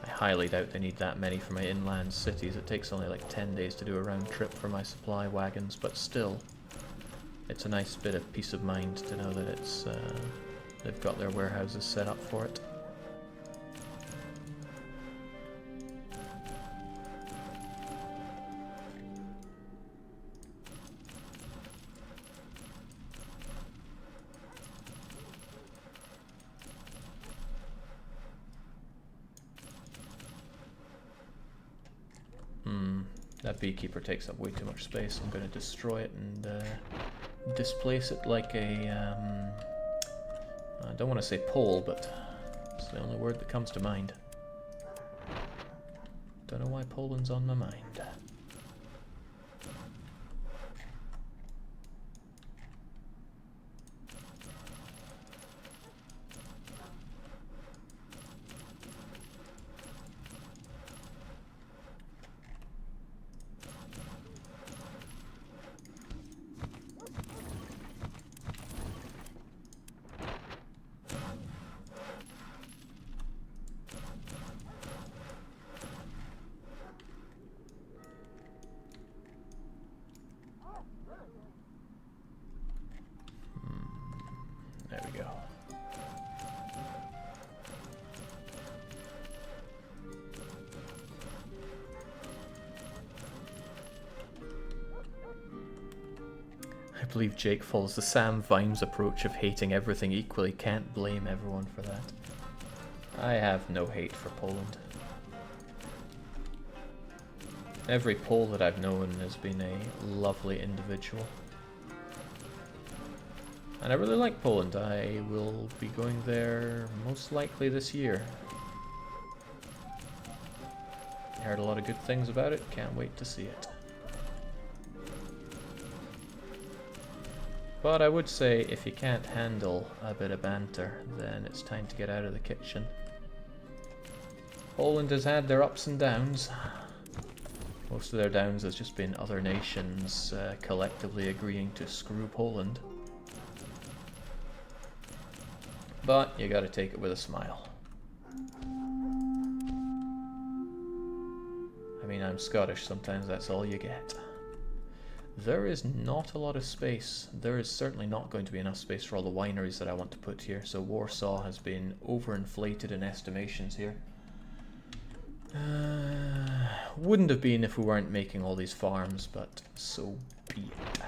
I highly doubt they need that many for my inland cities. It takes only like 10 days to do a round trip for my supply wagons, but still, it's a nice bit of peace of mind to know that it's they've got their warehouses set up for it. That beekeeper takes up way too much space. I'm going to destroy it and displace it like a... I don't want to say pole, but it's the only word that comes to mind. Don't know why Poland's on my mind. There we go. I believe Jake follows the Sam Vimes approach of hating everything equally. Can't blame everyone for that. I have no hate for Poland. Every Pole that I've known has been a lovely individual. And I really like Poland. I will be going there most likely this year. I heard a lot of good things about it. Can't wait to see it. But I would say if you can't handle a bit of banter, then it's time to get out of the kitchen. Poland has had their ups and downs. Most of their downs has just been other nations collectively agreeing to screw Poland. But you gotta take it with a smile. I mean, I'm Scottish, sometimes that's all you get. There is not a lot of space. There is certainly not going to be enough space for all the wineries that I want to put here, so Warsaw has been overinflated in estimations here. Wouldn't have been if we weren't making all these farms, but so be it.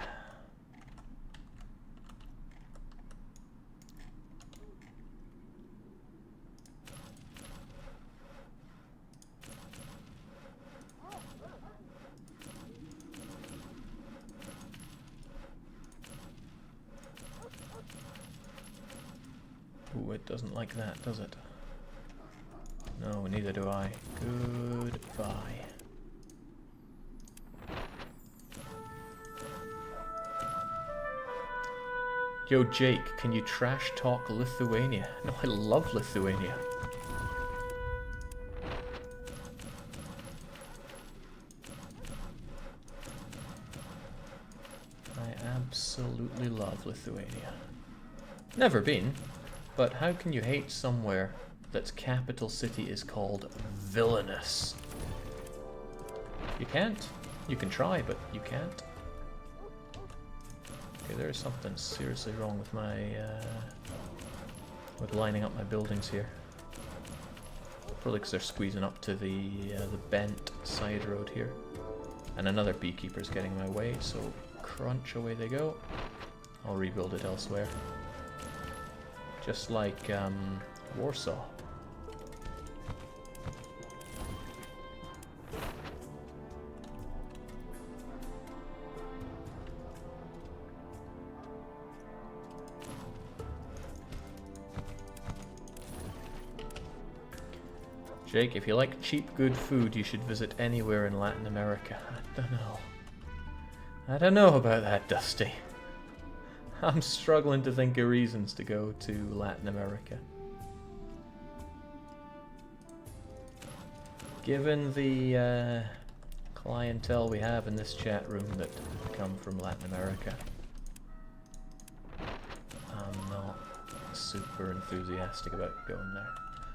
Ooh, it doesn't like that, does it? No, neither do I. Goodbye. Yo, Jake, can you trash talk Lithuania? No, I love Lithuania. I absolutely love Lithuania. Never been, but how can you hate somewhere that's capital city is called Villainous? You can't. You can try, but you can't. Okay, there's something seriously wrong with my with lining up my buildings here. Probably because they're squeezing up to the bent side road here, and another beekeeper's getting in my way. So crunch, away they go. I'll rebuild it elsewhere, just like Warsaw. Jake, if you like cheap, good food, you should visit anywhere in Latin America. I don't know. I don't know about that, Dusty. I'm struggling to think of reasons to go to Latin America. Given the clientele we have in this chat room that come from Latin America, I'm not super enthusiastic about going there.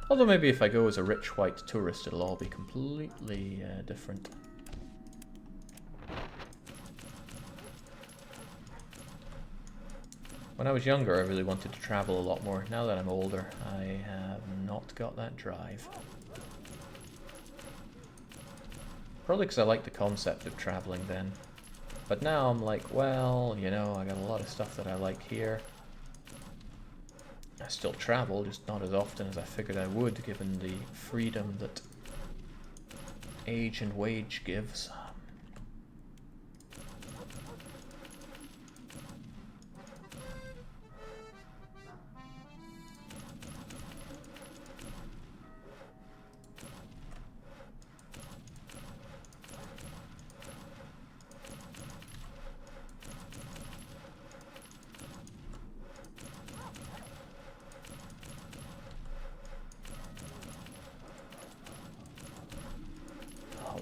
Although maybe if I go as a rich white tourist, it'll all be completely different. When I was younger, I really wanted to travel a lot more. Now that I'm older, I have not got that drive. Probably because I like the concept of traveling then. But now I'm like, well, you know, I got a lot of stuff that I like here. I still travel, just not as often as I figured I would, given the freedom that age and wage gives.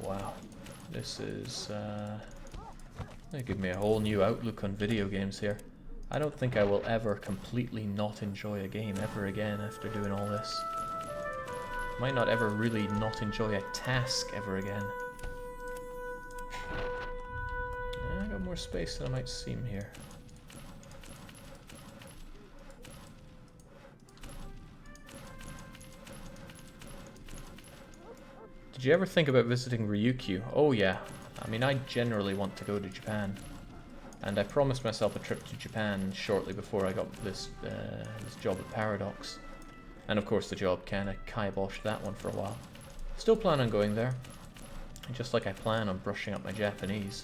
Wow, this is they give me a whole new outlook on video games here. I don't think I will ever completely not enjoy a game ever again after doing all this. Might not ever really not enjoy a task ever again. I got more space than I might seem here. Did you ever think about visiting Ryukyu? Oh yeah, I mean I generally want to go to Japan, and I promised myself a trip to Japan shortly before I got this job at Paradox, and of course the job kind of kiboshed that one for a while. Still plan on going there, just like I plan on brushing up my Japanese,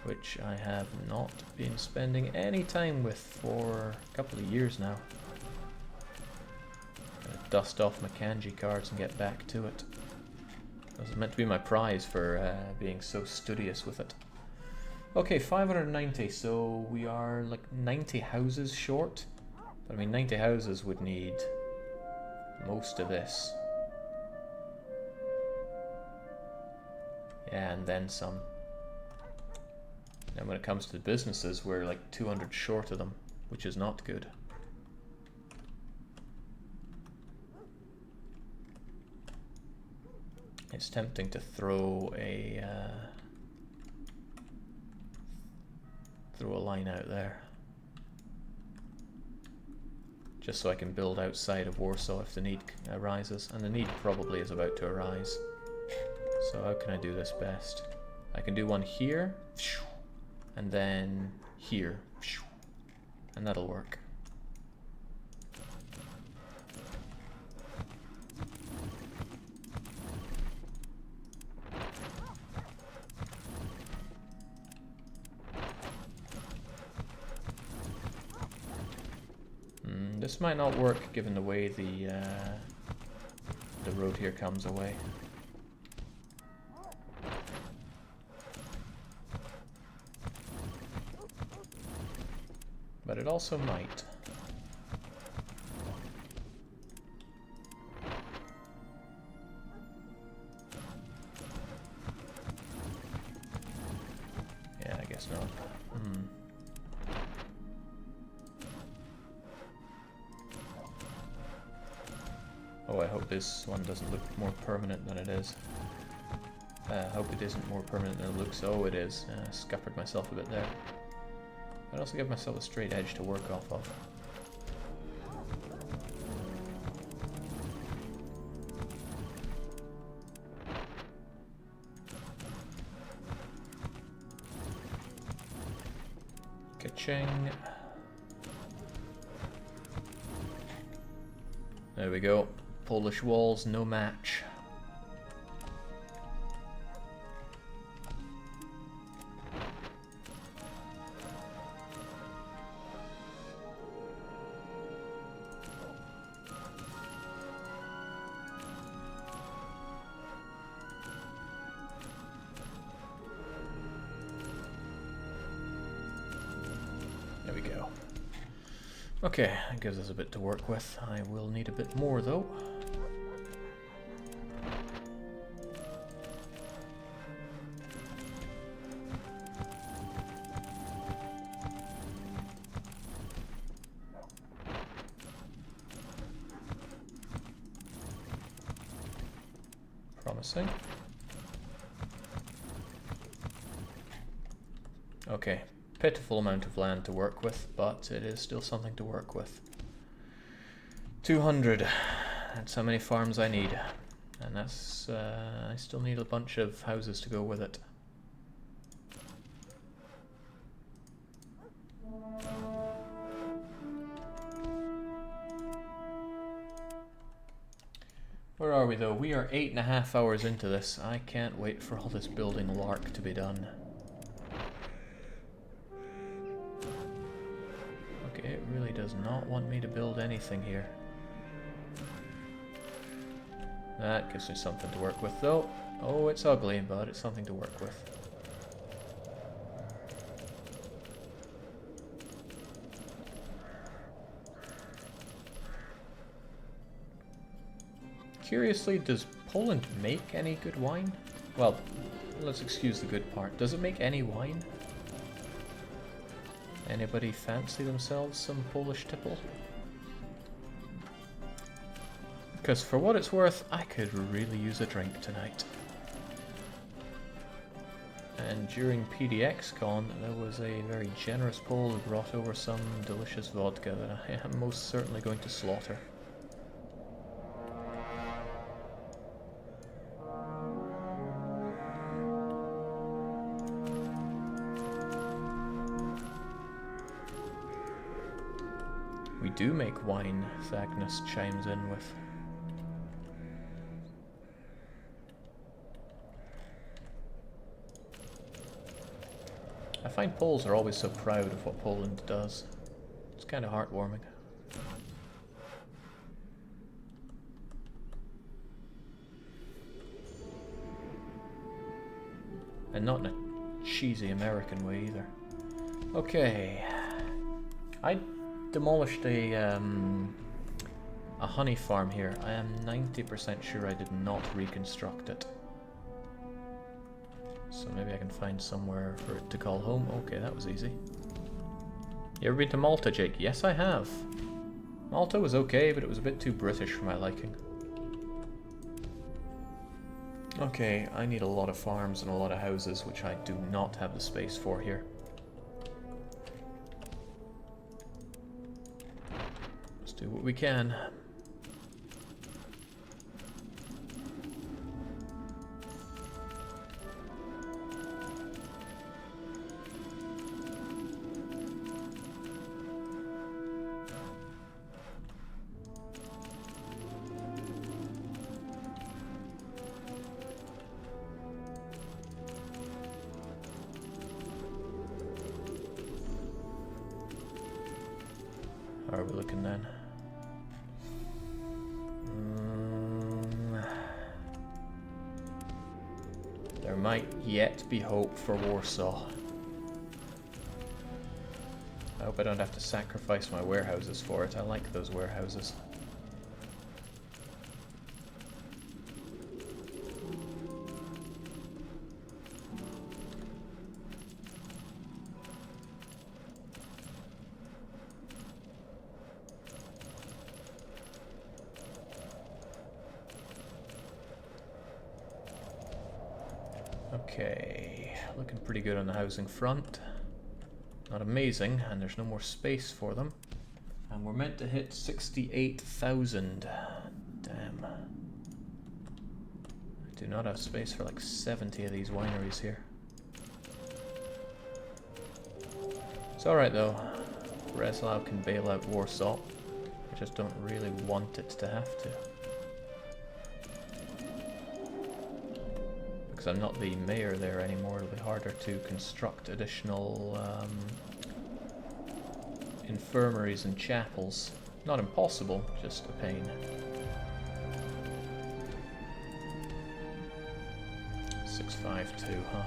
which I have not been spending any time with for a couple of years now. Gonna dust off my kanji cards and get back to it. This is meant to be my prize for being so studious with it. Okay, 590, so we are like 90 houses short. But I mean, 90 houses would need most of this. Yeah, and then some. And when it comes to the businesses, we're like 200 short of them, which is not good. It's tempting to throw a line out there. just so I can build outside of Warsaw if the need arises, and the need probably is about to arise. So how can I do this best? I can do one here, and then here, and that'll work. This might not work given the way the road here comes away. But it also might. Yeah, I guess not. Oh, I hope this one doesn't look more permanent than it is. I hope it isn't more permanent than it looks. Oh, it is. Scuppered myself a bit there. I'd also give myself a straight edge to work off of. Ka-ching. There we go. Polish walls, no match. There we go. Okay, that gives us a bit to work with. I will need a bit more though. Promising. Okay, pitiful amount of land to work with, but it is still something to work with. 200. That's how many farms I need. And that's, I still need a bunch of houses to go with it. Where are we though? We are 8.5 hours into this. I can't wait for all this building lark to be done. Okay, it really does not want me to build anything here. That gives me something to work with though. Oh, it's ugly, but it's something to work with. Curiously, does Poland make any good wine? Well, let's excuse the good part. Does it make any wine? Anybody fancy themselves some Polish tipple? Because for what it's worth, I could really use a drink tonight. And during PDXCon, there was a very generous Pole who brought over some delicious vodka that I am most certainly going to slaughter. We do make wine, Thagnus chimes in with. I find Poles are always so proud of what Poland does. It's kind of heartwarming. And not in a cheesy American way either. Okay. I demolished a honey farm here. I am 90% sure I did not reconstruct it. So maybe I can find somewhere for it to call home. Okay, that was easy. You ever been to Malta, Jake? Yes, I have. Malta was okay, but it was a bit too British for my liking. Okay, I need a lot of farms and a lot of houses, which I do not have the space for here. Do what we can. How are we looking then? There might yet be hope for Warsaw. I hope I don't have to sacrifice my warehouses for it. I like those warehouses. Okay, looking pretty good on the housing front. Not amazing, and there's no more space for them. And we're meant to hit 68,000. Damn. I do not have space for like 70 of these wineries here. It's alright though. Breslau can bail out Warsaw. I just don't really want it to have to. Because I'm not the mayor there anymore, it'll be harder to construct additional infirmaries and chapels. Not impossible, just a pain. 652, huh?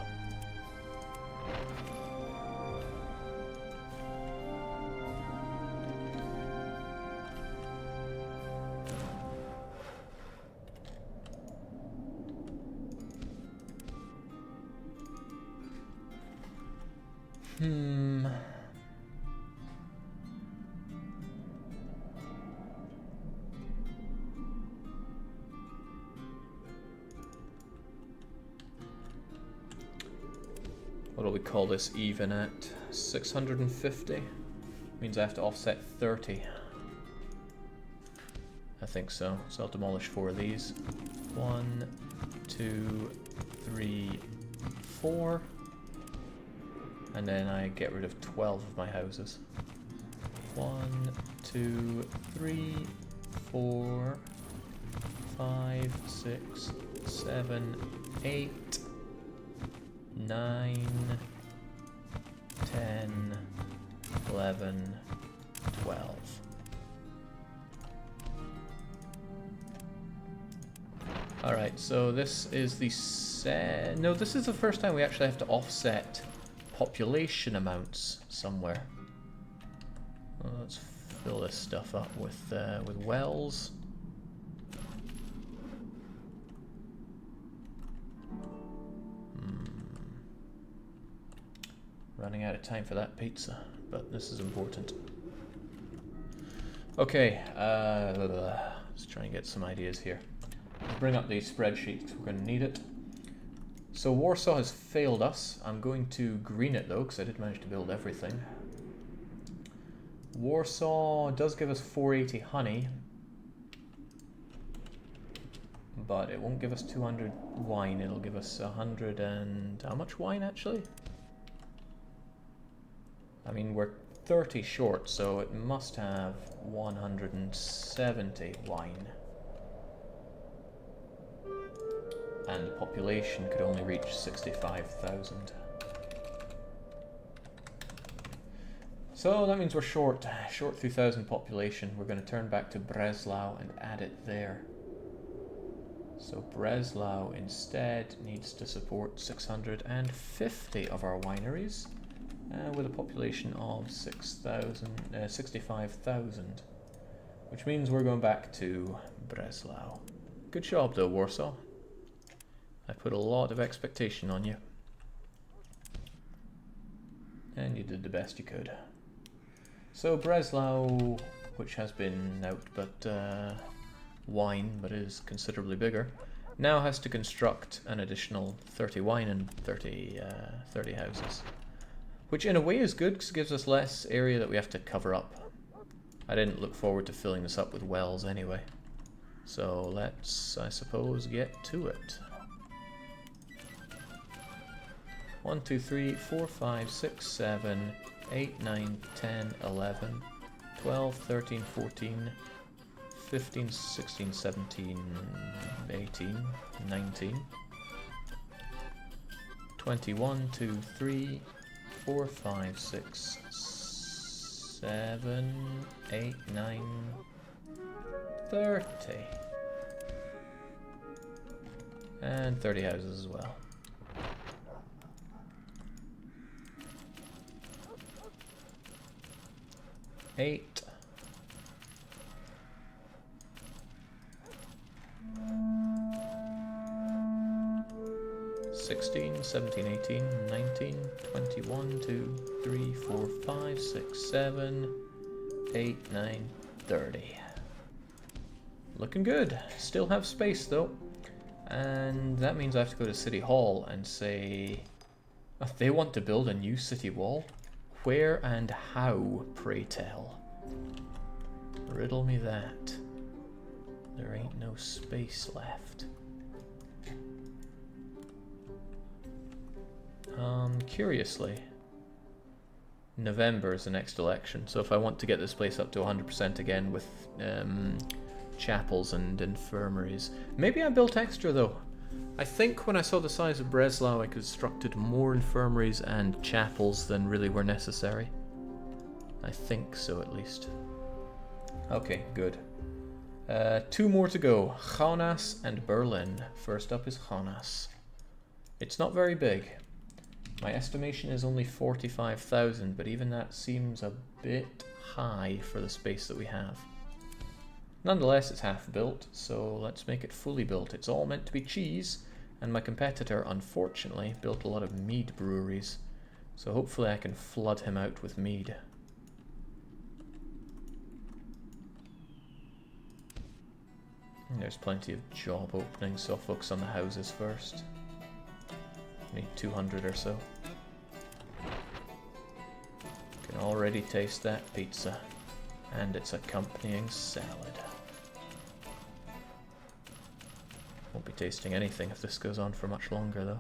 What do we call this even at? 650? Means I have to offset 30. I think so. So I'll demolish 4 of these. 1, 2, 3, 4. And then I get rid of 12 of my houses. 1, 2, 3, 4, 5, 6, 7, 8, 9, 10, 11, 12. Alright, so this is the no, this is the first time we actually have to offset population amounts somewhere. Well, let's fill this stuff up with wells. Running out of time for that pizza, but this is important. Okay, let's try and get some ideas here. Let's bring up the spreadsheet because we're going to need it. So Warsaw has failed us. I'm going to green it though because I did manage to build everything. Warsaw does give us 480 honey, but it won't give us 200 wine. It'll give us 100 and... how much wine actually? I mean, we're 30 short, so it must have 170 wine. And the population could only reach 65,000. So that means we're short 2,000 population. We're going to turn back to Breslau and add it there. So Breslau instead needs to support 650 of our wineries. With a population of 65,000, which means we're going back to Breslau. Good job though, Warsaw. I put a lot of expectation on you. And you did the best you could. So Breslau, which has been out but wine, but is considerably bigger, now has to construct an additional 30 wine and 30 houses. Which in a way is good because it gives us less area that we have to cover up. I didn't look forward to filling this up with wells anyway. So let's, I suppose, get to it. 1, 2, 3, 4, 5, 6, 7, 8, 9, 10, 11, 12, 13, 14, 15, 16, 17, 18, 19, 21, 2, 3, 4, 5, 6, 7, 8, 9, 30. And 30 houses as well. Eight. 16, 17, 18, 19, 21, 2, 3, 4, 5, 6, 7, 8, 9, 30. Looking good. Still have space though. And that means I have to go to City Hall and say, oh, they want to build a new city wall? Where and how, pray tell? Riddle me that. There ain't no space left. Curiously, November is the next election, so if I want to get this place up to 100% again with chapels and infirmaries. Maybe I built extra though. I think when I saw the size of Breslau I constructed more infirmaries and chapels than really were necessary. I think so at least. Okay, good. 2 more to go. Kaunas and Berlin. First up is Kaunas. It's not very big. My estimation is only 45,000, but even that seems a bit high for the space that we have. Nonetheless, it's half built, so let's make it fully built. It's all meant to be cheese, and my competitor, unfortunately, built a lot of mead breweries, so hopefully I can flood him out with mead. There's plenty of job openings, so I'll focus on the houses first. Need 200 or so. Can already taste that pizza and its accompanying salad. Won't be tasting anything if this goes on for much longer though.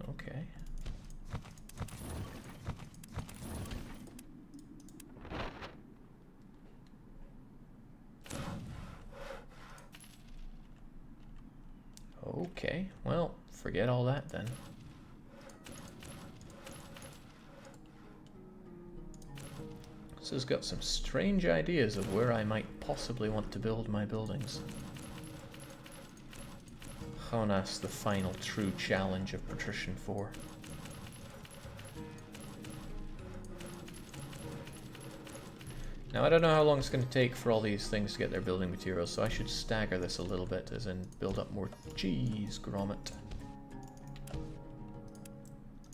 Okay. Okay, well, forget all that then. This has got some strange ideas of where I might possibly want to build my buildings. Kaunas, the final true challenge of Patrician 4. Now I don't know how long it's going to take for all these things to get their building materials, so I should stagger this a little bit, as in build up more cheese grommet.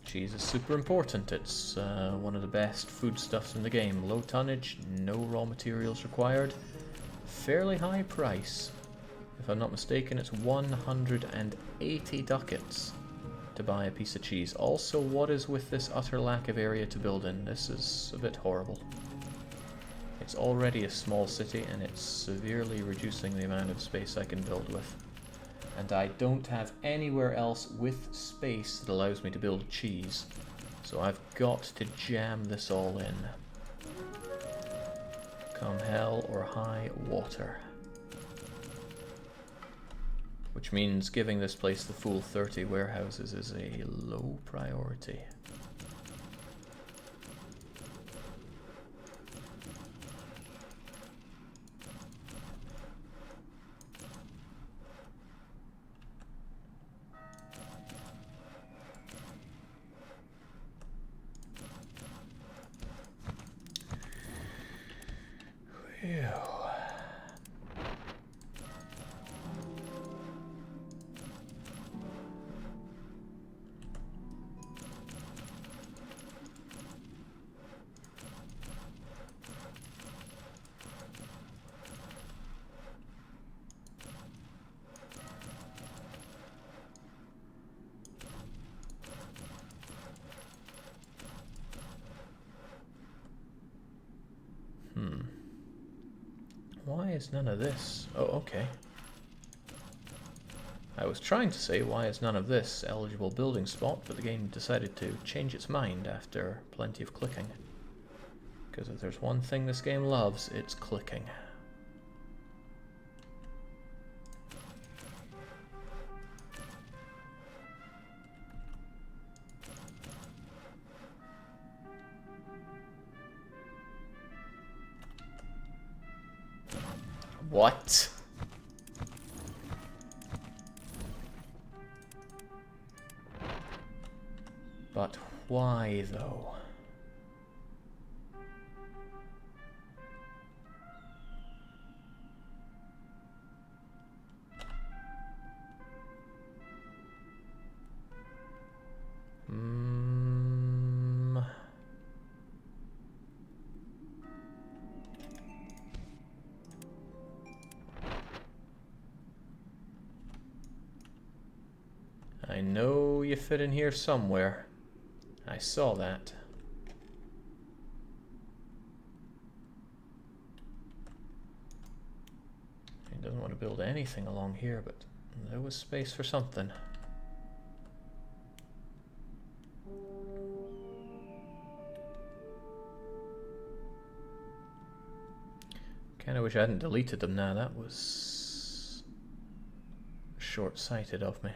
Cheese is super important. It's one of the best foodstuffs in the game. Low tonnage, no raw materials required, fairly high price. If I'm not mistaken, it's 180 ducats to buy a piece of cheese. Also, what is with this utter lack of area to build in? This is a bit horrible. It's already a small city and it's severely reducing the amount of space I can build with. And I don't have anywhere else with space that allows me to build cheese. So I've got to jam this all in. Come hell or high water. Which means giving this place the full 30 warehouses is a low priority. Phew. Why is none of this? Oh, okay. I was trying to say, why is none of this eligible building spot, but the game decided to change its mind after plenty of clicking. Because if there's one thing this game loves, it's clicking. What? But why, though? I know you fit in here somewhere. I saw that. He doesn't want to build anything along here, but there was space for something. Kinda wish I hadn't deleted them now. That was short-sighted of me.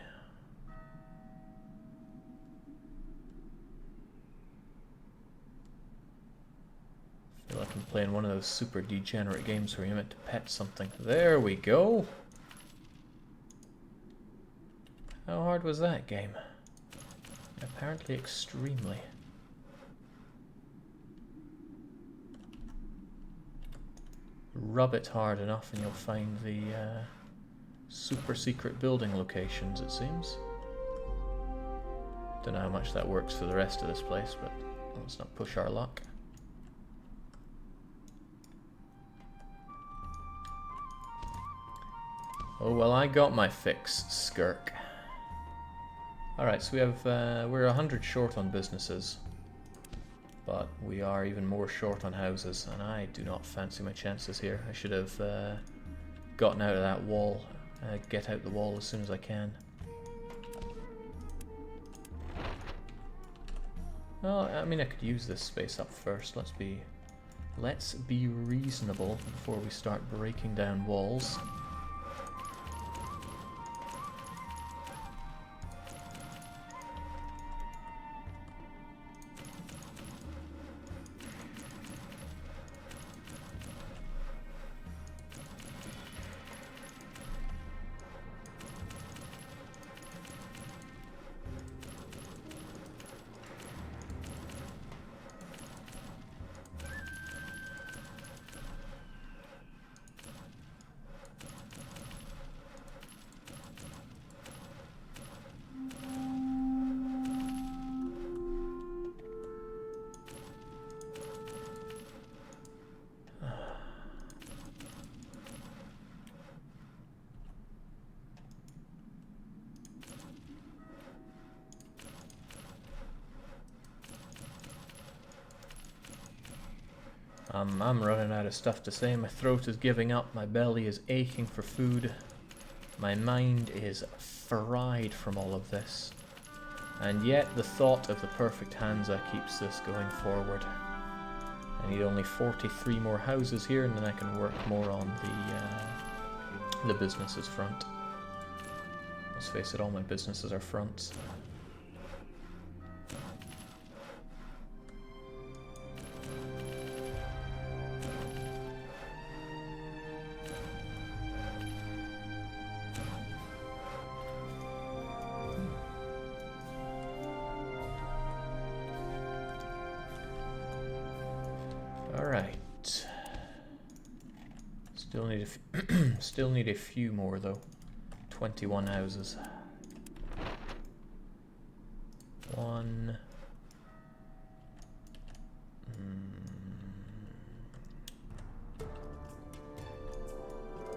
I feel like I'm playing one of those super degenerate games where you're meant to pet something. There we go! How hard was that game? Apparently extremely. Rub it hard enough and you'll find the super secret building locations, it seems. Don't know how much that works for the rest of this place, but let's not push our luck. Oh well, I got my fix, skirk. Alright, so we have we're 100 short on businesses, but we are even more short on houses, and I do not fancy my chances here. I should have gotten out of that wall, get out the wall as soon as I can. Well, I mean, I could use this space up first. Let's be reasonable before we start breaking down walls. I'm running out of stuff to say. My throat is giving up, my belly is aching for food, my mind is fried from all of this. And yet the thought of the perfect Hansa keeps this going forward. I need only 43 more houses here, and then I can work more on the businesses front. Let's face it, all my businesses are fronts. Alright. Still need a few more though. 21 houses. 1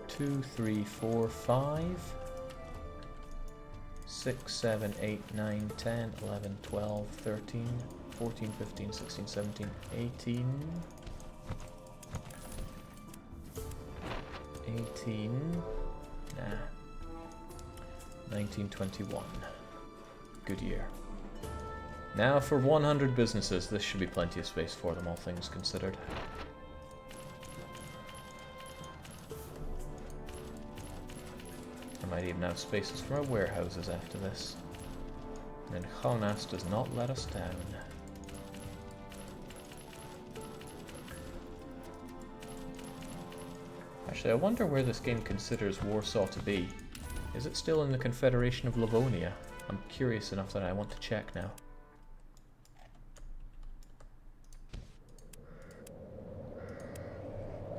2 3 4 5 6 7 8 9 10 11 12 13 14 15 16 17 18 18... Nah. 1921. Good year. Now for 100 businesses. This should be plenty of space for them, all things considered. I might even have spaces for my warehouses after this. And Hansa does not let us down. Actually, I wonder where this game considers Warsaw to be. Is it still in the Confederation of Livonia? I'm curious enough that I want to check now.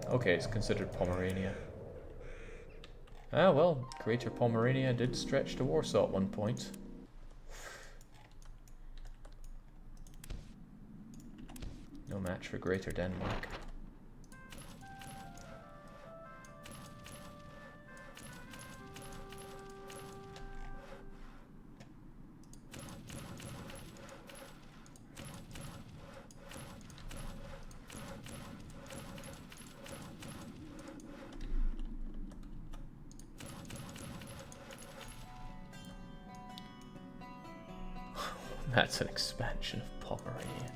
Okay, it's considered Pomerania. Ah well, Greater Pomerania did stretch to Warsaw at one point. No match for Greater Denmark. That's an expansion of Pomerania.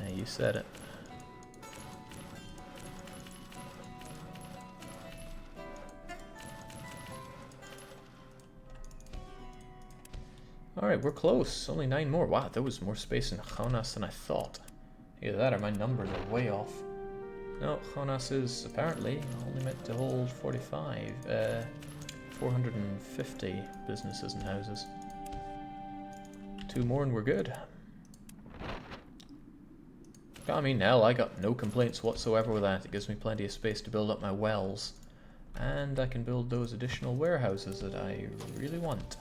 Yeah, you said it. Alright, we're close. Only 9 more. Wow, there was more space in Jonas than I thought. Either that or my numbers are way off. No, Jonas is apparently only meant to hold 45. 450 businesses and houses. 2 more and we're good. I mean, hell, I got no complaints whatsoever with that. It gives me plenty of space to build up my wells. And I can build those additional warehouses that I really want.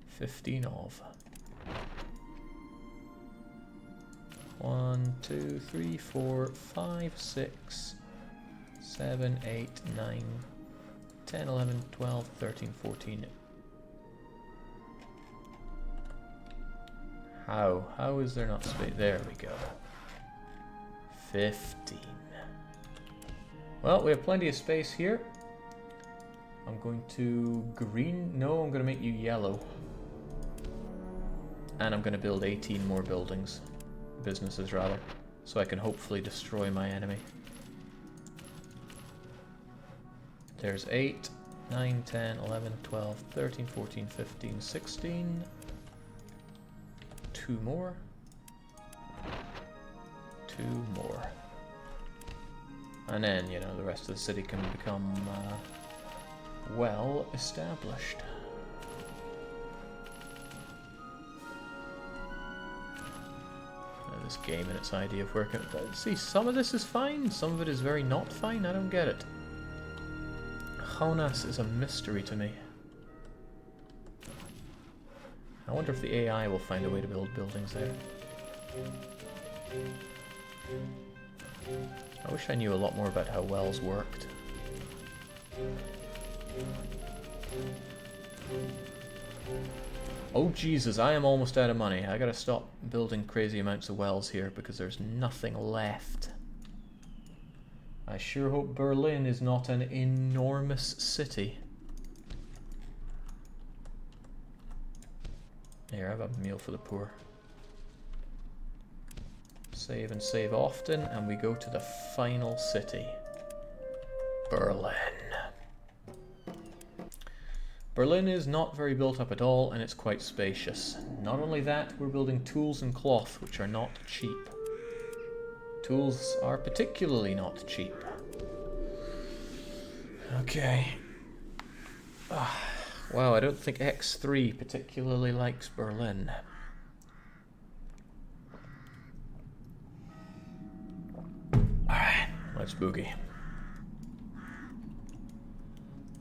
"15 of." 1, 2, 3, 4, 5, 6, 7, 8, 9, 10, 11, 12, 13, 14. How is there not space? There we go. 15. Well, we have plenty of space here. I'm going to green. No, I'm going to make you yellow. And I'm going to build 18 more buildings. Businesses, rather. So I can hopefully destroy my enemy. There's 8, 9, 10, 11, 12, 13, 14, 15, 16. 2 more. 2 more. And then, you know, the rest of the city can become well established. This game and its idea of working. See, some of this is fine, some of it is very not fine. I don't get it. Jonas is a mystery to me. I wonder if the AI will find a way to build buildings there. I wish I knew a lot more about how wells worked. Oh Jesus, I am almost out of money. I gotta stop building crazy amounts of wells here because there's nothing left. I sure hope Berlin is not an enormous city. Here, I have a meal for the poor. Save and save often, and we go to the final city. Berlin. Berlin is not very built up at all, and it's quite spacious. Not only that, we're building tools and cloth, which are not cheap. Tools are particularly not cheap. Okay. Wow, I don't think X3 particularly likes Berlin. Alright, let's boogie.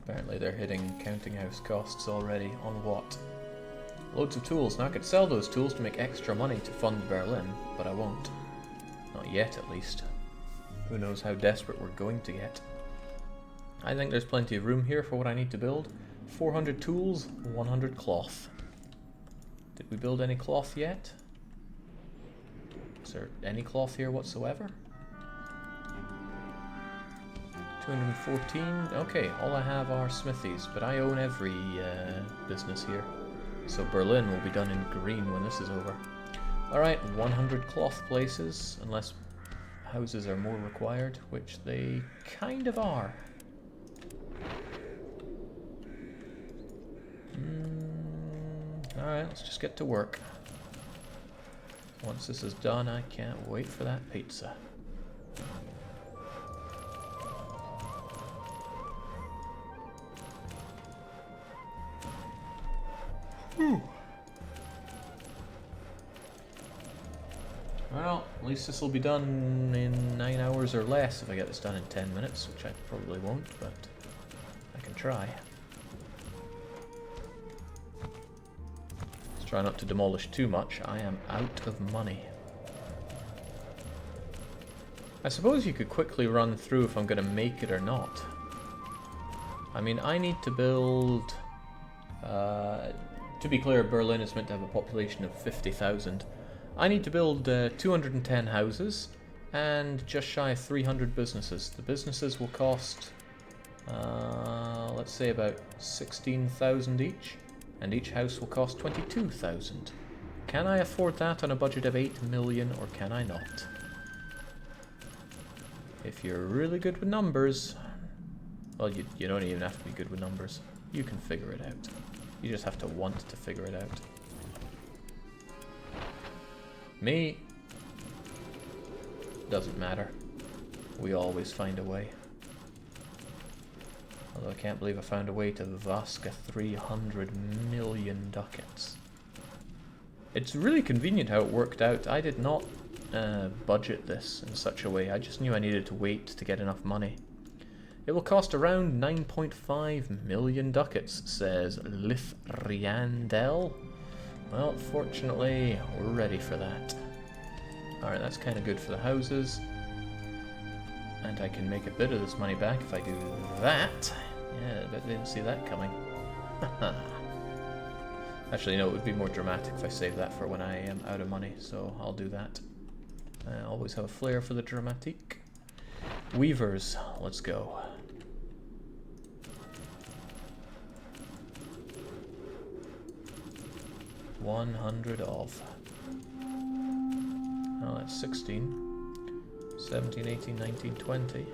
Apparently they're hitting counting house costs already. On what? Loads of tools. Now I could sell those tools to make extra money to fund Berlin, but I won't. Not yet, at least. Who knows how desperate we're going to get. I think there's plenty of room here for what I need to build. 400 tools, 100 cloth. Did we build any cloth yet? Is there any cloth here whatsoever? 214. Okay, all I have are smithies, but I own every business here. So Berlin will be done in green when this is over. Alright, 100 cloth places, unless houses are more required, which they kind of are. Alright, let's just get to work. Once this is done, I can't wait for that pizza. Whew. Well, at least this will be done in 9 hours or less if I get this done in 10 minutes, which I probably won't, but I can try. Let's try not to demolish too much. I am out of money. I suppose you could quickly run through if I'm going to make it or not. I mean, I need to build... to be clear, Berlin is meant to have a population of 50,000. I need to build 210 houses and just shy of 300 businesses. The businesses will cost, let's say about 16,000 each, and each house will cost 22,000. Can I afford that on a budget of 8 million, or can I not? If you're really good with numbers, well, you don't even have to be good with numbers. You can figure it out. You just have to want to figure it out. Me, doesn't matter. We always find a way. Although I can't believe I found a way to Vaska 300 million ducats. It's really convenient how it worked out. I did not budget this in such a way. I just knew I needed to wait to get enough money. It will cost around 9.5 million ducats, says Lithriandel. Well, fortunately, we're ready for that. Alright, that's kind of good for the houses. And I can make a bit of this money back if I do that. Yeah, I bet they didn't see that coming. Actually, no, it would be more dramatic if I save that for when I am out of money, so I'll do that. I always have a flair for the dramatique. Weavers, let's go. $100 of. Oh, that's 16. 17, 18, 19, 20.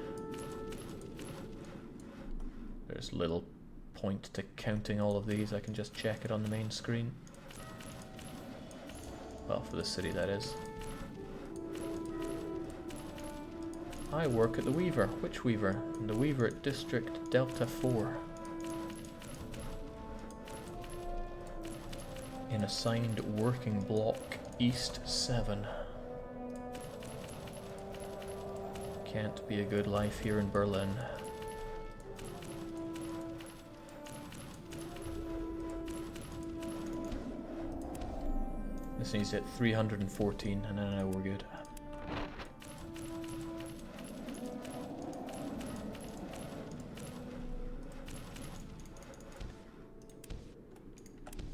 There's little point to counting all of these. I can just check it on the main screen. Well, for the city, that is. I work at the Weaver. Which Weaver? The Weaver at District Delta 4. In assigned working block East 7. Can't be a good life here in Berlin. This needs to hit 314 and then I know we're good.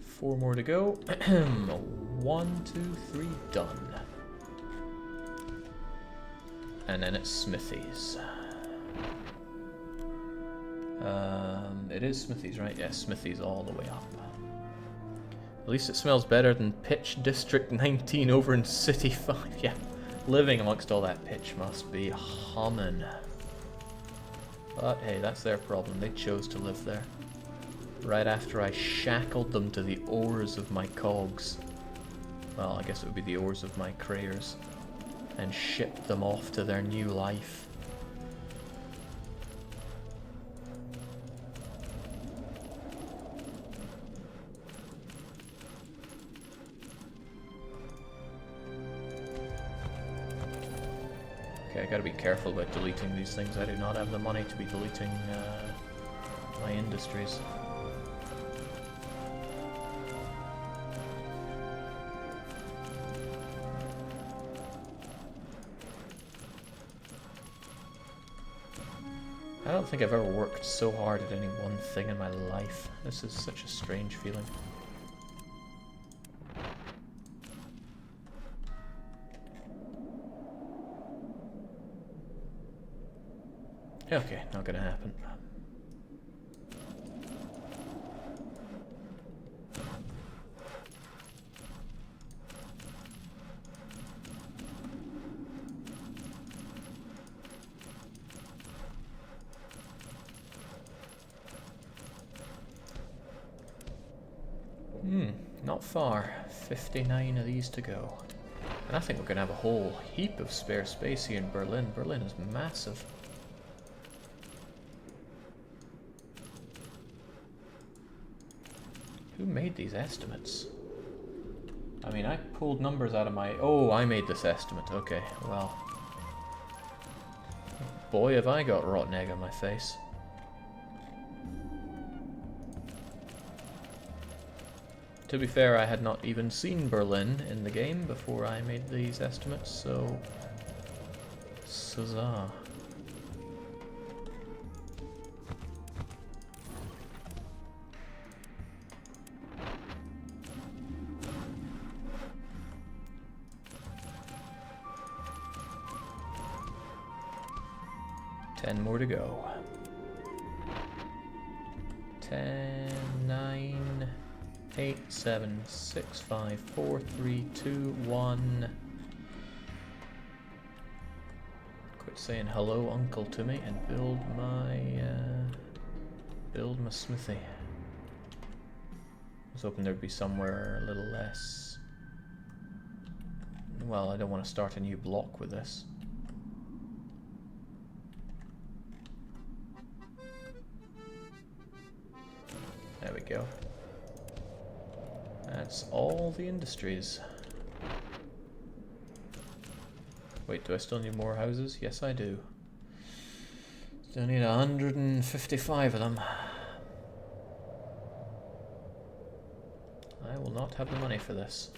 Four more to go. 1, 2, 3, done. And then it's Smithies. It is Smithies, right? Yeah, Smithies all the way up. At least it smells better than Pitch District 19 over in City 5. Yeah, living amongst all that pitch must be humming. But hey, that's their problem. They chose to live there. Right after I shackled them to the oars of my cogs. Well, I guess it would be the oars of my crayers. And shipped them off to their new life. Okay, I gotta be careful about deleting these things. I do not have the money to be deleting my industries. I don't think I've ever worked so hard at any one thing in my life. This is such a strange feeling. Okay, not gonna happen. Not far. 59 of these to go. And I think we're gonna have a whole heap of spare space here in Berlin. Berlin is massive. Who made these estimates? I mean, I pulled numbers out of my... Oh, I made this estimate. Okay, well. Boy, have I got rotten egg on my face. To be fair, I had not even seen Berlin in the game before I made these estimates, so... Huzzah. Ten more to go. 10, 9, 8, 7, 6, 5, 4, 3, 2, 1. Quit saying hello, uncle, to me and build my smithy. I was hoping there'd be somewhere a little less. Well, I don't want to start a new block with this. There we go. That's all the industries. Wait, do I still need more houses? Yes, I do. Still need 155 of them. I will not have the money for this.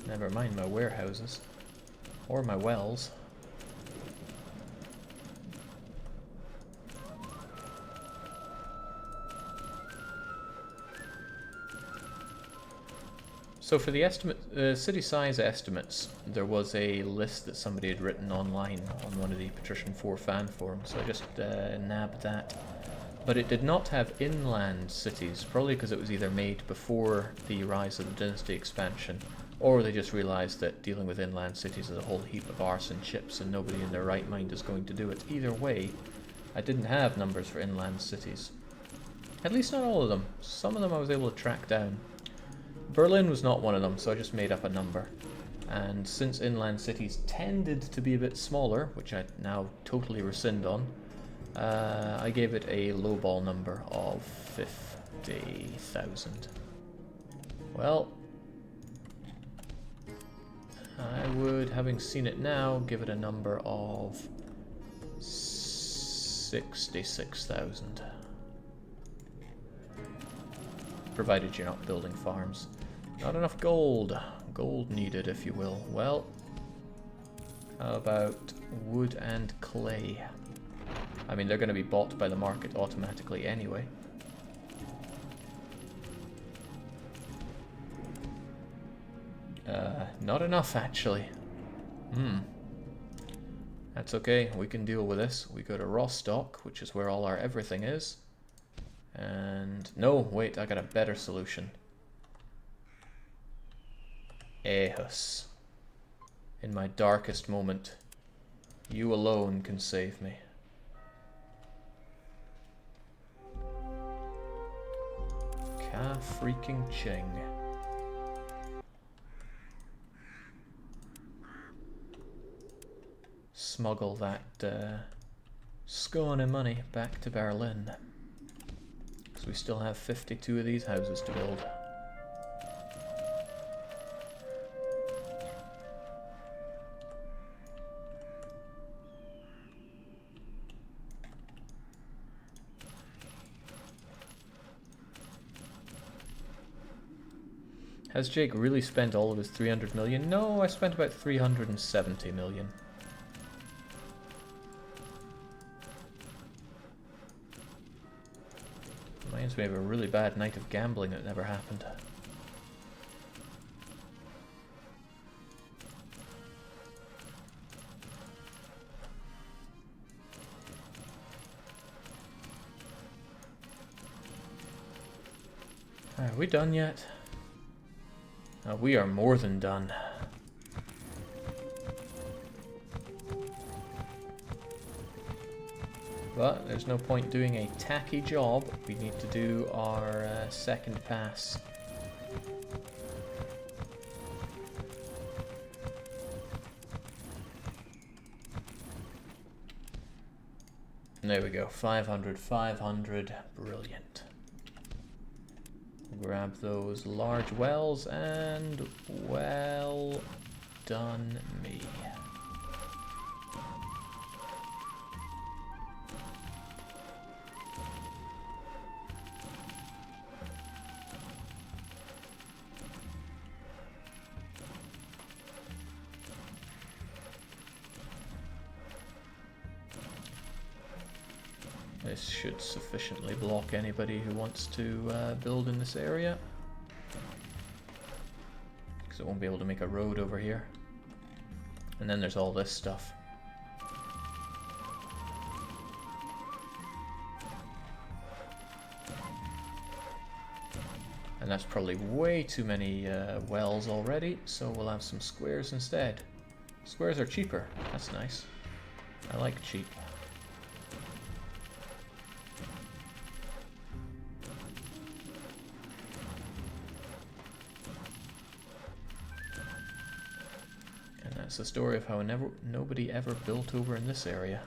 Never mind my warehouses. Or my wells. So for the estimate, city size estimates, there was a list that somebody had written online on one of the Patrician 4 fan forums, so I just nabbed that. But it did not have inland cities, probably because it was either made before the rise of the dynasty expansion, or they just realised that dealing with inland cities is a whole heap of arse and chips and nobody in their right mind is going to do it. Either way, I didn't have numbers for inland cities. At least not all of them. Some of them I was able to track down. Berlin was not one of them, so I just made up a number. And since inland cities tended to be a bit smaller, which I now totally rescind on, I gave it a lowball number of 50,000. Well, I would, having seen it now, give it a number of 66,000. Provided you're not building farms. Not enough gold. Gold needed, if you will. Well, how about wood and clay? I mean, they're going to be bought by the market automatically anyway. Not enough, actually. That's okay, we can deal with this. We go to Rostock, which is where all our everything is. And... no, wait, I got a better solution. Aarhus. In my darkest moment, you alone can save me. Ka-freaking-ching. Smuggle that scone of money back to Berlin. Because we still have 52 of these houses to build. Has Jake really spent all of his 300 million? No, I spent about 370 million. Reminds me of a really bad night of gambling that never happened. Are we done yet? We are more than done. But there's no point doing a tacky job. We need to do our second pass. And there we go, 500, 500, brilliant. Grab those large wells and well done me. This should sufficiently block anybody who wants to build in this area. Because it won't be able to make a road over here. And then there's all this stuff. And that's probably way too many wells already, so we'll have some squares instead. Squares are cheaper, that's nice. I like cheap. It's the story of how nobody ever built over in this area.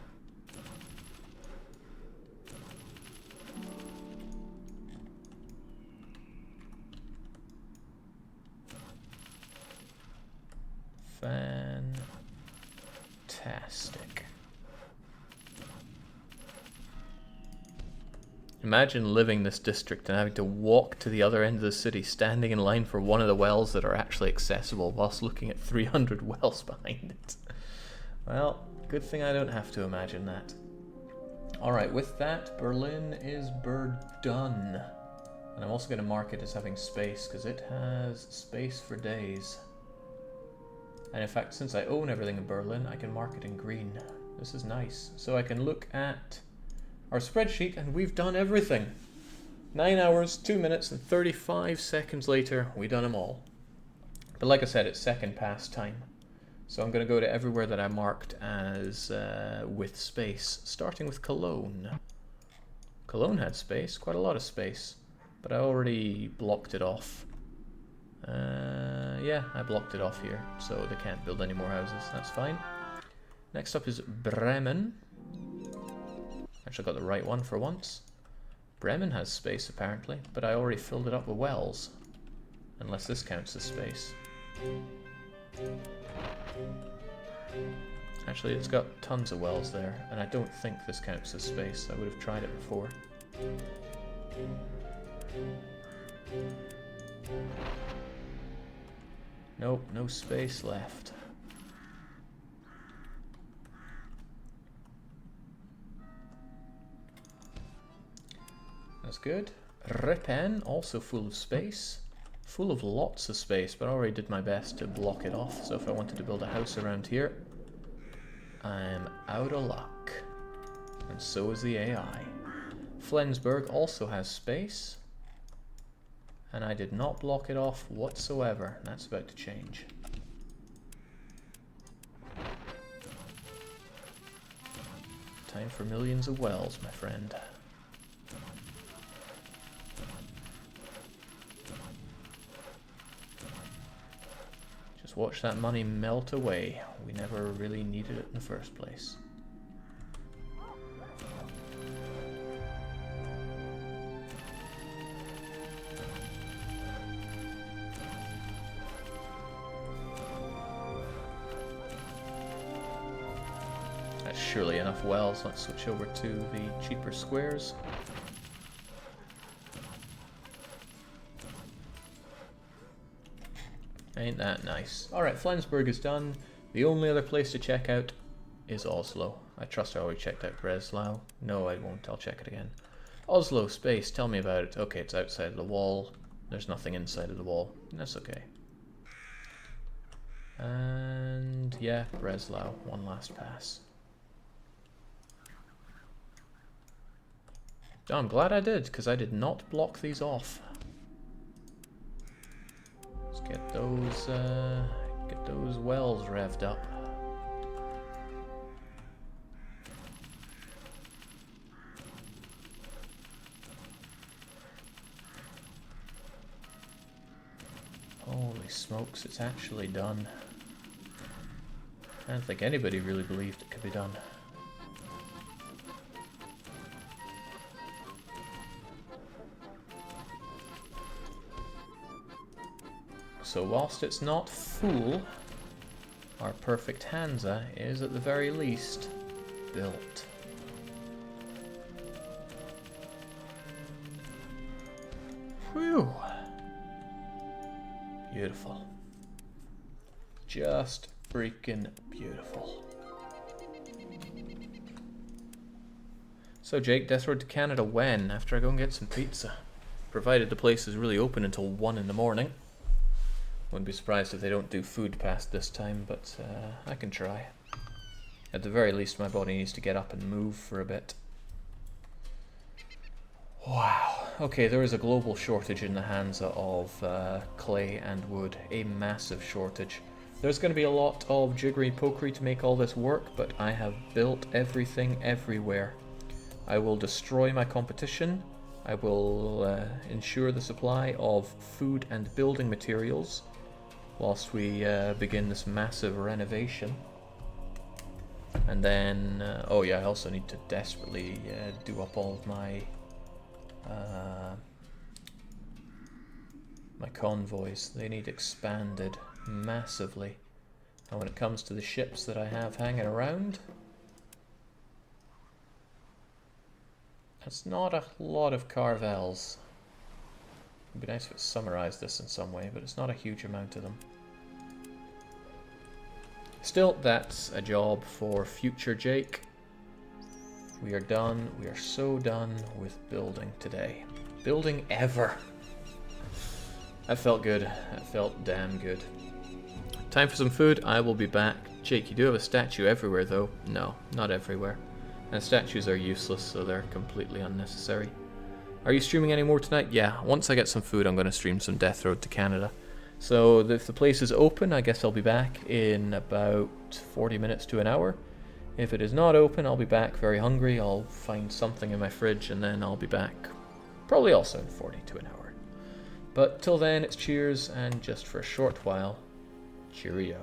Fantastic. Imagine living this district and having to walk to the other end of the city, standing in line for one of the wells that are actually accessible whilst looking at 300 wells behind it. Well, good thing I don't have to imagine that. Alright, with that, Berlin is done. And I'm also going to mark it as having space, because it has space for days. And in fact, since I own everything in Berlin, I can mark it in green. This is nice. So I can look at our spreadsheet, and we've done everything. 9 hours, 2 minutes, and 35 seconds later, we've done them all. But like I said, it's second pass time. So I'm going to go to everywhere that I marked as with space, starting with Cologne. Cologne had space, quite a lot of space, but I already blocked it off. Yeah, I blocked it off here, so they can't build any more houses. That's fine. Next up is Bremen. Actually got the right one for once. Bremen has space apparently, but I already filled it up with wells. Unless this counts as space. Actually, it's got tons of wells there, and I don't think this counts as space. I would have tried it before. Nope, no space left. That's good. Ripon, also full of space. Full of lots of space, but I already did my best to block it off, so if I wanted to build a house around here, I'm out of luck. And so is the AI. Flensburg also has space, and I did not block it off whatsoever. That's about to change. Time for millions of wells, my friend. Just watch that money melt away. We never really needed it in the first place. That's surely enough wells. Let's switch over to the cheaper squares. Ain't that nice. Alright, Flensburg is done. The only other place to check out is Oslo. I trust I already checked out Breslau. No, I won't. I'll check it again. Oslo space, tell me about it. Okay, it's outside of the wall. There's nothing inside of the wall. That's okay. And yeah, Breslau, one last pass. Oh, I'm glad I did, because I did not block these off. Let's get those wells revved up. Holy smokes, it's actually done. I don't think anybody really believed it could be done. So whilst it's not full, our perfect Hansa is at the very least built. Whew. Beautiful. Just freaking beautiful. So Jake, death road to Canada when? After I go and get some pizza. Provided the place is really open until 1 in the morning. Wouldn't be surprised if they don't do food past this time, but I can try. At the very least, my body needs to get up and move for a bit. Wow. Okay, there is a global shortage in the Hansa of clay and wood. A massive shortage. There's going to be a lot of jiggery-pokery to make all this work, but I have built everything everywhere. I will destroy my competition. I will ensure the supply of food and building materials whilst we begin this massive renovation. And then, oh yeah, I also need to desperately do up all of my my convoys. They need expanded massively. And when it comes to the ships that I have hanging around, that's not a lot of Carvels. It'd be nice if it summarized this in some way, but it's not a huge amount of them. Still, that's a job for future Jake. We are done. We are so done with building today. Building ever. That felt good. That felt damn good. Time for some food. I will be back. Jake, you do have a statue everywhere, though. No, not everywhere. And statues are useless, so they're completely unnecessary. Are you streaming any more tonight? Yeah, once I get some food, I'm going to stream some Death Road to Canada. So if the place is open, I guess I'll be back in about 40 minutes to an hour. If it is not open, I'll be back very hungry. I'll find something in my fridge, and then I'll be back probably also in 40 to an hour. But till then, it's cheers, and just for a short while, cheerio.